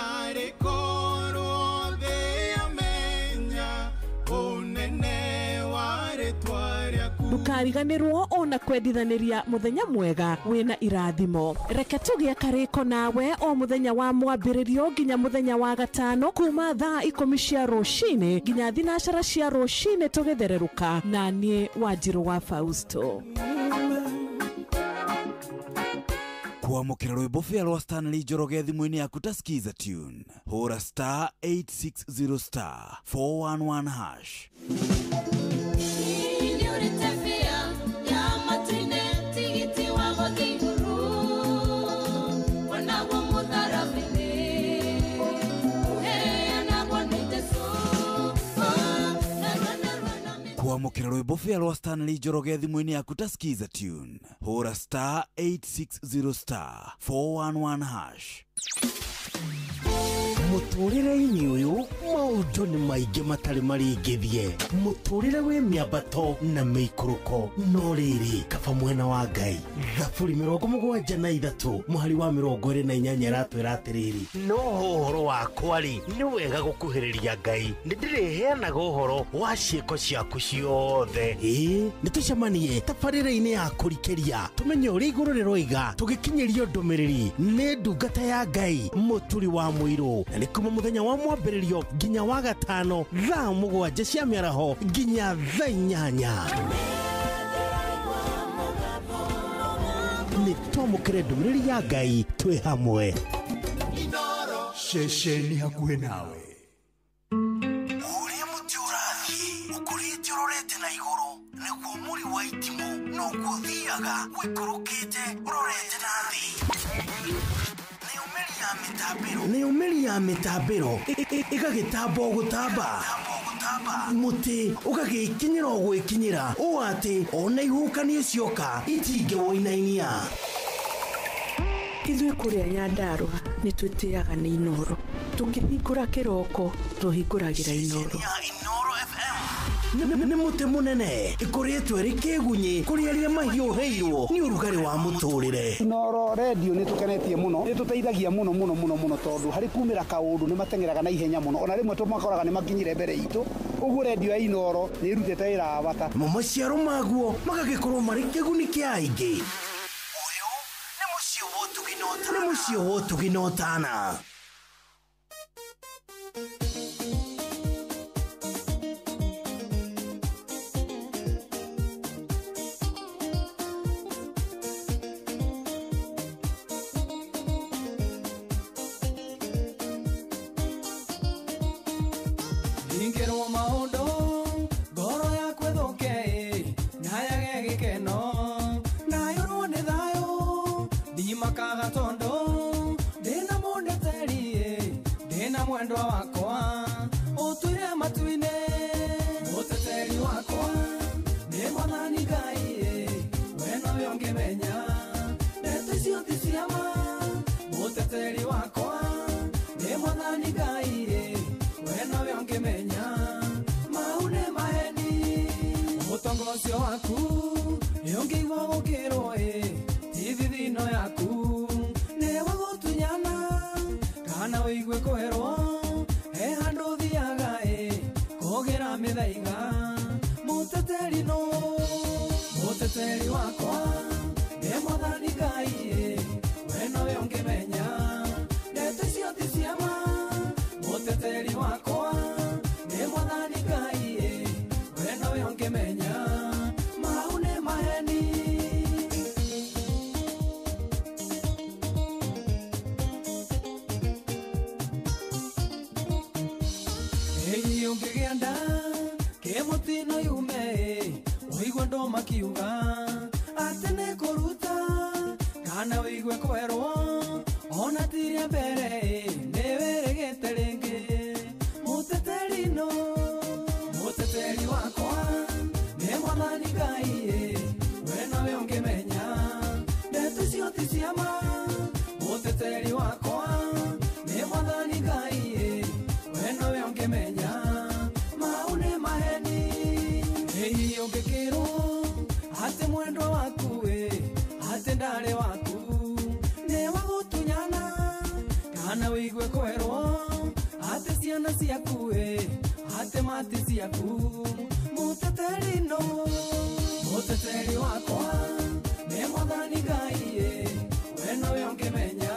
Ndukariganĩrwo ona kwendithanĩria mũthenya mwega wĩna irathimo. Reke tũgĩe karĩko nawe o mũthenya wa mwambĩrĩrio nginya mũthenya wa gatano kuma thaa 10 cia rũcinĩ nginya thinacara cia rũcinĩ tũgĩthererũka na niĩ Wanjirũ wa Fausto. Kwamũkĩra rwĩmbo bĩa rwa Stanley Njoroge thimũ-inĩ yaku ta skiza tune hũra star 860 star 411 hash. Kwamũkĩra rwĩmbo bĩa rwa Stanley Njoroge thimũ-inĩ yaku ta skiza tune hũra star 860 star 411 hash. Mũtũrĩre-inĩ ũyũ maũndũ nĩ maingĩ matarĩ maringithie, mũtũrĩre wĩ mĩambato na mĩikũrũko, no rĩrĩ kaba mwena wa Ngai. Thaburi 73 mũhari wa 28 ratwĩra atĩrĩrĩ, no ũhoro wakwa rĩ nĩ wega gũkuhĩrĩria Ngai, nĩ ndĩrĩheanaga ũhoro wa ciĩko ciaku ciothe. Nĩ tũcemanie tabarĩra-inĩ ya kũrikĩria tũmenye ũrĩa igũrũ rĩroiga tũgĩkinyĩrio ndũmĩrĩri nĩ ndungata ya Ngai mũturi wa mũirũ. Nĩ kuma mũthenya wa mwambĩrĩrio nginya wa gatano thaa 7 cia mĩaraho nginya thaa 8. Nĩ twamũkĩre ndũmĩrĩri ya Ngai twĩ hamwe. Ceceni hakuhĩ nawe. Ũrĩa mũtĩ ũrathiĩ ũkũrĩte ũrorete na igũrũ nĩguo mũri wa itimũ no gũthiaga wĩkũrũkĩte ũrorete na thĩ. Nĩ ũmeri ya mĩtambĩro ĩgagĩtamba gũtamba, mũtĩ ũgagĩkinyĩra gwĩkinyĩra ũũ atĩ ona ihukanio cioka itingĩwoinainia. Ithuĩ kũrĩa Nyandarua nĩ twĩtĩaga nĩ Inoro, tũngĩhingũra kĩroko tũhingũragĩra Inoro. Nĩ mũtĩ mũnene ĩkoretwo ĩrĩ kĩgunyi kũrĩ arĩa mahiũhĩirwo nĩ ũrugarĩ wa mũtũrĩre. Inoro radio nĩ tũkenetie mũno, nĩ tũteithagia mũno mũno mũno mũno tondũ harĩ kumĩra kaũndũ nĩ matengeraga na ihenya mũno, ona rĩmwe tũmakoraga nĩ makinyire mbere itũ. Ũguo radio ya Inoro nĩ irutĩte wĩra wa bata. Maciaro maguo magagĩkorwo marĩ kĩguni kĩa aingĩ. Ũyũ nĩ mũciĩ wa Ũtugi na Ũtana. makiuga atene kuruta kana wigwe kwerwo ona tiria mbere neweregete ringi muteteri no muteteri wakwa ne mwathani Ngai we nawe ungemenya ndeto ciothe ciama muteteri wakwa ne mwathani Ngai we nawe ungemenya maune maheni ei ungekirwo ate mwendo waku ate ndare waku ne wagutunyana kana wigwe kwerwo ate ciana ciaku ate mati ciaku muteteri no muteteri wakwa ne mwathani Ngai we nawe ungemenya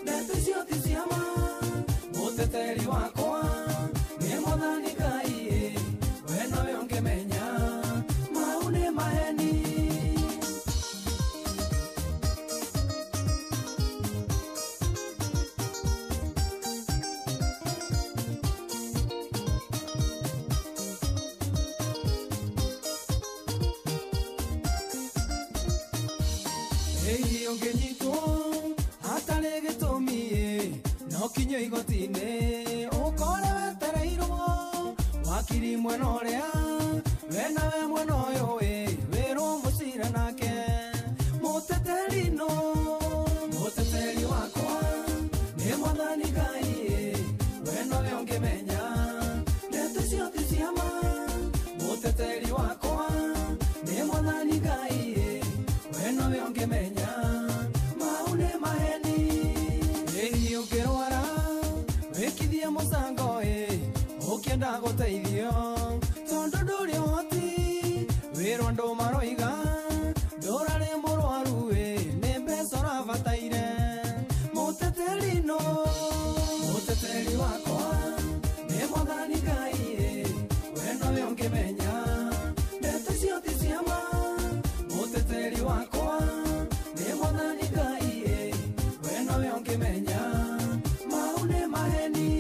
ndeto ciothe ciama muteteri wakwa ne mwathani Ngai we nawe ungemenya maune maheni kinyo igotine ukore wetereirwo wakiri mwena uria we nawe mwena uyu wirwo mucira nake muteteri no muteteri wakwa ni mwathani Ngai we nawe ungemenya ndeto ciothe ciama muteteri wakwa ni mwathani Ngai we nawe ungemenya maune maheni ei ukirwara wikithie mucango ukienda guteithio tondu nduri hoti wirwo ndu maroiga ndurari murwaru ni mbeca urabataire muteteri no muteteri wakwa ni mwathani Ngai we nawe ungemenya ndeto ciothe ciama muteteri wakwa ni mwathani Ngai we nawe ungemenya maune maheni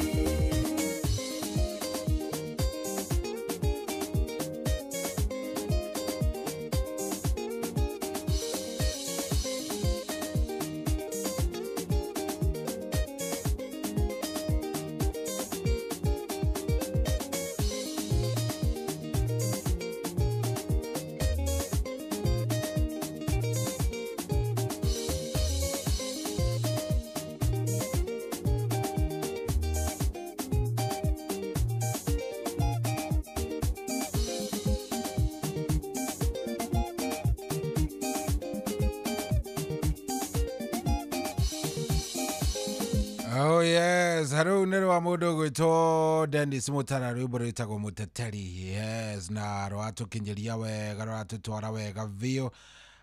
Oh yes, haro nero wa mundu gwitwo Dennis Mutara rwimbo rwitagwo muteteri. Yes, na rwatukinyeria wega rwatutwara wega vio.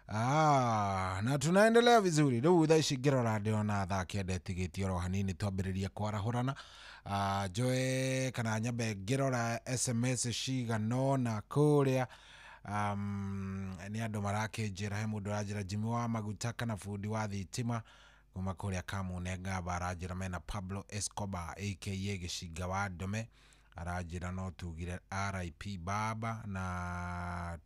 Na tunaendelea vizuri. Riu thaa ici ngirora ndiona thaa kenda tigitio ro hanini twambiriria kwarahurana. Joe kana nyambe ngirora SMS cigano na kuria ni andu marakinjira he mundu aranjira Jimmy wa maguta kana fundi wa thitima kuma kuria Kamunenga baranjira mena Pablo Escobar aka Gishinga wa Ndome aranjira no tugire RIP baba na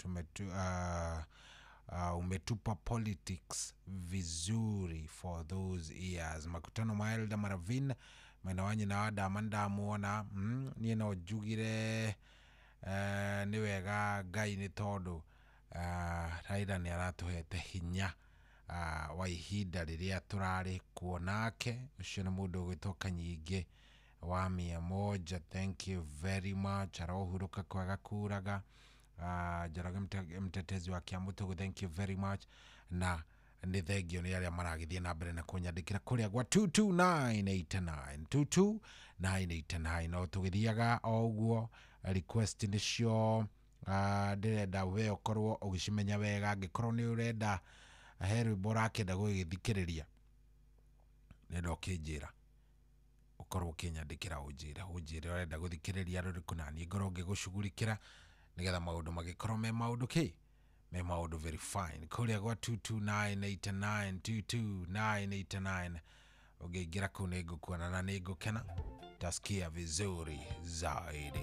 umetupa politics vizuri for those years. Makutano maelda Maravin mena wanyi na wada amanda muona nie no jugire ni wega Ngai ni tondu raida ni aratuhete hinya wa ihinda riria turari kuonake ucio ni mundu gwitoka nyingi wa 100. Thank you very much. Arohuruka kwaga kuraga Njoroge mtetezi wa Kiambu, thank you very much. Na ni thengio ni aria maragithie na mbere na kunyandikira kuria gwa 22989 22989 no tugithiaga oguo request ni cio ndirenda we ukorwo ugicimenya wega ngikorwo ni urenda heru borakenda gugithikiriria nendo kinjira ukorwo kinyandikira unjire urenda guthikiriria ruriku na ni ngoro ngigucugurikira nigetha maundu magikorwo me maundu me maundu very fine kuria gwa 22989 22989 ugiingira ku ni ngukuona na ni ngukena tasikia vizuri zaidi.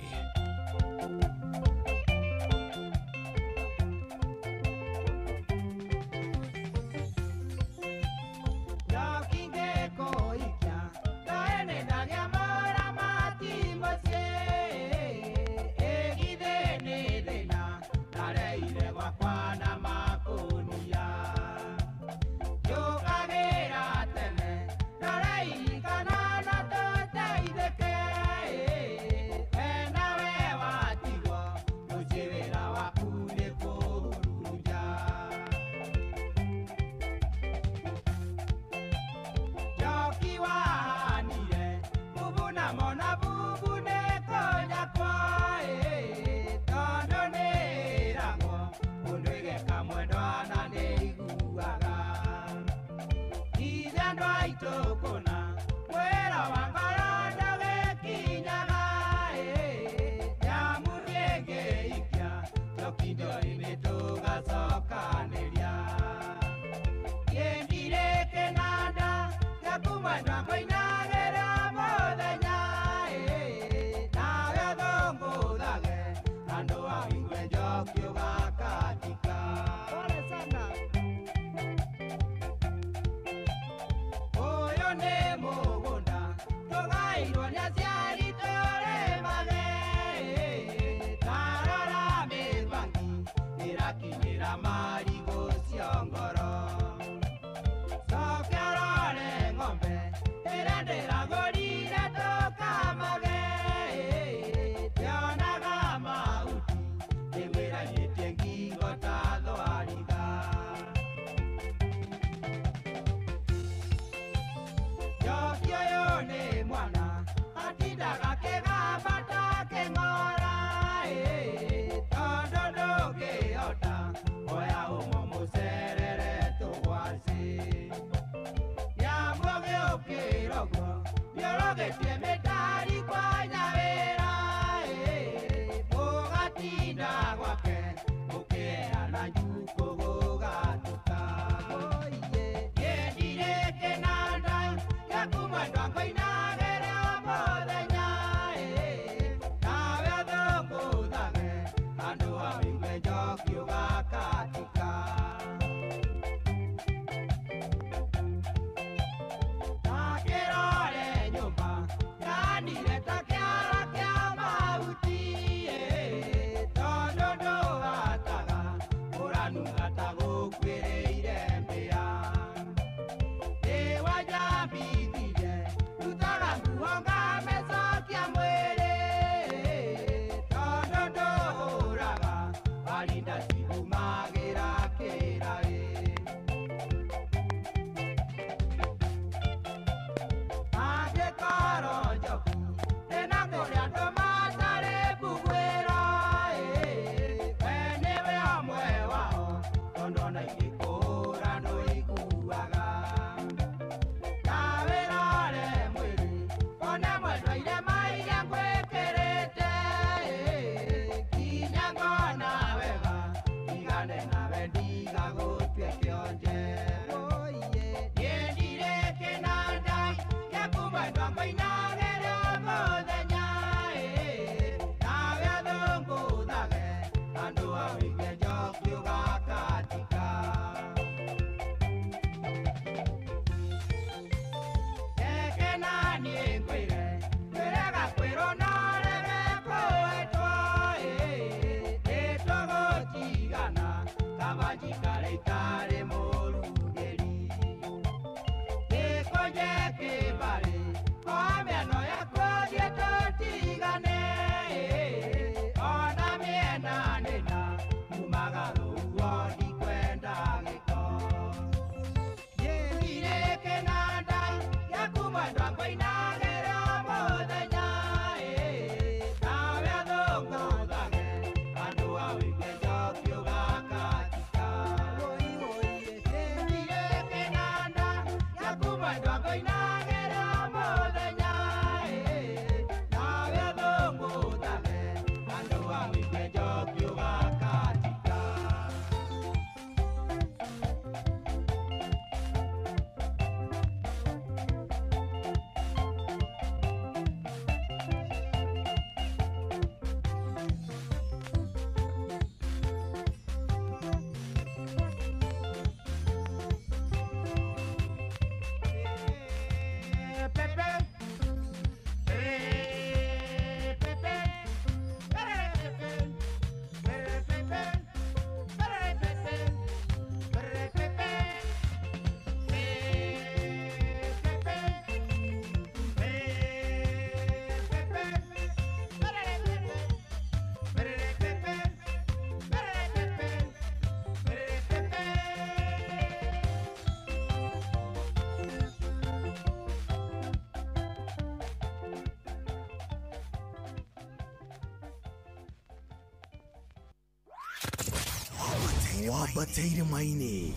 wambateire maini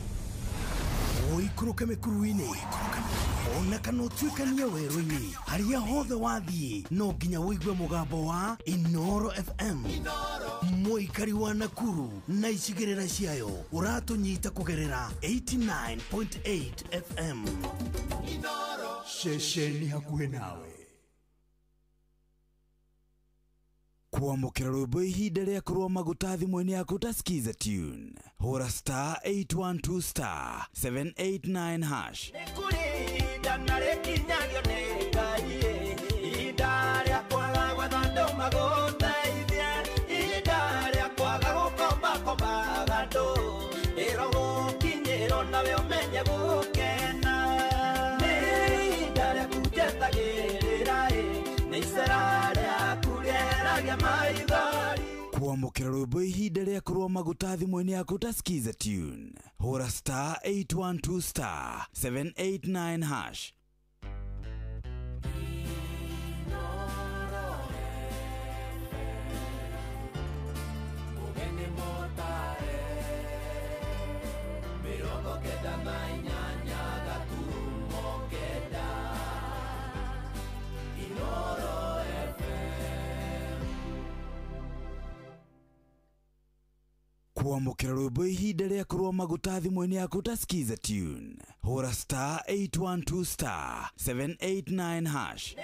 oikũrũke mĩkuru-inĩ ona kana utuikanie werũ-inĩ harĩa hothe wathiĩ no nginya wĩigue mũgambo wa Inoro FM. Mũikari wa Nakuru na icigĩrĩra ciayo ũratũnyita kũgerera 89.8 FM. Ceceni hakuhĩ nawe. Kuamukira rwĩmbo ihinda rĩa kũrũa maguta thimũ-inĩ yaku ta Skiza Tune. Hũra star 812 star 789 hash. Kuamukira rwĩmbo ihinda rĩa kũrũa maguta thimũ-inĩ yaku ta Skiza Tune. Hũra star 812 star 789 hash. Kuamukira rwĩmbo ihinda rĩa kũrũa maguta thimũ-inĩ yaku ta Skiza Tune. Hũra star 812 star 789 hash.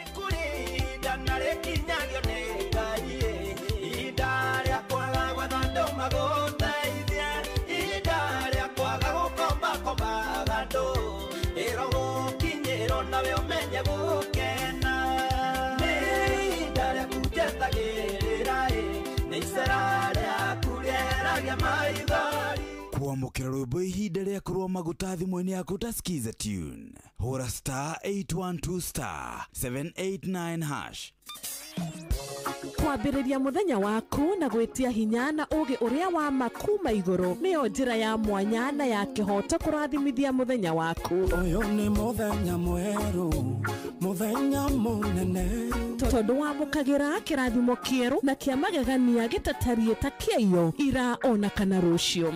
Kuamukira rwĩmbo ihinda rĩa kũrũa maguta thimũ-inĩ yaku ta Skiza Tune. Hũra star 812 star 789 hash. Kwambĩrĩria mũthenya waku na gwĩtia hinya na ũgĩ ũrĩa wa makuma igũrũ nĩyo njĩra ya mwanya na ya kĩhoto kũrathimithia mũthenya waku. Ũyũ nĩ mũthenya mwerũ, mũthenya mũnene, tondũ wamũkagĩra kĩrathimo kĩerũ na kĩa magegania gĩtatariĩ ta kĩayo ira ona kana rũciũ.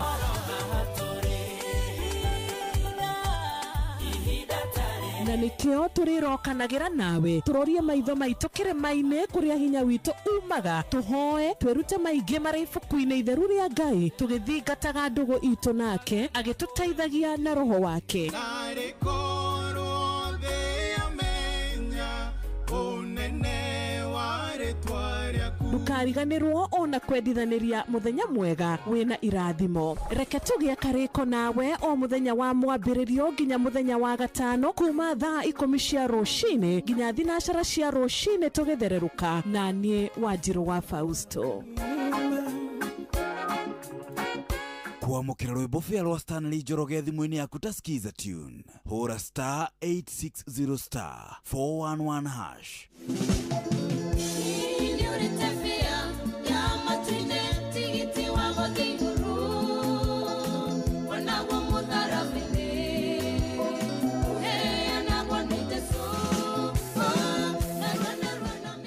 Na nĩkĩo tũrĩrokanagĩra nawe tũrorie maitho maitũ kĩrĩma-inĩ kũrĩa hinya witũ umaga, tũhoe twĩrute maingĩ marĩ ibuku-inĩ itheru rĩa Ngai tũgĩthingataga ndũgũ itũ nake agĩtũteithagia na roho wake. Ndukariganĩrwo ona kwendithanĩria mũthenya mwega wĩna irathimo. Reke tũgĩe karĩko nawe o mũthenya wa mwambĩrĩrio nginya mũthenya wa gatano kuma thaa 10 cia rũcinĩ nginya thinacara cia rũcinĩ tũgĩthererũka na niĩ Wanjirũ wa Fausto. Kuamukira rwĩmbo fĩa rwa Stanley Njoroge thimũ-inĩ yaku ta Skiza Tune. Hũra star 860 star 411 hash.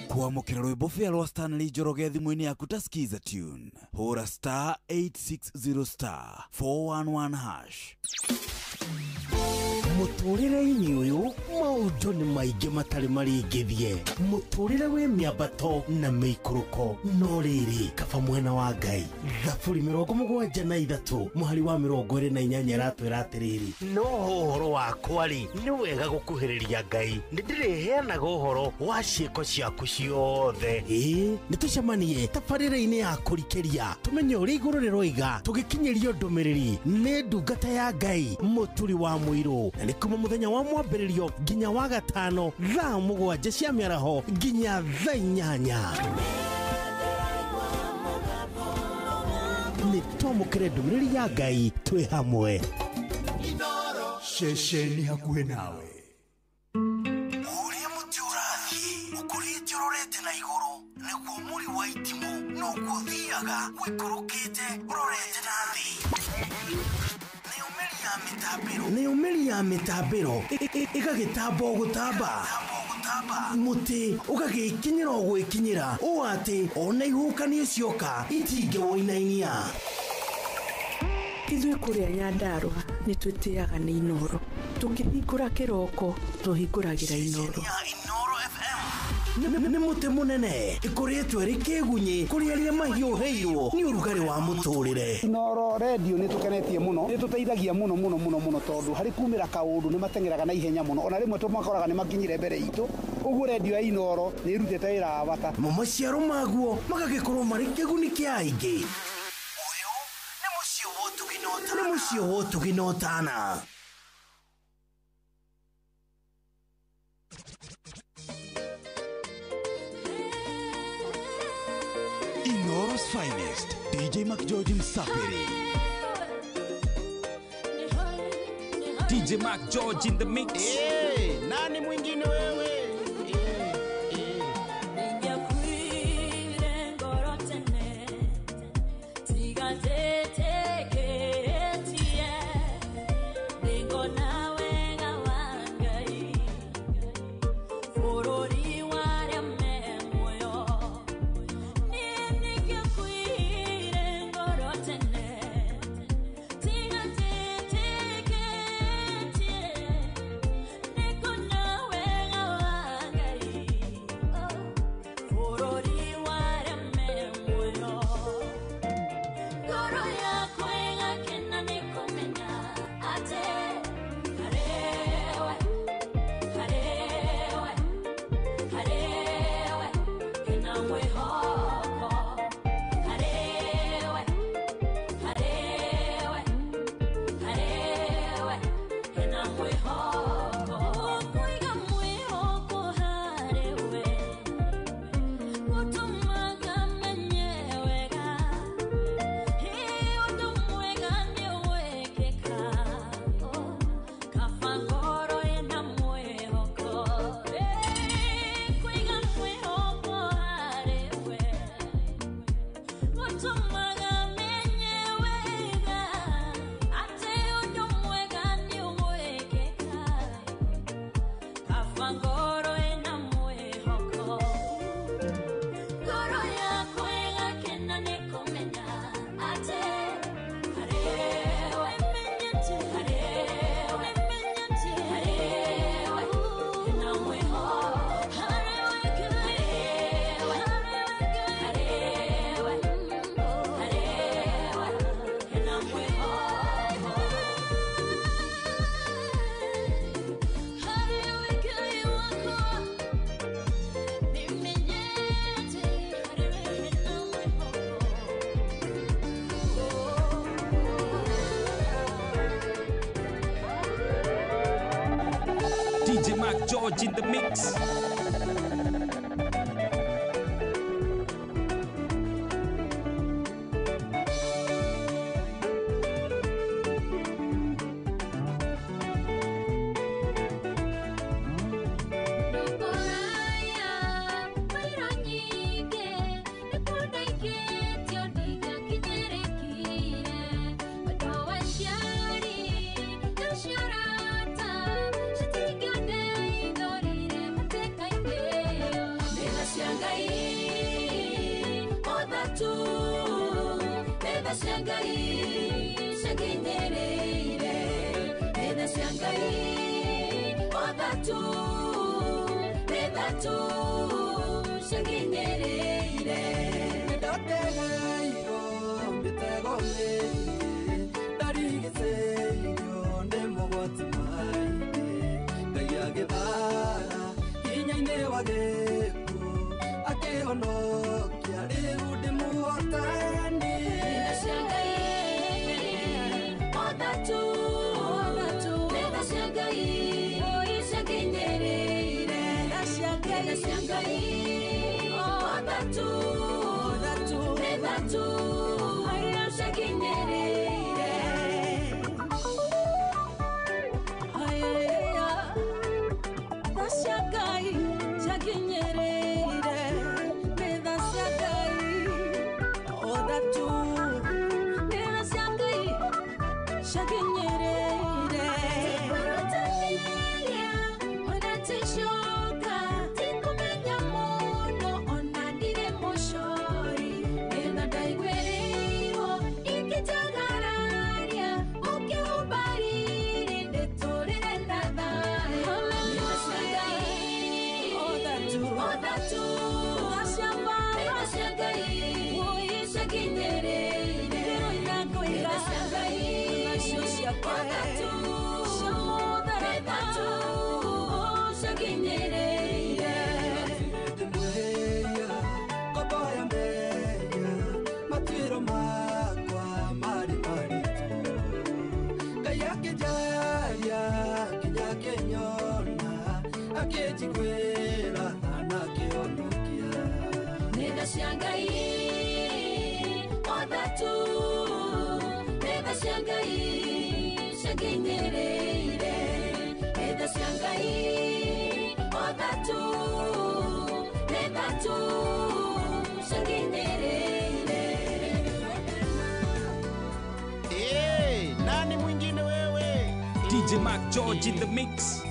Kuamukira rwĩmbo fĩa rwa Stanley Njoroge thimũ-inĩ yaku ta Skiza Tune. Hũra star 860 star 411 hash. Mũtũrĩre-inĩ ũyũ maũndũ nĩ maingĩ matarĩ maringithie. Mũtũrĩre wĩ mĩambato na mĩikũrũko no rĩrĩ kaba mwena wa Ngai. Thaburi 73 mũhari wa 28 ratwĩra atĩrĩrĩ, no ũhoro wakwa rĩ nĩ wega gũkuhĩrĩria Ngai, nĩndĩrĩheanaga ũhoro wa ciĩko ciaku ciothe. Nĩ tũcemanie tabarĩra-inĩ ya kũrikĩria tũmenye ũrĩa igũrũ rĩroiga tũgĩkinyĩrio ndũmĩrĩri nĩ ndungata ya Ngai mũturi wa mũirũ. Nĩ kuma mũthenya wa mwambĩrĩrio nginya wa gatano thaa 7 cia mĩaraho nginya thaa 8. Nĩ twamũkĩre ndũmĩrĩri ya Ngai twĩ hamwe. Ceceni hakuhĩ nawe. Ũrĩa mũtĩ ũrathiĩ ũkũrĩte ũrorete na igũrũ nĩguo mũri wa itimũ no gũthiaga wĩkũrũkĩte ũrorete na thĩ. Nĩ umeri ya mĩtambĩro ĩgagĩtamba o gũtamba, mũtĩ ũgagĩkinyĩra o gwĩkinyĩra ũũ atĩ ona ihuhũkanio cioka itingĩwoinainia. Ithuĩ kũrĩa Nyandarua nĩ twĩtĩaga nĩ Inoro. Tũngĩhingũra kĩroko, tũhingũragĩra Inoro. Nĩ mũtĩ mũnene ĩkoretwo ĩrĩ kĩgunyi kũrĩ arĩa mahiũhĩirwo nĩ ũrugarĩ wa mũtũrĩre. Inoro radio nĩ tũkenetie mũno, nĩ tũteithagia mũno tondũ harĩ kumĩra kaũndũ nĩ matengeraga na ihenya mũno, ona rĩmwe tũmakoraga nĩ makinyire mbere itũ. Ũguo radio ya Inoro nĩ ĩrutĩte wĩra wa bata. Maciaro maguo magagĩkorwo marĩ kĩguni kĩa aingĩ. Ũyũ nĩ mũciĩ wa Ũtugi na Ũtana. Inoro's finest, DJ McGeorge Msafiri. DJ McGeorge in the mix. Nani mwingine wewe? DJ McGeorge in the mix. Where kenyona akejikwera anakeonokia nenda ciangai othatu nenda ciangai ciangenyereire nenda ciangai othatu nenda tu ciangenyereire. Nani mwingine wewe? DJ Mac George in the mix.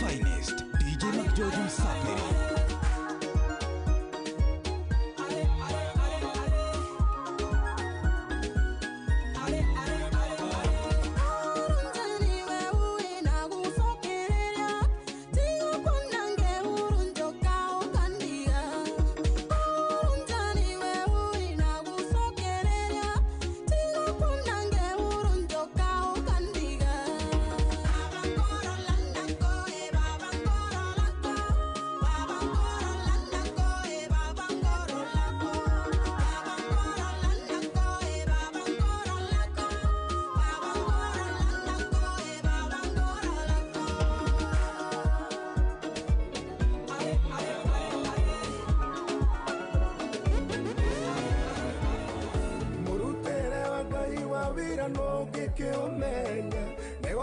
finest, DJ Mac George Msapiri.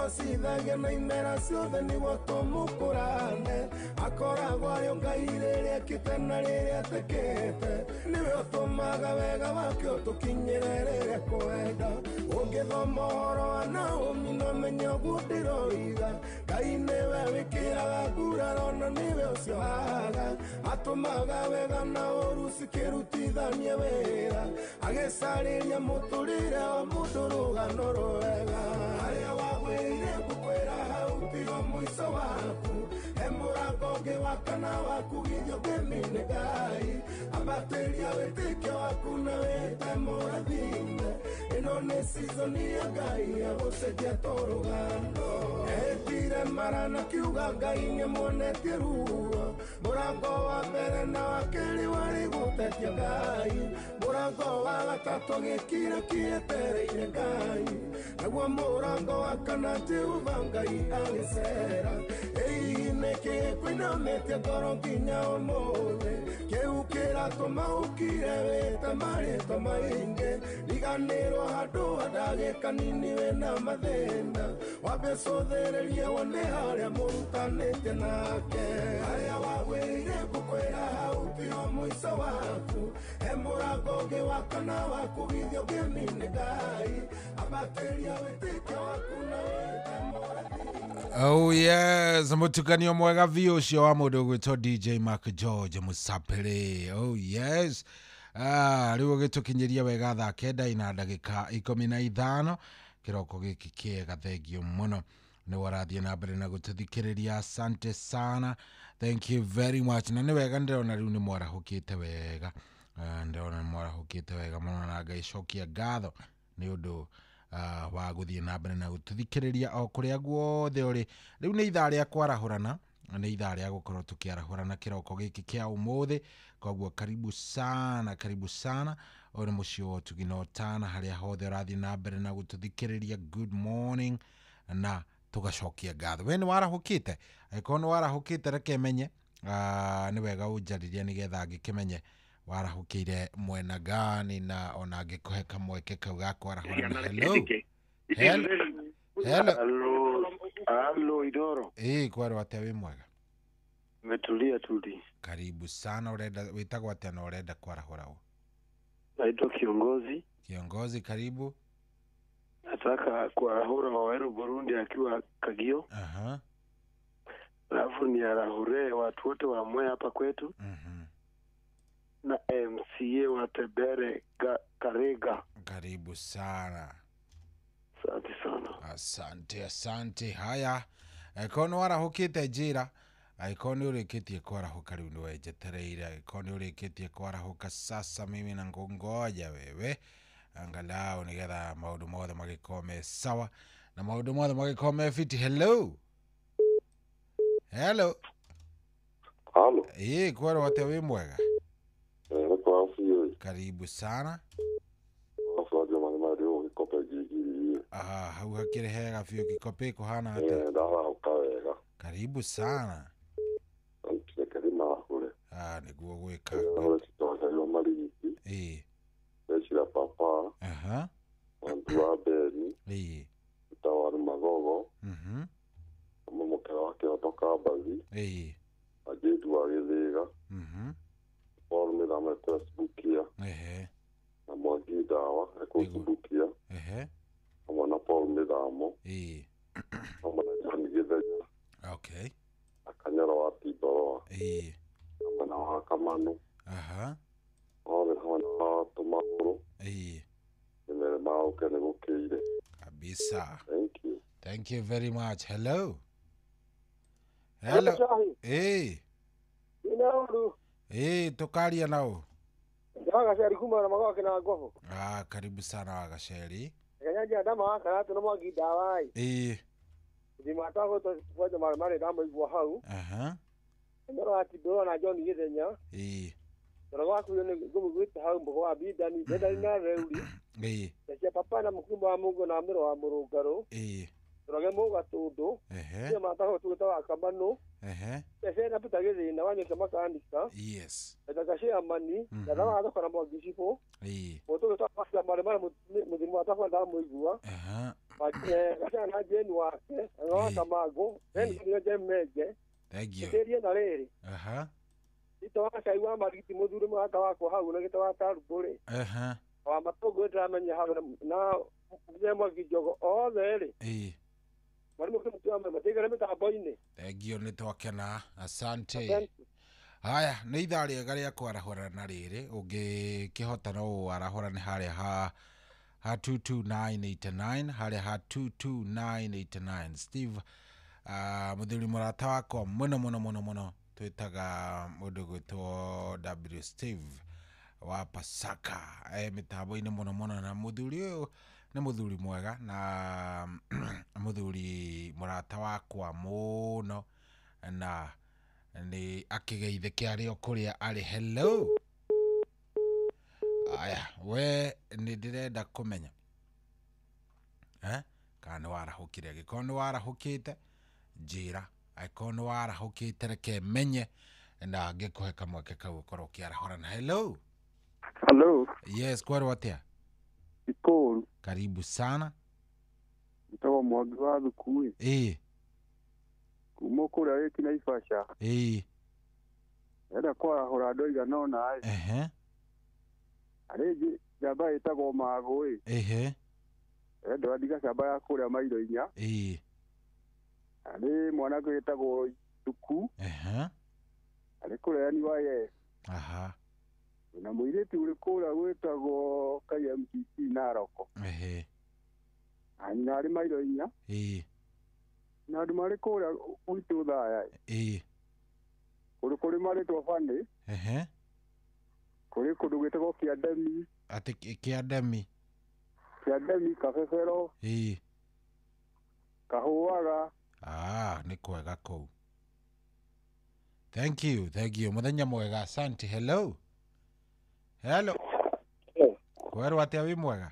Sithagia na imera ciothe niguo tumukurane akoragwo arĩ Ngai rĩrĩa ekĩte na rĩrĩa atekĩte niwe ũtũmaga wega wake ũtũkinyĩre rĩrĩa kwenda ũngĩthoma ũhoro wa Naomi no menye ũguo ndĩroiga Ngai nĩwe wĩkĩraga nguraro na nĩwe ũcio haga atũmaga wega na ũru cikĩrutithanie wĩra agĩcarĩria mũtũrĩre wa mũndũ rũgano rwega harĩa wagwĩrire ngũkwĩra hau tigo mũico waku he mũrango ũngĩ wa kana waku githio ngĩmine Ngai ambatĩria wĩtĩkio waku na wĩte mũrathime ĩno nĩ season ya Ngai ya gũcenjia tũrũgano etire mara na kiuga Ngai nĩmuonetie ruo mũrango wa mbere na wa kerĩ warĩ gũtetia Ngai mũrango wa gatatũ gĩkire kĩetereire Ngai naguo mũrango wa kana Jehova Ngai agĩcera ĩĩ nĩkĩ kwĩnometie ngoro nginya ũmũthĩ kĩu kĩratũma ũkire wĩte marĩtwa maingĩ riganĩrwo handũ ha ndagĩka nini wĩna mathĩna wambe cũthĩrĩrie wone harĩa mũrutanĩte nake harĩa wagwĩrire ngũkwĩra hau tiho mũico waku he mũrango ũngĩ wa kana waku githio ngĩmine Ngai ambatĩria wĩtĩkio waku na wĩte mũrathime. Oh yes, mũtukanio mwega biũ ũcio wa mũndũ ũgwĩtwo DJ Mac George Msapiri. Oh yes. Rĩu ũgĩtũkinyĩria wega thaa kenda ina ndagĩka 15 kĩroko gĩkĩ kĩega thengio mũno nĩ warathiĩ na mbere na gũtũthikĩrĩria asante sana, thank you very much. Na nĩ wega ndĩrona rĩu nĩ mwarahũkĩte wega, ndĩrona nĩ mwarahũkĩte wega mũno na ngaicokia ngatho nĩ ũndũ wa gũthiĩ na mbere na gũtũthikĩrĩria o kũrĩa guothe ũrĩ. Rĩu nĩ ithaa rĩa kwarahũrana, nĩ ithaa rĩa gũkorwo tũkĩarahũrana kĩroko gĩkĩ kĩa ũmũthĩ, koguo karibu sana, karibu sana. Ũyũ nĩ mũciĩ wa Ũtugi na Ũtana harĩa hothe ũrathiĩ na mbere na gũtũthikĩrĩria. Good morning na tũgacokia ngatho. We nĩ warahũkĩte? Angĩkorwo nĩ warahũkĩte reke menye, nĩ wega ũnjarĩrie nĩgetha ngĩkĩmenye warahũkĩire mwena gani na ona ngĩkũhe kamweke kau ga kwarahũrana. Hello Idoro. Kwaro atĩa wĩ mwega? Metulia tudi. Karibu sana. Urenda wĩtagwo atĩa na urenda kwarahũra ũ? Naitwa Kiongozi. Kiongozi, karibu. Nataka kwarahũra Waweru Burundi akiwa Kagio. Alafu ni arahure watu wote wa Mwea hapa kwetu. Na MCA wa Tebere Karega. Karibu sana. Asante sana. Asante. Haya, angĩkorwo nĩ warahũkĩte njĩra, angĩkorwo nĩ ũrĩkĩtie kwarahũka rĩu nĩ wenjetereire, angĩkorwo nĩ ũrĩkĩtie kwarahũka sasa mimi na ngongoja wewe angalau nĩgetha maũndũ mothe magĩkorwo me sawa na maũndũ mothe magĩkorwo me fiti. Hello. Kwaro atĩa wĩ mwega? Karibu sana. Hau hakĩrĩ hega biũ, gĩkope kũhana atĩa? Karibu sana. Nĩguo gwĩka. Ecira papa. Wantu wa Beni. Utawari Magogo. Mumukera wake otoka Bazi. Ajetu wa Githiga. Paul Mithama Facebookia. Na Mwangi Dawa Facebookia. Amwana Paul Mithamo. Amwana John Githiga. Okay. Kana wa Kamano. Ole hona tomahoro. Nimere mao kene gokeire. Kabisa. Thank you. Thank you very much. Hello. Hello. Tokaria nao. Wagaceri kuma na magoke na ngoho. Karibu sana Wagaceri. Kanyaji adama kana tuno mwagi dawai. Ndima tago to kwaje mare dama igwa hau. Ndoro ati do na John Githenya. Ndoro waku yone gumu gwita hau mbo wa bidani bedani na reuri. Ya papa na mkumba wa Mungu na amiro wa Murugaro. Ndoro muga tudo. Ya matago tuto akabano. Ese na puta gezi na wanyo kama kaandika. Yes. Ndakashi amani. Ndama ado kana mwa gisipo. Moto to pasa mare mudimu atafa ndamu igwa. Kasha na jeni wake. Ngawa kamago. Ndio jemeje. Thank you. Ndiye na rere. Ito aka iwa mariti muduru mu ata wako hau na gita wata bure. Wa matogo ndamenya hau na mjemo gijogo othere. Mwalimu kwa mtu ame mategera meta boine. Thank you, nitwakena. Asante. Haya, nĩ ithaa rĩega rĩa kwarahũrana rĩrĩ, ũngĩkĩhota no warahũrane harĩa ha 22989, harĩa ha 22989. Steve, mũthuri mũrata wakwa mũno twĩtaga mũndũ gwĩtwo W Steve wa Pasaka, mĩtambo-inĩ mũno na mũthuri ũyũ nĩ mũthuri mwega na mũthuri mũrata wakwa mũno na ni akigeithĩke arĩ o kũrĩa arĩ. Hello. Aya, we nĩ ndĩrenda kũmenya kana nĩ warahũkire. Angĩkorwo nĩ warahũkĩte njĩra, angĩkorwo nĩ warahũkĩte reke menye na ngĩkũhe kamweke kau ũkorwo ũkĩarahũrana. Hello. Hello. Yes, kwarwo atĩa? Ikuru. Karibu sana. Nitawa Mwangi wa Thukui. Kuma kũrĩa wĩki na Ibasha. Enda kwarahũra andũ aigana ũna. Arĩ njamba ĩtagwo Magũ. Enda wandiga camba ya kũrĩa mairo 4. Arĩ mwanake ĩtagwo Tuku. Arĩ kũrĩa Waye. Na mũirĩtu ũrĩ kũrĩa gwĩtagwo KMTC Naroko. Na arĩ mairo 4. Na andũ marĩ kũrĩa gwitũ Thaya. Kũrĩ marĩtwo Bani. Kũrĩ kũndũ gwĩtagwo Kĩandemi. Atĩ Kĩandemi. Kĩandemi, Kabebero. Kahũaga. Nĩ kwega kũu. Thank you. Mũthenya mwega. Asante. Hello. Kwerwo atĩa wĩ mwega?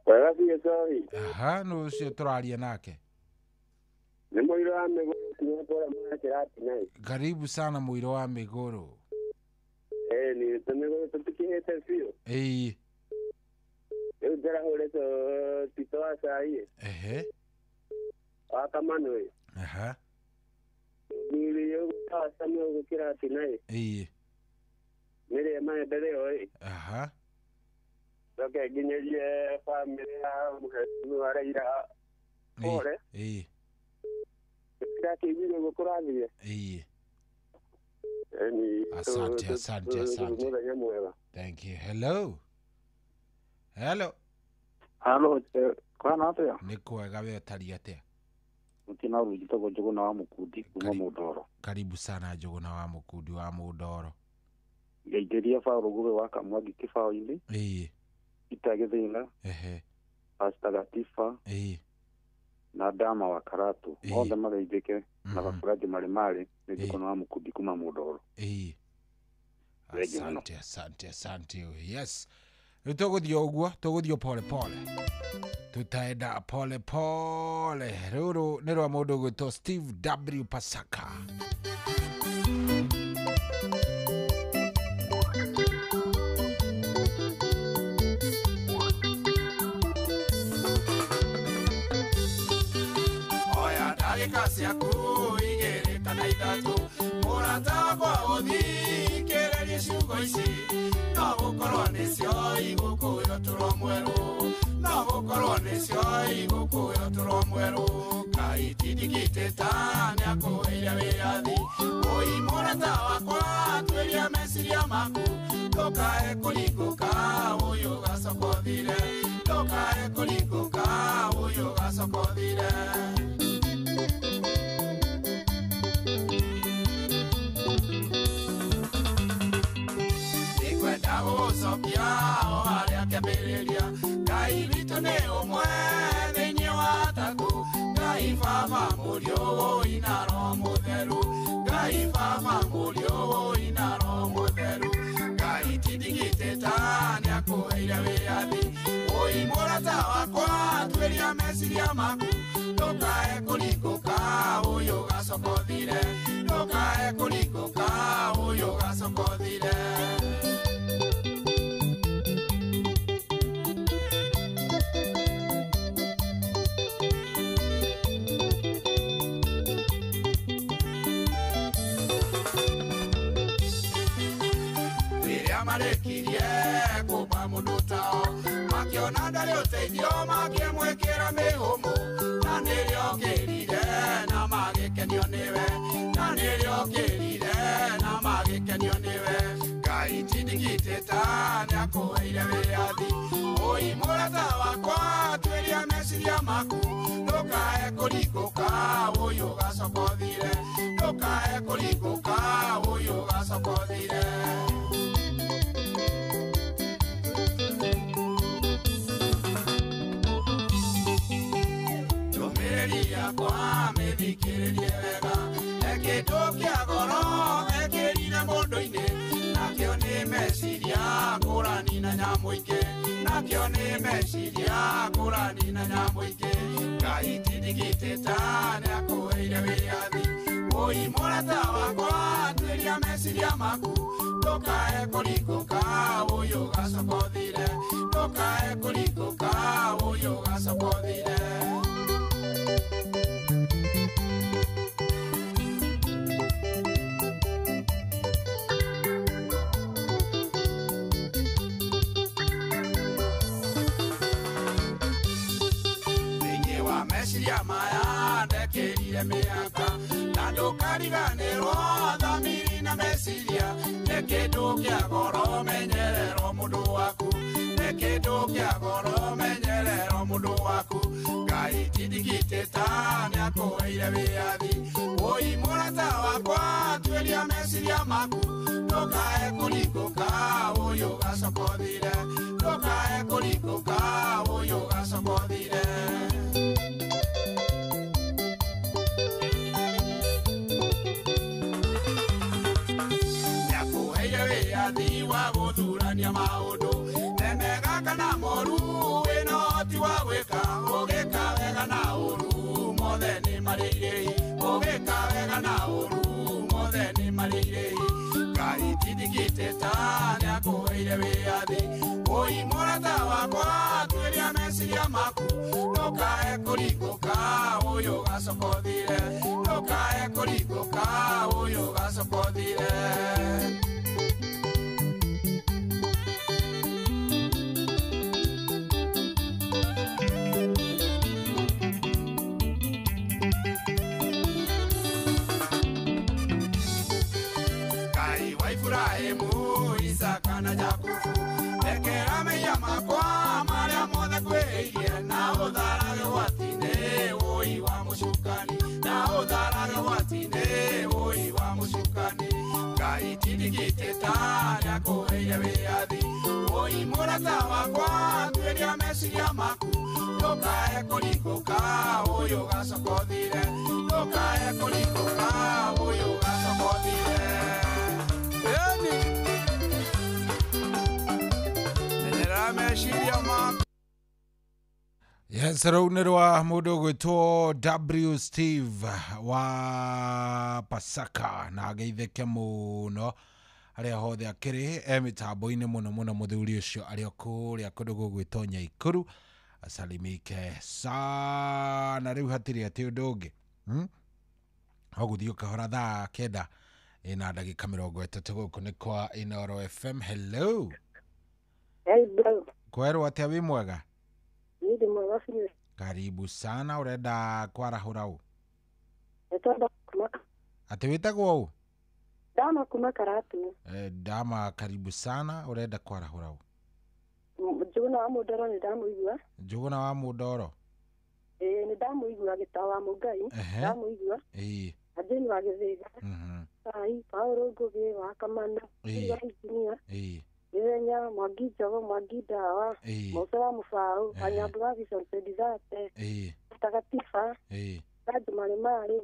Wega biĩ sorry. Nũ ũcio tũraria nake? Nĩ Mũiro wa Mĩgũrũ tunatora mwakerati naye. Karibu sana Mũiro wa Mĩgũrũ. Ni Mĩgũrũ tũtikĩhĩte biũ. Rĩu ndĩrahũrĩtwo Tito wa Cai. Wa Kamano. Mũthuri ũyũ wa Samuel gũkĩrati naye. Nĩrĩ maendeleo. Ndoke nginyerie family ya mũhemu wa Raila. Pole. Kaki vile gukurathie. Asante. Thank you. Hello. Kwana atĩa? Nĩ kwega, we ũtariĩ atĩa? Mũtina rũjitagwo Njũgũna wa Mũkundi kuma Mũndoro. Karibu sana Njũgũna wa Mũkundi wa Mũndoro. Ngeithĩria Paul Gũbe wa Kamwangi kĩbaũ-inĩ. Ita Gĩthĩna. Pastor Gatifa. Na Dama wa Karatu. Othe mageithĩke na bafuraji marĩ nĩ Njũgũna wa Mũkundi kuma Mũndoro. Asante. Yes. Rĩu tũgũthiĩ ũguo, tũgũthiĩ pole. Tutaenda pole. Rũrũ nĩ rwa mũndũ gwĩtwo Steve W Pasaka. Oya ndagĩka ciaku igĩrĩ kana ithatũ, mũrata wakwa ũthikĩrĩrie ciugo ici, no gũkorwo nĩcio igũkwĩrwo tũrwo mwerũ, no gũkorwo nĩcio igũkwĩrwo tũrwo mwerũ. Ngai tidikiteta nyakuheire wĩathi oi mũrata wakwa tweria meciria maku ndokae kũringũka ũyũ gacoka ũthire ndokae kũringũka ũyũ gacoka ũthire nikwenda gũcokia o harĩa kĩambĩrĩria Ngai witũ nĩ ũmwe thĩinĩ wa Atatũ Ngai Baba mũriũ wũi na Roho Mũtheru Ngai Baba mũriũ wũi na Roho Mũtheru Ngai tindigitĩta nĩakũheire wĩathi wũi mũrata wakwa tweria meciria maku ndũkae kũringũka ũyũ gacoka ũthire ndũkae kũringũka ũyũ gacoka ũthire marekirie kuba mundu tao makiona ndarĩ ũteithio makĩmwĩkĩra mĩhũmũ na nĩrĩo kĩrire na magĩkenio nĩwe na nĩrĩo kĩrire na magĩkenio nĩwe Ngai tindigitĩta nĩakũheire wĩathi ũi mũrata wakwa tweria meciria maku ndũkae kũringũka ũyũ gacoka ũthire ndũkae kũringũka ũyũ gacoka ũthire kwa methikĩrĩrie wega ekĩndũ kĩa goro ekĩrire mũndũ-inĩ nakĩo nĩ meciria ngũrani na nyamũ ingĩ nakĩo nĩ meciria ngũrani na nyamũ ingĩ Ngai tindigitĩta nĩakũheire wĩathi wũi mũrata wakwa tweria meciria maku ndũkae kũringũka ũyũ gacoka ũthire ndũkae kũringũka ũyũ gacoka ũthire meciria maya ndekĩrire mĩaka na ndũkariganĩrwo thamiri na meciria nĩ kĩndũ kĩa goro menyererwo mũndũ waku nĩ kĩndũ kĩa goro menyererwo mũndũ waku Ngai tindigitĩta nĩakũheire wĩathi wũi mũrata wakwa tweria meciria maku ndũkae kũringũka ũyũ gacoka ũthire ndũkae kũringũka ũyũ gacoka ũthire wĩathi wa gũthurania maũndũ nemega kana moru wĩna ũhoti wa gwĩka ũgĩka wega na ũru mothe nĩ marĩ irĩhi ũgĩka wega na ũru mothe nĩ marĩ irĩhi Ngai tindigitĩta nĩakũheire wĩathi wũi mũrata wakwa tweria meciria maku ndũkae kũringũka ũyũ gacoka ũthire ndũkae kũringũka ũyũ gacoka ũthire Ibrahimu, Isaka na Jakubu ekera meya makwa marĩa mothe kwĩhĩirie na ũtharage gwati-inĩ wũi wa mũcukani na ũtharage gwati-inĩ wũi wa mũcukani Ngai tindigitĩta nĩakũheire wĩathi wũi mũrata wakwa tweria meciria maku ndũkae kũringũka ũyũ gacoka ũthire ndũkae kũringũka ũyũ gacoka ũthire Yes, rau nĩ rwa mũndũ gwĩtwo W Steve wa Pasaka na ageithĩke mũno harĩa hothe akĩrĩ mĩtambo-inĩ mũno mũno mũthuri ũcio arĩ kũrĩa kũndũ gũgwĩtwo Nyaikuru asalimike sana rĩu hatirĩ atĩ ũndũ ũngĩ gũthiĩ ũkahora thaa kenda ina ndagĩka 30 gũkũ nĩ kwa Inooro FM. Hello. Hello. Kwerwo atĩa wĩ mwega? Nĩ mwega biũ. Karibu sana, urenda kwarahura u? Nitwenda kumaka. Ati witagwo u? Dama kuma Karatu. Dama, karibu sana, urenda kwarahura u? Njuguna wa Mudoro ni ndamuigua. Njuguna wa Mudoro? Ni ndamuigua gitawa Mugai. Ndamuigua. Ajeni wa Githiga. Ai, Paulo Ngugi wa Kamana. Wa Injinia. Irenya Mwangi Njogo, Mwangi Ndawa. Musa wa Mufau. Anyambura Vision Pedizate. Takatifa. Tajumani Mari.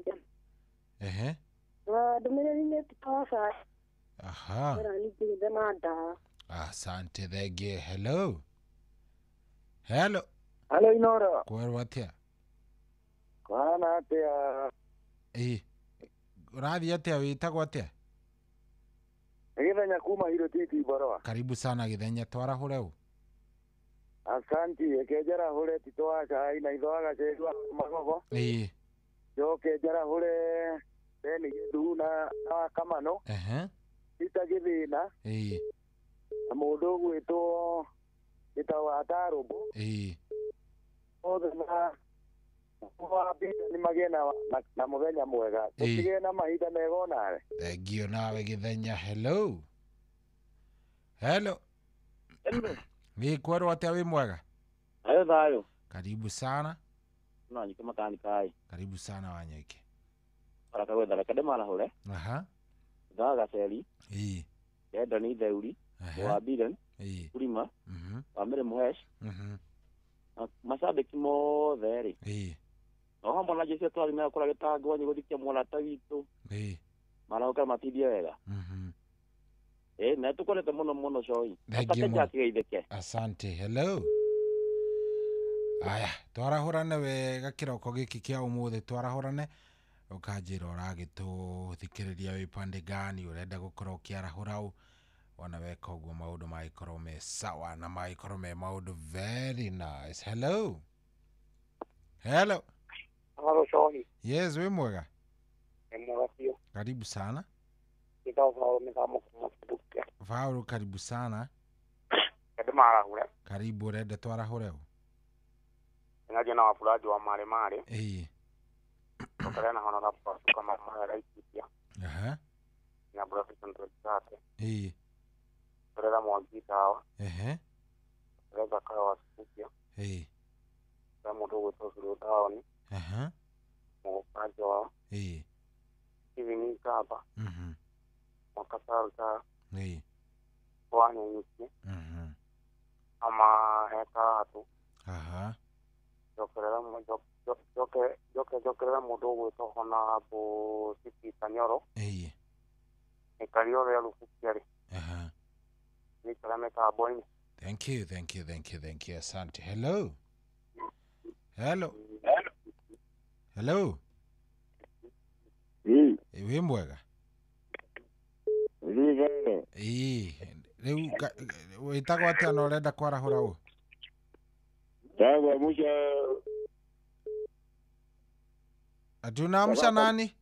Dumireri ni tutawa. Aha. Nipige mada. Asante, thenge. Hello. Hello. Hello, Inoro. Kwerwa atia? Kwana atia? Urathi atia, witagwo atia? Githenya kuma hiro titi Boroa. Karibu sana Githenya, twarahure u? Asanti, ekejera hure titwaca ina ithoaga cedua magogo. Joke jara hure beni gidu na Kamano. Ita githina. Na mundu gwitwo itawa Tarubu. Othe na kwa bida ni magena na muthenya mwega. Tutige na mahinda mega onare. Thengio nawe Githenya. Hello. Hello. Ni kwerwo atia wi mwega? Ayo thayo. Karibu sana. No nyike makani kai. Karibu sana Wanyeke. Baraka gwetha kade mara hore. Ndaga ceri. Yenda ni theuri. Wa Biden. Kurima. Wa mere muhesh. Mashabiki mothe ri. No hamwe na Jesu twari na kora gitango nyi guthikia murata witu. Marauka matithie wega. Na tukorete muno coi. Asante. Hello. Aya, twarahurane wega kiroko giki kia umuthi, twarahurane ukanjira uragituthikiriria wi pande gani, urenda gukorwo ukiarahura u, wana weka uguo maundu magikorwo me sawa na magikorwo me maundu very nice. Hello. Hello. Hello, Shoni. Yes, we mwega? Mwega. Karibu sana. Faulu, karibu sana. Karibu, urenda twarahure u? Ngaje na wafulaji wa mare. Tukale na hona rapo kama mara ikipia. Na profession tutate. Turela Mwangi Ndawa. Turela kawa sikupia. Kama dogo tosuru taoni. Mwapaji wa. Hivi ni kaba. Mwakasalta. Wani nyuki. Ama heka atu. Jokerera mundu gwito hona bu Siti Kanyoro. Ikario ya lufukiari. Ni kalame ka boy. Thank you. Asante. Hello. Ewe mwega? Riu witagwo atia na urenda kwarahura u? Dawa musha. Atuna amsha nani?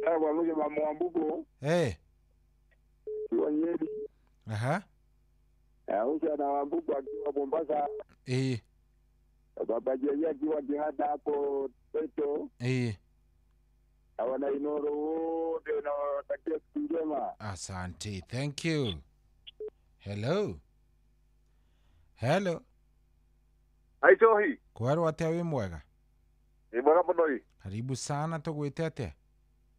Dawa musha Mwambuko. Kwa Nyeri. Musha na Mwambuko akiwa Mombasa. Baba Jeya akiwa Kihada hapo Peto. Awana Inoro wote na watakia siku njema. Asante. Thank you. Hello. Aichohi. Kwerwo atia wi mwega? Mwega muno ii. Karibu sana, tugwite atia?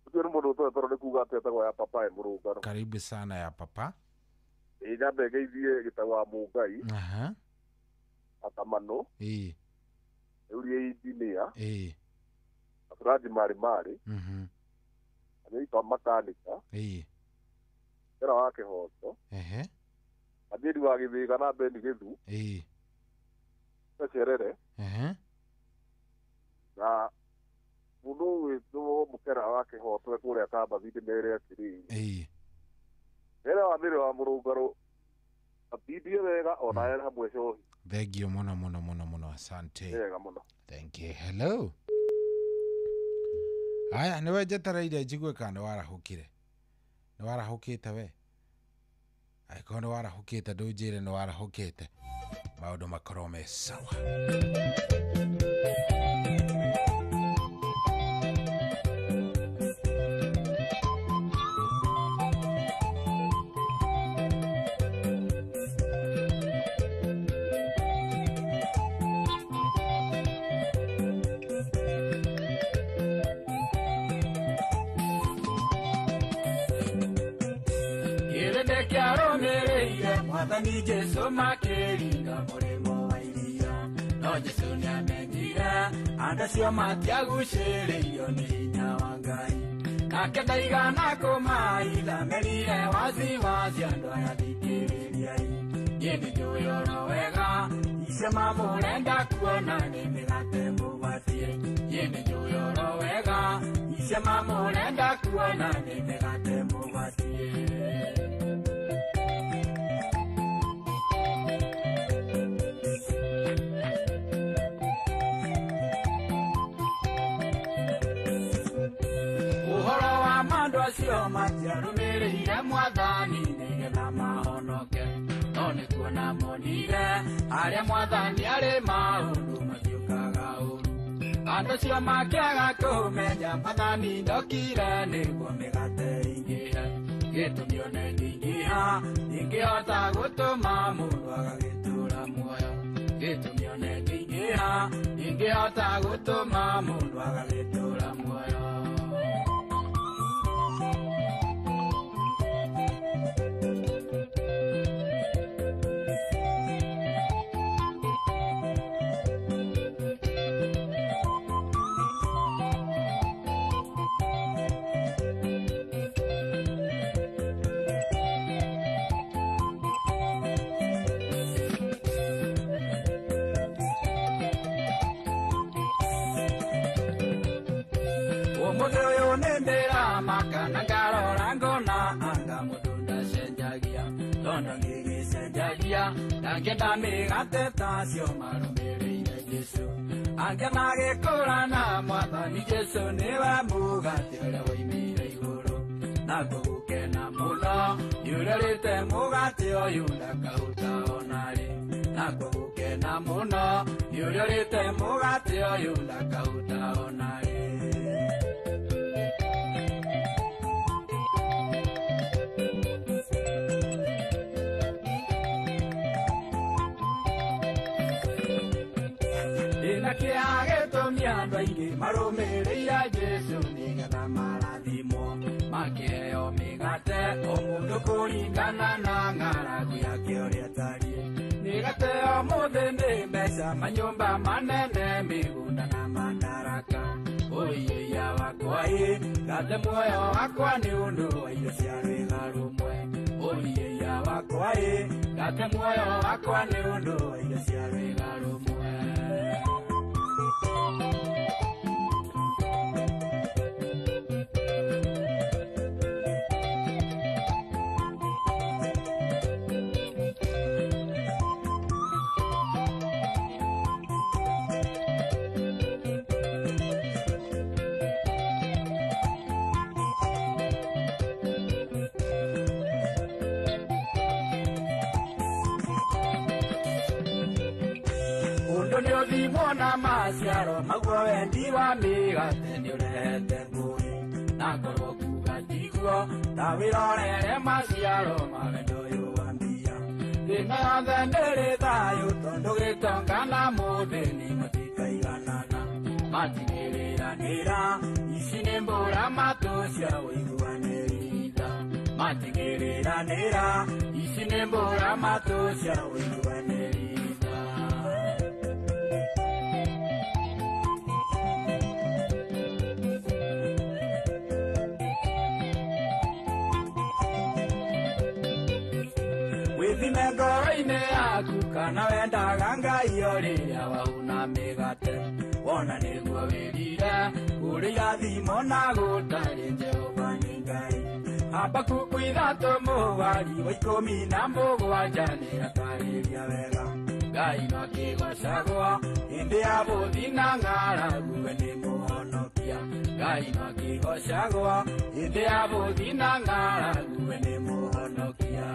Tukiru mundu toro ni kuga atia tagwa ya papa Murungano. Karibu sana ya papa. Nyambe geithie gitagwa Mungai. Akamano. Uri engineer. Afraji mari. Anaitwa makanika. Era wake hoto. Adiri wa Githiga na Beni Githu. Tacerere. Na mundu witu mukera wake hoto kuria kamba thindi mere atiri. Era wa mire wa Murungano. Abidie wega ona era hamwe cohi. Thengio muno, asante. Wega muno. Thank you. Hello. Aya, niwe njetereire njigwe kana nĩ warahũkire? Nĩ warahũkĩte we? Angĩkorwo nĩ warahũkĩte ndũnjĩre nĩ warahũkĩte, maũndũ makorwo me sawa. Mwathani Jesu makĩringa mũrĩmo wa iria, no Jesu nĩamenyire andũ acio matiagucĩrĩirio nĩ hinya wa Ngai, nake ndaigana kũmaitha merire waziwazi andũ aya thikĩrĩriai, niĩ nĩnjũĩ oro wega icema mũrenda kuona nĩ mĩgate mũgwatie, niĩ nĩnjũĩ oro wega icema mũrenda kuona nĩ mĩgate mũgwatie. Acio matiarũmĩrĩire Mwathani nĩgetha mahonoke, no nĩ kuona monire arĩa Mwathani arĩ maũndũ matiũkaga ũru. Andũ acio makĩaga kũmenya Mwathani ndokire nĩguo mĩgate ĩingĩhe, gĩtũmi one ndingĩha ingĩhota gũtũma mũndũ agagĩtũũra muoyo, gĩtũmi one ndingĩha ingĩhota gũtũma mũndũ agagĩtũũra muoyo. Angĩenda mĩgate tacio marũmĩrĩire Jesu, angĩenda gĩkũra na Mwathani Jesu nĩwe mũgate ũrĩa woimire igũrũ, naguo gũkena mũno nĩũrerĩte mũgate ũyũ ndakaũta ona rĩ, naguo gũkena mũno nĩũrerĩte mũgate ũyũ ndakaũta ona rĩ. Andũ aingĩ marũmĩrĩire Jesu nĩgetha marathimwo, makĩheo mĩgate o mũndũ kũringana na ng'aragu yake ũrĩa tariĩ. Mĩgate ya ũmũthĩ nĩ mbeca, manyũmba manene, mĩgũnda na mandaraka. Ũiya wakwa gate muoyo wakwa nĩ ũndũ wa irio cia rwĩga rũmwe. Ũiya wakwa gate muoyo wakwa nĩ ũndũ wa irio cia rwĩga rũmwe. Nĩũthimona maciaro maguo wendi wa mĩgate nĩũrehete ngũĩ, na ngorwo kuga tiguo ta wĩrorere maciaro ma wendo ũyũ wa mbia. Thĩna yothe ndĩrĩ thayũ tondũ gĩtonga na mũthĩni matikaiganana, matigĩrĩranĩra ici nĩ mbũra matũ cia ũiguanĩri tha, matigĩrĩranĩra ici nĩ mbũra matũ cia ũiguanĩri. Wĩthime ngoro-inĩ yaku kana wendaga Ngai o rĩrĩa wauna mĩgate, wona nĩguo wĩrire ũrĩa thimo na gũtarĩ Jehova nĩ Ngai. Habakuku 3:17 nĩatarĩria wega, Ngai no akĩgocagwo hĩndĩ ya bũthi na ng'aragu, we nĩ mũhonokia. Ngai no akĩgocagwo hĩndĩ ya bũthi na ng'aragu, we nĩ mũhonokia.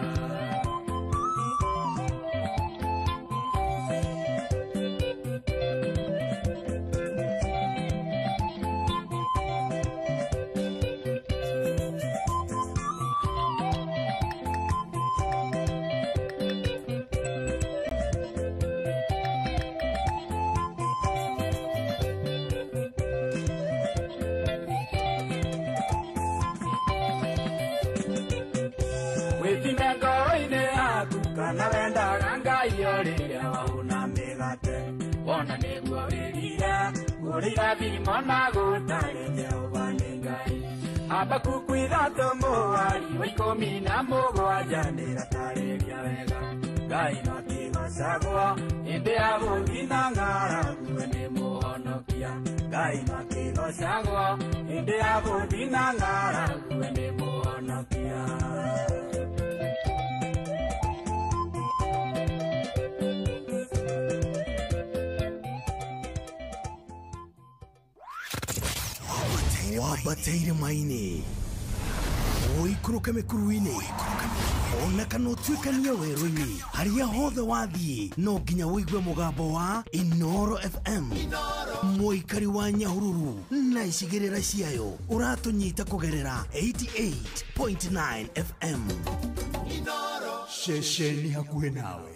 kana wenda ganga yore wauna megate ona negwa werira urira thimo na gutare Jehova ni Ngai Habakuku 3 mweri wa 12 nĩratarĩria wega Ngai no kĩgocagwo hĩndĩ ya gũthina ng'aragu nĩ mũhonokia Ngai no kĩgocagwo hĩndĩ ya gũthina ng'aragu nĩ mũhonokia wabateire maini oikuruke mikuruini ona kana utuikanie werũ-inĩ harĩa hothe wathiĩ no nginya wĩigue mũgambo wa Inoro FM mũikari wa Nyahururu na icigĩrĩra ciayo ũratũnyita kũgerera 88.9 FM Inoro ceceni hakuhĩ nawe.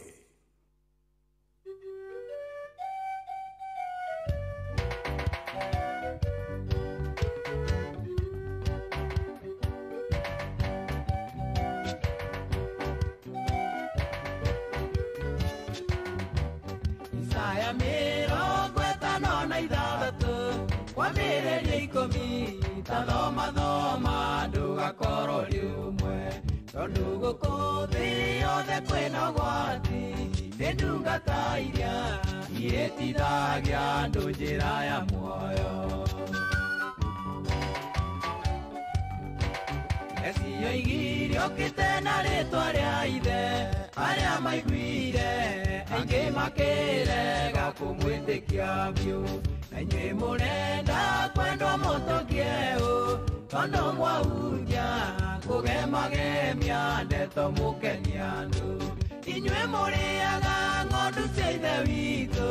Thoma ndugakoro riumwe tondu guku thi yothe kwina gwati ni ndungata iria iretithagia andu njira ya muoyo Ecio igiri okite na ritwa ria ithe aria maiguire aingi makirega kumwitikia biu na inyuĩ mũrenda kwendwo mũtokie tondu mwahunjia kũgemagemia ndeto mũkenia andũ inyuĩ mũrĩaga ng'ondu cia ithe witũ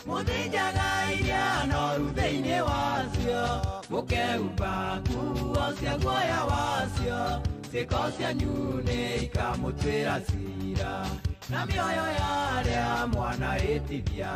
mũthĩnjaga iria noru thĩinĩ wacio mũkehumba nguo cia guoya wacio ciĩko cianyu nĩ ikamũtuĩra ciira na mĩoyo ya arĩa mwanahĩtithia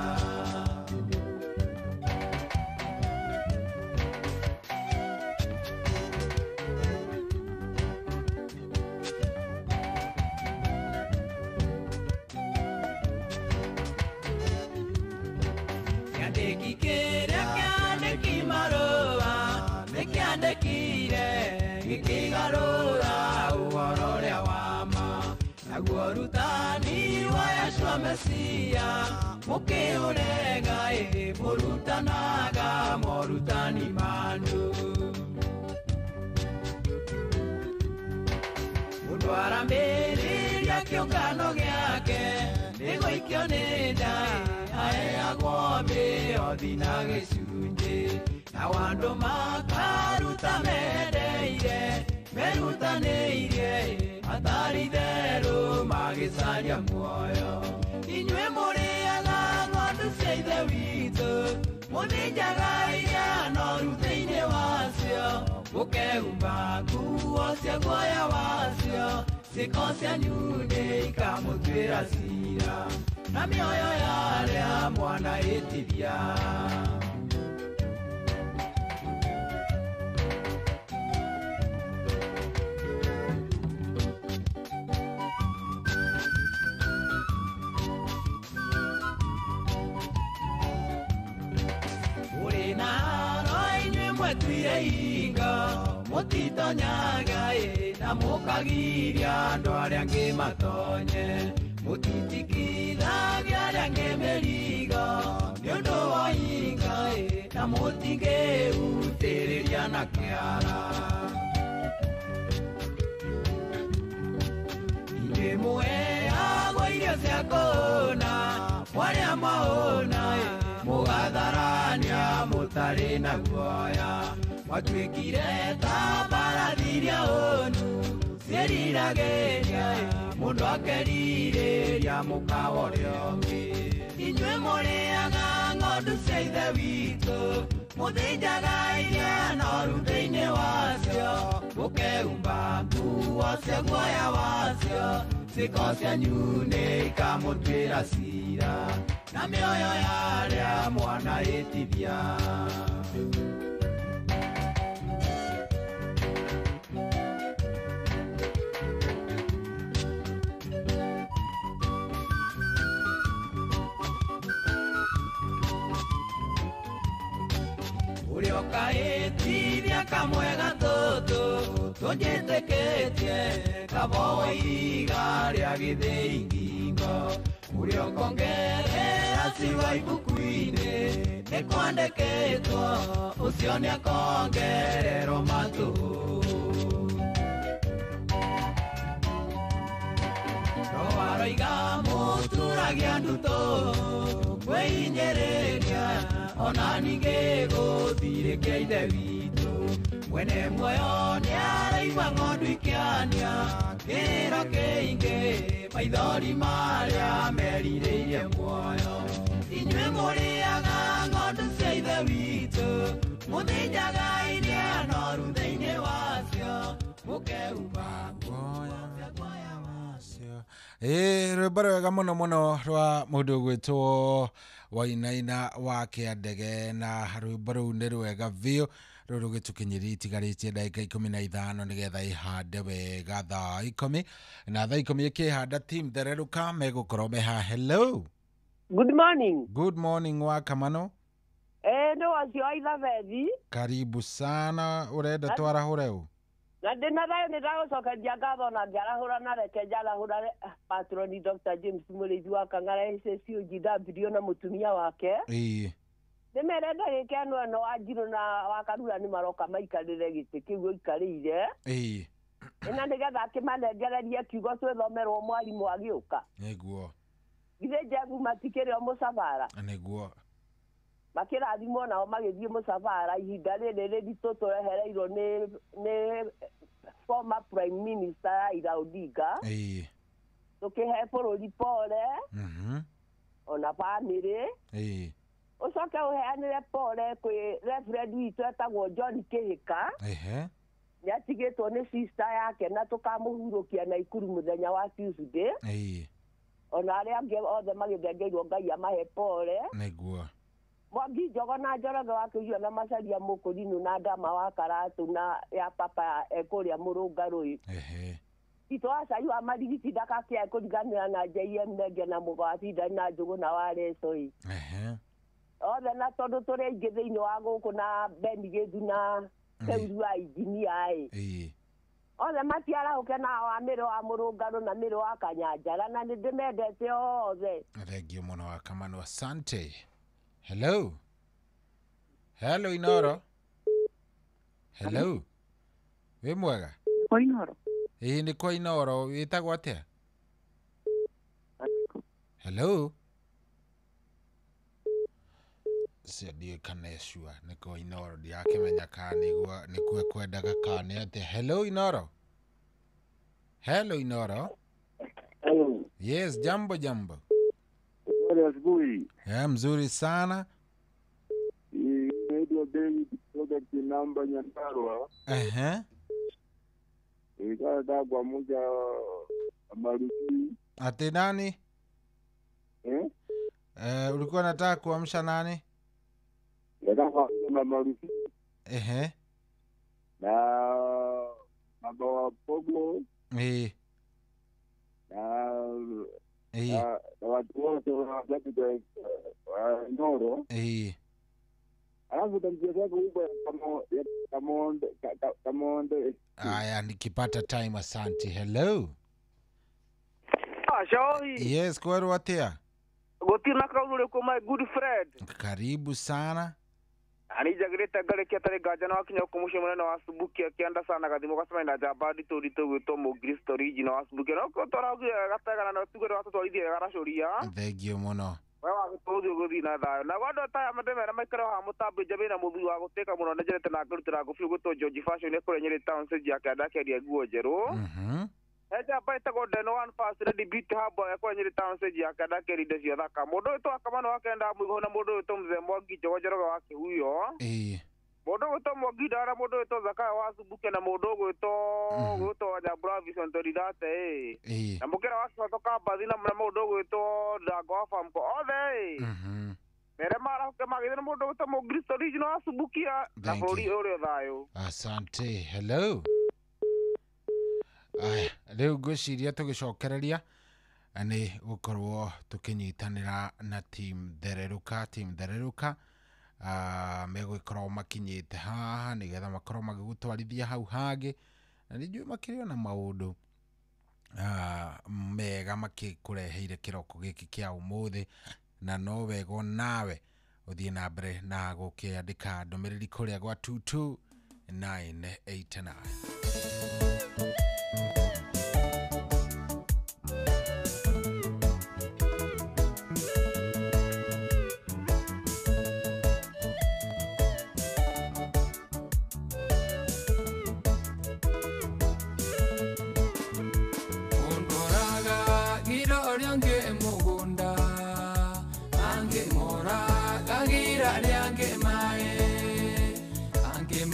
Rutani wa Yeshua Mesia mukiurega murutanaga morutani manu Mundwara mbĩrĩria kĩũngano gĩake nĩgũikio nĩ Ngai aheagwo mĩhothi na gĩcunjĩ na andũ makaruta mendeire merutanĩirie atari therũ magĩcaria muoyo inyuĩ mũrĩaga ng'ondu cia ithe witũ mũthĩnjaga iria noru thĩinĩ wacio mũkehumba nguo cia guoya wacio ciĩko cianyu nĩ ikamũtuĩra ciira na mĩoyo ya arĩa mwanahĩtithia Mutitonyaga na mukagiria andu aria angi matonye mutitikithagia aria angi mĩrigo nĩ ũndũ wa inga na mũtingĩhutĩrĩria na kĩara inyuĩ mũheagwo irio cia kũhũna mwarĩa mwaũna mũgatharania mũtarĩ na guoya Watuĩkire ta mbarathi iria hũnu ciĩriragĩria mũndũ akerirĩria mũkawa ũrĩa ũngĩ inyuĩ mũrĩaga ng'ondu cia ithe witũ mũthĩnjaga iria noru thĩinĩ wacio mũkehumba nguo cia guoya wacio ciĩko cianyu nĩ ikamũtuĩra ciira na mĩoyo ya arĩa mwanahĩtithia urioka itiria kamwega tutu tunjiteketie kaboiga ria githeingingo uriokongerera ciwa ibuku-ini nikwandikitwo ucio niakongererwo matu roaroiga muturagia nduto kwĩinyĩrĩria ona ningĩ gũthirĩkia ithe witũ mwene muoyo nĩaraigua ng'ondu ikĩania kĩrĩro kĩingĩ maithori marĩa merirĩirie muoyo inyuĩ mũrĩaga ng'ondu cia ithe witũ mũthĩnjaga iria noru thĩinĩ wacio mũkeuma rwĩmbo rwega mũno mũno rwa mũndũ gwĩtwo Wainaina wa Kĩandege na rwĩmbo rũu nĩ rwega biũ rũu rũgĩtũkinyĩria itigarĩtie ndagĩka 15 nĩgetha ihande wega thaa 10 na thaa 10 ikĩhanda team Thereruka megũkorwo meha. Hello, good morning. Good morning wa Kamano. Nĩ wacio Aithabethi. Karibu sana, urenda twarahũre ũ? Na ndĩna thayo nĩndagũcokeria ngatho na ngĩarahũra na reke njarahũra patroni Dr. James Mũrĩithi wa Kang'ara SSUGW na mũtumia wake. Nĩmere ndagĩka ĩno wa Njirũ na wa Karura nĩ maroka maikarĩre gĩtĩ kĩu aikarĩire. Na nĩgetha akĩmanengererie kiugo twĩthomerwo mwarimũ agĩũka. Nĩguo. Githĩ Jebu matikĩrĩ o mũcabara. Nĩguo. Makĩrathimwo nao magĩthiĩ mũcabara ihinda rĩrĩ rĩritũ tũrehereirwo nĩ former prime minister Raila Odinga. Tũkĩhe bũrũri pole ona bamĩrĩ. Ũcoke ũheanĩre pole kwĩ reverend witũ etagwo John Kĩhĩka. Nĩatigĩtwo nĩ sister yake na tũkamũhurũkia Naikuru mũthenya wa Tuesday. Ona arĩa angĩ othe magĩthengeirwo Ngai amahe pole. Nĩguo. Mwangi Njogo na Njoroge wa Kĩguũ na Macharia Mũkũrinũ na Ndama wa Karatu na ya papa ekũrĩa Mũrũngarũi. Tito wa Cai wa Marigiti ndakakĩae kũriganĩra na JM Nenge na Mũgwatinda na Njũgũ na wa Resoi. Othe na tondũ tũrĩ aingĩ thĩinĩ wa gũkũ na Beni Gĩthu na Teuru wa injinia othe matiarahũke na wa Mĩrũ wa Mũrũngarũ na Mĩrũ wa Kanyanjara na nĩ ndĩmendete othe. Thengiũ mũno wa Kamano, asante. Hello. Hello Inoro. Hello. Wĩ mwega? Kwa Inoro. Nĩ kwa Inoro, wĩtagwo atĩa? Hello. Ndiũĩ kana ecua nĩ kwa Inoro, ndirakĩmenya kana nĩkuo ekwendaga kana atĩa. Hello Inoro. Hello Inoro. Hello. Yes, jambo. Asubuhi. Mzuri sana. Radio David product number Nyandarua. Ikada kwa moja Maruti. Ati nani? Ulikuwa unataka kuamsha nani? Nataka na Maruti. Na baba wa Pogo. Na watu wote wanataka Noro. Alafu tamjia kubwa kamonde. Aya, nikipata time asante. Hello. Shoi. Yes, kweru watia. Gotina kaudule kwa my good friend. Karibu sana. Anija greta gale kia tare gajana wakinya kumushe mwana wa Subuki akianda sana kadimo kasema ina jabadi to dito goto mo Kristo original wa Subuki no ko tora gatagana na tugero watu to idie garashoria. Thank you muno. Wewe guthuthio guthina thayo na gondo ta amademera maikaro ha mutambe jabe na muthu wa guteka muno nejerete na ngurutira gufiu guto George Fashion ne kore nyeri town stage yake adakeria guo jeru. Eja baita gode no one fast ready beat habo ya kore nyeri town stage yake adakeria desio thaka mundu to akamano wakenda muigo na mundu to mzee Mwangi Njogojero wake huyo. Mundu to Mwangi dara mundu to zaka wa Subuki na mundu to ya Bravison to didate na mukera wake toka badina na mundu to dago fam ko ode. Mere mara ke magidena mundu to mo Kristo original wa Subuki na bori ore thayo. Asante. Hello. Rĩu ngwĩciria tũgĩcokereria nĩ gũkorwo tũkĩnyitanĩra na team Thereruka megwikorwo makinyite haha nigetha makorwo magigutwarithia hau hangi na nijui makirio na maundu mega makikureheire kiroko giki kia umuthi na no wego nawe uthie na mbere na gukiandika ndumiriri kuria gwa 22989.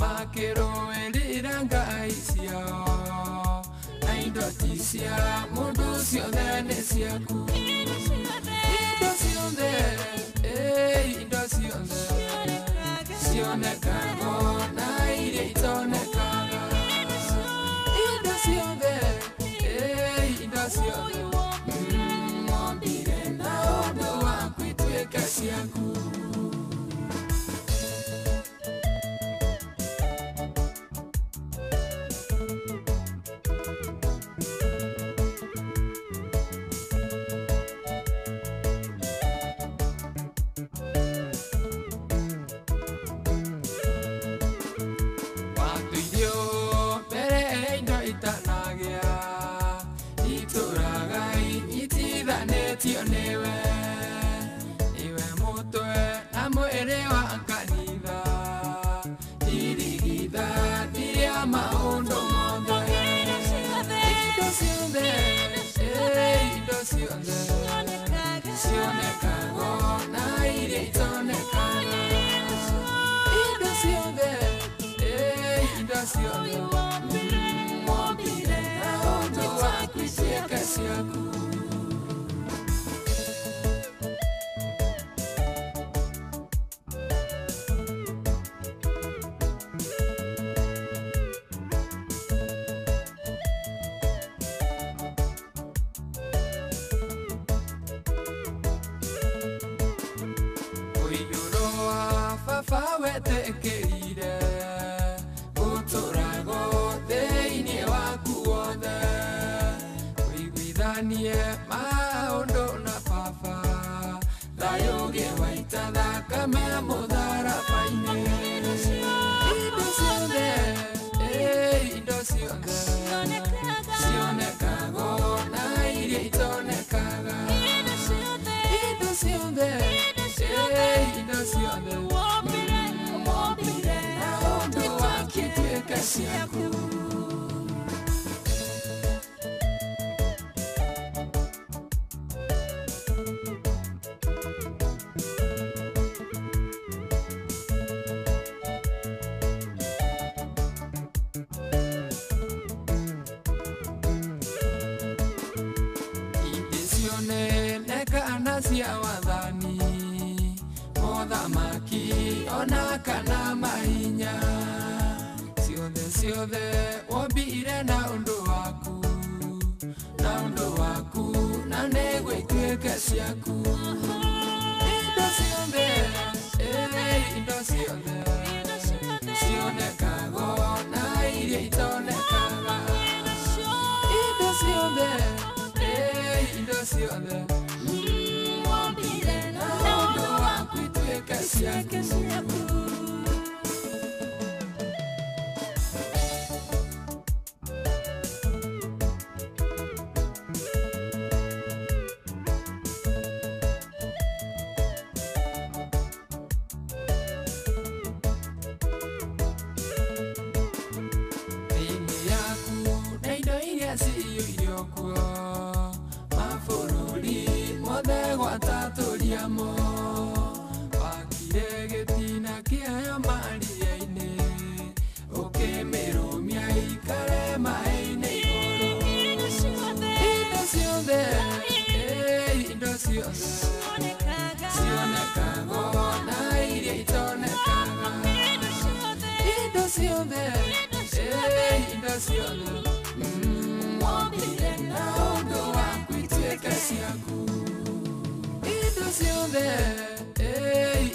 Makero eliranga isio na indotisia mundu siothe ne siaku indosiothe sionekago na iria itonekaga indosiothe mwambire na undu waku ituika siaku. Indosione,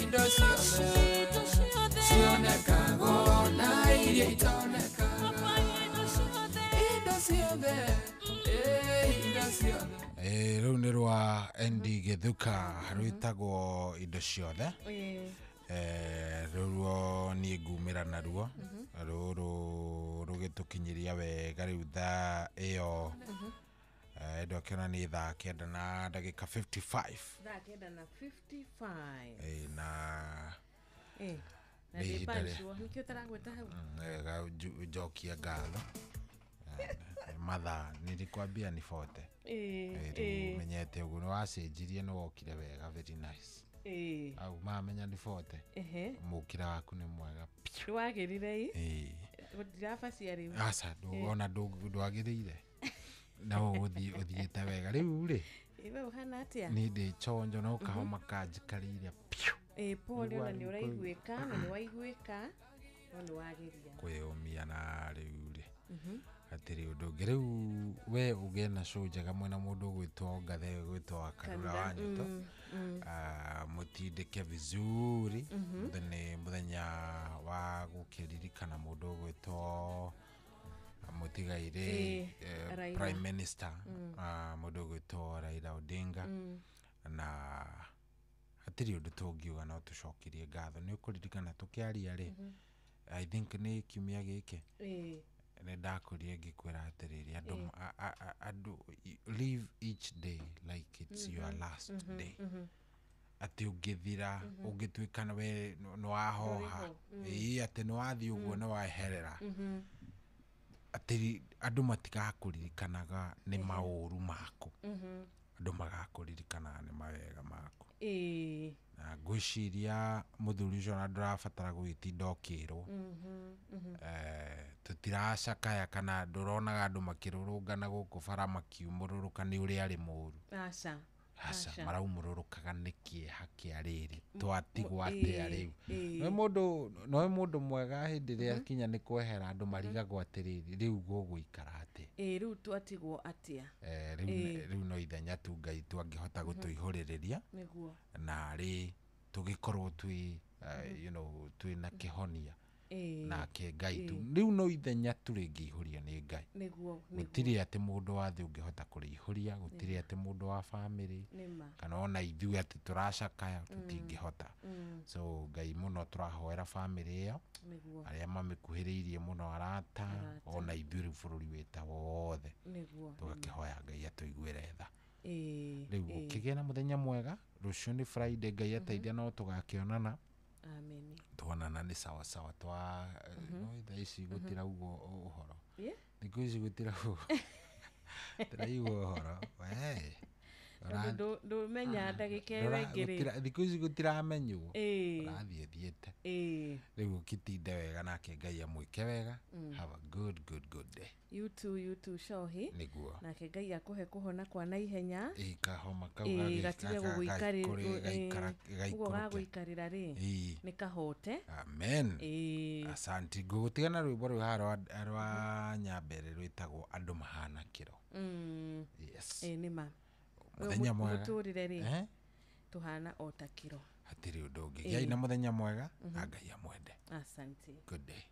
indosione. Rĩu nĩ rwa Endi Gĩthuka rwĩtagwo indo ciothe. Rũruo niĩ ngumĩra naruo rũrũ rũgĩtũkinyĩria wega rĩu thaa ĩyo endo akiona nĩ thaa 9 na ndagĩka 55. Thaa 9 na 55. Na nĩ ihinda nikio taragweta hau njokia ngatho mathaa nilikwambia ni 40. Menyete ũguo nĩ wacenjirie nĩ wokire wega, very nice. Au mamenya ni 40. Mukira waku ni mwega. Wagirire gutirafa ciari. Asa ona ndwagirire. Na uthiete wega riu ri. Iwe uhana atia? Ni ndi chonjo no kahoma kanjikarire. Pole na ni uraiguika na ni waiguika no ni wagiria. Kwĩyũmia na riu ri. Atiri undu ngiriu we ugie na show njega mwena mundu gwitwo ngathe gwitwo Karura Wanyuto. Mutindike vizuri. Muthenya wa gukiririkana mundu gwitwo Mutigaire Prime Minister mundu gwitwo Raila Odinga. Na atiri undu tungiuga no tucokirie ngatho ni ukuririkana tukiaria ri. I think ni kiumia giki. Ndakurie ngikwira atiriri andu live each day like it's your last day. Ati ungithira ungitwikana we no wahoha ati no wathi uguo no waherera. Ati andu matikakuririkanaga ni mauru maku. Andu magakuririkana ni mawega maku. Na gwiciria muthuri ucio na ndurabatara gwitinda ukirwo. Tutiracakaya kana nduronaga andu makirurungana guku bara makiumururuka ni uri ari muru. Asa maraumururukaga ni kieha kia riri twatigwa atia riu. No mundu mwega hindi ria kinya ni kwehera andu marigagwo atiriri riu gugwikara ati. Riu twatigwo atia. Riu no ithenya tu Ngai twangihota gutuihuririria. Niguo. Na ri tugikorwo twi twina kihonia. Na ke Ngai tu riu no ithenya turingiihuria ni Ngai. Niguo. Gutiri ati mundu wa thi ungihota kuriihuria, gutiri ati mundu wa family kana ona ithuĩ ati turacakaya tutingihota. So Ngai muno turahoera family iyo aria mamikuhiriirie muno arata ona ithuĩ bururi wita wothe. Tugakihoya Ngai atuiguire tha. Riu ukigena muthenya mwega. Rucio ni Friday, Ngai ateithia no tugakionana. Amen. Tuonana ni sawa sawa twa no ici gutira ugo uhoro. Niku ici gutira ugo. Tiraigua uhoro. Do menya ndagika wengire. Niku ici gutiramenywo. Rathie thiete. Riu kitinde wega nake Ngai amwike wega. Have a good day. You too Shohi. Niguo. Nake Ngai akuhe kuhona kwa na ihenya. Kahoma kau gatige gugwikarira ri ni kahote. Amen. Asante gutigana rwimbo rwa harwa nyambere rwitagwo andu mahana kiro. Yes. Nima. Muthenya mwega. Muturire ri tuhana ota kiro. Hatiri undu ungi. Ngai na muthenya mwega na Ngai amwende. Asante. Good day.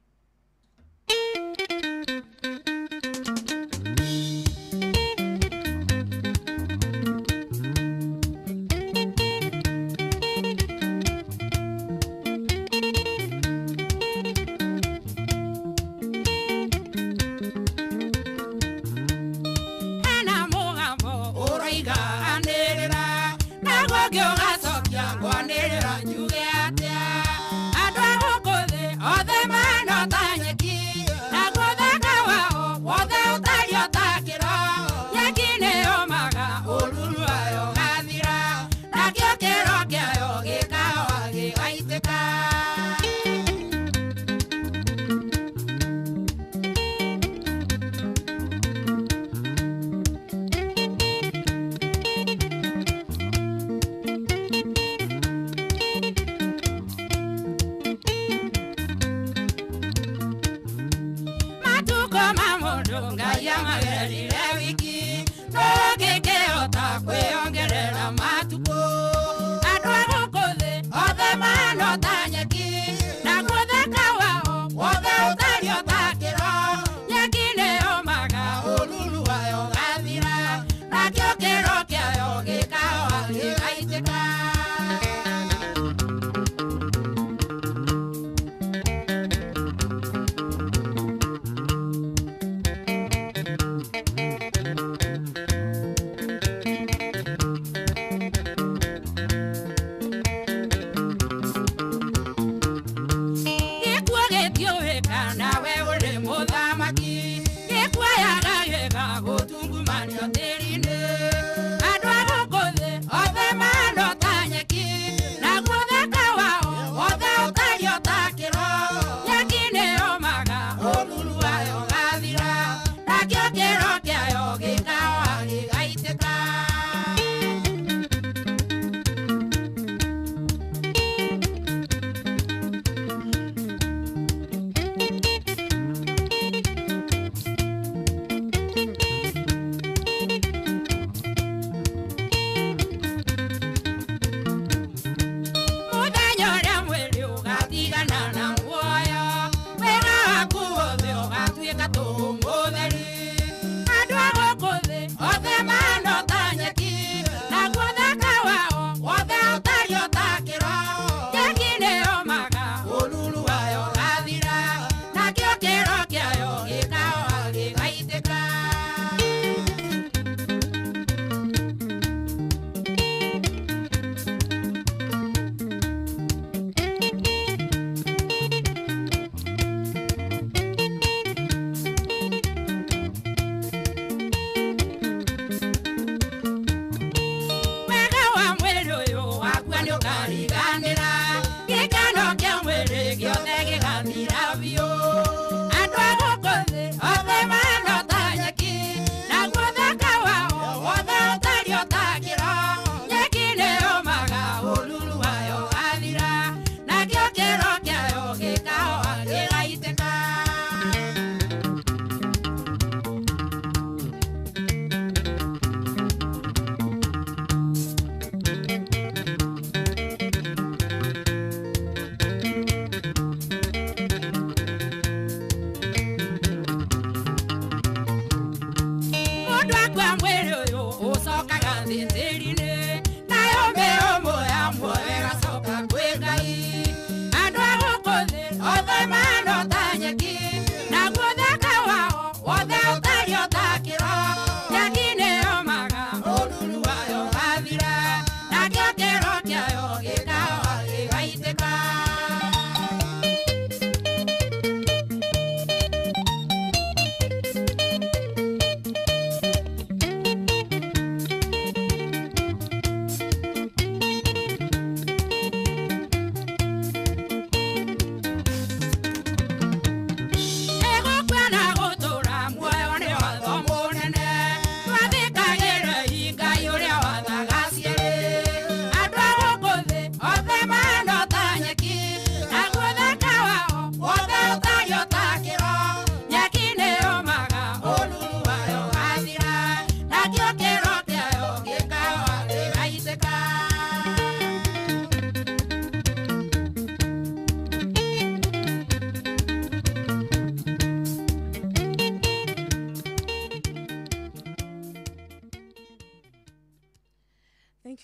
Quiero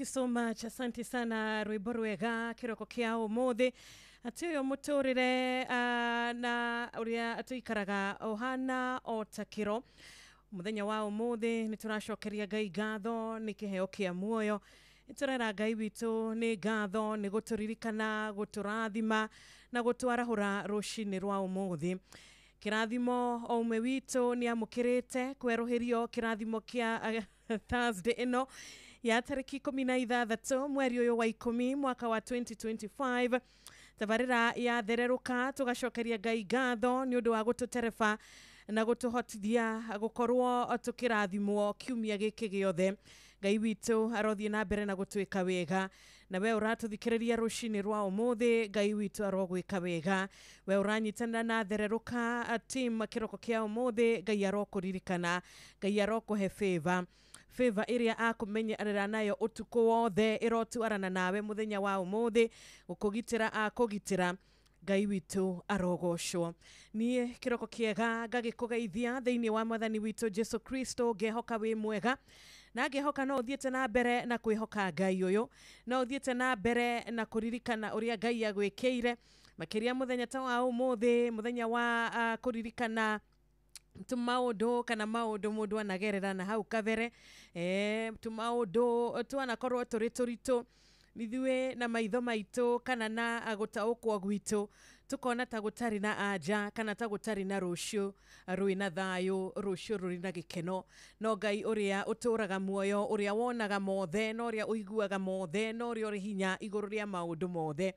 you so much. Asante sana rwimbo rwega kiroko kia umuthi. Ati uyo muturire na uria atuikaraga ohana o takiro. Muthenya wa umuthi nituracokeria Ngai ngatho ni kiheo kia muoyo. Niturera Ngai witu ni ngatho ni guturirikana, guturathima na gutwarahura rucini rwa umuthi. Kirathimo o umwe witu ni amukirite kweruhirio kirathimo kia Thursday ino ya tariki 16 mweri uyu wa 10 mwaka wa 2025. Tabarira ya thereruka tugacokeria Ngai ngatho ni undu wa gututerefa na gutuhotithia gukorwo tukirathimwo kiumia giki giothe. Ngai witu arothie na mbere na gutwika wega, na we uratuthikiriria rucini rwa umuthi. Ngai witu arogwika wega, we uranyitana na thereruka team kiroko kia umuthi. Ngai arokuririkana, Ngai arokuhe favor iria akumenyerera nayo utuku wothe, irotuarana nawe muthenya wa umuthi, ukugitira akugitira. Ngai witu arogocwo. Nie kiroko kiega ngagikugeithia thiini wa mwathani witu Jesu Kristo, ngehoka wi mwega na ngehoka no uthiete na mbere na kwihoka Ngai uyu, no uthiete na mbere na kuririkana uria Ngai agwikeire makiria muthenya ta wa umuthi, muthenya wa kuririkana tumaudu kana maudu mundu anagerera na hau kabere. Tumaudu tuanakorwo turi turitu nithiwe na maitho maitu kana na agutaukwo gwitu tukona ta gutari na aja kana ta gutari na rucio ruina thayo, rucio rurina gikeno. No Ngai uria uturaga muoyo, uria wonaga mothe, no uria uiguaga mothe, no uria uri hinya iguru ria maundu mothe,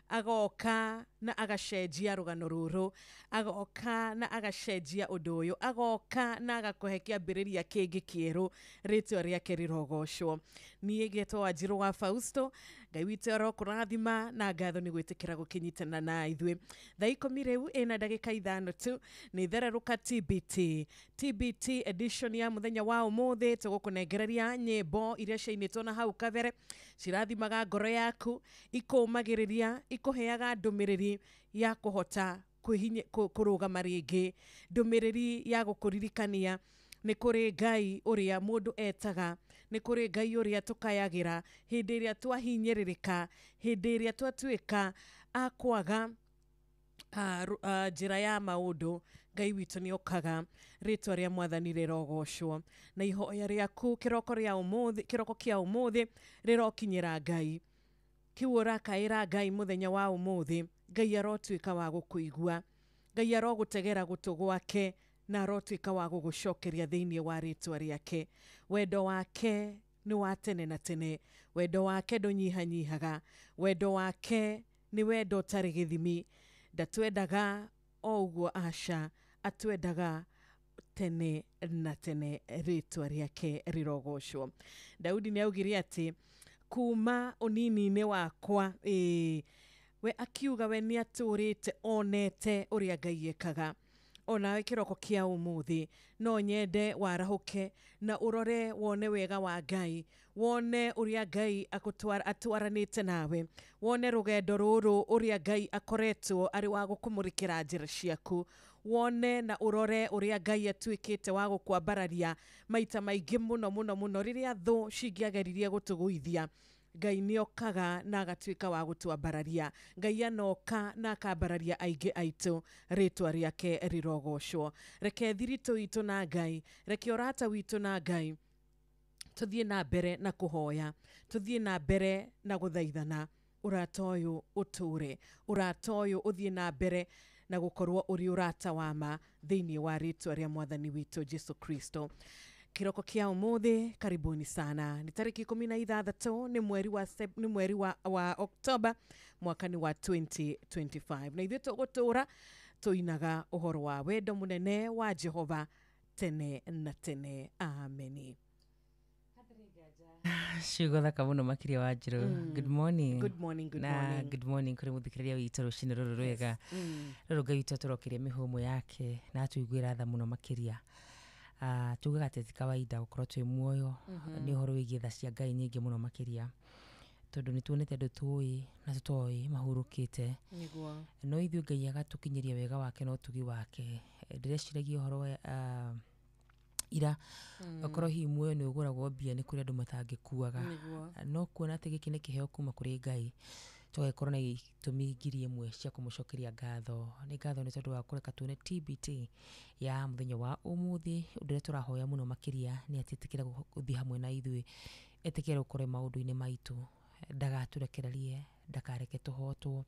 agoka na agacenjia rugano ruru, agoka na agacenjia undu uyu, agoka na agakuhe kiambiriria kingi kieru, ritwa riake rirogocwo. Nie ngetwo Wanjiru wa Fausto. Ngai witu arokurathima na ngatho ni gwitikira gukinyitana na ithwe. Thaa 10 riu ina ndagika 5 tu ni thereruka TBT edition ya muthenya wa umuthi. Tugukunengereria nyimbo iria ciainitwo na hau kabere cirathimaga ngoro yaku, ikumagiriria, ikuheaga ndumiriri ya kuhota kurugama ringi, ndumiriri ya gukuririkania ni kuri Ngai uria mundu etaga, ni kuri Ngai uria tukayagira hindi iria twahinyiririka, hindi iria twatuika akwaga njira ya maundu. Ngai witu ni okaga, ritwa ria mwathani rirogocwo, na ihoya riaku kiroko kia umuthi rirokinyira Ngai. Kiura kaira Ngai muthenya wa umuthi, Ngai arotwika wa gukuigua, Ngai arogutegera gutu gwake na arotwika wa gugucokeria thiini wa ritwa riake. Wendo wake ni wa tene na tene, wendo wake ndunyihanyihaga, wendo wake ni wendo utari githimi. Ndatwendaga o uguo aca, atwendaga tene na tene, ritwa riake rirogocwo. Daudi ni augire ati kuma unini-ini wakwa, we akiuga we ni aturite onete uria Ngai ekaga. Onawe kiroko kia umuthi no nyende warahuke na urore wone wega wa Ngai, wone uria Ngai atwaranite nawe, wone rugendo ruru uria Ngai akoretwo ari wa gukumurikira njira ciaku, wone na urore uria Ngai atwikite wa gukwambararia maita maingi muno riria thu cingiageririe gutuguithia. Ngai ni okaga na agatwika wa gutwambararia. Ngai anoka na akambararia aingi aitu, ritwa riake rirogocwo. Reke thiritu itu na Ngai, reke urata witu na Ngai tuthie na mbere na kuhoya, tuthie na mbere na guthaithana. Urata uyu uture, urata uyu uthie na mbere na gukorwo uri urata wa ma thiini wa ritwa ria mwathani witu Jesu Kristo. Kiroko kia umuthi, karibuni sana. Ni tariki 16 ni mweri wa Oktoba mwaka ni wa 2025. Na ithuĩ tũgũtũra tuinaga uhoro wa wendo munene wa Jehova tene na tene. Ameni. Ciugo thaka muno makiria Wanjiru. Good morning. Good morning, good na morning. Good morning kuri muthikiriria witu rucini ruru rwega. Ruru Ngai witu turokirie mihumu yake na tuiguira tha muno makiria. Tugaga teti kawaida gukorwo twi muoyo ni horo wigie tha cia Ngai nyingi muno makiria. Tondu ni tuonete andu tui na tutoi mahurukite. Niguo. No ithuĩ Ngai agatukinyiria wega wake no tugi wake. Ndireciiragia horo ira okorwo hi muoyo ni uguragwo mbia ni kuri andu matangikuaga no kuona ati giki ni kiheo kuma kuri Ngai tũgakorwo na itũmi ngiri ĩmwe cia kũmũcokeria ngatho nĩ ngatho nĩ tondũ wa kũreka tuone TBT ya mũthenya wa ũmũthĩ ũndũ ũrĩa tũrahoya mũno makĩria nĩ atĩ ĩtĩkĩra gũthiĩ hamwe na ithuĩ ĩtĩkĩra gũkorwo maũndũ-inĩ maitũ ndagatũrekererie ndakareke tũhotwo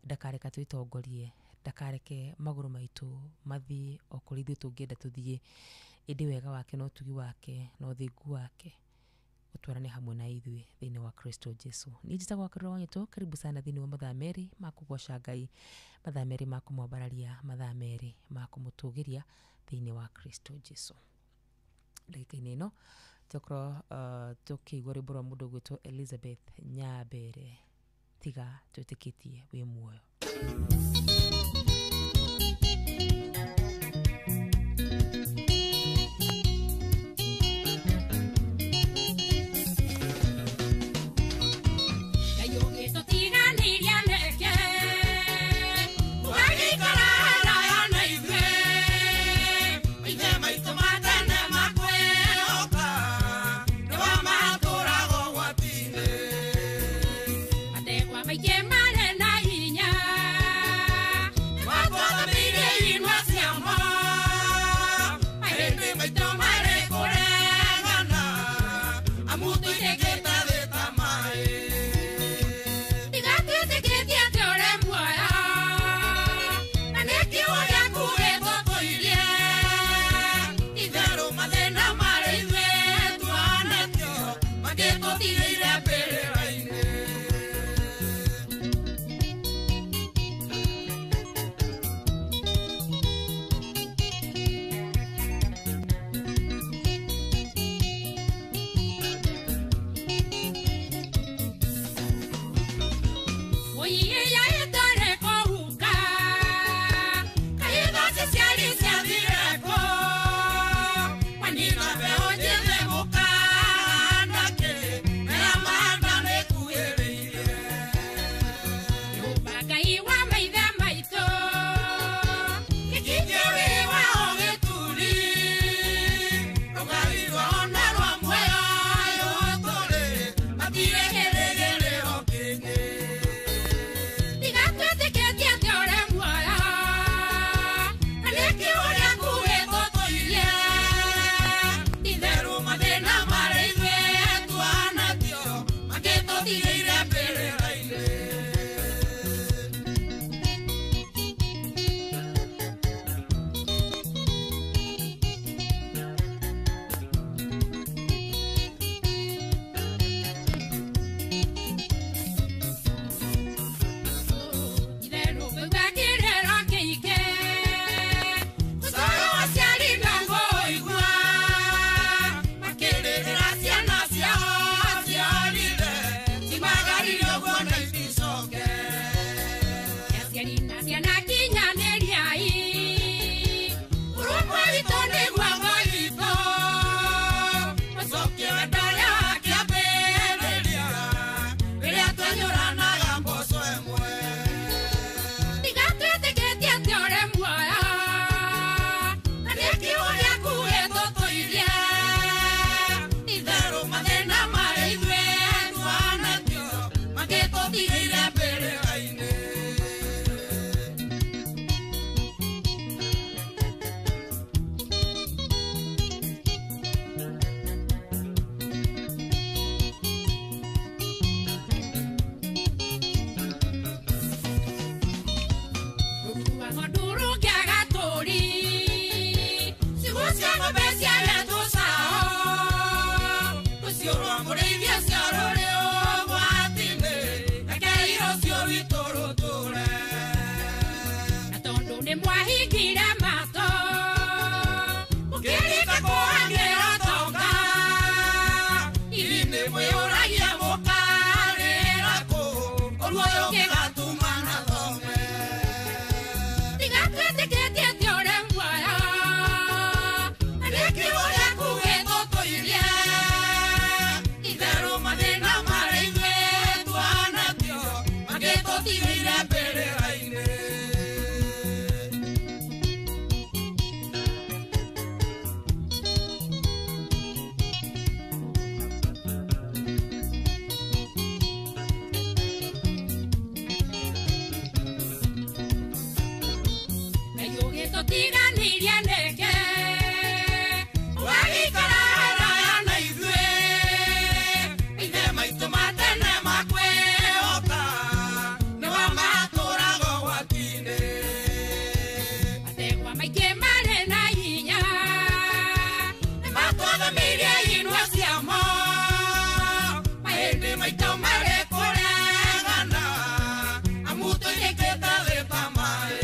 ndakareka twĩtongorie ndakareke magũrũ maitũ mathiĩ o kũrĩa ithuĩ tũngĩenda tũthiĩ ĩndĩ wega wake na ũtugi wake na ũthingu wake utwarane hamwe na ithuĩ thĩinĩ wa Kristo Jesu. Niĩ njĩtagwo Karũra Wanyũtũ, karibu sana thĩinĩ wa mathaa merĩ ma kũgoca Ngai, mathaa merĩ ma kũmwambararia, mathaa merĩ ma kũmũtũgĩria thĩinĩ wa Kristo Jesu. Ndagĩka-inĩ ĩno tũkorwo tũkĩigua rwĩmbo rwa mũndũ ũgwĩtwo Elizabeth Nyambere, tiga twĩtĩkĩtie wĩ muoyo. Tutiganiria neke Wagikara hera na ithue Ine maitu matene makwe oka Niwa maturago gwatine Ategwa maike mare na hinya Nimatuaga miria inwa siamo Mahende maito mare kuregana Amuto nyeketa lepa mae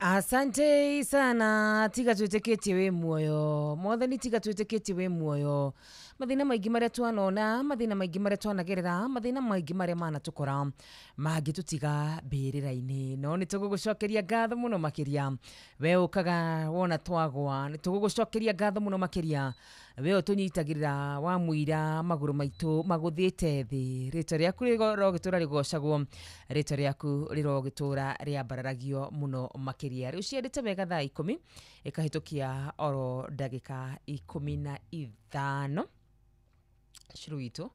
Asante sana, tiga tweteketie we muoyo. Mwathani tiga tweteketie we muoyo. Mathina maingi maria twanona, mathina maingi maria twanagerera, mathina maingi maria manatukora mangitutiga mbirira-ini. No ni tugugucokeria ngatho muno makiria. We ukaga wona twagwa, ni tugugucokeria ngatho muno makiria. We utunyitagirira wa muira maguru maitu maguthite thi. Rito riaku rirogitura rigocagwo. Rito riaku rirogitura riambararagio muno makiria. Riu ciendete wega thaa 10 ikahitukia oro ndagika 15 Shiro wito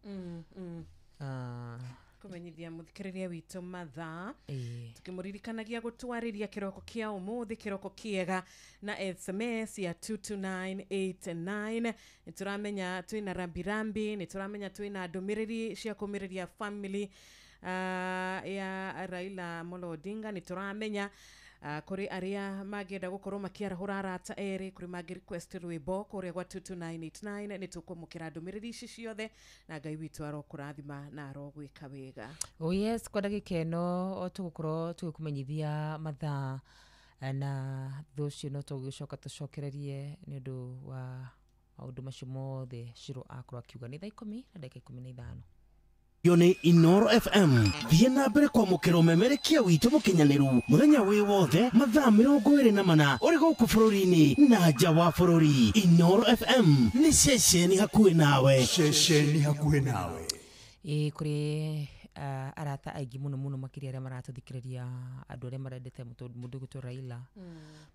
kumenyithia muthikiriria witu mathaa tukimuririkanagia gutwariria kiroko kia umuthi kiroko kiega na SMS ya 22989 nituramenya twina rambirambi nituramenya twina ndumiriri cia kumiriria family ya Raila Amolo Odinga nituramenya kuri aria magenda gukorwo makiarahura arata eri kuri magi request rwimbo kuri gwa 22989 nitukwamukira ndumiriri ici ciothe na Ngai witu arokurathima na arogwika wega. Oh yes, kwa ndagika ino otugukorwo tugikumenyithia mathaa na thucio no tugicoka tucokererie ni undu wa maundu macio mothe Shiro akorwo akiuga ni thaa 10 na ndagika 15. Yone Inoro FM thiena mbere kwa mukero memerekia witu mukinyaniru muthenya wi wothe mathaa 24 uri guku bururi-ini na nja wa bururi. Inoro FM ni ceceni hakuhi nawe, ceceni hakuhi nawe. Kuri arata aigi muno makiria aria maratuthikiriria andu aria marendete mundu gutu Raila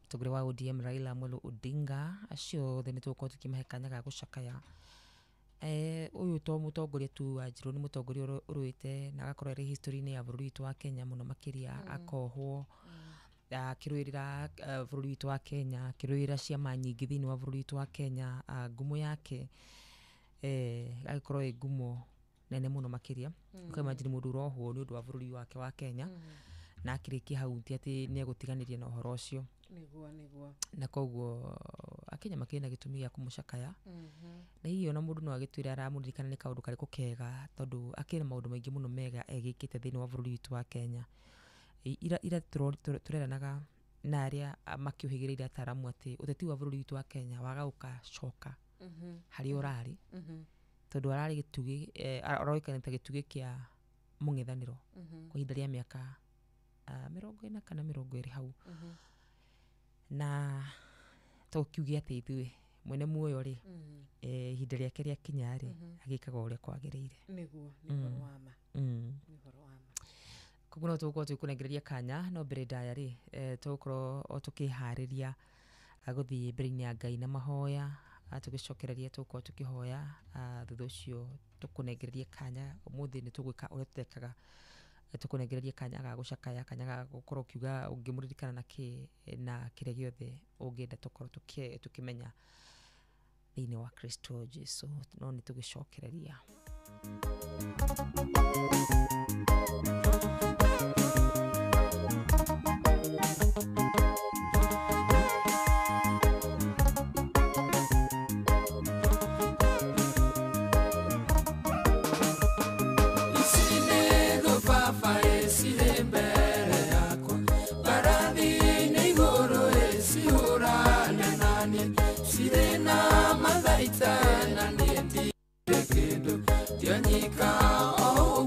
mutugire wa ODM Raila Amolo Odinga acio the nituko tukimahekanya ga gucakaya uyu to mutongoria tu ajiro ni mutongoria uruite na agakorwo ri history ni ya bururi witu wa Kenya muno makiria akohwo kirwirira bururi witu wa Kenya kirwirira ciama nyingi thini wa bururi witu wa Kenya ngumo yake agakorwo ngumo nene muno makiria ukimagine mundu rohwo ni undu wa bururi wake wa Kenya na akirikia hau ati ni egutiganiria na uhoro ucio niguo na koguo Akenya makina gitumi ya kumucakaya na hiyo na mundu no agitwira aramuririkana ni kaundu kari kukega tondu akina maundu maingi muno mega egikite thini wa bururi witu wa Kenya ira tureranaga na aria makiuhigireire ataramu ati uteti wa bururi witu wa Kenya waga ukacoka hari urari tondu arari gitugi aroikanite gitugi kia mung'ethaniro kwa ihinda ria miaka 40 kana 20 hau na tukiugia ati ithuĩ mwene muoyo ri ihinda riake ria kinya ri agikaga uria kwagiriire niguo wama koguo no tugukorwo tukunengereria kanya no mbere ndaya ri tugukorwo tukihariria guthii mbere-ini ya Ngai na mahoya tugicokereria tugukorwo tukihoya thutha ucio tukunengereria kanya umuthi ni tugwika uria tutekaga tukunengereria kanya ga gucakaya kanya ga gukorwo kiuga ungimuririkana na kire giothe ungenda tukorwo tukimenya thini wa Kristo Jesu no ni tugicokereria Sirena madaita na ndiye kendo Tionyika oh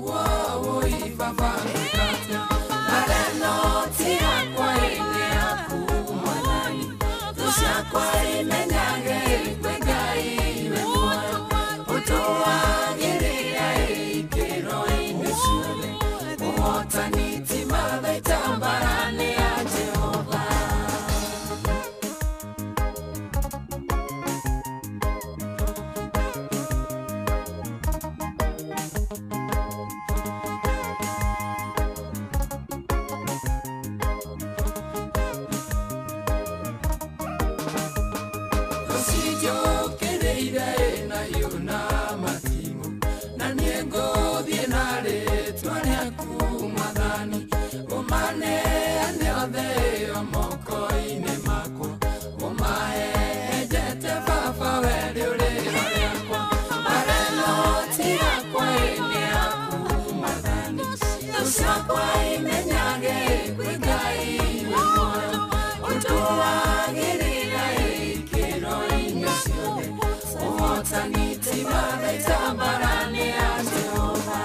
ũhotani ti mathaita mbarani ya Jehova.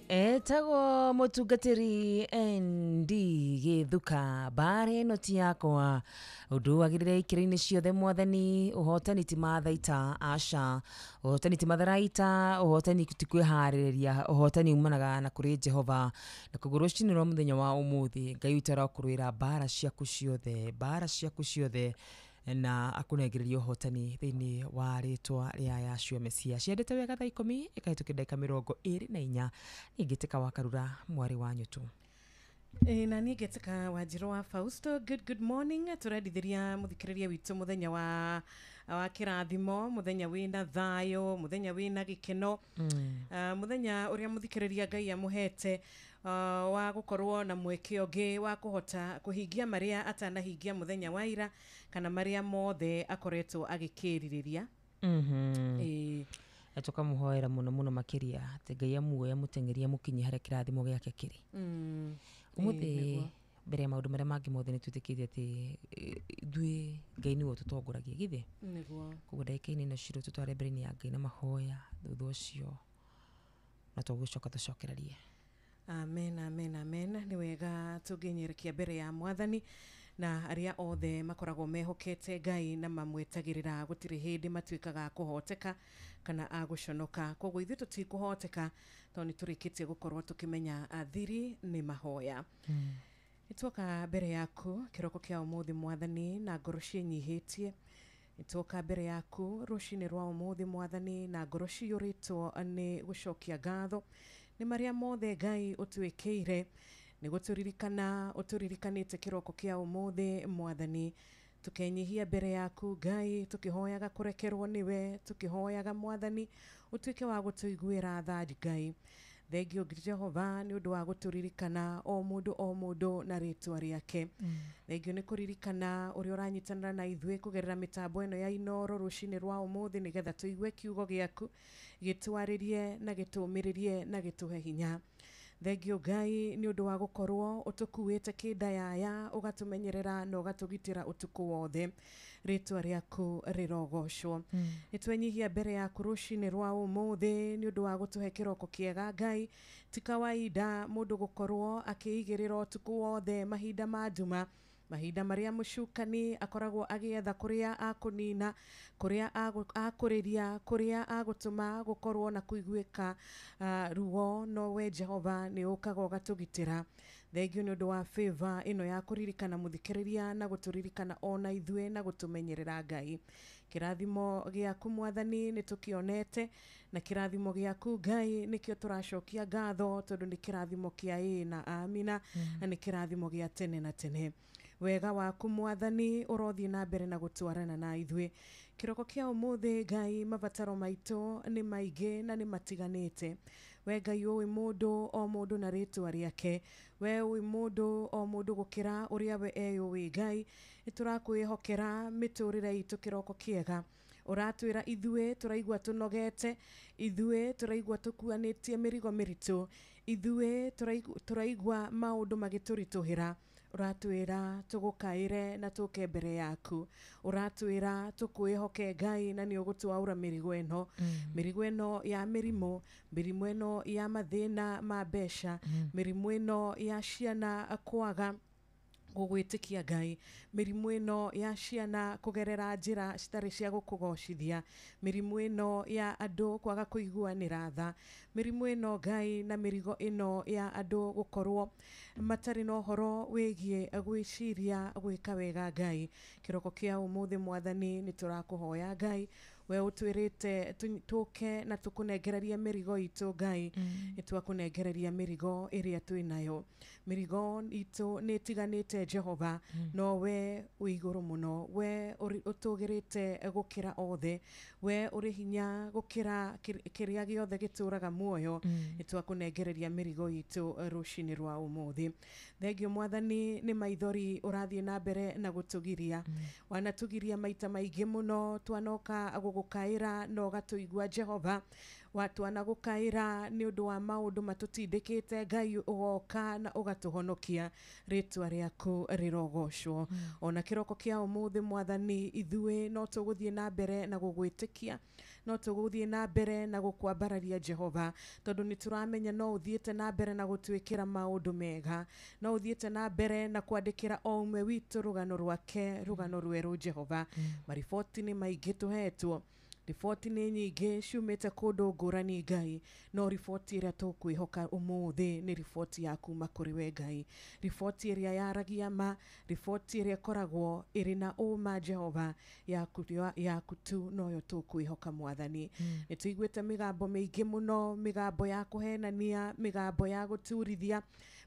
Etago mutungatiri endi githuka bare noti yakwa undu wagirire ikiraini ciothe mwathani uhotani ti mathaita aca uhotani ti matharaita uhotani tikwihariria uhotani umanaga na kuri Jehova na kuguru cinirwo muthenya wa umuthi Ngai witara kurwira bara ciaku ciothe na akunegereria uhotani thiini wa ritwa ria Yashua Mesia ciendete wega thaa 10 ikahitukia ndagika 24 ningitika wakarura mwari wa nyutu na ningitika Wanjiru wa Fausto. Good morning. Turadithiria muthikiriria witu muthenya wa kirathimo, muthenya wina thayo, muthenya wina gikeno, muthenya uria muthikiriria Ngai amuhete wa gukorwo na mweke ungi wa kuhota kuhingia maria atanahingia muthenya wa ira kana maria mothe akoretwo agikiririria. Atoka muhoera muno makiria ati Ngai amuoya mutengeria mukinyi hare kirathimo giake kiri. Umuthi mbere ya maundu maria mangi mothe ni twitikirie ati dwi Ngai ni tutongoragia githe niguo kugo ndagika-ini na ciro tutware mbere-ini ya Ngai na mahoya thutha ucio na tugucoka tucokererie. Amen. Ni wega tunginyerekia mbere ya mwathani na aria othe makoragwo mehokete Ngai na mamwetagirira gutiri hindi matuikaga kuhoteka kana aguconoka. Koguo ithu tutikuhoteka toni turikitie gukorwo tukimenya athiri ni mahoya. Itoka mbere yaku kiroko kia umuthi mwathani na ngoro cinyihitie. Itoka mbere yaku rucini rwa umuthi mwathani na ngoro ciyuritwo ni gucokia ngatho ni maria mothe Ngai utwikire nĩ gũtũririkana ũtũririkanĩte kĩroko kĩa ũmũthĩ Mwathani, tukenyihia mbere yaku Ngai, tukihoyaga kurekerwo niwe, tukihoyaga Mwathani utuike wa gũtũiguĩra tha Ngai. Thengio Jehova nĩ ũndũ wa gũtũririkana o mũndũ na rĩtwa rĩake. Thengio nĩ kũririkana ũrĩa ũranyitanĩra na ithuĩ kũgerera mĩtambo ĩno ya Inooro rũcinĩ rwa ũmũthĩ nĩgetha tũigue kiugo gĩaku gĩtwarĩrie na gĩtũmĩrĩrie na gĩtũhe hinya. Thengio Ngai nĩ ũndũ wa gũkorwo ũtũkuĩte kĩndayaya, ũgatũmenyerera na ũgatũgitĩra ũtukũ wothe. Rĩtwa rĩaku rĩrogocwo. Nĩtwenyihia mbere yaku rũcinĩ rwa ũmũthĩ nĩ ũndũ wa gũtũhe kĩroko kĩega Ngai. Ti kawaida mũndũ gũkorwo akĩigĩrĩra ũtukũ wothe mahinda ma nduma, mahinda marĩa mũcukani akoragwo agĩetha kũrĩa akũnina, kũrĩa akũrĩria, kũrĩa agũtũma gũkorwo na kũiguĩka ruo, no we Jehova nĩ ũkaga ũgatũgitĩra. Thengio nĩ ũndũ wa favor ĩno ya kũririkana mũthikĩrĩria na gũtũririkana ona ithuĩ na gũtũmenyerera Ngai. Kĩrathimo gĩaku Mwathani nĩ tũkĩonete, na kĩrathimo gĩaku Ngai nĩkĩo tũracokia ngatho tondũ nĩ kĩrathimo kĩa ĩĩ na amina, na nĩ kĩrathimo gĩa tene na tene. Wega waku Mwathani ũrothiĩ na mbere na gũtwarana na ithuĩ. Kĩroko kĩa ũmũthĩ Ngai, mabataro maitũ nĩ maingĩ na nĩ matiganĩte. We Ngai ũĩ mũndũ na rĩtwa rĩake. We ũĩ mũndũ o mũndũ gũkĩra ũrĩa we eyũĩ Ngai. Nĩtũrakwĩhokera mĩtũrĩre itũ kĩroko kĩega. Ũratwĩra ithuĩ tũraigua tũnogete, ithuĩ tũraigua tũkuanĩtie mĩrigo mĩritũ, ithuĩ tũraigua maũndũ magĩtũritũhĩra. Uratwĩra tũgũkaĩre na tũke mbere yaku. Uratwĩra tũkwĩhoke Ngai na nĩ ũgũtwaũra mĩrigo ĩno. Mĩrigo ĩno ya mĩrimũ, mĩrimũ ĩno ya mathĩna ma mbeca, mĩrimũ ĩno ya ciana kwaga gũgwĩtĩkia Ngai, mĩrimũ ĩno ya ciana kũgerera njĩra citarĩ cia gũkũgocithia, mĩrimũ ĩno ya andũ kwaga kũiguanĩra tha, mĩrimũ ĩno Ngai na mĩrigo ĩno ya andũ gũkorwo matarĩ na ũhoro wĩgiĩ gwĩciria gwĩka wega Ngai. Kĩroko kĩa ũmũthĩ Mwathani nĩ tũrakũhoya Ngai, we ũtwĩrĩte tũke na tũkũnengereria mĩrigo itũ Ngai. Nĩtwakũnengereria mĩrigo ĩrĩa twĩnayo. Mĩrigo itũ nĩ ĩtiganĩte Jehova, no we wĩ igũrũ mũno, we ũtũgĩrĩte gũkĩra othe, we ũrĩ hinya gũkĩra kĩrĩa gĩothe gĩtũraga muoyo. Nĩtwakũnengereria mĩrigo itũ rũcinĩ rwa ũmũthĩ. Thengio Mwathani nĩ maithori ũrathiĩ na mbere na gũtũgiria. Wanatũgiria maita maingĩ mũno, twanoka gũgũkaĩra na ũgatũigua Jehova. Watwana gũkaĩra nĩ ũndũ wa maũndũ matũtindĩkĩte Ngai, ũgoka na ũgatũhonokia. Rĩtwa rĩaku rĩrogocwo. Ona kĩroko kĩa ũmũthĩ Mwathani, ithuĩ no tũgũthiĩ na mbere na gũgwĩtĩkia, no tũgũthiĩ na mbere na gũkwambararia Jehova, tondũ nĩ tũramenya no ũthiĩte na mbere na gũtwĩkĩra maũndũ mega, no ũthiĩte na mbere na kwandĩkĩra o ũmwe witũ rũgano rwake, rũgano rwerũ Jehova. Mariboti nĩ maingĩ tũhetwo, riboti nĩ nyingĩ ciumĩte kũndũ ngũrani Ngai, no riboti ĩrĩa tũkwĩhoka ũmũthĩ nĩ riboti ya kuma kũrĩ we Ngai, riboti ĩrĩa yaragia ma, riboti ĩrĩa ĩkoragwo ĩrĩ na ũma Jehova, yaku tu noyo tũkwĩhoka Mwathani. Nĩtũiguĩte mĩgambo mĩingĩ mũno, mĩgambo ya kũhenania, mĩgambo ya gũturithia,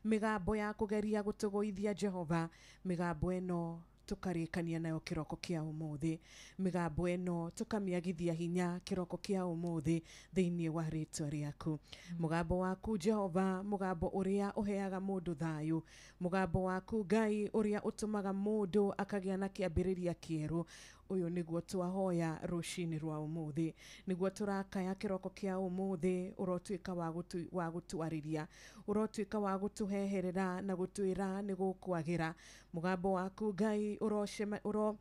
mĩgambo ya kũgeria gũtũgũithia Jehova. Mĩgambo ĩno tukarĩkania nayo kĩroko kĩa ũmũthĩ, mĩgambo ĩno tũkamĩagithia hinya kĩroko kĩa ũmũthĩ thĩinĩ wa rĩtwa rĩaku. Mũgambo waku Jehova, mũgambo ũrĩa ũheaga mũndũ thayũ, mũgambo waku Ngai ũrĩa ũtũmaga mũndũ akagĩa na kĩambĩrĩria kĩerũ. Ũyũ nĩguo twahoya rũcinĩ rwa ũmũthĩ, nĩguo tũrakaya kĩroko kĩa ũmũthĩ. Ũrotuĩka wa gũtwarĩria, ũrotuĩka wa gũtũheherera na gũtwĩra nĩ gũkwagĩra. Mũgambo waku Ngai ũrocerera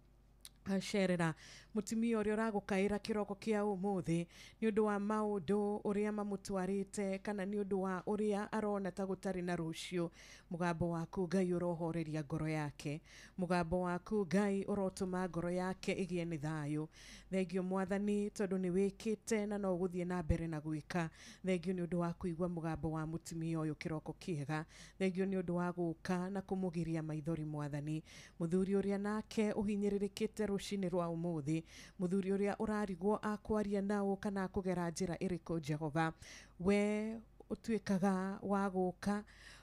mutumia ũrĩa ũragũkaĩra kĩroko kĩa ũmũthĩ nĩ ũndũ wa maũndũ ũrĩa mamũtwarĩte, kana nĩ ũndũ wa ũrĩa arona ta gũtarĩ na rũciũ. Mũgambo waku Ngai ũrohoreria ngoro yake, mũgambo waku Ngai ũrotũma ngoro yake ĩgĩe nĩ thayũ. Thengio Mwathani tondũ nĩ wĩkĩte na no ũgũthiĩ na mbere na gwĩka. Thengio nĩ ũndũ wa kũigua mũgambo wa mutumia ũyũ kĩroko kĩega. Thengio nĩ ũndũ wa gũka na kũmũgiria maithori Mwathani. Mũthuri ũrĩa nake ũhinyĩrĩrĩkĩte rũcinĩ rwa ũmũthĩ, mũthuri ũrĩa ũrarigwo akwaria nao kana kũgera njĩra ĩrĩkũ Jehova, we ũtuĩkaga wa gũka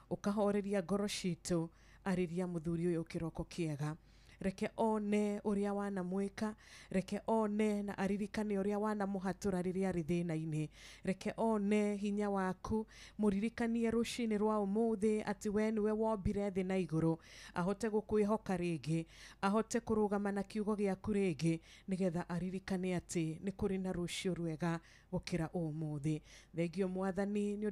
ukahoreria ngoro citu ariria muthuri uyu kiroko kiega reke one uria wana mwika reke one na aririkane uria wana muhatura riria ari thina-ini reke one hinya waku muririkanie rucini rwa umuthi ati we niwe wombire thi na iguru ahote gukwihoka ringi ahote kurugama na kiugo giaku ringi nigetha aririkane ati ni kuri na rucio rwega gukira umuthi thengio mwathani ni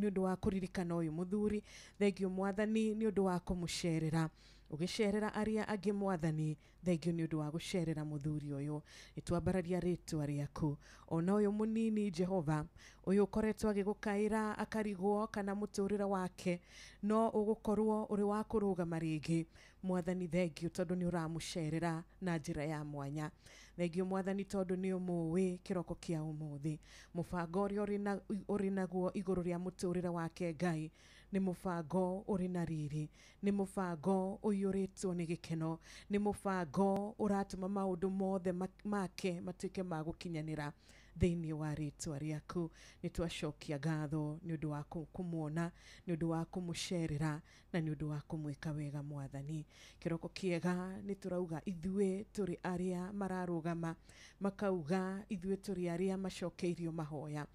undu wa kuririkana uyu muthuri thengio mwathani ni undu wa kumucerera ugicerera aria angi mwathani thengio ni undu wa gucerera muthuri uyu nitwambararia ritwa riaku ona uyu munini Jehova uyu ukoretwo agigukaira akarigwo kana muturira wake no ugukorwo uri wa kurugama ringi mwathani thengio tondu ni uramucerera na njira ya mwanya thengio mwathani tondu ni umuwi kiroko kia umuthi mubango uria uri naguo iguru ria muturira wake Ngai ni mubango uri na riri ni mubango uyuritwo ni gikeno ni mubango uratuma maundu mothe make matuike ma gukinyanira thiini wa ritwa riaku nitwacokia ngatho ni undu wa kumuona ni undu wa kumucerera na ni undu wa kumwika wega mwathani kiroko kiega niturauga ithue turi aria mararugama makauga ithue turi aria macokeirio mahoya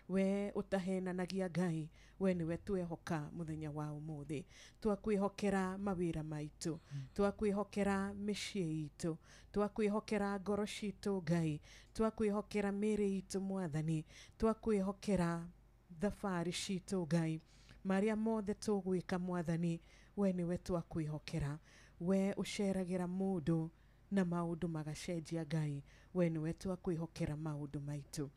we utahenanagia Ngai we niwe twehoka muthenya wa umuthi twakwihokera mawira maitu twakwihokera micii itu twakwihokera ngoro citu Ngai twakwihokera miri itu mwathani twakwihokera thabari citu Ngai maria mothe tugwika mwathani we niwe twakwihokera we uceragira mundu na maundu magacenjia Ngai we niwe twakwihokera maundu maitu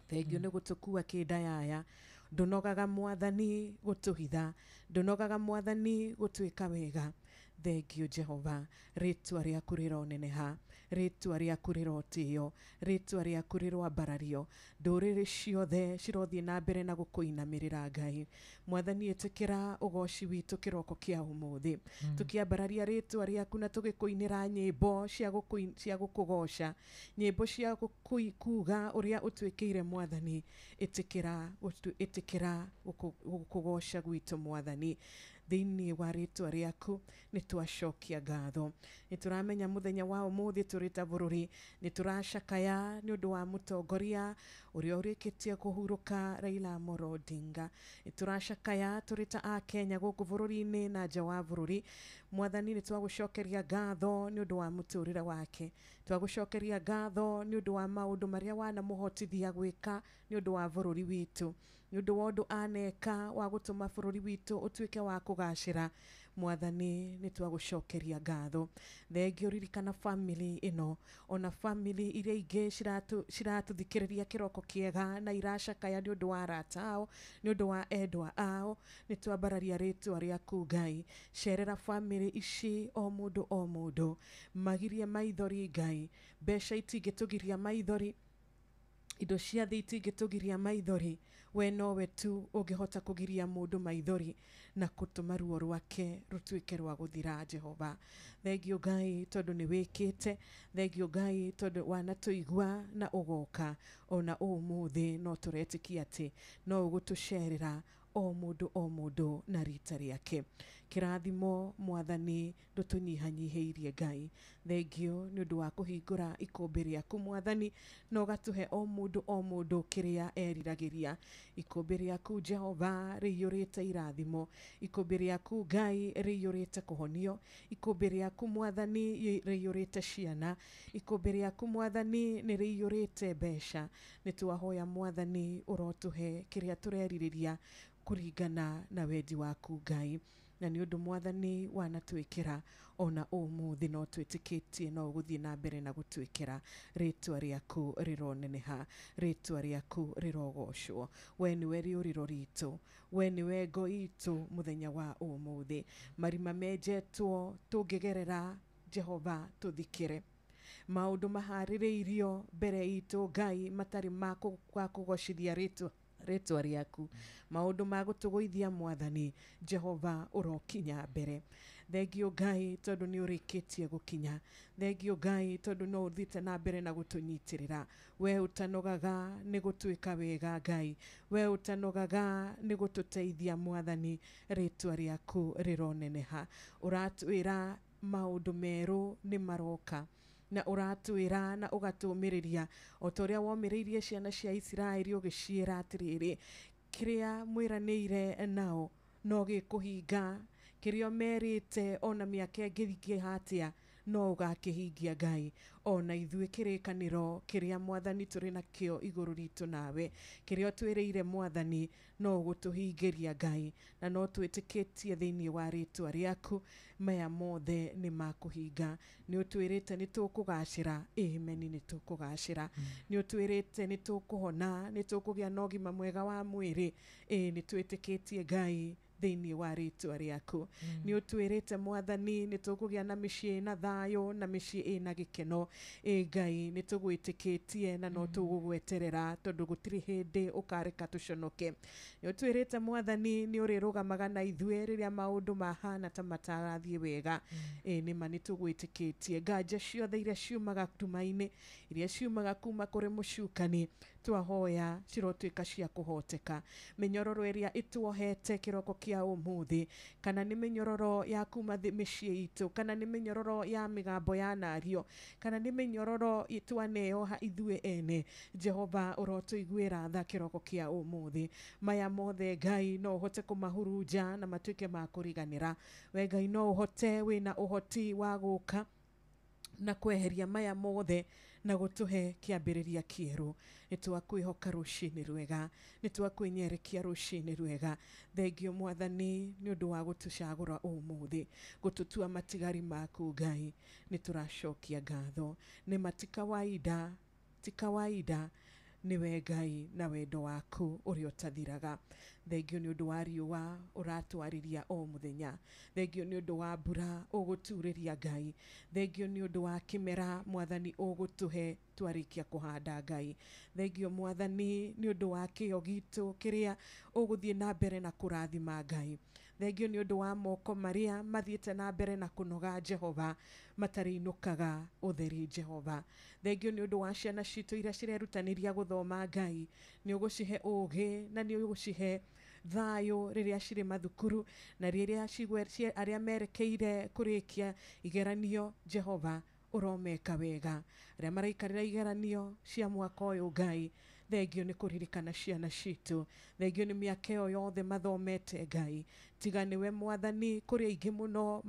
thengio ni gutukua kidayaya ndunogaga mwathani gutuhitha ndunogaga mwathani gutwika wega thengio Jehova ritwa riaku rironeneha ritwa riaku rirotio ritwa riaku rirwambarario nduriri ciothe cirothie na mbere na gukuinamirira Ngai mwathani etikira ugoci witu kiroko kia umuthi tukiambararia ritwa riaku na tugikuinira nyimbo cia gukugoca nyimbo cia kuga uria utwikire mwathani etikira gukugoca gwitu mwathani thiini wa ritwa riaku nitwacokia ngatho nituramenya muthenya wa umuthi turita bururi nituracakaya ni undu wa mutongoria uria urikitie kuhuruka Raila Amolo Odinga nituracakaya turita a Kenya guku bururi-ini na nja wa bururi mwathani nitwagucokeria ngatho ni undu wa muturira wake twagucokeria ngatho ni undu wa maundu maria wana muhotithia gwika ni undu wa bururi witu ni undu wa undu aneka wa gutuma bururi witu utwike wa kugacira mwathani nitwagucokeria ngatho thengio ririkana family ino ona family iria ingi ciratuthikiriria kiroko kiega na iracakaya ni undu wa ratao ni undu wa endwa ao nitwambararia ritwa riaku Ngai cerera family ici o mundu magirie maithori Ngai mbeca itingitugiria maithori indo cia thi itingitugiria maithori we nowe tu ungihota kugiria mundu maithori na gutuma ruo rwake rutwike rwa guthira Jehova thengio Ngai tondu ni wikite thengio Ngai tondu wanatuigua na ugoka ona umuthi no turetikia ati no ugutucerera o mundu na rita riake kirathimo mwathani ndutunyihanyiheirie Ngai thengio ni undu wa kuhingura ikumbi riaku mwathani no gatuhe o mundu kiria eriragiria ikumbi riaku Jehova riyurite irathimo ikumbi riaku Ngai riyurite kuhonio ikumbi riaku mwathani riyurite ciana ikumbi riaku mwathani ni riyurite mbeca nitwahoya mwathani urotuhe kiria tureririria kuringana na wendi waku Ngai na ni undu mwathani wanatwikira ona umuthi no twitikitie no guthie na mbere na gutwikira ritwa riaku rironeneha ritwa riaku rirogocwo we niwe riuriro ritu we niwe ngo itu muthenya wa umuthi marima menjetwo tungigerera Jehova tuthikire maundu mahaririirio mbere itu Ngai matari ma kugocithia ritwa ritwa riaku maundu ma gutuguithia mwathani Jehova urokinya mbere. Thengio Ngai tondu ni urikitie gukinya. Thengio Ngai tondu no uthite na mbere na gutunyitirira. We utanogaga ni gutuika wega Ngai. We utanogaga ni gututeithia mwathani, ritwa riaku rironeneha. Uratwira maundu meru ni maroka na uratwira na ugatumiriria o toria womiririe ciana cia Isiraeli ugiciira atiriri kiria mwiraniire nao no gikuhinga, kiria merite ona miaka ingĩ hatia no ugakihingia Ngai. Ona ithuĩ kĩrĩkanĩro kĩrĩa mwathani tũrĩ nakĩo igũrũ ritũ nawe, kĩrĩa twĩrĩire mwathani no gũtũhingĩria Ngai, na no twĩtĩkĩtie thĩinĩ wa rĩtwa rĩaku maya mothe nĩ makũhinga. Nĩ ũtwĩrĩte nĩ tũkũgacĩra, amen, nĩ tũkũgacĩra. Nĩ ũtwĩrĩte nĩ tũkũhona, nĩ tũkũgĩa na ũgima mwega wa mwĩrĩ, nĩ twĩtĩkĩtie Ngai thĩinĩ wa rĩtwa rĩaku. Nĩ ũtwĩrĩte mwathani nĩ tũkũgĩa na mĩciĩ na thayũ na mĩciĩ ĩna gĩkeno. Ngai nĩ tũgwĩtĩkĩtie na no tũgũgweterera tondu gũtirĩ hĩndĩ ũkareka tũconoke. Nĩ ũtwĩrĩte mwathani nĩ ũrĩrũgamaga na ithuĩ rĩrĩa maũndũ mahana ta matarathiĩ wega. Nĩma nĩ tũgwĩtĩkĩtie nganja ciothe iria ciumaga tuma-inĩ, iria ciumaga kuma kũrĩ mũcukani, twahoya cirotuĩka cia kũhoteka. Mĩnyororo ĩrĩa ĩtuohete kĩroko kĩa ũmũthĩ, kana nĩ mĩnyororo ya kuma mĩciĩ itũ, kana nĩ mĩnyororo ya mĩgambo ya nario, kana nĩ mĩnyororo twaneoha ithuĩ ene, Jehova ũrotũiguĩra tha kĩroko kĩa ũmũthĩ. Maya mothe Ngai no ũhote kũmahurunja na matuĩke ma kũriganĩra. We Ngai no ũhote, wĩna ũhoti wa gũka na kweheria maya mothe na gũtũhe kĩambĩrĩria kĩerũ. Nĩ twakwĩhoka rũciinĩ rwega, nĩ twakwĩnyerekia rũciinĩ rwega. Thengio mwathani nĩ ũndũ wa gũtũcagũra ũmũthĩ, gũtũtua matigari maku Ngai. Nĩ tũracokia ngatho, nĩ ti kawaida, ti kawaida, niwe Ngai na wendo waku ũrĩa ũtathiraga. Thengio nĩ ũndũ wa riũa ũratwarĩria o mũthenya. Thengio nĩ ũndũ wa mbura ũgũturĩria Ngai. Thengio nĩ ũndũ wa kĩmera mwathani ũgũtũhe twarĩkia kũhanda Ngai. Thengio mwathani nĩ ũndũ wa kĩo gitũ kĩrĩa ũgũthiĩ na mbere na kũrathima Ngai. Thengio nĩ ũndũ wa moko marĩa mathiĩte na mbere na kũnoga Jehova, matarĩinũkaga ũtheri Jehova. Thengio nĩ ũndũ wa ciana citũ iria cirerutanĩria gũthoma Ngai. Nĩ ũgũcihe ũũgĩ na nĩ ũgũcihe thayũ rĩrĩa cirĩ mathukuru, na rĩrĩa arĩa merekeire kũrĩkia igeranio Jehova ũromeka wega. Arĩa maraikarĩra igeranio cia mwaka ũyũ Ngai, thengio nĩ kũririkana ciana citũ. Thengio nĩ mĩaka ĩyo yothe mathomete Ngai. Tiga nĩwe mwathani, kũrĩ aingĩ mũno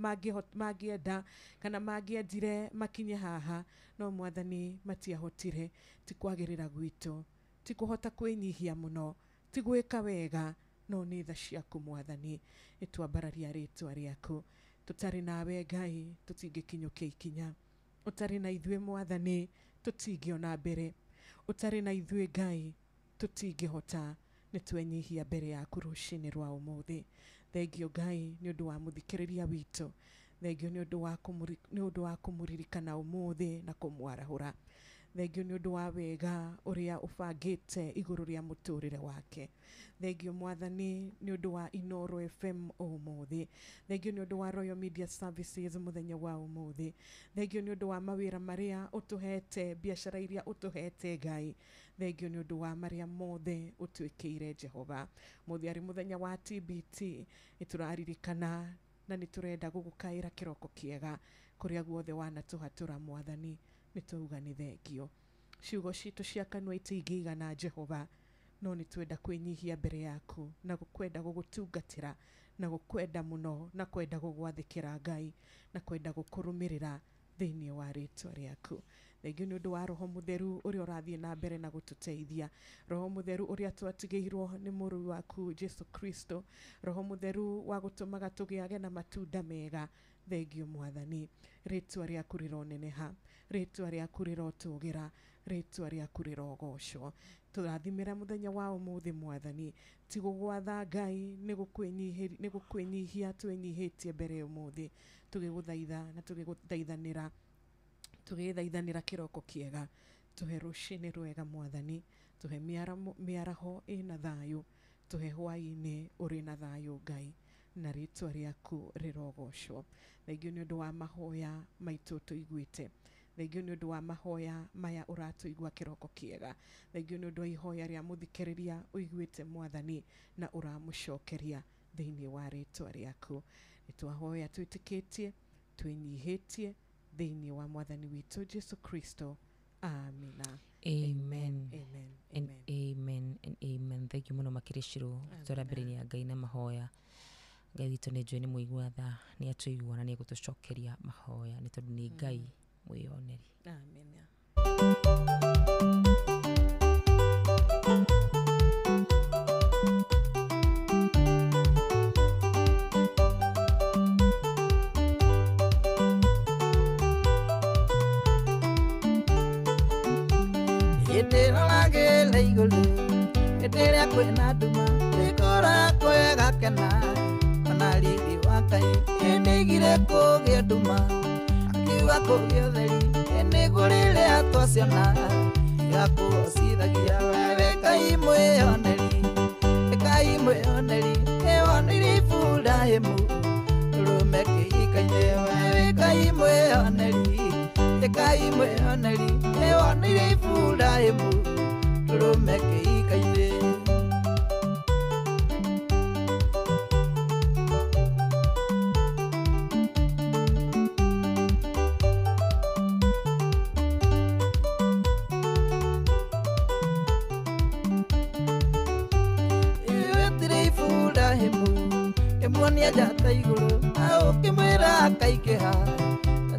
mangĩenda kana mangĩendire makinye haha, no mwathani matiahotire. Ti kwagĩrĩra gwitũ, ti kũhota kwĩnyihia mũno, ti gwĩka wega, no nĩ tha ciaku mwathani. Nĩ twambararia rĩtwa rĩaku. Tũtarĩ nawe Ngai tũtingĩkinyũkia ikinya. Ũtarĩ na ithuĩ mwathani tũtingĩona mbere. Ũtarĩ na ithuĩ Ngai tũtingĩhota. Nĩ twenyihia mbere yaku rũciinĩ rwa ũmũthĩ. Thengio Ngai nĩ ũndũ wa mũthikĩrĩria witũ. Thengio nĩ ũndũ wa kũmũririkana ũmũthĩ na kũmwarahũra. Thengio nĩ ũndũ wa wega ũrĩa ũbangĩte igũrũ rĩa mũtũrĩre wake. Thengio mwathani nĩ ũndũ wa Inoro FM ũmũthĩ. Thengio nĩ ũndũ wa Royal Media Services mũthenya wa ũmũthĩ. Thengio nĩ ũndũ wa mawĩra marĩa ũtũhete, biacara iria ũtũhete Ngai. Thengio nĩ ũndũ wa marĩa mothe ũtwĩkĩire Jehova. Mũthĩ arĩ mũthenya wa TBT, nĩ tũraririkana na nĩ tũrenda gũgũkaĩra kĩroko kĩega kũrĩa guothe wanatũhatũra mwathani. Nĩ tuuga nĩ thengio. Ciugo citũ cia kanua itingĩigana Jehova, no nĩ twenda kwĩnyihia mbere yaku na kwenda gũgũtungatĩra na gũkwenda mũno na kwenda gũgwathĩkĩra Ngai na kwenda gũkũrũmĩrĩra thĩinĩ wa rĩtwa rĩaku. Thengio nĩ ũndũ wa Roho Mũtheru ũrĩa ũrathiĩ na mbere na gũtũteithia. Roho Mũtheru ũrĩa twatigĩirwo nĩ mũrũ waku Jesu Kristo. Roho Mũtheru wa gũtũmaga tũgĩage na matunda mega. Thengio mwathani, rĩtwa rĩaku rĩroneneha, rĩtwa rĩaku rĩrotũgĩra, rĩtwa rĩaku rĩrogocwo. Tũrathimĩra mũthenya wa ũmũthĩ mwathani, ti gũgwatha Ngai, nĩ gũkwĩnyihia twĩnyihĩtie mbere ũmũthĩ, tũgĩgũthaitha na tũgĩgũthaithanĩra kĩroko kĩega. Tũhe rũciinĩ rwega mwathani, tuhe miaraho ina thayo, tuhe hwaini uri na thayo Ngai, na ritwa riaku rirogocwo. Thengio ni undu wa mahoya maitu tuiguite, thengio ni undu wa mahoya maya uratuigua kiroko kiega, thengio ni undu wa ihoya ria muthikiriria uiguite Mwathani na uramucokeria thiini wa ritwa riaku. Nitwahoya twitikitie twinyihitie thiini wa Mwathani witu Jesu Kristo. Amina. Amen. Amen. And amen and amen. Thank you muno makirishiro. Turambireni ya Ngai na mahoya. Ngai witu ni njui ni muigua tha, ni atuigua na ni gutucokeria mahoya ni tondu ni Ngai mwioneri. Amen. Iterolage leigulu, iteria kwena duma, ikora kwega kena, kanaliri wakai, enigire kugia duma, akiwa kugia theri, enigurire atwasiana, igaku osithagia wewe kai mwioneri, ewoniri fula hemu, rumeke ikaine wewe kai mwioneri, ewoniri fula hemu, rumeke ikaine. Emonia jata iguru, au kimwira kaikeha,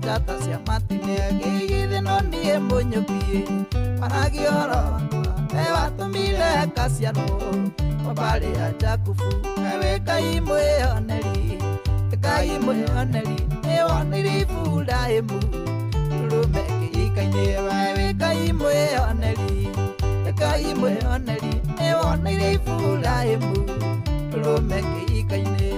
jata cia matine gigithe no nie munyukie, maragioro ewatumire kasiano, mabale ya Jakubu, ewe kai mwioneri, ewoniri fula hemu, rumeke ikaine ewe kai mwioneri, ewoniri fula hemu, rumeke ikaine.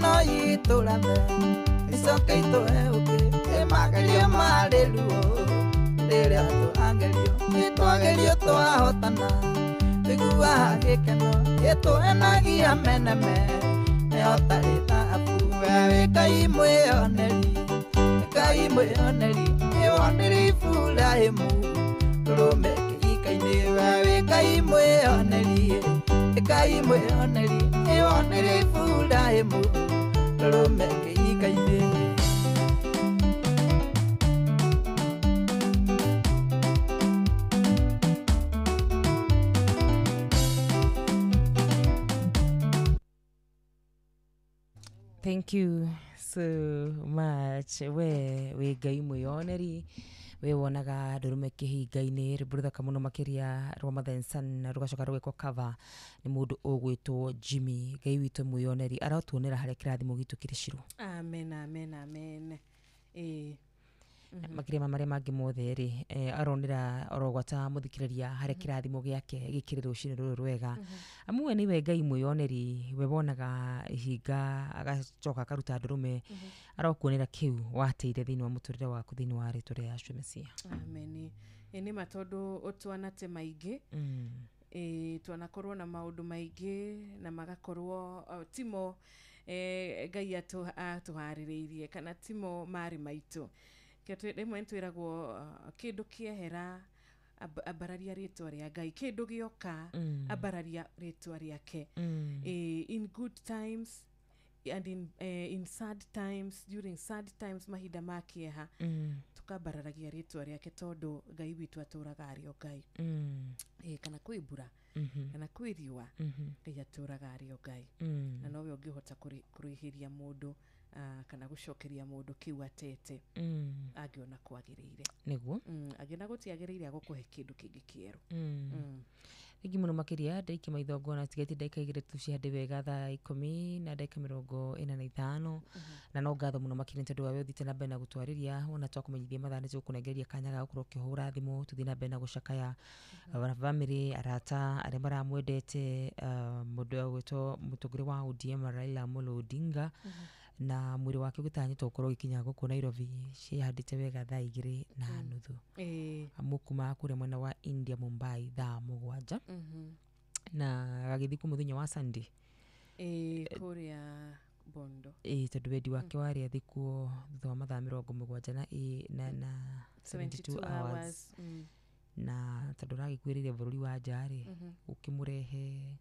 No yiturame isoke itoeuke emagario maleluo riria tuangerio itwagerio twahotana tigua gikeno gituenagia meneme neotarita afu wewe kai mwioneri ewoniri fula hemu rumeke ikaine wewe kai mwioneri ewoniri fula hemu rumeke ikaine. Thank you so much. We Ngai mwioneri, we wonaga ndurume kihinga-ini ributha muno makiria rwa mathensan rugacoka rwekwo cover ni mundu ugwitwo Jimmy. Ngai witu mwioneri aratuonera haria kirathimo gitu kiriciro. Amen, amen, amen. Makiria maria mangi mothe ri aronera orogwata muthikiriria haria kirathimo giake gikiri rucini ruru rwega. Amwe ni we Ngai mwioneri, we wonaga ihinga agacoka karuta ndurume arokuonera kiu wateire thini wa muturire waku thini wa ritwa ria Yeshua Mesia. Amen. Ni matondu utwanate maingi twanakorwo na maundu maingi na magakorwo timo Ngai atuhaririirie kana timo mari maitu ketwe demwe twiragwo kindu kiehera abararia ritwa ria Ngai, kindu gioka abararia ritwa riake. In good times and in sad times, during sad times mahinda makieha tukabararagia ritwa riake tondu Ngai witu aturaga ario Ngai. Kana kwibura kana kwiriwa Ngai aturaga ario Ngai, na nowe ungihota kurihiria mundu kana gucokeria mundu kiu atete agiona kwagiriire niguo agiona gutiagiriire agukuhe kindu kingi kieru. Igi muno makiria ndaiki maithongona tigati ndaika igire tuciande wega thaa 10 na ndaika 45 na no ngatho muno makiria tondu wawe uthite na mbere na gutwariria wona twakumenyithia mathane tukunengeria kanya ga gukorwo kihura thimu tuthi na mbere na gucakaya family arata aria maramwendete mundu gwitwo mutuguri wa ODM Raila Amolo Odinga na mwiri wake gutanyitwo gukorwo gikinya guku Nairobi cihandite wega thaa 2:30 amukuma kure mwena wa India Mumbai thaa 7 na gagithi ku muthenya wa Sunday kuria Bondo tondu wendi wake wari athikuo thutha wa mathaa 70 na 72 hours na tondu ragikwirire bururi wa njari ukimurehe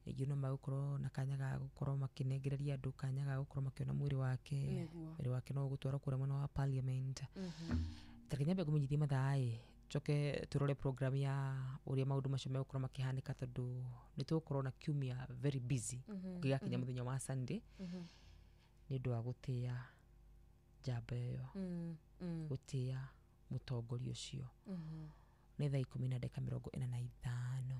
you know magukorwo na kanya ga gukorwo makinengereria andu kanya ga gukorwo makiona mwiri wake no gutwara kure mwena wa parliament takinyambe kumenyithia mathaa choke turore program ya uria maundu macio megukorwo makihanika tondu nitugukorwo na kiumia very busy gigakinya muthenya wa Sunday ni ndu wa gutia njamba iyo gutia mutongoria ucio ni thaa 10:45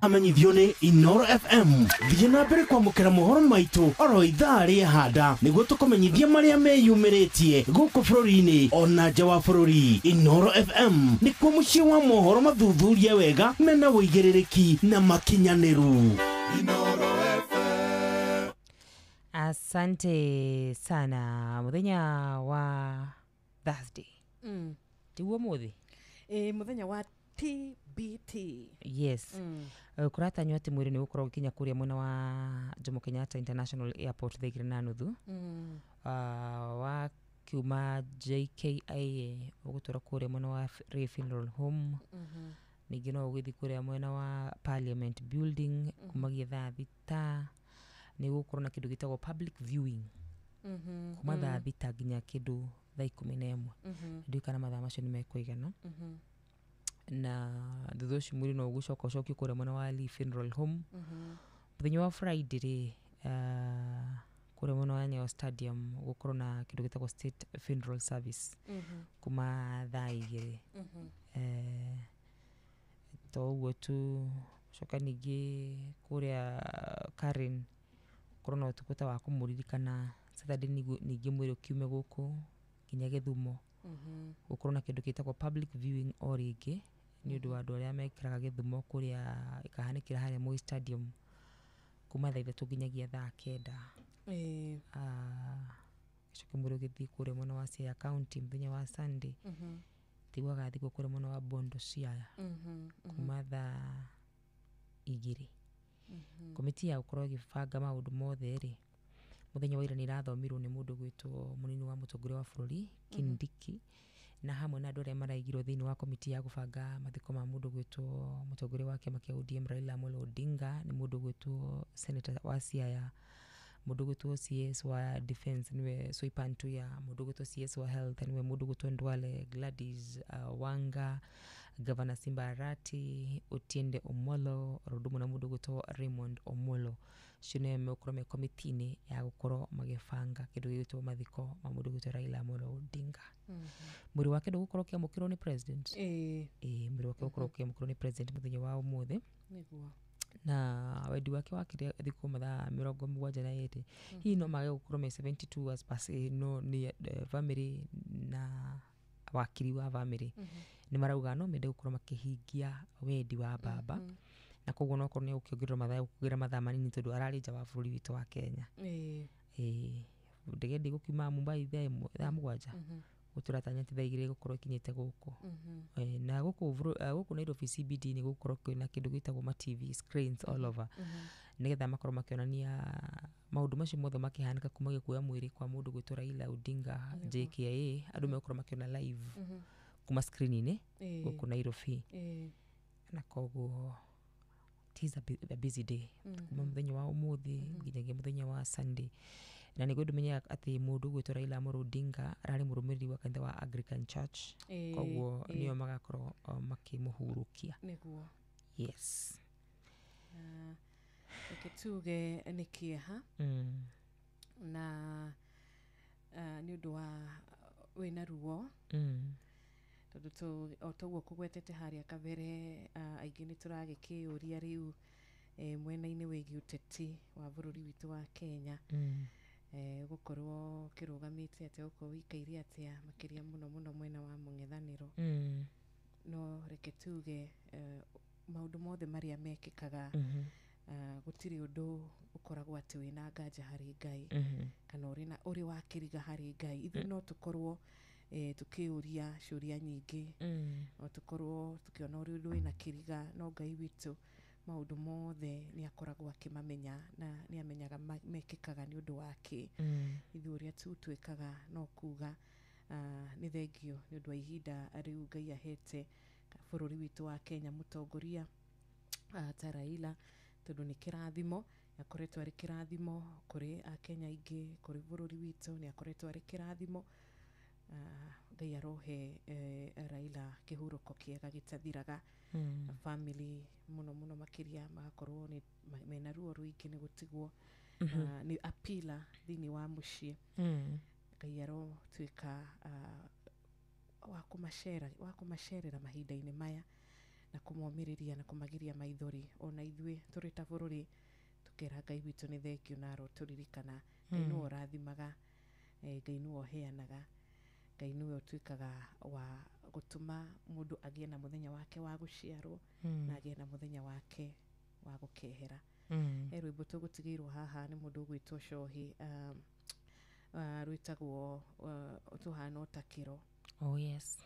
amenyithio ni Inoro FM thiĩ na mbere kwamũkĩra mohoro maitũ oro ithaa rĩahanda nĩguo tũkũmenyithia marĩa meyumĩrĩtie gũkũ bũrũri-inĩ ona nja wa bũrũri. Inoro FM nĩkuo mũciĩ wa mohoro mathuthurie wega mena wũigĩrĩrĩki na makinyanĩru. Inoro FM. Asante sana. Muthenya wa Thursday tiguo muthi muthenya wa TBT. Yes. Kuratanywo ati mwiri ni gukorwo gikinya kuria mwena wa Jomo Kenyatta International Airport thaa 2:30 wa kiuma JKIA ugutwara kuria mwena wa Ray Funeral Home ningi no ugithi kuria mwena wa Parliament Building kumagia thaa 6 ni gukorwo na kindu gitagwo public viewing kuma thaa 6 nginya kindu thaa 11 ndio kana mathaa macio ni mekuigana na thutha ucio mwiri no gucoka ucoki kuria mwena wa Lee Funeral Home muthenya wa Friday kuria mwena wa Nyayo Stadium gukorwo na kindu gitagwo state funeral service kuma thaa 2 to uguo tu coka ningi kuria Karen gukorwo na utukuta wa kumuririkana Saturday ningi mwiri ukiume guku kinya Githumo gukorwo na kindu gitagwo public viewing o ringi ni undu wa andu aria mekiraga Githumo kuria ikahanikira haria Moi Stadium kuma thaa 3 nginyagia thaa 9 coka mwiri ugithi kuria mwena wa Siaya County muthenya wa Sunday tigwa gathi kuria mwena wa Bondo Siaya kuma thaa 2 komiti ya gukorwo gibanga maundu mothe ri muthenya wa ira ni rathomirwo ni mundu gwitwo munini wa mutongoria wa bururi Kindiki na hamwe na andu aria maraigirwo thiini wa komiti ya gubanga mathiko ma mundu gwitwo mutongoria wa kiama kia ODM Raila Amolo Odinga ni mundu gwitwo senator wa Siaya mundu gwitwo CS wa defense niwe Soipan Tuya mundu gwitwo CS wa health niwe mundu gwitwo Ndwale Gladys Wanga Governor Simba Arati Otiende Omolo Rodumo na mundu gwitwo Raymond Omolo shine mekorome komitini ya gukorwo magifanga kindu gitwo mathiko ma mundu gwitwo Raila Amolo Odinga mwiri wake ndugukorwo kiamukirwo ni president mwiri wake gukorwo kiamukirwo ni president muthenya wa umuthi niguo na wendi wake wakire thikũ mathaa 78 hihi no mage gukorwo me 72 hours pass no ni family na wakiri wa family ni marauga no mende gukorwo makihingia wendi wa baba na koguo no korwo ni ukiongerera mathaa manini tondu arari nja wa bũrũri witũ wa Kenya ndege ndigukiuma Mumbai thaa 7 guturatanya thaa 2 gukorwo kinyite guku na guku Nairobi CBD ni gukorwo kwina kindu gitagwo ma TV screens all over nigetha makorwo makionania maundu macio mothe makihanika kuma gikuya mwiri kwa mundu gwitwo Raila Odinga JKIA andu mekorwo makiona live kuma screen-ini guku Nairobi na koguo tis a busy day kuma muthenya wa umuthi nginyagia muthenya wa Sunday na niguo ndumenya ati mundu gwitwo Raila Amolo Odinga arari murumiriri wa kanitha wa Anglican Church koguo nio magakorwo makimuhurukia niguo yes ikituge nikiha na ni undu wa wina ruo tondu otoguo kugwetete haria kabere aingi ni turagikiuria riu mwena-ini wigi uteti wa bururi witu wa Kenya gukorwo kirugamite ate uko wikaire atia makiria muno mwena wa mung'ethaniro no reke tuge maundu mothe maria mekikaga gutiri undu ukoragwo ati wina nganja hari Ngai kana uri wakiriga hari Ngai ithu no tukorwo tukiuria ciuria nyingi no tukorwo tukiona uri undu wina kiriga no Ngai witu maundu mothe ni akoragwo akimamenya na ni amenyaga mekikaga ni undu wake ithu uria twikaga no kuga ni thengio ni undu wa ihinda riu Ngai ahete bururi witu wa Kenya mutongoria ta Raila tondu ni kirathimo akoretwo ari kirathimo kuri Kenya ingi kuri bururi witu ni akoretwo ari kirathimo Ngai arohe Raila kihuruko kiega gitathiraga family muno makiria magakorwo ni mena ruo ruingi ni gutigwo ni apila thini wa mucii Ngai arotwika wa kumacerera mahinda-ini maya na kumomiriria na kumagiria maithori ona ithue turi ta bururi tukera Ngai witu ni thengio na aroturirikana Ngai no rathimaga Ngai no heanaga Ngai no twikaga wa gutuma mundu agie na muthenya wake wa guciarwo na agie na muthenya wake wa gukehera rwimbo tugutigirwo haha ni mundu gwitwo Cohi rwitagwo tuhana utakiro. Oh yes.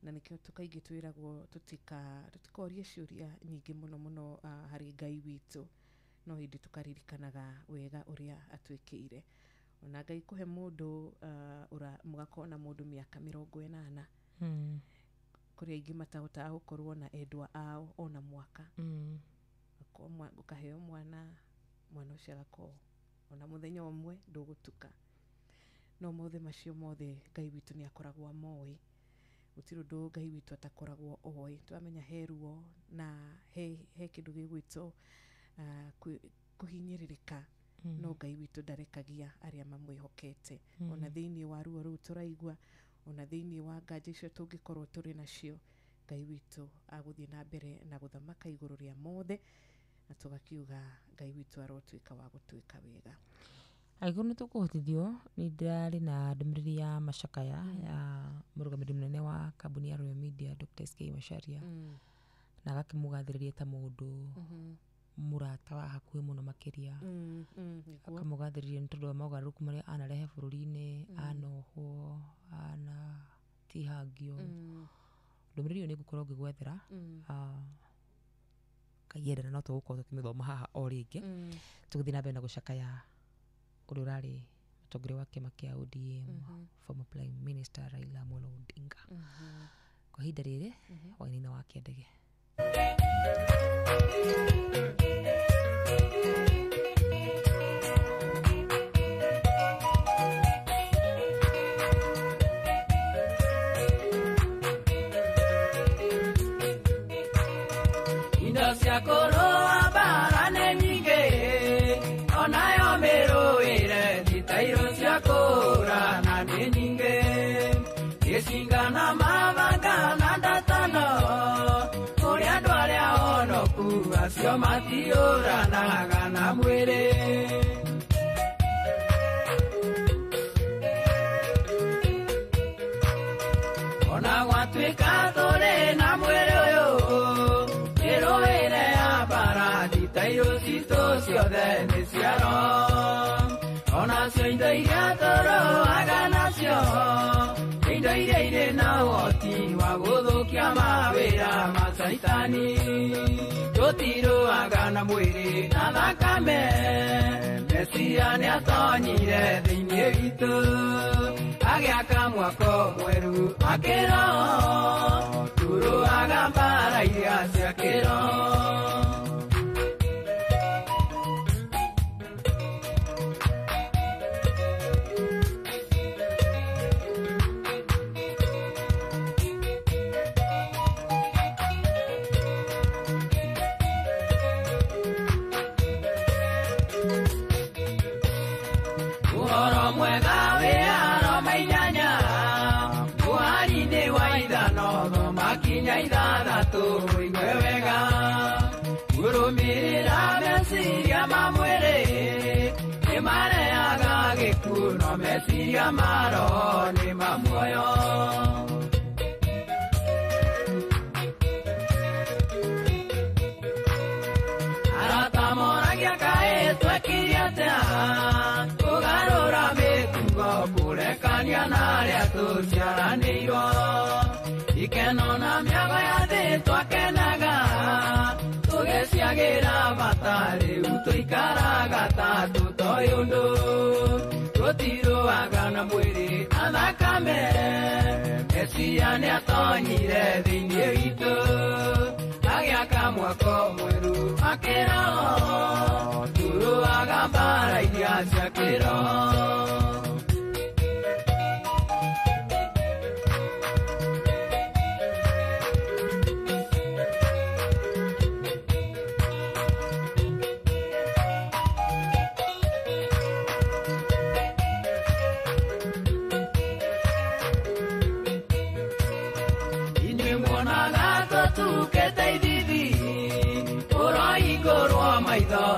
Na nikio tukaigi twiragwo tutikorie ciuria nyingi muno hari Ngai witu no hindi tukaririkanaga wega uria atwikire ona Ngai kuhe mundu mugakona mundu miaka 80 kuri aingi matahota gukorwo na endwa ao ona mwaka ukaheo mwana ucio agako ona muthenya umwe ndugutuka no mothe macio mothe Ngai witu ni akoragwo amoi gutiri ndu Ngai witu atakoragwo oi twamenya heruo na he kindu gigwito kuhinyiririka no Ngai witu ndarekagia aria mamwihokete ona thiini wa ruo ru turaigwa ona thiini wa nganja icio tungikorwo turi nacio Ngai witu aguthie na mbere na guthamaka iguru ria mothe na tugakiuga Ngai witu arotwika wa gutwika wega. Aiguru tukuhotithio ni ndari na ndumiriri ya macakaya ya murugamiri munene wa kambuni ya Royal Media Dr. SK Macharia na agakimugathiriria ta mundu murata wa hakuhi muno makiria akamugathiriria ni tondu wa maugaruku maria anarehe bururi-ini anohwo ana tihangio ndumiriri ni gukorwo ngigwethera kayerera no tugukorwo tukimithoma haha o ringi tuguthii na mbere na gucakaya uri urari mutongoria wa kiama kia ODM former Prime Minister Raila Amolo Odinga kwa ihinda riri waini-ini wa Kiendege. Indo cia kũrũa mbara nĩ nyingĩ onayo mĩrũĩre thitairo cia kũũrana nĩ nyingĩ gĩcinga na mabanga na ndatano kũrĩ andũ arĩa onoku acio matiũranaga na mwĩrĩ. Ona gwatuĩka tũrĩ na mwĩrĩ ũyũ mĩrũĩre ya mbara thitairo citũ ciothe nĩ ciaro onacio indo iria tũrũaga nacio indo iria irĩ na ũhoti wa gũthũkia mawĩra ma caitani tũtirũaga na mwĩrĩ na thakame Mesia nĩ atonyire thĩinĩ witũ agĩaka mwako mwerũ wa kĩroho tũrũaga mbara iria cia kĩroho. Uhoro mwega wĩ aroma inyanya Buhari tũigue wega kũrũmĩrĩra meciria ma mwĩrĩ nĩ marehaga gĩkuũ no meciria ma roho nĩ ma muoyo. Arata moragia kaĩ twekire atĩa kũgarũra mĩtugo kũrekania na arĩa tũciaranĩirwo ikeno na mĩago ya thĩ twakenaga tũgĩciagĩra bata rĩu tũikaraga ta tũtoĩ ũndũ tũtirũaga na mwĩrĩ na thakame Mesia nĩatonyire thĩinĩ witũ agĩaka mwako mwerũ wa kĩroho tũrũaga mbara iria cia kĩroho.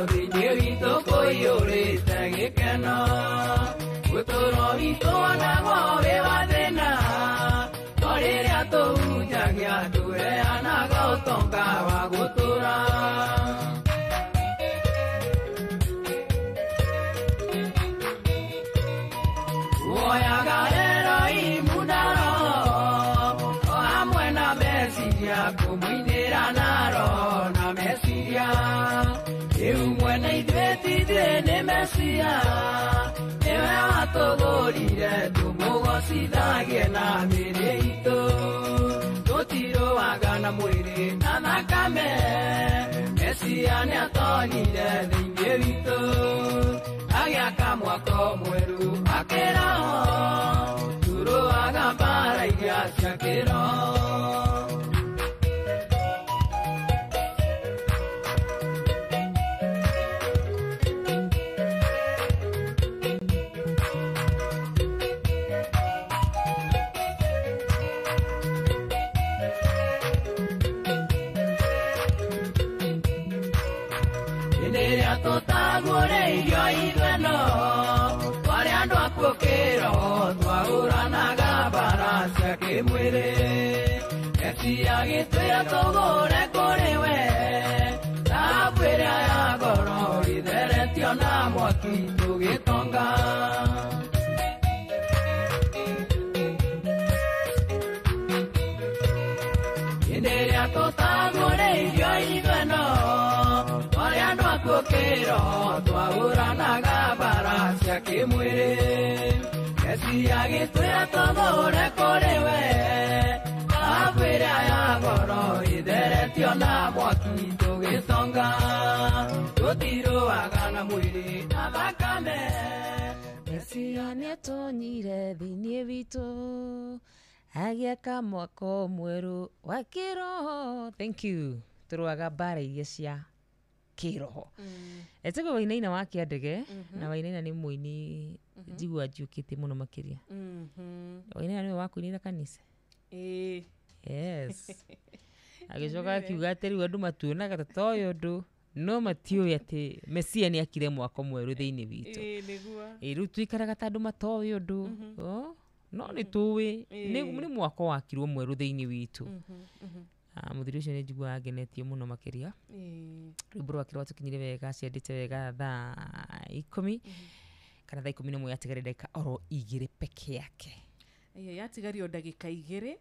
Thĩinĩ witũ kũiyũrĩte gĩkeno ũtũũro witũ onagwo wĩ wa thĩna no rĩrĩa tũhunjagia tũheanaga ũtonga wa gũtũũra. Woyaga Elohimu na roho o hamwe na meciria kũmũinĩra na roho na meciria rĩu mwene ithuĩ tithĩ nĩ Mesia nĩwe watũgũrire tũmũgocithagie na mĩĩrĩ itũ tũtirũaga na mwĩrĩ na thakame Mesia nĩatonyire thĩinĩ witũ agĩaka mwako mwerũ wa kĩroho tũrũaga mbara iria cia kĩroho. Tũtagũrĩirio ithweno twarĩ andũ akuo kĩroho twahũranaga mbara cia kĩmwĩrĩ Mesia agĩtwĩra tũgũre kũrĩ we thahabu ĩrĩa ya goro ĩtheretio na mwaki tũgĩtonga. Hĩndĩ ĩrĩa tũtagũrĩirio ithweno kĩroho twahũranaga mbara cia kĩmwĩrĩ Mesia agĩtwĩra tũgũre kũrĩ we thahabu ĩrĩa ya goro ĩtheretio na mwaki tũgĩtonga tũtirũaga na mwĩrĩ na thakame Mesia nĩatonyire thĩinĩ witũ agĩaka mwako mwerũ wa kĩroho. Thank you. Tũrũaga mbara iria cia kĩroho. Etego Wainaina wa Kĩandege na Wainaina nĩ mũini njigua njiũkĩte mũno makĩria. Wainaina nĩwe wakuinĩra kanitha. Yes. Agĩcoka akiuga atĩ rĩu andũ matuonaga ta toĩ ũndũ no matiũĩ atĩ Mesia nĩakire mwako mwerũ thĩinĩ witũ. Rĩu tuikaraga ta andũ matoĩ ũndũ no nĩtũĩ nĩ mwako wakirwo mwerũ thĩinĩ witũ. Mũthuri ũcio nĩnjiguaga angenetie mũno makĩria. Rwĩmbo rwake rwatũkinyire wega ciandĩte wega thaa 10 kana thaa 11 yatigarire ndagĩka oro 2 peke yake. Yatigario ndagĩka 2.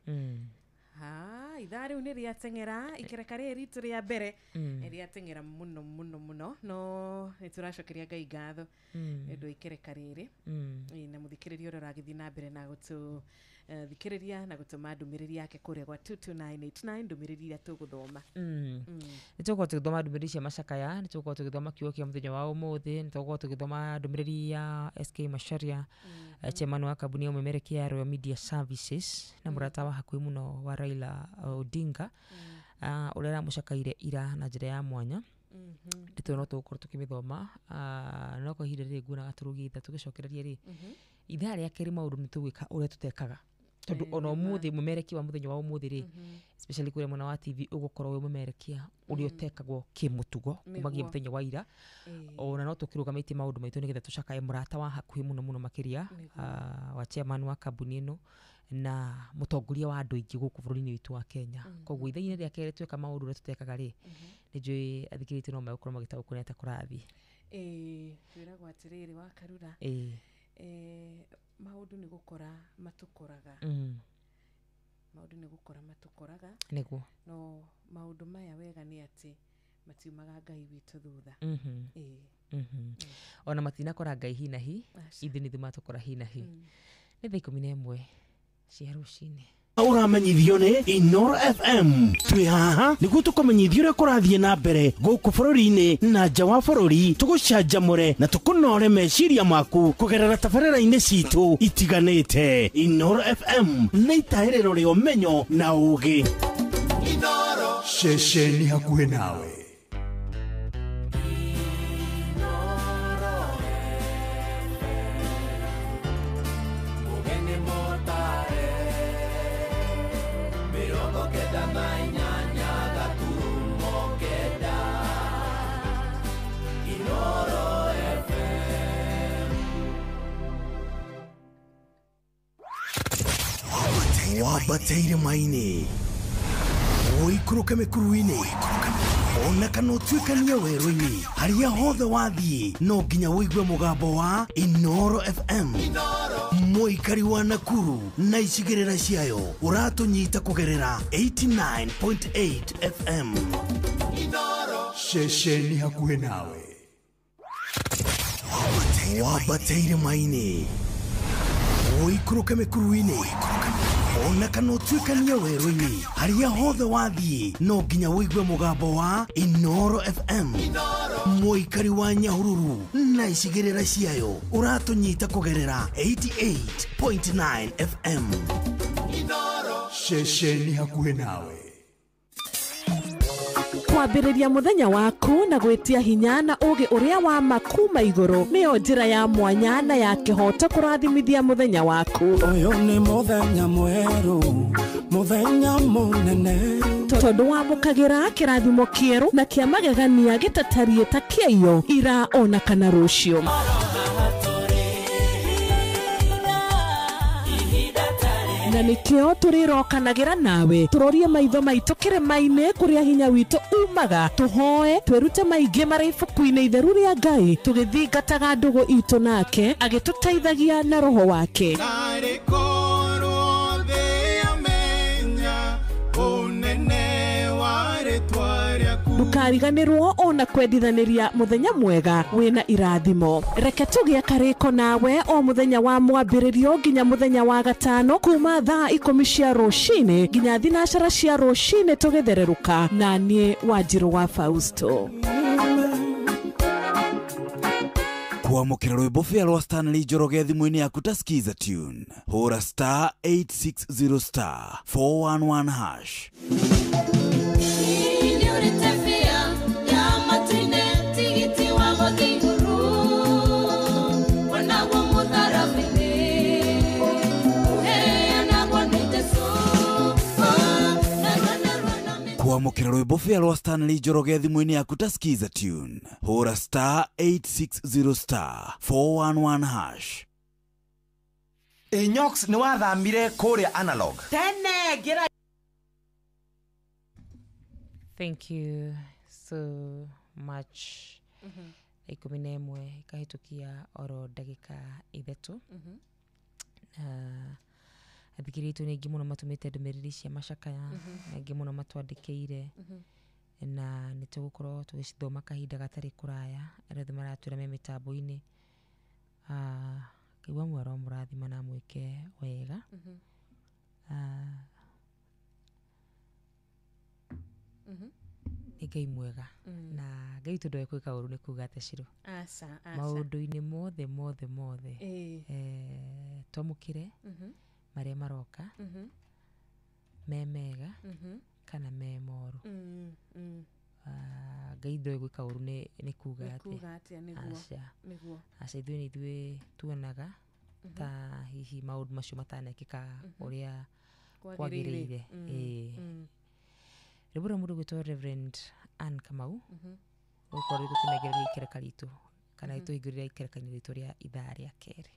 Ithaa rĩu nĩ rĩateng'era ikereka rĩrĩ ritũ rĩa mbere rĩateng'era mũno mũno mũno no nĩtũracokeria Ngai ngatho nĩũndũ wa ikereka rĩrĩ na mũthikĩrĩria ũrĩa ũragĩthiĩ na mbere na thikĩrĩria na gũtũma ndũmĩrĩri yake kũrĩa gwa 22989 ndũmĩrĩri iria tũgũthoma. Nĩtũgũkorwo tũgĩthoma ndũmĩrĩri cia macakaya, nĩtũgũkorwo tũgĩthoma kiugo kĩa mũthenya wa ũmũthĩ, nĩtũgũkorwo tũgĩthoma ndũmĩrĩri ya SK Macharia chairman wa kambuni ya ũmemerekia ya Royal Media Services na mũrata wa hakuhĩ mũno wa Raila Odinga ũrĩa aramũcakaire ira na njĩra ya mwanya. Nditũ no tũgũkorwo tũkĩmĩthoma no kwa ihinda rĩrĩ nguonaga tũrũgĩte tũgĩcokereria rĩ ithaa rĩa kerĩ maũndũ nĩtũgwĩka ũrĩa tũtekaga tondu ona umuthi mumereki wa muthenya wa umuthi ri especially kure mwana wa TV ugukorwo we mumerekia uri utekagwo kimutugo kumagia muthenya wa ira ona no tukirugamite maundu maitu nigetha tucakae murata wa hakuhi muno makiria wa chairman wa kambuni ino na mutongoria wa andu ingi guku bururi-ini witu wa Kenya koguo ithaini ria kere tweka maundu ria tutekaga ri ni njui athikirite no magukoro magita gukuneta kurathi twiragwo atiriri wa Karura maundu ni gukora matukoraga maundu ni gukora matukoraga niguo no maundu maya wega ni ati matiumaga Ngai witu thutha ona matinakora Ngai hi na hi ithi ni thumatukora hi na hi ni thaa 11 cia rucini uramenyithio ni Inoro FM twi haha niguo tukumenyithio uria kurathie na mbere guku bururi-ini na nja wa bururi tugucanjamure na tukunore meciria maku kugerera tabarĩra-inĩ citu itiganĩte. Inoro FM nĩ itahĩrĩro rĩa ũmenyo na ũũgĩ. Inoro ceceni hakuhĩ nawe. Wabateire maini uikuruke mikuruini ona kana utuikania werũ-ini haria hothe wathie no nginya wigue mugambo wa Inoro FM muikari wa Nakuru na icigĩrĩra ciayo uratunyita kugerera 89.8 FM Inoro ceceni hakuhĩ nawe. Wabateire maini uikuruke mikuruini ona kana utuikania werũ-ini haria hothe wathie no nginya wigue mugambo wa Inoro FM muikari wa Nyahururu na icigĩrĩra ciayo uratunyita kugerera 88.9 FM Inoro ceceni hakuhĩ nawe. Kwambĩrĩria muthenya waku na gwitia hinya na ũgĩ ũrĩa wa makuma igũrũ nĩyo njĩra ya mwanya na ya kĩhoto kũrathimithia muthenya waku. Ũyũ nĩ muthenya mwerũ, muthenya mũnene, tondũ wamũkagĩra kĩrathimo kĩerũ na kĩa magegania gĩtatariĩ ta kĩayo ira ona kana rũciũ. Na nikio turirokanagĩra nawe turorie maitho maitũ kĩrĩma-inĩ kũrĩa hinya witũ umaga tuhoe twĩrute maingĩ marĩ ibuku-inĩ itheru rĩa Ngai tũgĩthingataga ndũgũ itũ nake agĩtũteithagia na roho wake. Ndukariganĩrwo ona kwendithanĩria muthenya mwega wĩna irathimo. Reke tũgĩe karĩko nawe o muthenya wa mwambĩrĩrio nginya muthenya wa gatano kuma thaa 10 cia rũcinĩ nginya thinacara cia rũcinĩ tũgĩthererũka na niĩ Wanjirũ wa Fausto. Kwamũkĩra rwĩmbo fĩa rwa Stanley Njoroge thimũ-inĩ yaku ta skiza tune hũra star 860 star 411 hash. Kwamũkĩra rwĩmbo fĩa rwa Stanley Njoroge thimũ-inĩ yaku ta skiza tune hũra star 860 star 411 hash. Nyox nĩ wathamire kũrĩa analog tene gira. Thank you so much. 11 ikahĩtũkia oro ndagĩka 3 athikĩrĩtwo nĩ aingĩ mũno matũmĩte ndũmĩrĩri cia macakaya na aingĩ mũno matwandĩkĩire na nĩ tũgũkorwo tũgĩcithoma kahinda gatarĩ kũraya arĩa maratwĩra me mĩtambo-inĩ kaigua mwaro mũrathima na mwĩke wega. Nĩ Ngai mwega na Ngai tondũ ekwĩka ũru nĩ kuga atĩ Shirũ maũndũ-inĩ mothe twamũkĩre marĩa maroka me mega kana me moru. Ngai ndoĩ gwĩka ũru nĩ kuga atĩ aca ithuĩ nĩ ithuĩ tuonaga ta hihi maundu macio matanekika uria kwagiriire ribura mundu gwitwo Reverend Ann Kamau ukorwo gutunegereria ikereka ritu kana ituhingurira ikerekani ritu ria ithaa ria keri.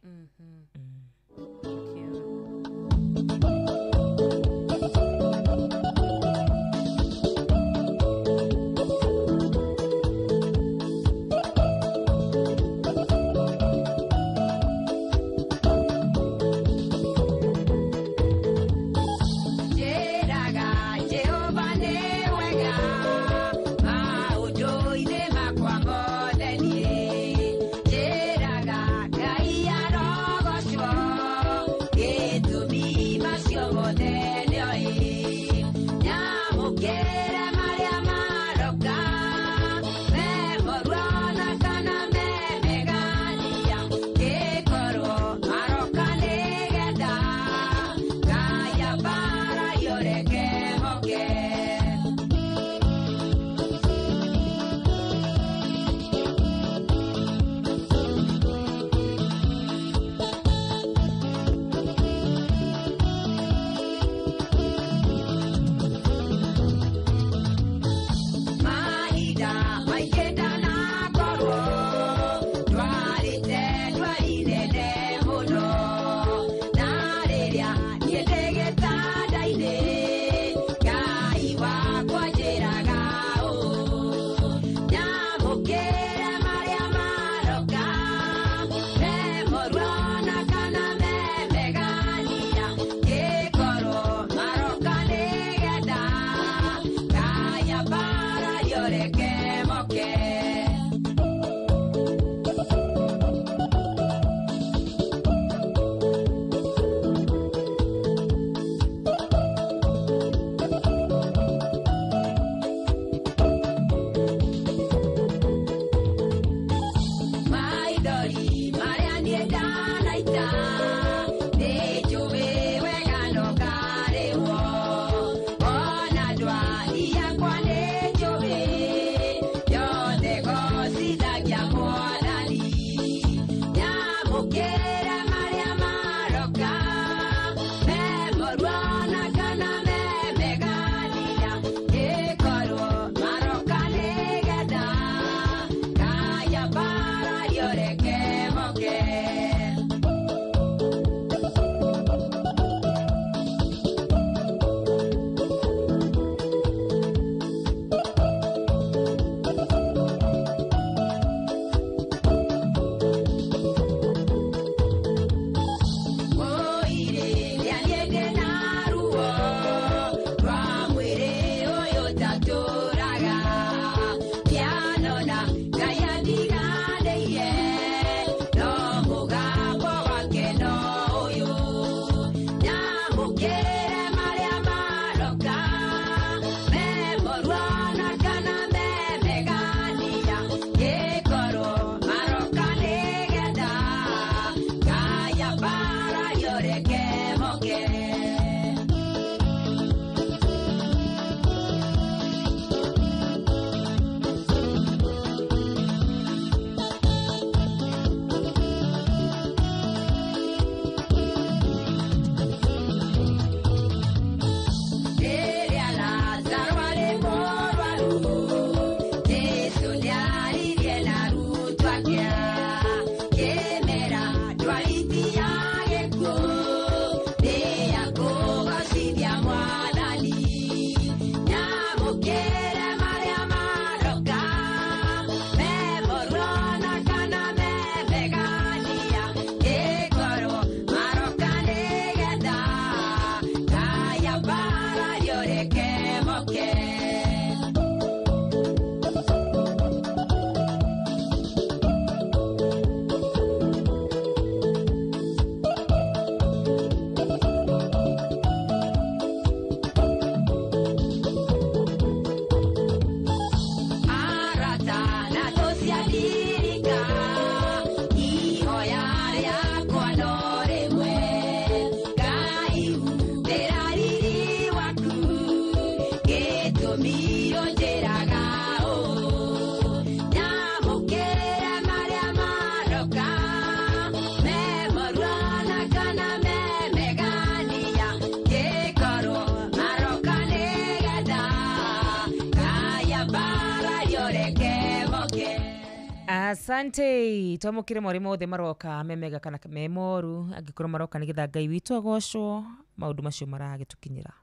Asante twamukire mori mothe maroka memega kana memoru angikoro maroka nigetha Ngai witu agocwo maundu macio maragitukinyira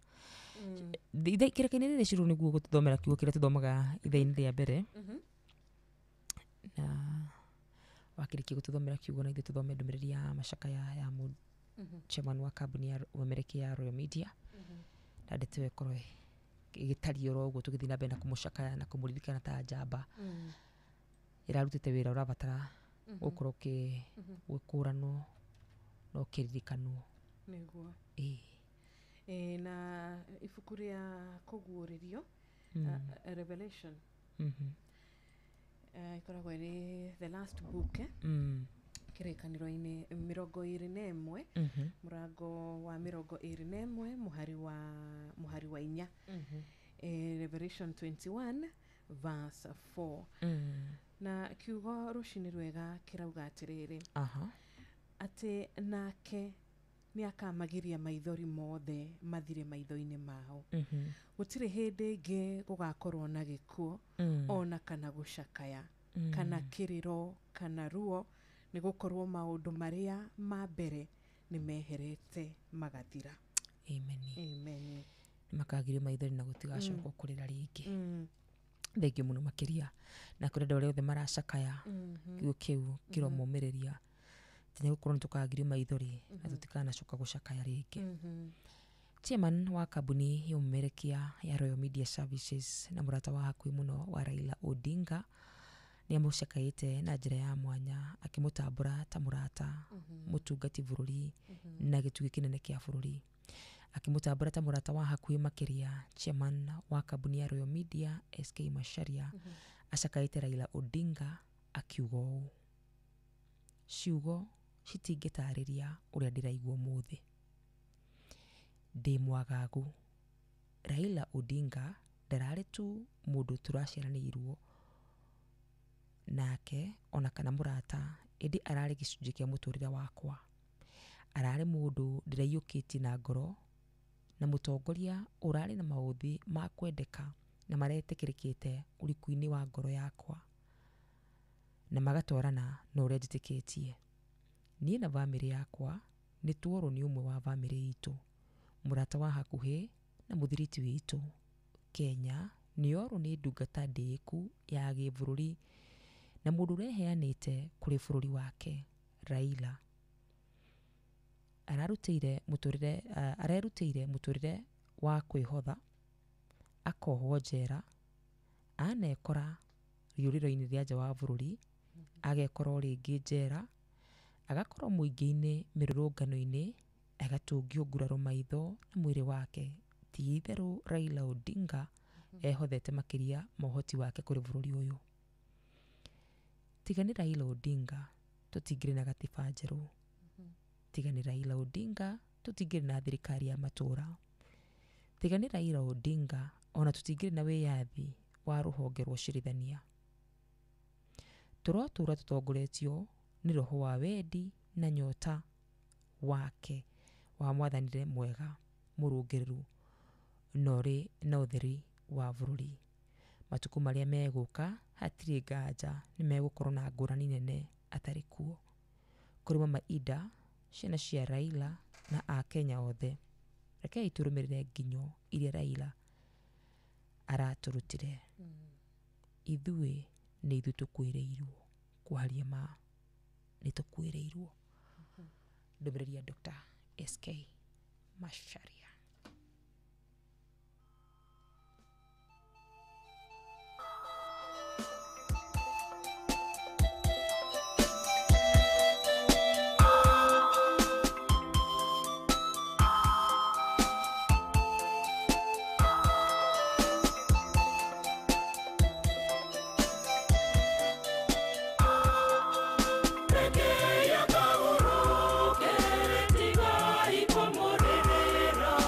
ithe kirekanire ne ciru niguo gututhomera kiugo kire tuthomaga ithe-ini ria mbere na wakirikia gututhomera kiugo na ithe tuthome ndumiriri ya macakaya ya mu chairman wa kambuni ya Amerika ya Royal Media ndandete korwe igitario ro uguo tugithi na mbere na kumucakaya na kumuririkana ta njamba irarutite wira urabatara gukorwo ki gukurano no kiririkano niguo na ibuku ria kuguuririo Revelation ikoragwo iri the last book kirikaniro-ini 21 murango wa 21 muhari wa 4 Revelation 21 verse 4 na kiugo rucini rwega kirauga atiriri ati nake ni akamagiria maithori mothe mathire maitho-ini mao gutire hindi ingi gugakorwo na gikuo ona kana gucakaya kana kiriro kana ruo ni gukorwo maundu maria ma mbere ni meherete magathira. Amen. Makagiria maithori na gutigacokwo kurira ringi thengio muno makiria na kurenda uria othe maracakaya kiugo kiu kiromumiriria tinya gukorwo tukagiria maithori na tutikanacoka gucakaya ringi. Chairman wa kambuni ya Amerika ya Royal Media Services na murata wa hakui muno wa Raila Odinga ni amucakaite na njira ya mwanya akimutambura ta murata mutungati bururi na gitugi kinene kia bururi akimutambura ta murata wa hakui makiria. Chairman wa kambuni ya Royal Media SK Macharia acakaite Raila Odinga akiugo ciugo citingitariria uria ndiraigua muthi ndi mwagagu. Raila Odinga ndarari tu mundu turaciaranirwo nake ona kana murata indi arari gicunji kia muturire wakwa arari mundu ndiraiyukiti na ngoro na mutongoria urari na mauthi ma kwendeka na maretikirikite urikuini wa ngoro yakwa na magatwarana na uria njitikitie nie na family yakwa ni tuoro ni umwe wa family itu murata wa hakuhi na muthiriti witu Kenya ni oro ni ndungata ndiku ya gibũrũri na mundu reheanite kuri bũrũri wake. Raila arerutire muturire wa kwihotha akohwo njera anekora riuriro-ini ria nja wa bũrũri agekora ringi njera agakorwo muingi-ini mirurungano-ini agatungio nguraro maitho na mwiri wake. Ti itheru Raila Odinga ehothete makiria mohoti wake kuri bũrũri uyu. Tigani Raila Odinga tutingire na gatiba njeru tigani Raila Odinga tutingire na thirikari ya matura tigani Raila Odinga ona tutingire na wiyathi wa ruhonge rwa cirithania. Turotura tutongoretio ni roho wa wendi na nyota wake wa mwathanire mwega murungiriru nori na utheri wa bũrũri. Matuku maria meguka hatiri nganja ni megukorwo na ngurani nene atari kuo kuri mama Ida ciana cia Raila na a Kenya othe. Rekei turumirire nginyo iria Raila araturutire. Ithui ni ithu tukwireirwo kwaria ma ni tukwireirwo. Ndumiriri ya Dr. SK Macharia. Tiga ikomorerera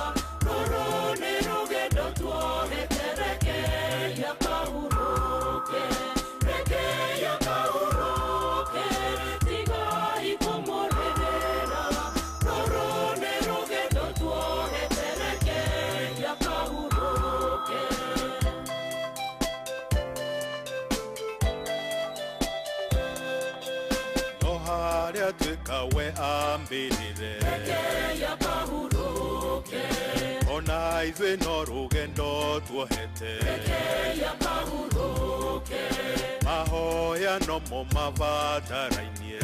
agatuĩka we ambĩrĩre ona ithuĩ no rũgendo tuohete mahoya no mo mabatarainie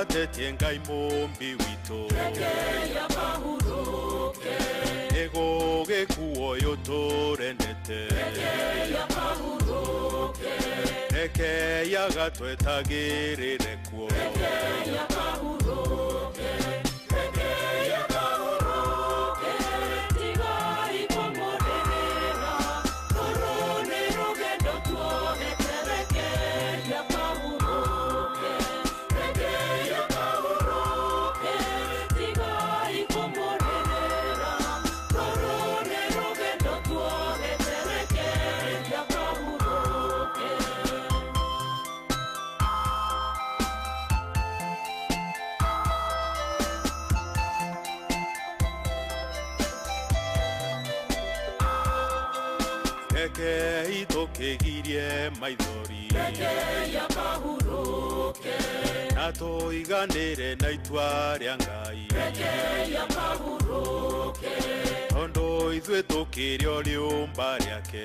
Tetie ngai mũmbi witũ nĩgũgĩkuo ũyũ tũrendete rekei agatwetagĩrĩre kuo Rekei tũkĩgirie maithori na tũiganĩre na itua rĩa Ngai tondũ ithuĩ tũkĩrĩ o rĩũmba rĩake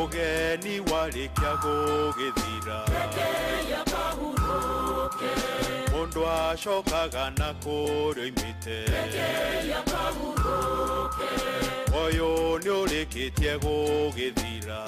Ũgeni warĩkia gũgĩthira mũndũ acokaga na kũrĩa oimĩte ũyũ nĩ ũrĩkĩtie gũgĩthira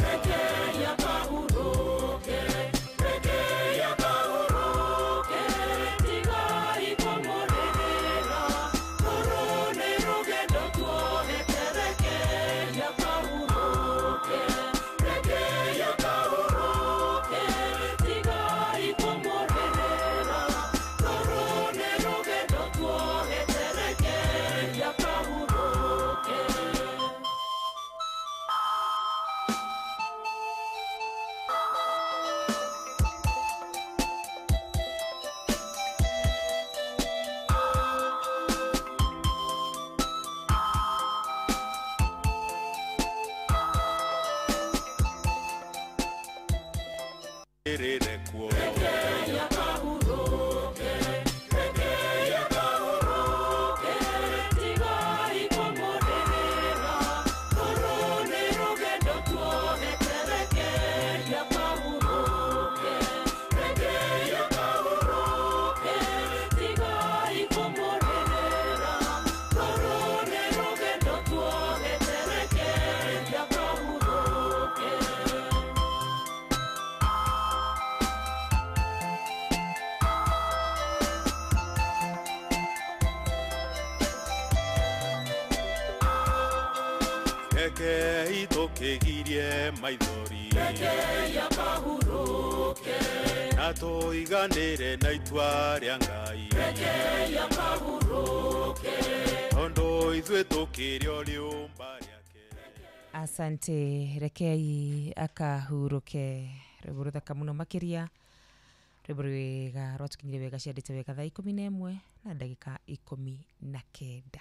Rekei tũkĩgirie maithori na tũiganĩre na itua rĩa Ngai tondũ ithuĩ tũkĩrĩ o rĩũmba rĩake. Asante, rekei akahurũke rwĩmbo rũthaka mũno makĩria rwĩmbo rwega rwatũkinyire wega ciandĩte wega thaa 11 na ndagĩka 19.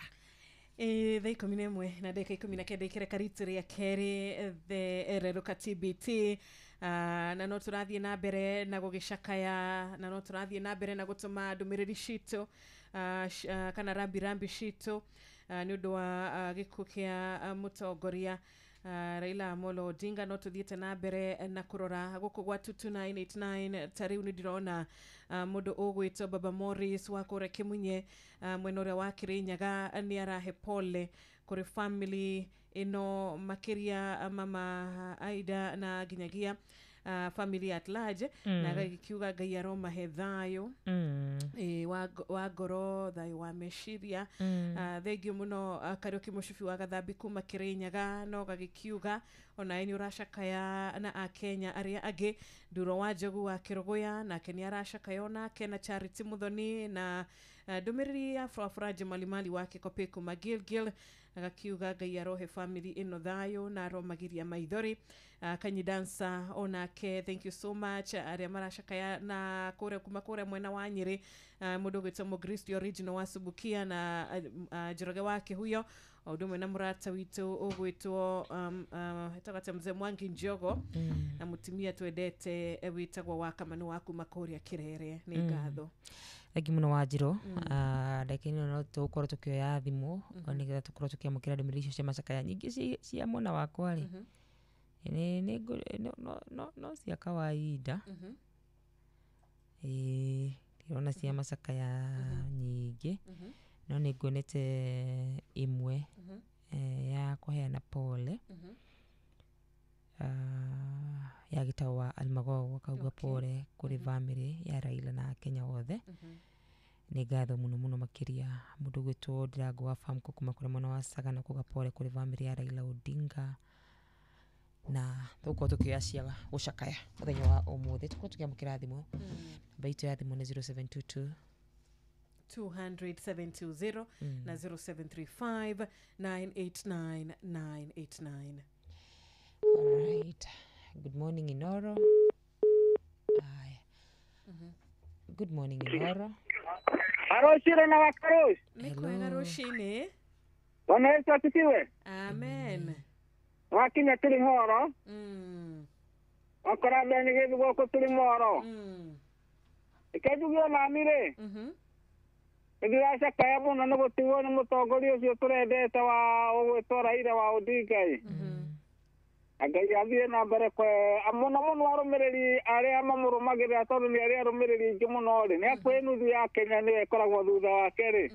thaa 11 na ndagĩka 19 ikĩreka ritu rĩa kerĩ thereruka TBT. Na no tũrathiĩ na mbere na gũgĩcakaya, na no tũrathiĩ na mbere na gũtũma ndũmĩrĩri citũ kana rambi citũ nĩ ũndũ wa gĩkuũ kĩa mũtongoria Raila Amolo Odinga. No tuthiĩte na mbere na kũrora gũkũ gwa 2989. Ta rĩu nĩ ndĩrona mũndũ ũgwĩtwo Baba Morris wa kũrĩa Kĩmunye mwena ũrĩa wa Kĩrĩnyaga nĩ arahe pole kũrĩ family ĩno, makĩria mama Aida na nginyagia family at large. Na gagĩkiuga Ngai aromahe thayũ wa ngoro, thayũ wa meciria. Thengiũ mũno Kariuki Mũcibi wa Gathambi kuma Kĩrĩnyaga. No gagĩkiuga ona nĩ ũracakaya na Akenya arĩa angĩ. Nduro wa Njogu wa Kĩrũgũya nake nĩ aracakaya onake, na Charity Muthoni, na ndũmĩrĩri ya Furaji Malimali wa Kĩkopĩ kuma Gilgil. Agakiuga Ngai arohe family ĩno thayũ na aromagiria maithori. Kanyi Dancer onake, thank you so much. Arĩa maracakaya na kũrĩa mwena wa Nyĩrĩ, mũndũ ũgwĩtwo Mũgristi original wa Subukia na Njoroge wa Kĩhuyo, o ũndũ ũmwe na mũrata witũ ũgwĩtwo etagwo Mzee Mwangi Njogo, na mũtumia twendete wĩtagwo wa Kamanu wa kuma kũrĩa Kĩrere. Nĩ ngatho thengi mũno wa Njiro. Ndagĩka-inĩ no tũgũkorwo tũkĩoya thimũ nĩgetha tũkorwo tũkĩamũkĩra ndũmĩrĩri icio cia macakaya nyingĩ cia mwena wakwa rĩ, no cia kawaida. Ndĩrona cia macakaya nyingĩ, no nĩ nguonete imwe ya kũheana pole ya gĩtau wa Almagogo, akauga pole kũrĩ family ya Raila na Akenya othe. Nĩ ngatho mũno makĩria mũndũ ũgwĩtwo Ndirango wa Farm kuma kũrĩa mwena wa Sagana, kuga pole kũrĩ family ya Raila Odinga. Na tũgũkorwo tũkĩoya cia gũcakaya mũthenya wa ũmũthĩ. Tũkorwo tũkĩamũkĩra thimũ, namba itũ ya thimũ nĩ 0722 200 na 0735 989 989. Alright. Good morning Inoro. Good morning Inoro. Aroshire na wakarosh. Nikwega rushini. Bwana Yesu asifiwe. Amen. Wakinya tuli horo. Wakora bene githu goko tuli moro. Ikajugio na mire. Ndirasha kaya mũno nĩ gũtigwo nĩ mũtongoria ũcio tũrendete wa ũgwĩtwo Raila wa Odinga. Ngai athiĩ na mbere mũno arũmĩrĩri arĩa mamũrũmagĩrĩra, tondũ nĩ arĩa arũmĩrĩri aingĩ mũno rĩ, nĩ akuĩ nuthu ya Kenya nĩwe ĩkoragwo thutha wake rĩ.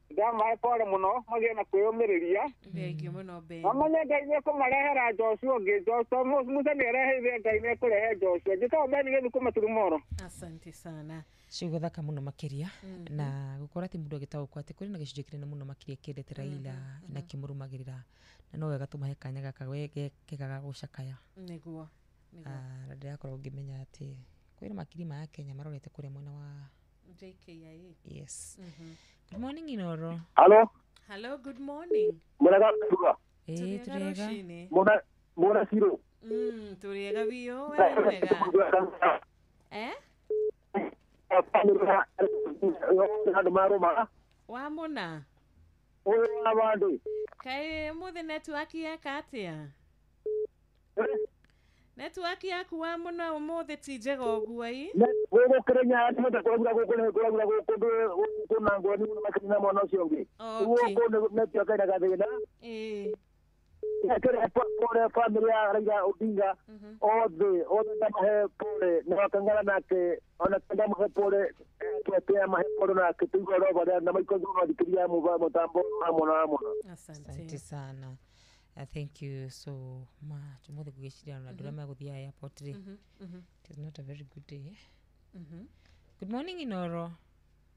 Ndamahe pole mũno, magĩe na kwĩyũmĩrĩria. Thengiũ mũno Ben. Mamenye Ngai nĩ kũmarehera Joshua ũngĩ. Joshua Musa nĩ areheire, Ngai nĩ kũrehe Joshua. Njĩtagwo Ben gĩthu kuma Turumoro. Asante sana. Ciugo thaka mũno makĩria, na gũkorwo atĩ mũndũ agĩtaũkwo atĩ kũrĩ na gĩcunjĩ kĩnene mũno makĩria kĩendete Raila na kĩmũrũmagĩrĩra, na no wega tũmahe kanya gaka kega ga gũcakaya. Nĩguo. Na ndĩrakorwo ngĩmenya atĩ kwĩna makiri ma Kenya marorete kũrĩa mwena wa JKIA. Yes. Good morning Inoro. Hello, good morning. Mũrega kuga. Tũrega. Mũra siro. Tũrega biyo wega. Wa mũna. Kaĩ mũthĩ network yaka atĩa? Network yaku wa mũna ũmũthĩ ti njega ũguo ĩ? Gũkũ Kĩrĩnyaga nĩmũndũ kũragura gũkũ na ngoni mũno makĩria na mwana ũcio ũngĩ. Gũkũ network ĩna gathĩna. Kĩrĩa pole family ya Raila Odinga othe ndamahe pole, na wakangana nake ona ndamahe pole, tuatea mahe pole nake tuigua roho na maiko thikĩria mũtambo hamwe. Asante sana. Thank you so much. Mũthĩ gũgĩciria na ndũrĩa megũthiĩ airport rĩ. It is not a very good day. Good morning Inoro.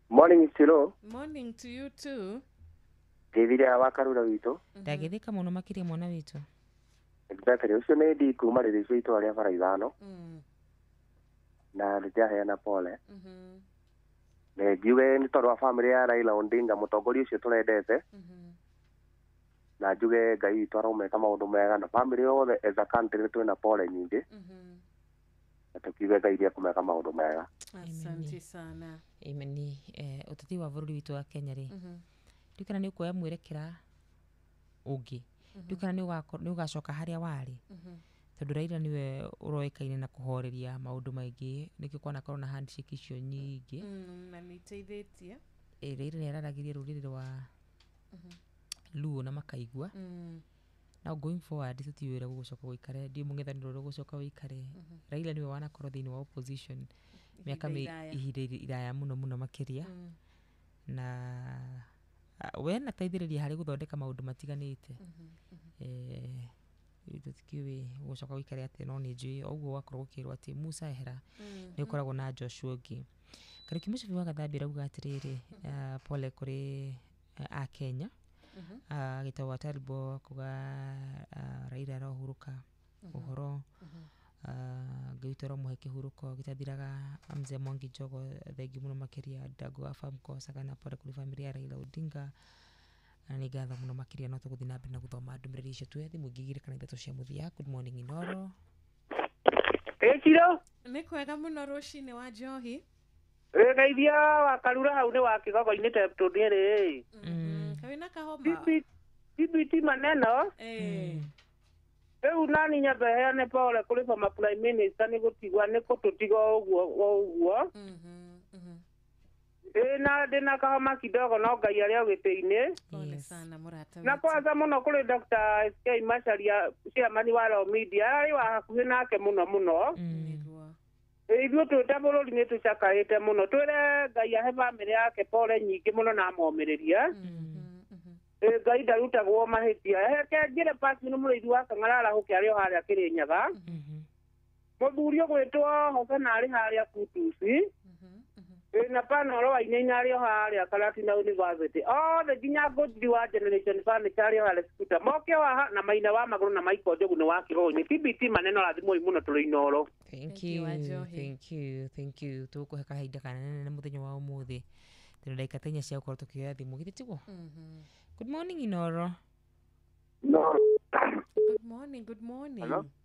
Morning Siro. Morning to you too. Ndĩthire wa Karura witũ. Ndagĩthĩka mũno makĩria mwana witũ. Exactly. Ũcio nĩ ndi kuma rĩrĩ cio itũra rĩa bara ithano. Na ndĩraheana pole. Na njuge nĩ tondũ wa family ya Raila Odinga, mũtongoria ũcio tũrendete. Na njuge Ngai witũ aromeka maũndũ mega, na family yothe as a country nĩ twĩna pole nyingĩ. Na tukiuge Ngai nĩ ekũmeka maũndũ mega. Asante sana. Amen. Ũteti wa bũrũri witũ wa Kenya rĩ, ndikana nĩ ũkuoya mwerekera ũngĩ ndikana nĩ ũgacoka harĩa warĩ tondũ Raila niwe ũroĩkaine na kũhoreria maũndũ maingĩ nĩkĩo kwana korwo na handshake icio nyingĩ na nĩ iteithĩtie Raila nĩ araragirie rũrĩrĩ rwa Luo na makaigua now going forward tutiwĩra gũgũcoka gũikare ndi mũng'ethanĩro ũrĩa gũcoka wĩikare Raila niwe wanakorwo thĩinĩ wa opposition mĩaka ihinda iraya mũno makĩria na we nateithĩrĩria harĩ gũthondeka maũndũ matiganĩte tũtikiũĩ gũcoka gũikare atĩ no nĩ njũĩ ũguo wakorwo gũkĩrwo atĩ Musa ehera nĩ ũkoragwo na Joshua ũngĩ Kariki Mũcibi wa Gathambia auga atĩrĩrĩ pole kũrĩ a Kenya gĩtagwo Taribo kuga Raila arohurũka ũhoro gĩtaro mũhe kĩhurũko gĩtathiraga Mzee Mwangi Njogo thengi mũno makĩria Dago wa Famco sagana pole kũrĩ family ya Raila Odinga nĩ ngatho mũno makĩria no tũgũthiĩ na mbere na gũthoma ndũmĩrĩri icio twethe mũingĩ igĩrĩ kana ithatũ cia mũthia. Good morning Inoro. Ĩkiro nĩ kwega mũno rũcinĩ wa njohi geithia wa Karura hau nĩ wa Kigogo-inĩ tondũ rĩ kawina kahoma CBT maneno rĩu nani nyambe heane pole kũrĩ former prime minister nĩ gũtigwa nĩ gũtũtiga ũguo na ndĩna kahoma kidogo no Ngai arĩ ũgĩtĩ-inĩ pole sana mũrata na kwanza mũno kũrĩ Dr. SK Macharia chairman wa Raw Media arĩ wa hakuhĩ nake mũno ithuĩ twĩta bũrũri nĩ tũcakaĩte mũno twĩre Ngai ahe bamĩrĩ yake pole nyingĩ mũno na amomĩrĩria Ngai ndarutagwo mahĩtia heke ngĩre pasi nĩ mũrĩithi wa Kang'ara hũke arĩ o harĩa Kĩrĩnyaga mũthuri ũgwĩtwo Hosana arĩ harĩa Kutusi na Panoro Wainaina arĩ o harĩa Karatina University othe nginya ngũthiri wa Generation Furniture arĩ o harĩa Skuta moke waha na Maina wa Magũrũ na Maiko Njogu nĩ wa Kĩgogo-inĩ TBT maneno rathimoi mũno tũrĩ Inoro. Thank you tũkũhe kahinda kanene mũthenya wa ũmũthĩ tena ndagĩka ta inya cia gũkorwo tũkĩoya thimũ githĩ tiguo. Good morning Inoro. Good morning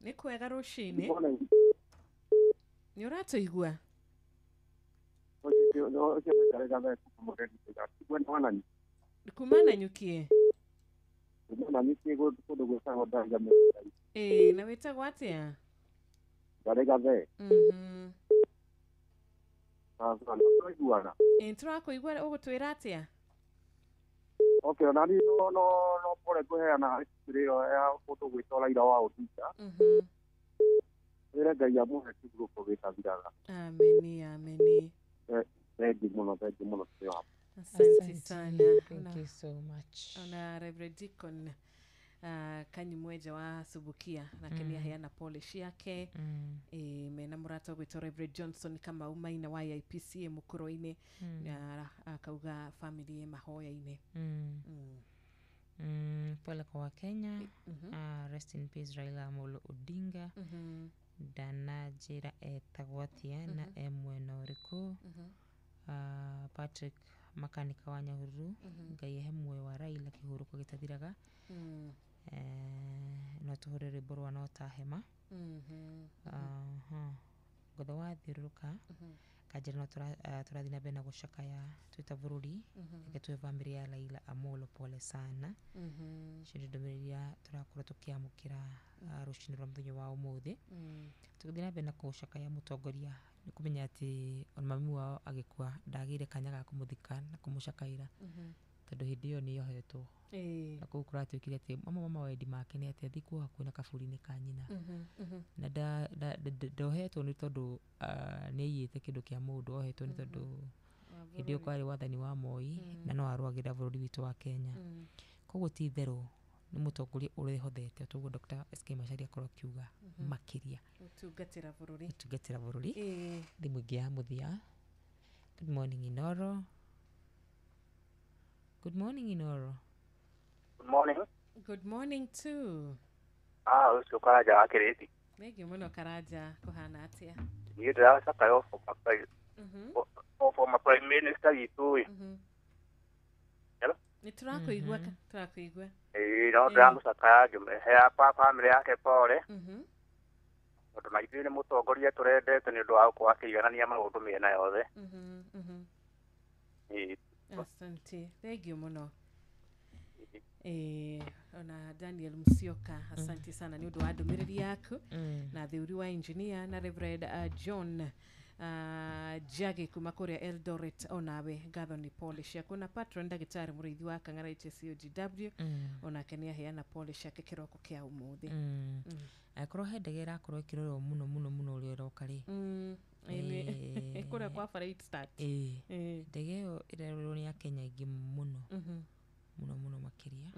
nĩ kwega rũcinĩ nĩ ũratũigua kuma Nanyukie na wĩtagwo atĩa tũrakũigua ũgũtwĩra atĩa na ni no pole kũheana kĩrĩo ya mũndũ gwĩtwo Raila wa Odinga Ngai amũhe kĩhurũko gĩtathiraga. Ameni. Thank you mũno asante sana. Thank you so much. Ona Reverend Deacon Kanyimweja wa Subukia lakini aheana polish yake mena murata gwĩtwo Reverend Johnson kama umaina wa IPCA Mũkũrũ-inĩ akauga family mahoya-inĩ pole kwa Kenya rest in peace Raila Amolo Odinga Dana Njĩra etagwo atĩa na mwena ũrĩkũ Patrick makanika wa Nyahururu Ngai ahe muoyo wa Raila kĩhurũko gĩtathiraga no tũhũre rwĩmbo rwa no ta hema ngotho wathiũrũrũka kanjĩra no tũrathiĩ na mbere na gũcakaya twĩta bũrũri reke twĩ bamĩrĩ ya Raila Amolo pole sana icio nĩ ndũmĩrĩri iria tũrakorwo tũkĩamũkĩra rũcinĩ rwa mũthenya wa ũmũthĩ tũgũthiĩ na mbere na kũcakaya mũtongoria nĩ kũmenya atĩ ona mami wao agĩkua ndagĩire kanya ga kũmũthika na kũmũcakaĩra tondũ hĩndĩ ĩyo nĩ yohetwo na kũu kũratuĩkire atĩ mama wendi make nĩ atĩ athikwo hakuhĩ na kaburi-inĩ ka nyina na ndohetwo nĩ tondũ nĩ aiyĩte kĩndũ kĩa mũndũ ohetwo nĩ tondũ hĩndĩ ĩyo kwarĩ wathani wa Moi na no arũagĩra bũrũri witũ wa Kenya koguo ti itherũ nĩ mũtongoria ũrehotete toguo Dr. SK Macharia akorwo akiuga makĩria gũtungatĩra bũrũri thimũ ingĩ ya mũthia. Good morning Inoro. Good morning Inoro. Good morning too. Ucio Karanja wa Kĩrĩti. Thengiũ mũno Karanja kũhana atĩa niĩ ndĩracakaya former prime minister witũ nĩ tũrakũigua no ndĩramũcakaya ngĩmũhea bamĩrĩ yake pole tondũ na ithuĩ nĩ mũtongoria tũrendete nĩ ũndũ wa gũkorwo akĩiganania maũndũ mĩena yothe. asante thengiũ mũno Ona Daniel Musioka, asante sana ni undu wa ndumiriri yaku na theuri wa engineer na Reverend John Jage kuma kuria Eldoret onawe gatho ni polish yako na patron ndagitari murithi wa Kang'ara HSUGW ona kenia heana polish yake kiroko kia umuthi akoro hedegera akoro kiroro muno uri rokari ekora kwa freight start degeo irero ni ya Kenya ingi muno makiria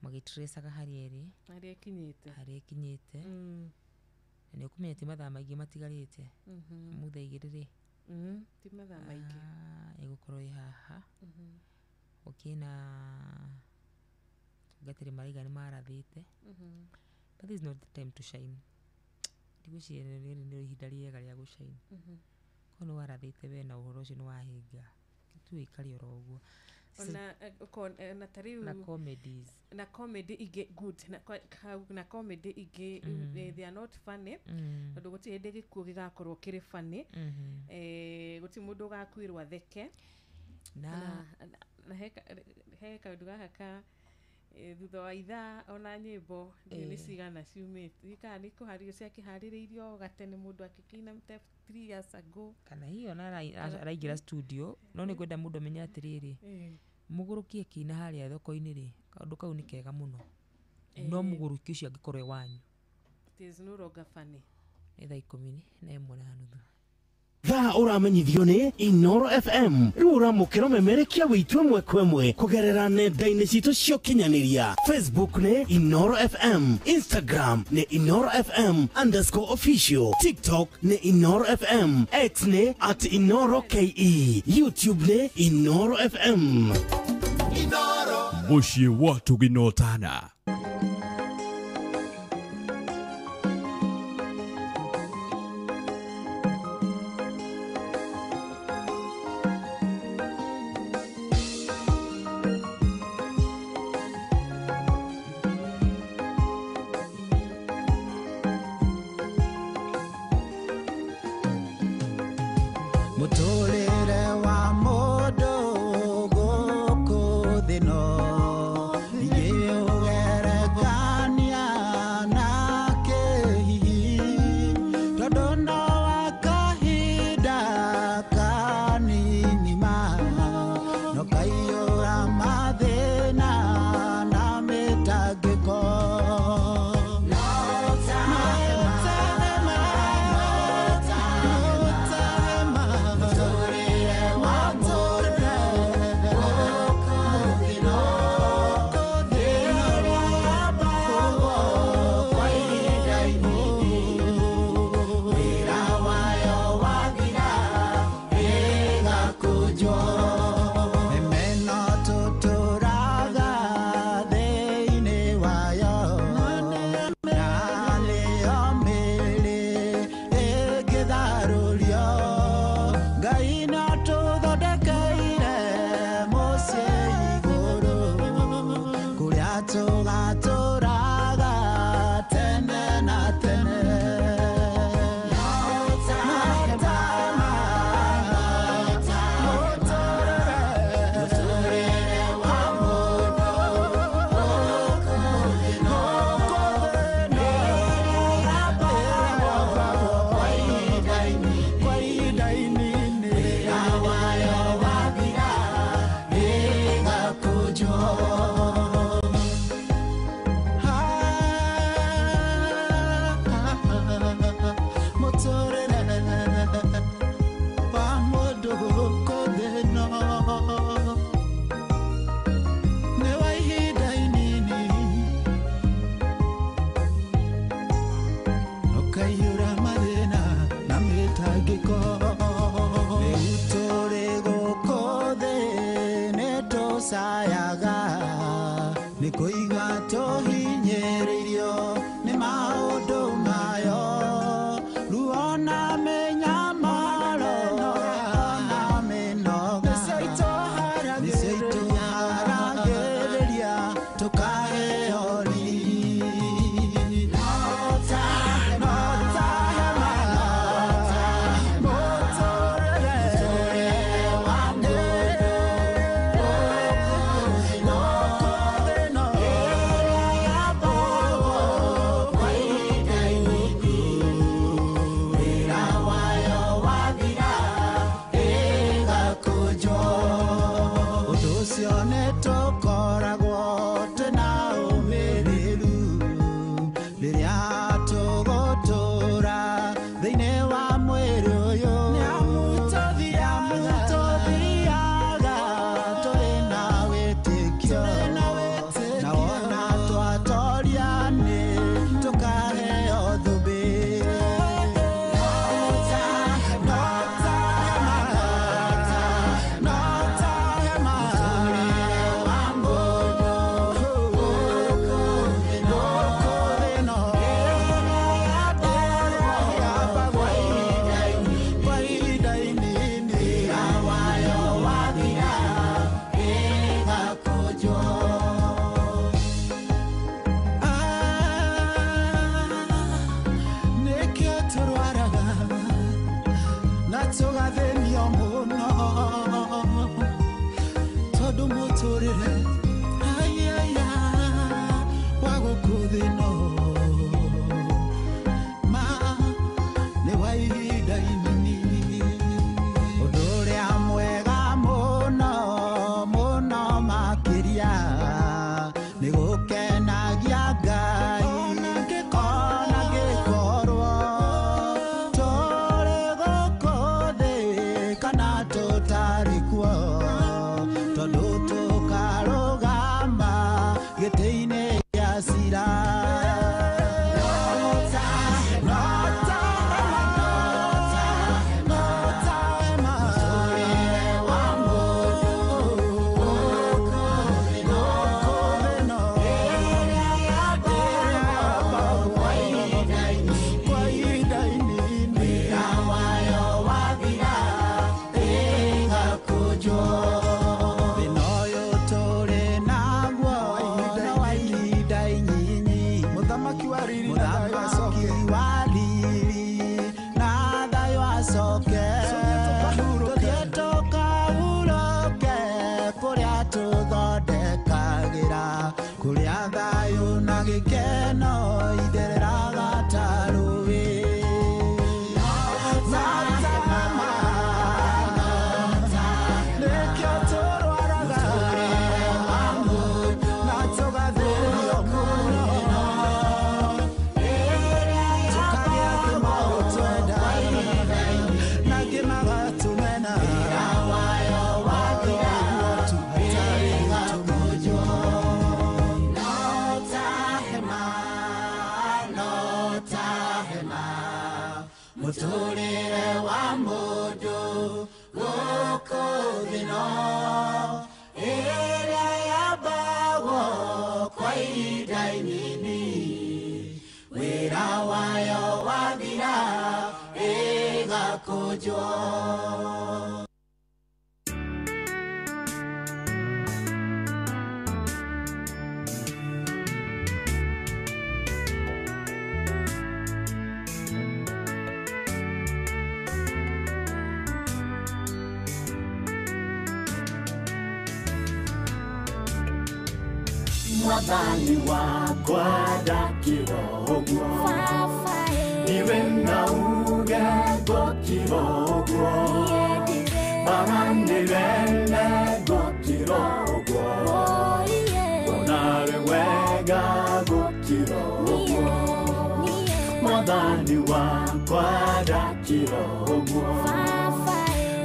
magitresaga hari ekinyite ni ukumenya mathaa maingĩ matigarĩte mutha igĩrĩrĩ ti mathaa maingĩ ĩgũkorwo haha ukina gatĩrĩ maraiga nĩ marathĩte but this is not the time to shine ndigwĩciria nĩ ihinda rĩega rĩa gũshine kono warathĩte we na ũhoro ũcio nĩ wahinga tu ikari oro ũguo na tariu na comedy ige good na comedy ige they are not funny ndo goti hende gikuo gigakorwo kiri funny goti mundu gakwirwa theke na heka nduga ka thutha wa ithaa ona nyimbo ni cigana ciumite ika ni kuhario cia kihaririirio gatene mundu akikina 3 years ago kana hiyo na araingira studio no ni kwenda mundu menya atiriri mugurukie kina haria thoko-ini ri kaundu kau ni kega muno no muguruki ucio angikorwe wanyu it is no longer funny etha 11:30 Tha uramenyithio ni Inoro FM rura mukiro memerekia witwe mwekwemwe kugerera nenda-ini citu cio kinyaniria Facebook ni Inoro FM, Instagram ni Inoro FM_official, TikTok ni Inoro FM, X ni @InoroKE, YouTube ni Inoro FM. Inoro mushie watu ginotana gũkũ thĩ ĩno ĩrĩa yambagwo kwa ihinda inini wĩra wayo wathira ĩgakũnjwo. Mwathani wakwa ndakĩrogwo niwe na uge ngũkĩrogwo maranĩrene ngũkĩrogwo onarĩ wega ngũkĩrogwo Mwathani wakwa ndakĩrogwo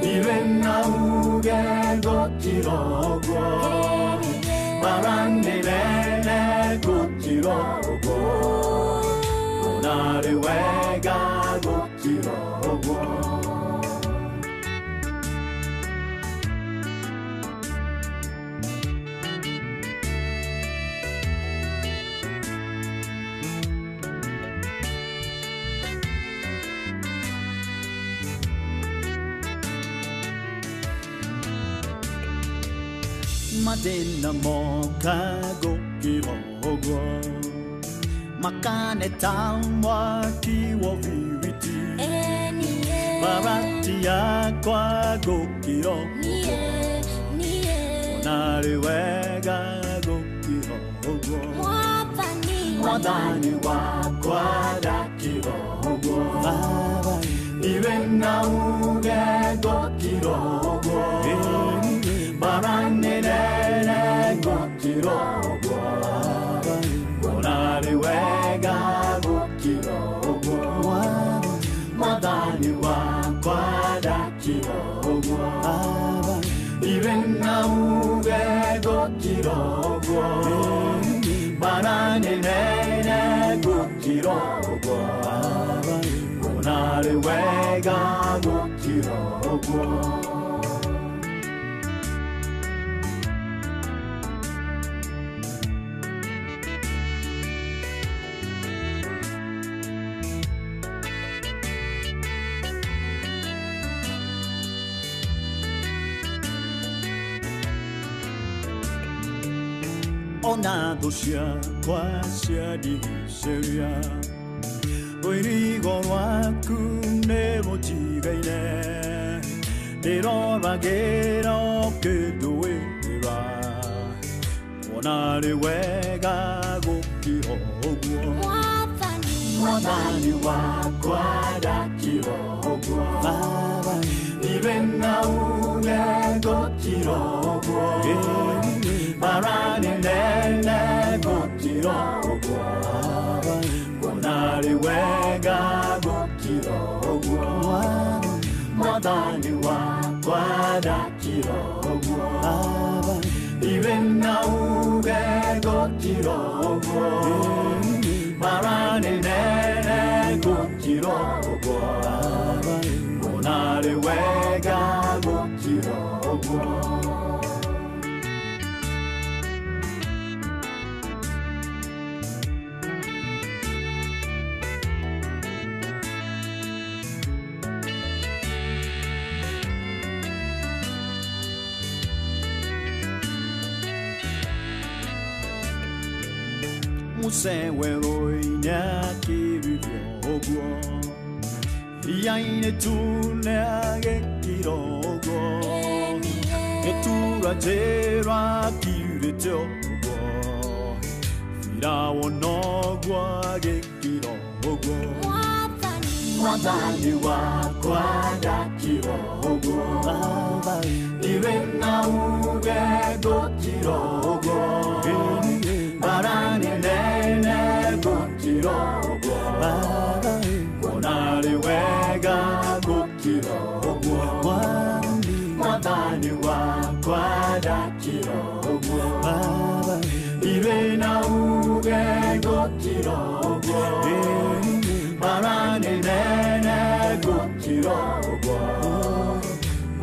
niwe na uge ngũkĩrogwo Maranirene gũkĩrogwo onarĩ wega gũkĩrogwo Madina moka gũkĩrogwo makane tamwa kiwo viviti barati yakwa gũkĩrogwo onarĩ wega gũkĩrogwo Mwathani wakwa ndakĩrogwo iwe na uge ngũkĩrogwo Maranirene ngũkĩrogwo onarĩ wega gũkĩrogwo Mwathani wakwa ndakĩrogwo iwe na uge ngũkĩrogwo Maranirene ngũkĩrogwo onarĩ wega gũkĩrogwo Ona thũ ciakwa ciandigicĩria rũirigo rwaku nĩ rũnjigaine ndĩroragĩra ũkĩndũĩra onarĩ wega gũkĩrogwo Mwathani wakwa ndakĩrogwo iwe na uge ngũkĩrogwo Maranirene ngũkĩrogwo onarĩ wega gũkĩrogwo Mwathani wakwa ndakĩrogwo iwe na uge ngũkĩrogwo Maranirene ngũkĩrogwo onarĩ wega gũkĩrogwo Museweroine akĩrogwo iria-inĩ tune agĩkĩrogwo gĩtura akĩrĩte ũguo Firaũnogwo agĩkĩrogwo Mwathani wakwa ndakĩrogwo iwe na uge ngũkĩrogwo Maranirene ngũkĩrogwo onarĩ wega gũkĩrogwo Mwathani wakwa ndakĩrogwo iwe na uge ngũkĩrogwo Maranirene ngũkĩrogwo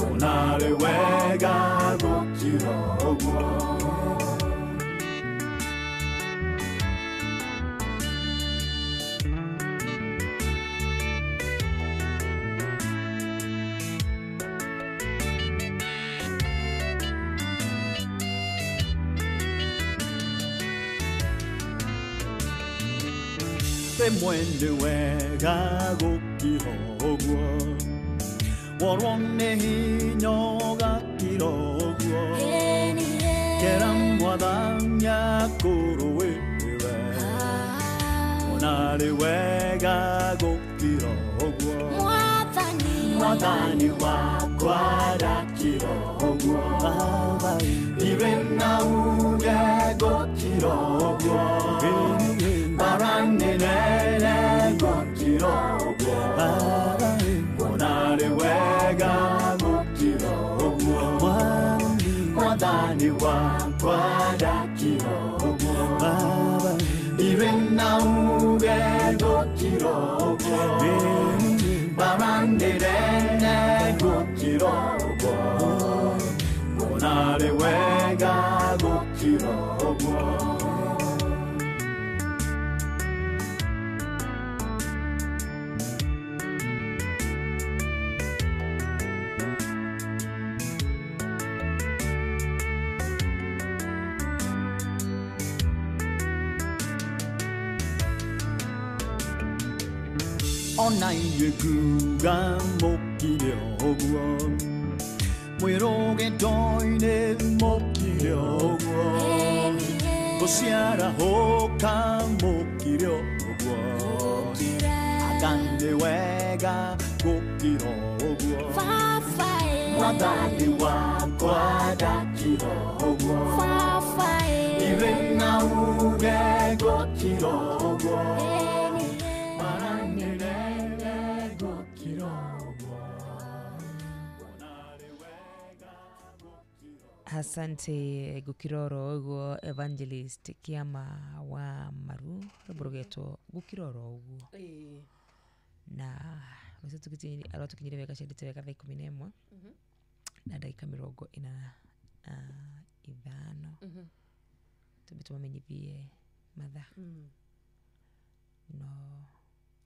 onarĩ rĩ wega gũkĩra ũguo. Rĩmwe nĩ wega gũkĩra ũguo, worwo nĩ hinya ũgakĩra ũguo, kera Mwathani akũrũĩrĩre, ona rĩ wega gũkĩra ũguo. Mwathani wakwa ndakĩra ũguo, irĩ na uge gũkĩra ũguo, baranene gũkĩra ũguo, ona rĩ wega gũkĩra ũguo. Mwathani wakwa ndakĩra ũguo, irĩ na uge gũkĩra ũguo, baranene gũkĩra ũguo, ona rĩ wega gũkĩra ũguo. Ona ingĩkuga mũkire ũguo, mwĩrũgĩto-inĩ mũkire ũguo, gũciara hũka mũkire ũguo, anga nĩ wega gũkira ũguo. Mwathani wakwa ndakira ũguo, irĩ na uge gũkira ũguo. Asante Gukiroro uguo Evangelist Kiama wa Maru Ruburugeto Gukiroro uguo na wese tukitini aro tukinyire weka shedite weka 11 na dakika 45 tubituma menyithie matha no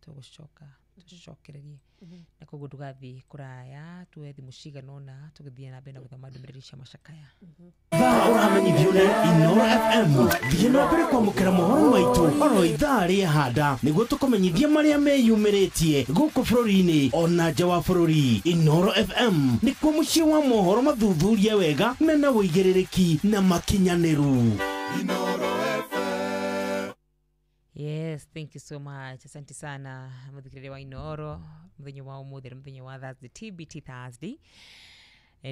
tugushokererie na koguo tugathi kuraya twethi mushiga nona tugithie na bena gutha madumiriri cia macakaya uramenyithio ni Inoro FM thiĩ na mbere kwamũkĩra mohoro maitũ oro ithaa rĩahanda nĩguo tũkũmenyithia marĩa meyumĩrĩtie gũkũ bũrũri-inĩ ona nja wa bũrũri. Inoro FM nĩkuo mũciĩ wa mohoro mathuthurie wega mena wũigĩrĩrĩki na makinyanĩru. Inoro FM. Yes, thank you so much. Asante sana muthikirĩria wa Inoro mũthenya wa ũmũthĩ mũthenya wa Thursday TBT Thursday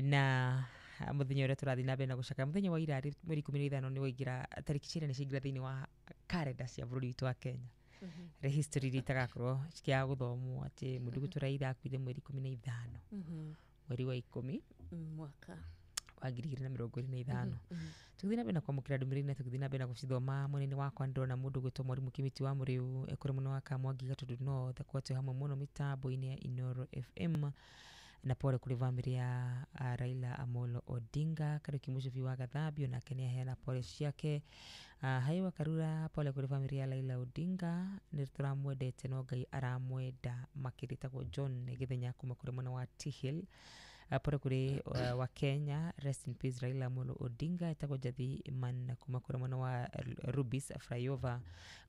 na muthenya ũrĩa tũrathiĩ na mbere na gũcaka mũthenya wa ira mweri 15 nĩ waingira tariki cira nĩ ciingira thĩinĩ wa calendar cia bũrũri witũ wa Kenya. Re history rĩtagakorwo cikia gũthomwo atĩ mũndũ gũtũraira akuire mweri 15 mweri wa 10 mwaka wa 2025. Tugithina na mbere na kwamũkĩra ndũmĩrĩri na tugithina na mbere na gũcithoma mũnene wakwa ndona mũndũ gwĩtwo Mwarimũ Kimiti wa Mũrĩu ekũrĩ mũno wa Kamwangi Gatundu no takwatwo hamwe mũno mitambo-inĩ ya Inoro FM na pole kuri family ya Raila Amolo Odinga Kariuki Musyobi wa Gathambio na Kenya hena pole ciake hayo Karura pole kuri family ya Raila Odinga ni turamwendete no Ngai aramwenda makirita go John Githenya kuma kuri mwana wa Tihil pole kuri wa Kenya rest in peace Raila Amolo Odinga itago Jathi Iman kuma kuri mwana wa Rubis Frayova.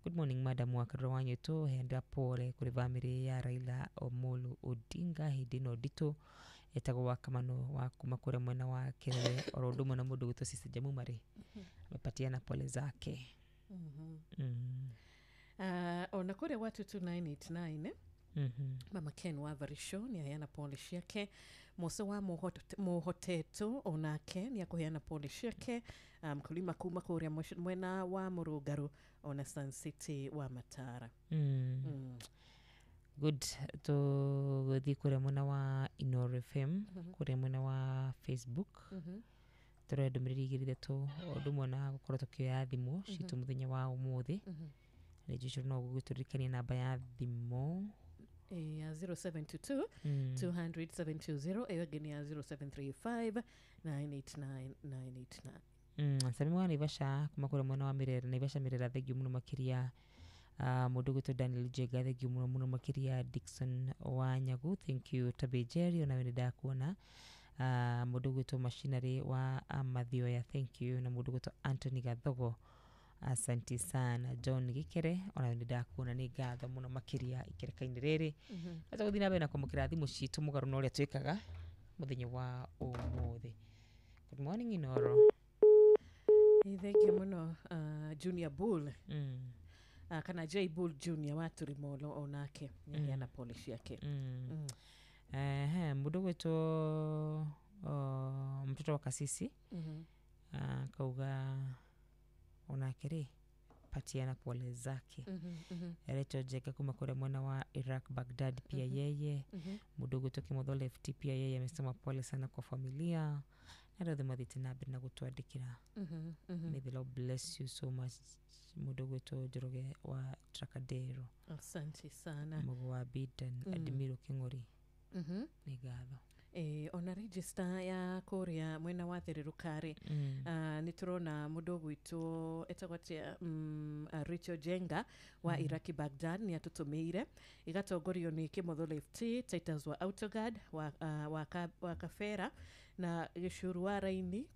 Good morning madam wa Karura wanyu to henda pole kuri family ya Raila Amolo Odinga hidino dito itago wa kamano wa kuma kuri mwana wa Kerere orodumo na mundu gwito Sisi Jamu Mari amepatiana pole zake. Ona kule watu 2989 Mama Ken wa Varisho ni ayana pole yake. Musa wa Muhoteto onake ni yakuheana pole yake. Mkulima kuma kuria mwena wa Murugaru ona Sun City wa Matara. Good to guthi kuria mwena wa Inoro FM kuria mwena wa Facebook tore ndũmĩrĩri igĩrĩ tu ũndũ na gũkorwo tukioya thimũ citu mũthenya wa ũmũthĩ nĩ jisho no gũgũtũrikania namba ya thimũ ya 0722 200 720 eyo geni ya 0735 989 989. Sami mwana Naivasha kuma kule mwana wa Mirera Naivasha Mirera thegio muno makiria mundu gwito Daniel Jega thegio muno makiria Dickson Wanyagu thank you Tabe Jerry ona wende ndakuona mundu gwito Machinery wa Mathioya thank you na mundu gwito Anthony Gathogo asante sana John Gikere ona wende ndakuona ni gatho muno makiria ikerekaini riri ata guthina bena kumukira thimu citu mugaru no ria twikaga muthenya wa umuthi. Good morning Inoro. Thegio muno Junior Bull kana J Bull Junior wa Turimolo onake yana polish yake. Mundu gwetu mtoto wa Kasisi kauga onake ri patiana pole zake. Ereto Jega kuma kule mwana wa Iraq Baghdad pia yeye. Mundu gwetu Kimotho Left pia yeye amesema pole sana kwa familia. Naro the mathiti na gutwandikira. May the Lord bless you so much. Mundu gwetu Njoroge wa Tracadero. Asante sana. Mugo wa Bidan Admiro Kingori. Ni gatho. Ona register ya Korea mwena wa Thererukari niturona mundu gwitu etagwatia Richard Jenga wa Iraki Baghdad ni atutumeire igatongorio ni Kimotho Left Titus wa Autoguard wa Kafera na Gishuru wa Raini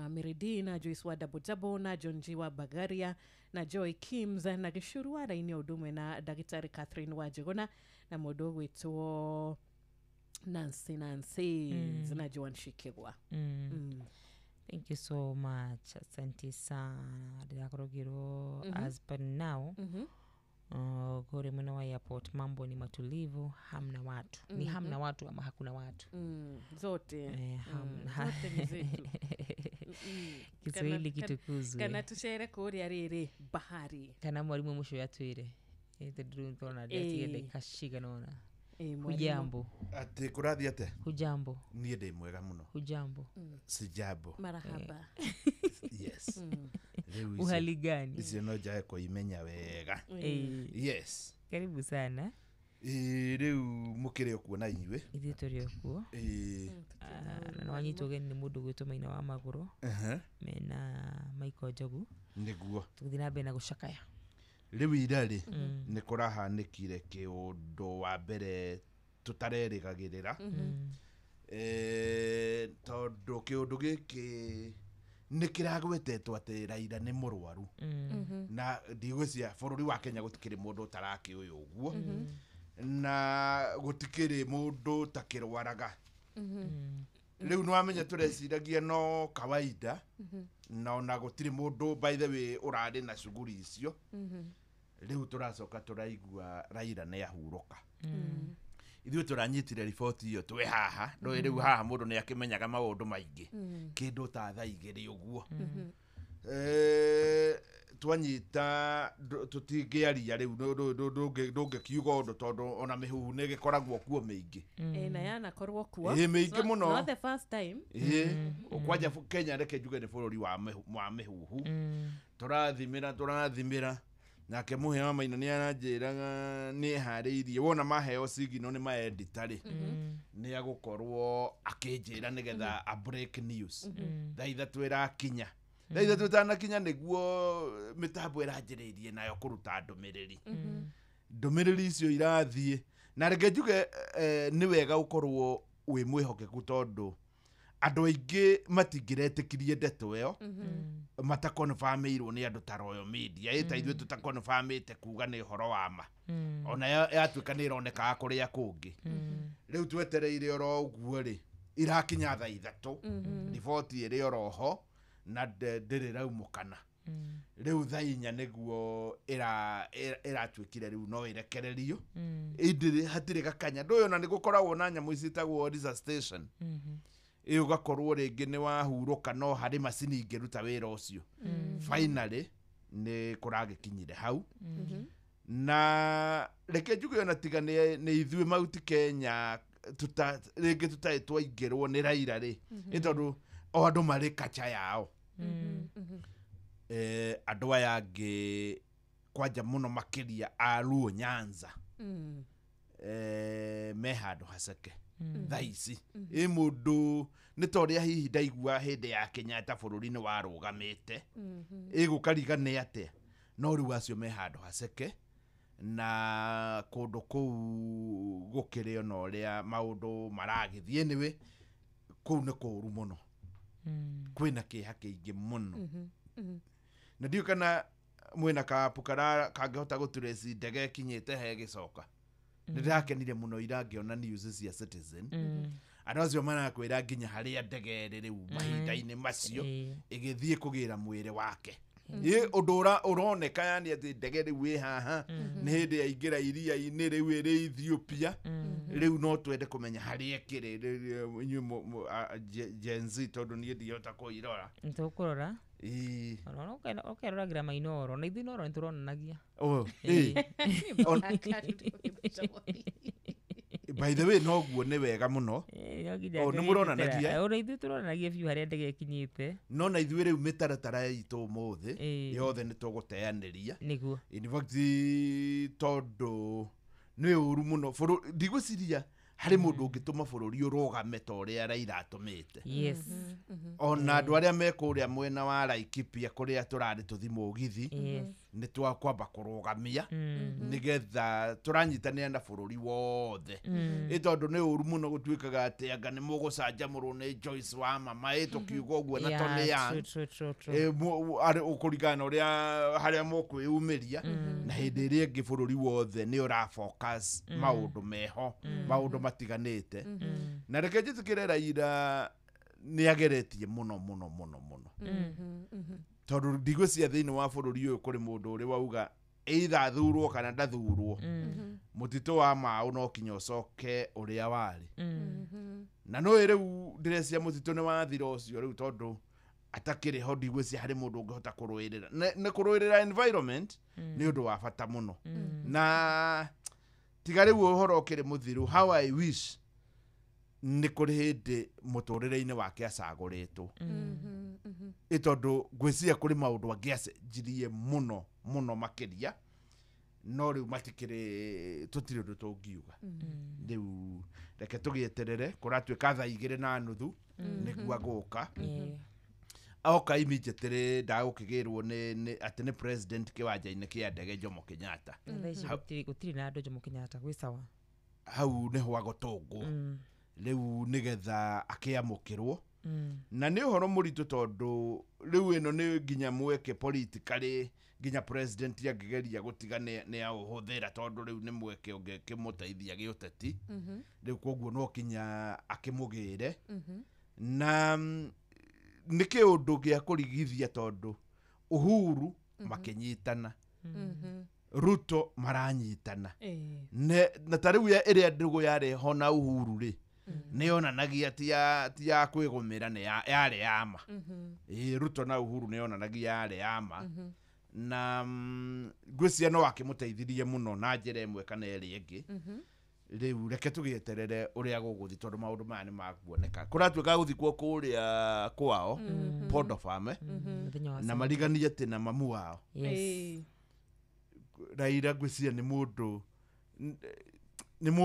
Miridina Joyce wa Dabojabo na John G wa Bagaria na Joy Kims na Gishuru wa Raini Odumwe na Dagitari Catherine wa Jigona na mundu gwitu Nancy zina Joan Shikegwa. Thank you so much. Asante sana. Diakorogiro as per now. Gore mwana wa airport mambo ni matulivu, hamna watu. Ni hamna watu ama hakuna watu. Zote. Hamna. Zote ni zetu. Kiswahili kitukuzwe. Kana tushere Korea riri bahari. Kana mwalimu mwisho yatwire. Ete drunthona diatigele kashiga nona. Hujambo. Ati kurathi ate? Hujambo. Niye ndi mwega muno. Hujambo. Sijambo. Marahaba. Yes. Uhali gani? Izi no jae ko imenya wega. Yes. Karibu sana. Riu mukire okuona inywe. Ithu turi okuo. Na wanyito geni ni mundu gwitu Maina wa Maguru. Mena Michael Njogu. Niguo. Tuthina be na gucakaya. Riu irari ni kurahanikire kiundu wa mbere tutarerigagirira tondu kiundu giki ni kiragwetetwo ati Raila ni murwaru na ndigwicia bururi wa Kenya gutikiri mundu taraki uyu uguo na gutikiri mundu takirwaraga riu no amenya tureciragia no kawaida na ona gutiri mundu by the way urari na shughuli icio riu turacoka turaigua Raila ni ahuruka ithuĩ turanyitire riboti iyo twe haha no riu haha mundu ni akimenyaga maundu maingi kindu ta thaa igiri uguo twanyita tutingiaria riu ndungikiuga undu tondu ona mihuhu ni gikoragwo kuo mingi na yana korwo kuo mingi muno not the first time ukwaja Kenya reke njuge ni bururi wa mihuhu turathimira nake muhe wa Maina ni anajiraga ni hariirie wona maheo sigino ni maeditari ni agukorwo akinjira nigetha a break news thaitha twira kinya thaitha twitana kinya niguo mitambo iranjiririe nayo kuruta ndumiriri icio irathie na reke njuge ni wega ukorwo wi mwihokeku tondu andu aingi matingiretikirie ndeto iyo matakonfamirwo ni andu ta Royal Media ita ithuĩ tutakonfamite kuga ni horo wa ma ona yatuika ni ironeka kuria kungi riu twetereire oro uguo ri irakinya thaa 3 riboti iri oroho na ndiri raumukana riu thaa 4 niguo iratwikire riu no irekererio indiri hatire gakanya nduyo na nigukoragwo na nyamu icitagwo Risa Station iyo gakorwo ringi ni wahuruka no hari macini ingiruta wira ucio finally ni kuragikinyire hau na reke njuge ona tiga ni ithuĩ mauti Kenya ringi tutaitwo ingirwo ni Raila ri itondu o andu mari kacha yao andu aya angi kwanja muno makiria a Luo Nyanza me handå haceke thaa ici ä må ndå nä ta å rä a hihi ndaigua hä ndä ya Kenyatta bå rå ri-inä warå gamä te ä gå kariga nä atä no rä u acio me handå haceke na kå ndå kå u gå kä rä ona å rä a maå ndå maragä thiä nä wä kå u nä kå ru må no kwä na kä ha kä ingä må no na ndiå kana mwä na kapu kangä hota gå tureci ndege kinyä te he gä coka nä ndärakenire må no ira ngä ona news cia Citizen andå acio marakwä ra nginya harä a ndege rä rä u mahinda-inä macio ä gä thiä kå gä ra mwä rä wake ä å ndå å roneka yani atä ndege rä u ä haha nä hä ndä yaingä ra iria-inä rä u ä rä Ethiopia rä u no twende kå menya harä ä kä rä Gen Z tondå niä ndihota kå irora tå kå rora åkeroragä ra mainoro na ithuä noro nä tå ronanagia by the way noguo nä wega må no nä må ronanagia å rä ithuä tå ronanagia biå harä a ndege ĩkinyä te no na ithuä rä u mä taratara itå må thä yothe nä tå gå teanä ria tondå nä å ru må no ndigå ciria harä må ndå å ngä tå ma bå rå ri å rogame ta å rä a Raila atå mä te ona andå arä a me kå rä a mwena wa Laikipia kå rä a tå rarä tå thimå githi nä twakwamba kå rogamia nä getha tå ranyitanä na bå rå ri wothe ä tondå nä å ru må no gå tuä kaga atä anga nä må gå canjamå rwo nä Joyce wa mama ä tå kiuga å guo na to nä yan kå ringana na å rä a harä a mokwä umä ria na hä ndä ä rä ä ngä bå rå ri wothe nä å ra maå ndå meho maå ndå matiganä te na reke njä tä kä re Raila nä ageretie må no må no må no må no tondå ndigå cia thä inä wa bå rå ri å yå kå rä må ndå å rä wauga either thurwo kana ndathurwo må titå wa maå no kinya å coke å rä a warä na no ä rä u ndä recia må titå nä wathira å cio rä u tondå atakä rä ho ndigå cia harä må ndå å ngä hota kå rå ä rä ra nä kå rå ä rä ra environment nä å ndå wa bata må no na tiga rä u å horo å kä rä må thiru how I wish nä kå rä hä ndä må tå rä re-inä wake acagå rä two ä tondå ngwä ciria kå rä maå ndå angä acenjirie må no må no makä ria no rä u matikä rä tå tirä å ndå tå ngiuga rä u reke tå gä eterere kå ratuä ka thaa 2:30 nä guo agå ka oka immediately rä ndagå kä gä rwo atä nä president kä wanja-inä kä a ndege Jomo Kenyatta gå tirä na andå Jomo Kenyatta gwä sawa hau nä hwa gå tå ngå rä u nä getha akä amå kä rwo na nä å horo må ritå tondå rä u ä no nä nginya mweke politically nginya president angä geria gå tiga nä aå hå thä ra tondå rä u nä mweke å ngä kä må teithia gä å teti rä u koguo no kinya akä må gä re na nä kä å ndå gä a kå rigithia tondå Uhuru makä nyitana Ruto maranyitana na ta rä u ä rä a ndå gå yarä ho na Uhuru rä nä yonanagia ti ya kwä gå mä ra yarä yama Ruto na Uhuru nä yonanagia yarä yama na ngwä cia no akä må teithirie må no na njä ra ä mwe kana ä rä ä ngä rä u reke tå gä eterere å rä a gå gå thi tondå maå ndå maya nä makuoneka kå ratuä ka gå thikwo kå rä a kwao Pondo Farm na mariganie atä na mamu wao Raila ngwä ciria nä må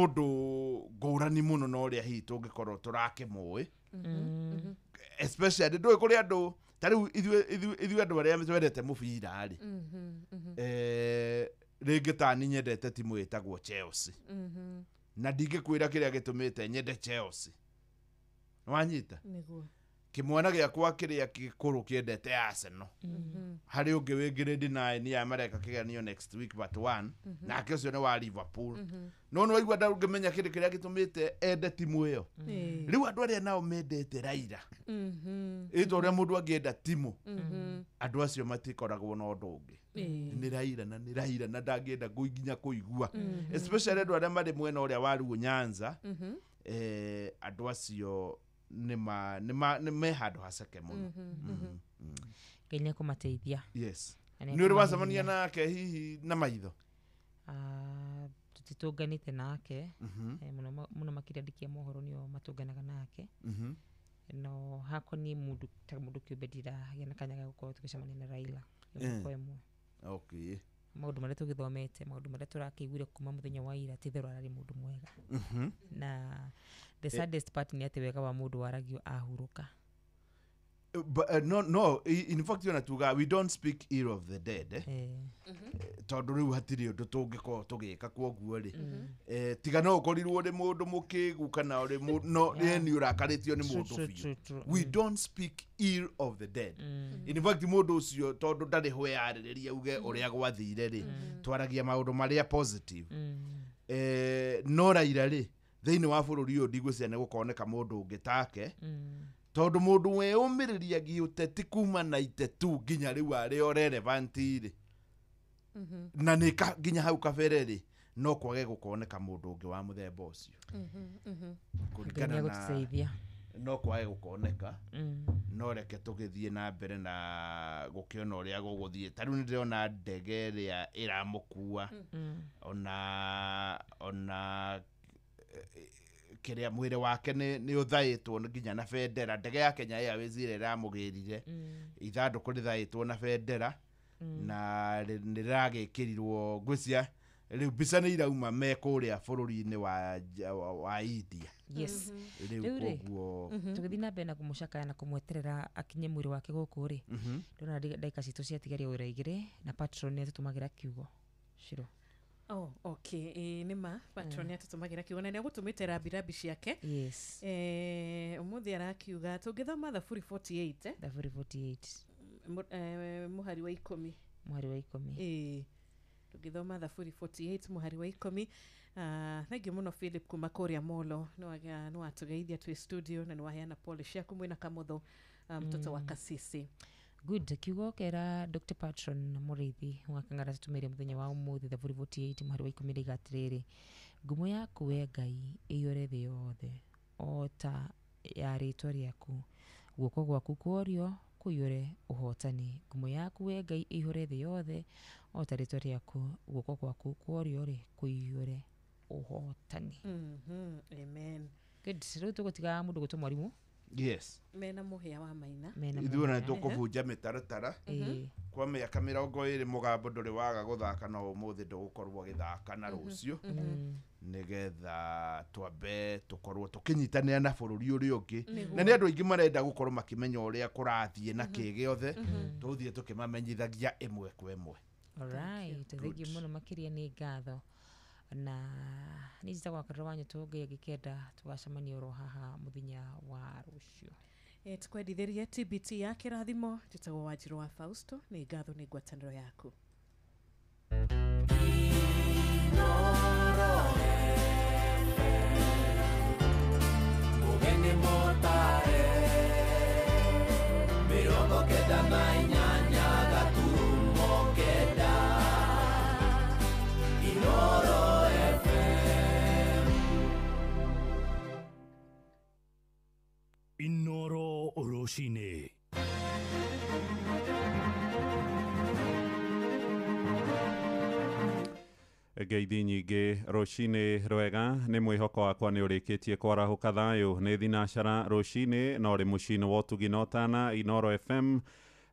ndå ngå rani må no na å rä a hihi tå ngä korwo tå rakä må ä especially ndå ä kå rä andå ta rä u ithuä andå arä a twendete må bira rä rä ngä tani nyendete timå ä tagwo Chelsea na ndingä kwä ra kä rä a gä tå mä te nyende Chelsea nä wanyita kä mwana gä akwa kä rä a gä kå rå kä endete Arsenal harä å ngä wä grade 9 ya mareka kä ganio next week but one nake å cio nä wa Liverpool no nä waigua ndå ngä menya kä rä kä rä a gä tå mä te ende timå ä yo rä u andå arä a nao mendete Raila ä to å rä a må ndå angä enda timå andå acio matikoragwo na å ndå å ngä nä Raila na nä Raila na ndangä enda nginya kå igua especially andå arä a marä mwena å rä a wa Luo Nyanza andå acio nä me handå haceke må no Ngai nä ekå mateithia nä å rä wacemania nake hihi na maitho tå titå nganä te nake må no makä rä andä kia mohoro nä o matå nganaga nake no hakoniä må ndå kä å mbe ndiragä na kanya ga gå korwo tå gä cemania na Raila ĩmwe maundu maria tugithomete maundu maria turakiguire kuma muthenya wa ira ti thero arari mundu mwega na the saddest part ni ati wega wa mundu waragio ahuruka. But no, in fact you natuga we don't speak ill of the dead tondu riu hatiri undu tungiko tugika kwoguo ri tiga no ukorirwo ri mundu mukigu kana ri no ni urakaritio ni mundu biu. We don't speak ill of the dead. In fact mundu ucio tondu ndari ho yaririria uge uria gwathire ri twaragia maundu maria positive no raira ri thiini wa bururi uyu ndigwiciria ni gukoneka mundu ungitake tondu mundu we umiriria giuteti kuma na itetu nginya riu ari o relevant ri na ni nginya hau kabere ri no kwage gukoneka mundu ungi wa muthemba ucio kurikana na no kwage gukoneka no reke tugithie na mbere na gukiona uria guguthie tariu ni ndiriona ndege ria iramukua ona kiria mwire wake ni uthaitwo nginya na bendera ndege ya Kenya Airways ire ramugirire ithanduku rithaitwo na bendera na niragikirirwo ngwicia riu mbica ni irauma me kuria bururi-ini wa India. Yes. Riu koguo tugithina mbere na kumucakaya na kumweterera akinye mwiri wake guku ri ndona ndagika citu ciatigaria wira igiri na patron ni tutumagira kiugo Shiro. Oh, okay. Nima patron atutumagira kiugo na gutumite rabirabi ciake. Yes. Umuthi arakiuga tungithoma Thaburi 48 Thaburi 48 muhari wa 10 tungithoma Thaburi 48 muhari wa 10. Thank you muno Philip kuma kuria Molo no atugeithia tu studio na niwaheana pole ciaku mwina kamutho mtoto wa kasisi. Good kiugo kera Dr. Patron Murithi wakangara tutumire muthenya wa umuthi Thaburi 48 muhari wa 10 igatiriri ngumo yaku we Ngai iyore thi yothe ota ya ritwa riaku guoko gwaku kuorio kuyure uhotani ngumo yaku we Ngai iyore thi yothe ota ritwa riaku guoko gwaku kuorio ri kuyure uhotani. Amen. Good riu tugutiga mundu gutu mwarimu. Yes. Mena muhia wa maina. Ithuona tukuvunja mitaratara kwa miaka 20 mugambo nduri waga guthaka no umuthi ndugukorwo githaka na rucio nigetha twambe tukorwo tukinyitanira na bururi uri ungi na ni andu aingi marenda gukorwo makimenya uria kurathie na kigiothe tuthie tukimamenyithagia imwe kwa imwe. Alright, thank you muno makiria ni ngatho na nijita kwa karwanyo tuge gikenda tugacamania oro haha muthenya wa rucio. Tukwendithirie TBT ya kirathimo tutago Wanjiru wa Fausto ni ngatho ni ngwataniro yaku. Mugeni motare mirongo kenda na inyanya gaturumo kenda Inoro Inoro Oroshine. Ngeithi nyingĩ rũcinĩ rwega nĩ mwĩhoko wakwa nĩ ũrĩkĩtie kwarahũka thayũ nĩ thinacara rũcinĩ na ũrĩ mũciĩ-inĩ wa ũtugi na ũtana Inoro FM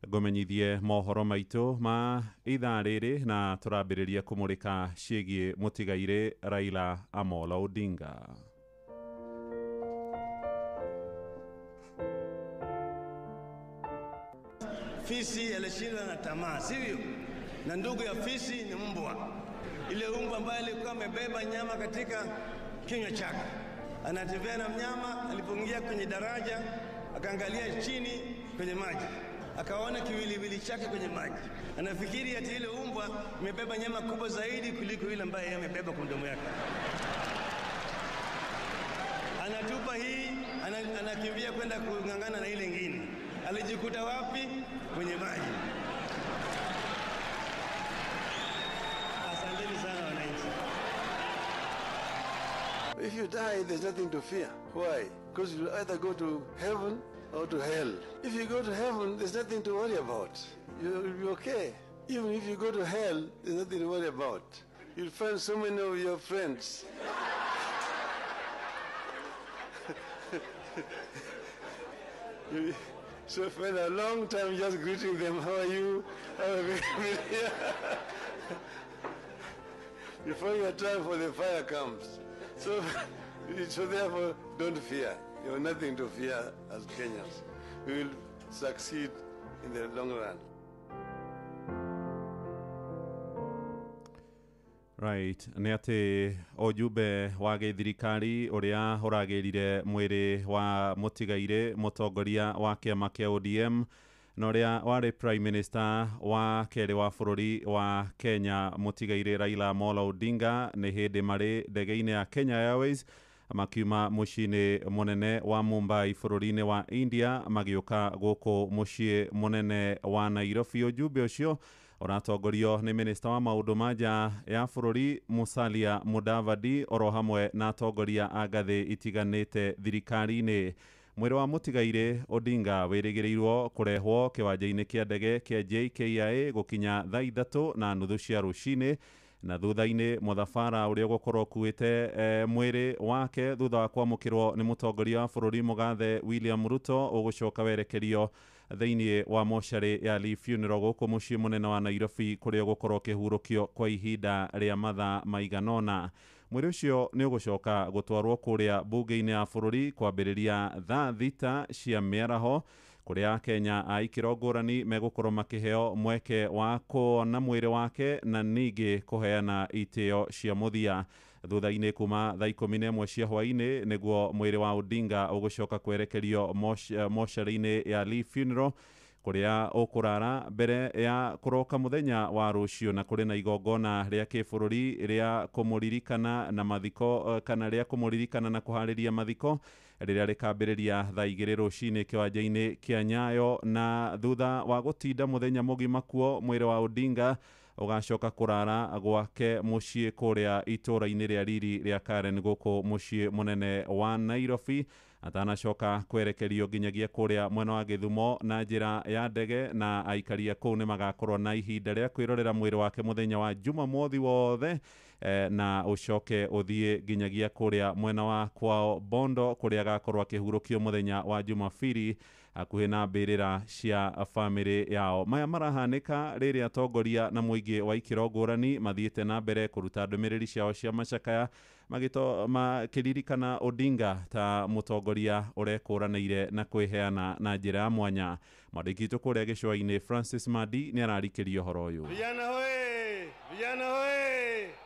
ngũmenyithie mohoro maitũ ma ithaa rĩrĩ na tũrambĩrĩria kũmũrĩka ciĩgiĩ mũtigairĩ Raila Amolo Odinga. Fisi alishinda na tamaa, sivyo? Na ndugu ya fisi ni mbwa. Ile mbwa ambaye alikuwa amebeba nyama katika kinywa chake. Anatembea na mnyama, alipoingia kwenye daraja, akaangalia chini kwenye maji. Akaona kiwiliwili chake kwenye maji. Anafikiri ati ile mbwa imebeba nyama kubwa zaidi kuliko ile ambaye yeye amebeba kwa mdomo yake. Anatupa hii, anakimbia kwenda kungangana na ile nyingine. Alijikuta wapi? Kwenye maji. Asanteni sana wananchi. If you die, there's nothing to fear. Why? Because you either go to heaven or to hell. If you go to heaven, there's nothing to worry about. You'll be okay. Even if you go to hell, there's nothing to worry about. You'll find so many of your friends. So spend a long time just greeting them. How are you? Before your time for the fire comes. So therefore, don't fear. You have nothing to fear as Kenyans. We will succeed in the long run. Right, nĩ atĩ ojumbe wa gĩthirikari ũrĩa ũragĩrire mwĩrĩ wa mũtigaire mũtongoria wa kĩama kĩa ODM na ũrĩa warĩ Prime Minister wa kerĩ wa bũrũri wa Kenya mũtigaire Raila Amolo Odinga nĩ hĩndĩ marĩ ndege-inĩ ya Kenya Airways makiuma mũciĩ-inĩ mũnene wa Mumbai bũrũri-inĩ wa India magĩũka gũkũ mũciĩ mũnene wa Nairobi. Ojumbe ũcio ũratongorio nĩ Minister wa maũndũ ma nja ya bũrũri Musalia Mudavadi oro hamwe na atongoria a ngathĩ itiganĩte thirikari-inĩ. Mwĩrĩ wa mũtigaire Odinga wĩrĩgĩrĩirwo kũrehwo kĩwanja-inĩ kĩa ndege kĩa JKIA gũkinya thaa 3:30 cia rũcinĩ, na thutha-inĩ mũthabara ũrĩa ũgũkorwo ũkuĩte mwĩrĩ wake thutha wa kwamũkĩrwo nĩ mũtongoria wa bũrũri mũgathe William Ruto ũgũcoka werekerio thĩinĩ wa mocarĩ ya Lee Funeral gũkũ mũciĩ mũnene wa Nairobi kũrĩa ũgũkorwo kĩhurũkio kwa ihinda rĩa mathaa maiganona. Mwĩrĩ ũcio nĩ ũgũcoka gũtwarwo kũrĩa mbunge-inĩ ya bũrũri kwambĩrĩria thaa 6 cia mĩaraho, kũrĩa Kenya a ikĩro ngũrani megũkorwo makĩheo mweke wa kuona mwĩrĩ wake na ningĩ kũheana itĩo cia mũthia. Thutha-inĩ kuma thaa 11 cia hwaĩ-inĩ nĩguo mwĩrĩ wa Odinga ũgũcoka kwerekerio mocarĩ-inĩ ya Lee Funeral kũrĩa ũkũrara mbere ya kũroka mũthenya wa rũciũ, na kũrĩ na igongona rĩa kĩbũrũri rĩa kũmũririkana na mathiko kana rĩa kũmũririkana na kũharĩria mathiko rĩrĩa rĩkambĩrĩria thaa 2 rũcinĩ kĩwanja-inĩ kĩa Nyayo, na thutha wa gũtinda mũthenya mũgima kuo mwĩrĩ wa Odinga ũgacoka kũrara gwake mũciĩ kũrĩa itũra-inĩ rĩa Riri rĩa Karen gũkũ mũciĩ mũnene wa Nairobi, atanacoka kwerekerio nginyagia kũrĩa mwena wa Gĩthumo na njĩra ya ndege, na aikaria kũu nĩ magakorwo na ihinda rĩa kwĩrorera mwĩrĩ wake mũthenya wa Jumamothi wothe, na ũcoke ũthiĩ nginyagia kũrĩa mwena wa kwao Bondo kũrĩa agakorwo akĩhurũkio mũthenya wa Jumapili hakuhĩ na mbĩrĩra cia bamĩrĩ yao. Maya marahanĩka rĩrĩa atongoria na mũingĩ wa ikĩro ngũrani mathiĩte na mbere kũruta ndũmĩrĩri ciao cia macakaya makĩririkana Odinga ta mũtongoria ũrekũranĩire na kwĩheana na njĩra ya mwanya. Mwandĩki witũ kũrĩa gĩcũa-inĩ Francis Madi nĩ ararikĩria ũhoro ũyũ. Vijana hoye! Vijana hoye!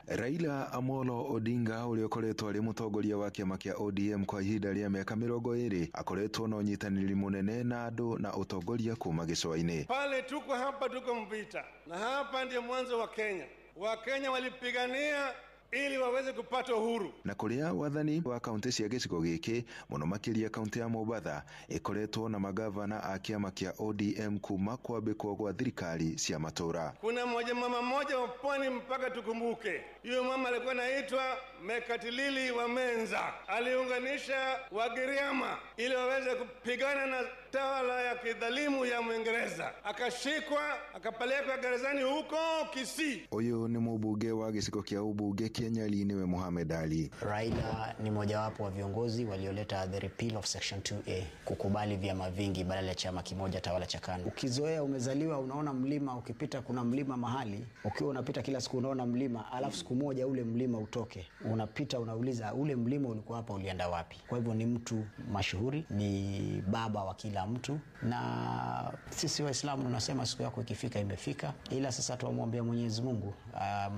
Raila Amolo Odinga ũrĩa ũkoretwo arĩ mũtongoria wa kĩama kĩa ODM kwa ihinda rĩa mĩaka 20 akoretwo na ũnyitanĩri mũnene na andũ na ũtongoria kuma gĩcũa-inĩ. Pale tuko hapa tuko Mvita, na hapa ndiye mwanzo wa Kenya. Wakenya walipigania ili waweze kupata uhuru. Na kuria wathani wa kaunti cia gĩcigo gĩkĩ mũno makĩria kaunti ya Mombasa ĩkoretwo na magavana a kĩama kĩa ODM kuma kwambĩkwo gwa thirikari cia matũra. Kuna mama mmoja wa pwani mpaka tukumbuke. Huyo mama alikuwa anaitwa Mekatilili wa Menza. Aliunganisha Wagiriama ili waweze kupigana na tawala ya kidhalimu ya Mwingereza. Akashikwa, akapelekwa gerezani huko Kisii. Huyo ni mbunge wa gĩcigo kĩa ubunge Nyali niwe Mohamed Ali. Raila ni mojawapo wa viongozi walioleta the repeal of section 2A, kukubali vyama vingi badala ya chama kimoja tawala cha KANU. Ukizoea umezaliwa unaona mlima, ukipita kuna mlima mahali, ukiwa unapita kila siku unaona mlima, alafu siku moja ule mlima utoke, unapita unauliza ule mlima ulikuwa hapa ulienda wapi? Kwa hivyo ni mtu mashuhuri, ni baba wa kila mtu, na sisi Waislamu tunasema siku yako ikifika imefika, ila sasa tuamwombea Mwenyezi Mungu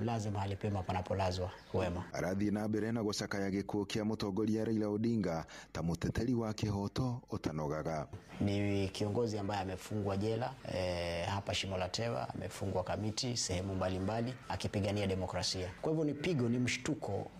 mlaze mahali pema panapolazwa wema. Arathi na mbere na gũcakaya gĩkuũ kĩa mũtongoria Raila Odinga ta mũteteri wa kĩhoto ũtanogaga. Ni kiongozi ambaye amefungwa jela hapa Shimo la Tewa, amefungwa Kamiti, sehemu mbalimbali akipigania demokrasia. Kwa hivyo ni pigo, ni mshtuko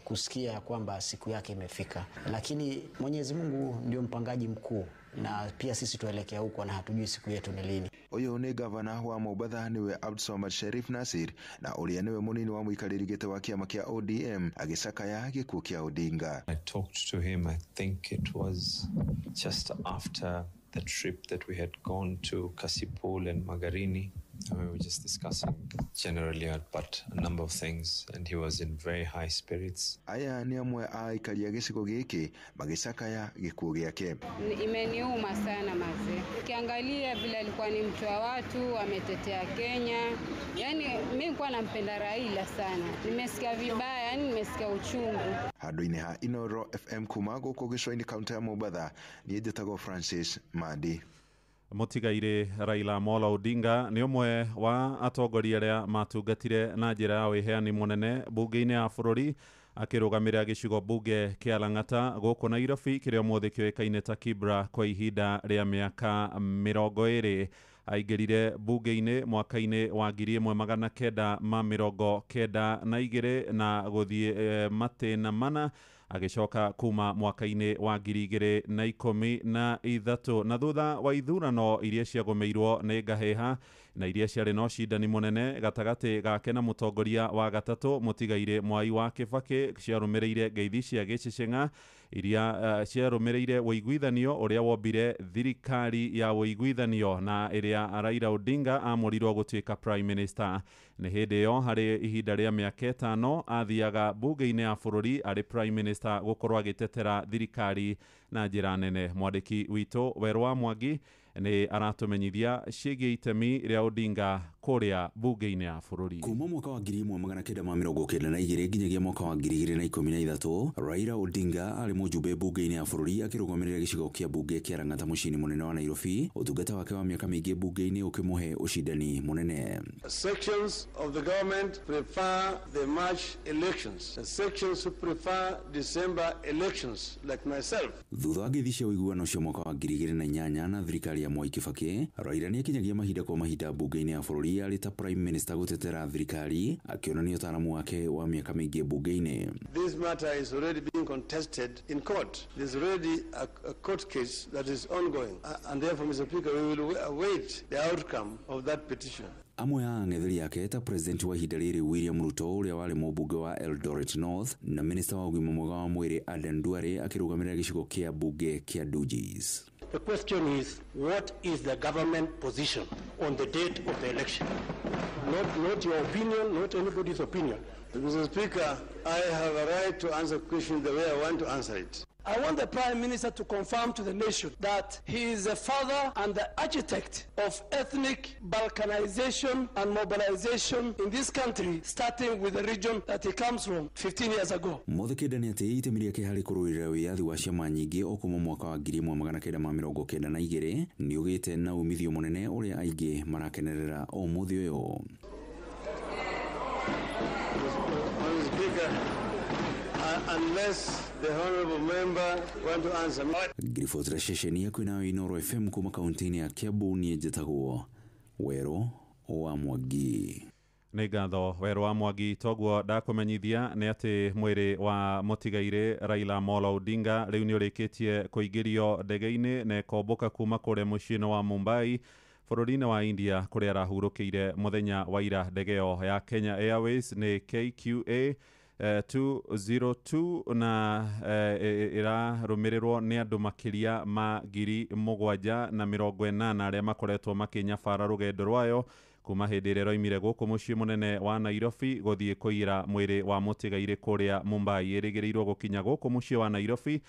kusikia kwamba siku yake imefika, lakini Mwenyezi Mungu ndio mpangaji mkuu, na pia sisi tuelekea huko na hatujui siku yetu ni lini. Uyu ni gavana wa Mombasa niwe Abdulswamad Sharif Nasir, na ũrĩa niwe mũnini wa mũikarĩri gĩtĩ wa kĩama kĩa ODM agĩcakaya gĩkuũ kĩa Odinga. I talked to him, I think it was just after the trip that we had gone to Kasipul and Magarini. We were just discussing generally about a number of things, and he was in very high spirits. Aya ni amwe a aikari a gĩcigo gĩkĩ magĩcakaya gĩkuũ gĩake. Imeniuma sana mazee. ukiangalia vile alikuwa ni mtu wa watu, ametetea Kenya. Yani mimi nilikuwa nampenda Raila sana. Nimesikia vibaya, yani nimesikia uchungu. Handũ-inĩ ha Inoro FM kuma gũkũ gĩcũa-inĩ kaunti ya Mombatha, niĩ njĩtagwo Francis Madi. Mũtigaire Raila Amolo Odinga nĩ ũmwe wa atongoria arĩa matungatire na njĩra ya wĩheani mũnene bunge-inĩ ya bũrũri, akĩrũgamĩrĩra gĩcigo bunge kĩa Lang'ata gũkũ Nairobi, kĩrĩa ũmũthĩ kĩoĩkaine ta Kibra, kwa ihinda rĩa mĩaka 20. Aingĩrire bunge-inĩ mwaka-inĩ wa 1992 na gũthiĩ matĩna mana, agĩcoka kuma mwaka-inĩ wa 2013 na thutha wa ithurano iria ciagũmĩirwo nĩ ngahĩha na iria ciarĩ na ũcindani mũnene gatagatĩ gake na mũtongoria wa gatatũ Mũtigaire Mwai wa Kĩbakĩ, ciarũmĩrĩire ngeithi cia Gĩchĩchĩng'a iria ciarũmĩrĩire ũiguithanio ũrĩa wombire thirikari ya ũiguithanio na ĩrĩa Raila Odinga amorirwo gũtuĩka prime minister. Nĩ hĩndĩ ĩyo harĩ ihinda rĩa mĩaka 5 athiaga bunge-inĩ ya bũrũri arĩ prime minister gũkorwo agĩtetera thirikari na njĩra nene. Mwandĩki witũ Werũ wa Mwangi nĩ aratũmenyithia ciĩgiĩ itemi rĩa Odinga kũrĩa bunge-inĩ ya bũrũri. Kuma mwaka wa 1992 nginyagia mwaka wa 2013, Raila Odinga arĩ mũjumbe bunge-inĩ ya bũrũri akĩrũgamĩrĩra gĩcigo kĩa bunge kĩa Lang'ata mũciĩ-inĩ mũnene wa Nairobi. Ũtungata wake wa mĩaka mĩingĩ bunge-inĩ ũkĩmũhe ũcindani mũnene. Sections of the government prefer the March elections. The sections who prefer December elections, like myself. Thutha wa ngeithi cia ũiguano cia mwaka wa 2008 na thirikari ya Mwai Kĩbakĩ, Raila nĩ akinyagia mahinda kwa mahinda bunge-inĩ ya bũrũri arĩ ta prime minister gũtetera thirikari, akĩonania ũtaaramu wake wa mĩaka mĩingĩ bunge-inĩ. This matter is already being contested in court. There's already a court case that is ongoing, and therefore, Mr. Speaker, we will await the outcome of that petition. Amwe ya ang'etheri yake ta president wa ihinda rĩrĩ William Ruto ũrĩa warĩ mũmbunge wa Eldoret North na minister wa ũgima mwega wa mwĩrĩ Aden Duale akĩrũgamĩrĩra gĩcigo kĩa bunge kĩa Dujis. The question is, what is the government position on the date of the election? Not your opinion, not anybody's opinion. Mr. Speaker, I have a right to answer questions the way I want to answer it. I want the Prime Minister to confirm to the nation that he is the father and the architect of ethnic balkanization and mobilization in this country, starting with the region that he comes from 15 years ago. Mũthikĩrĩria nĩ atĩ itemi rĩake harĩ kũrũĩrĩra wĩyathi wa ciama nyingĩ o kuma mwaka wa 1992 nĩ ũgĩte na umithio mũnene ũrĩa aingĩ marakenerera ũmũthĩ ũyũ. Unless the honorable member want to answer me. Grifo trashesheni ya kwina Inoro FM kuma kaunti ya Kiambu ni njĩtagwo Werũ wa Mwangi. Nĩ ngatho Werũ wa Mwangi. Toguo ndakũmenyithia nĩ atĩ mwĩrĩ wa Mũtigaire Raila Amolo Odinga rĩu nĩ ũrĩkĩtie kũingĩrio ndege-inĩ na ĩkombũka kuma kũrĩa mũciĩ-inĩ wa Mumbai bũrũri-inĩ wa India, kũrĩa arahurũkĩire mũthenya wa ira. Ndege ĩyo ya Kenya Airways nĩ KQA 202 na ĩrarũmĩrĩrwo nĩ andũ makĩria ma 780,000 arĩa makoretwo makĩnyabara rũgendo rwayo kuma hĩndĩ ĩrĩa roimire gũkũ mũciĩ mũnene wa Nairobi gũthiĩ kũira mwĩrĩ wa Mũtigaire kũrĩa Mumbai. Ĩrĩgĩrĩirwo gũkinya gũkũ mũciĩ wa Nairobi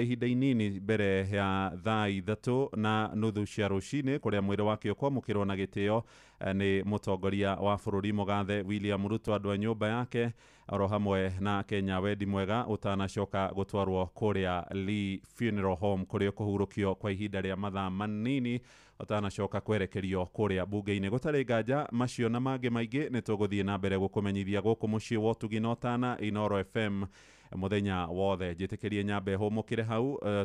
ihinda inini mbere ya thaa 3:30 cia rũcinĩ, kũrĩa mwĩrĩ wake ũkwamũkĩrwo na gĩtĩo nĩ mũtongoria wa bũrũri Mũgathe William Ruto, andũ a nyũmba yake oro hamwe na Kenya Wendi Mwega, ũtanacoka gũtwarwo kũrĩa Lee Funeral Home kũrĩa kũhurũkio kwa ihinda rĩa mathaa manini ũtanacoka kwerekerio kũrĩa bunge-inĩ. Gũtarĩ nganja macio na mangĩ maingĩ nĩ tũgũthiĩ na mbere gũkũmenyithia gũkũ mũciĩ wa Ũtugi na Ũtana Inoro FM mũthenya wothe. Njĩtĩkĩrie nyambe hũmũkĩre hau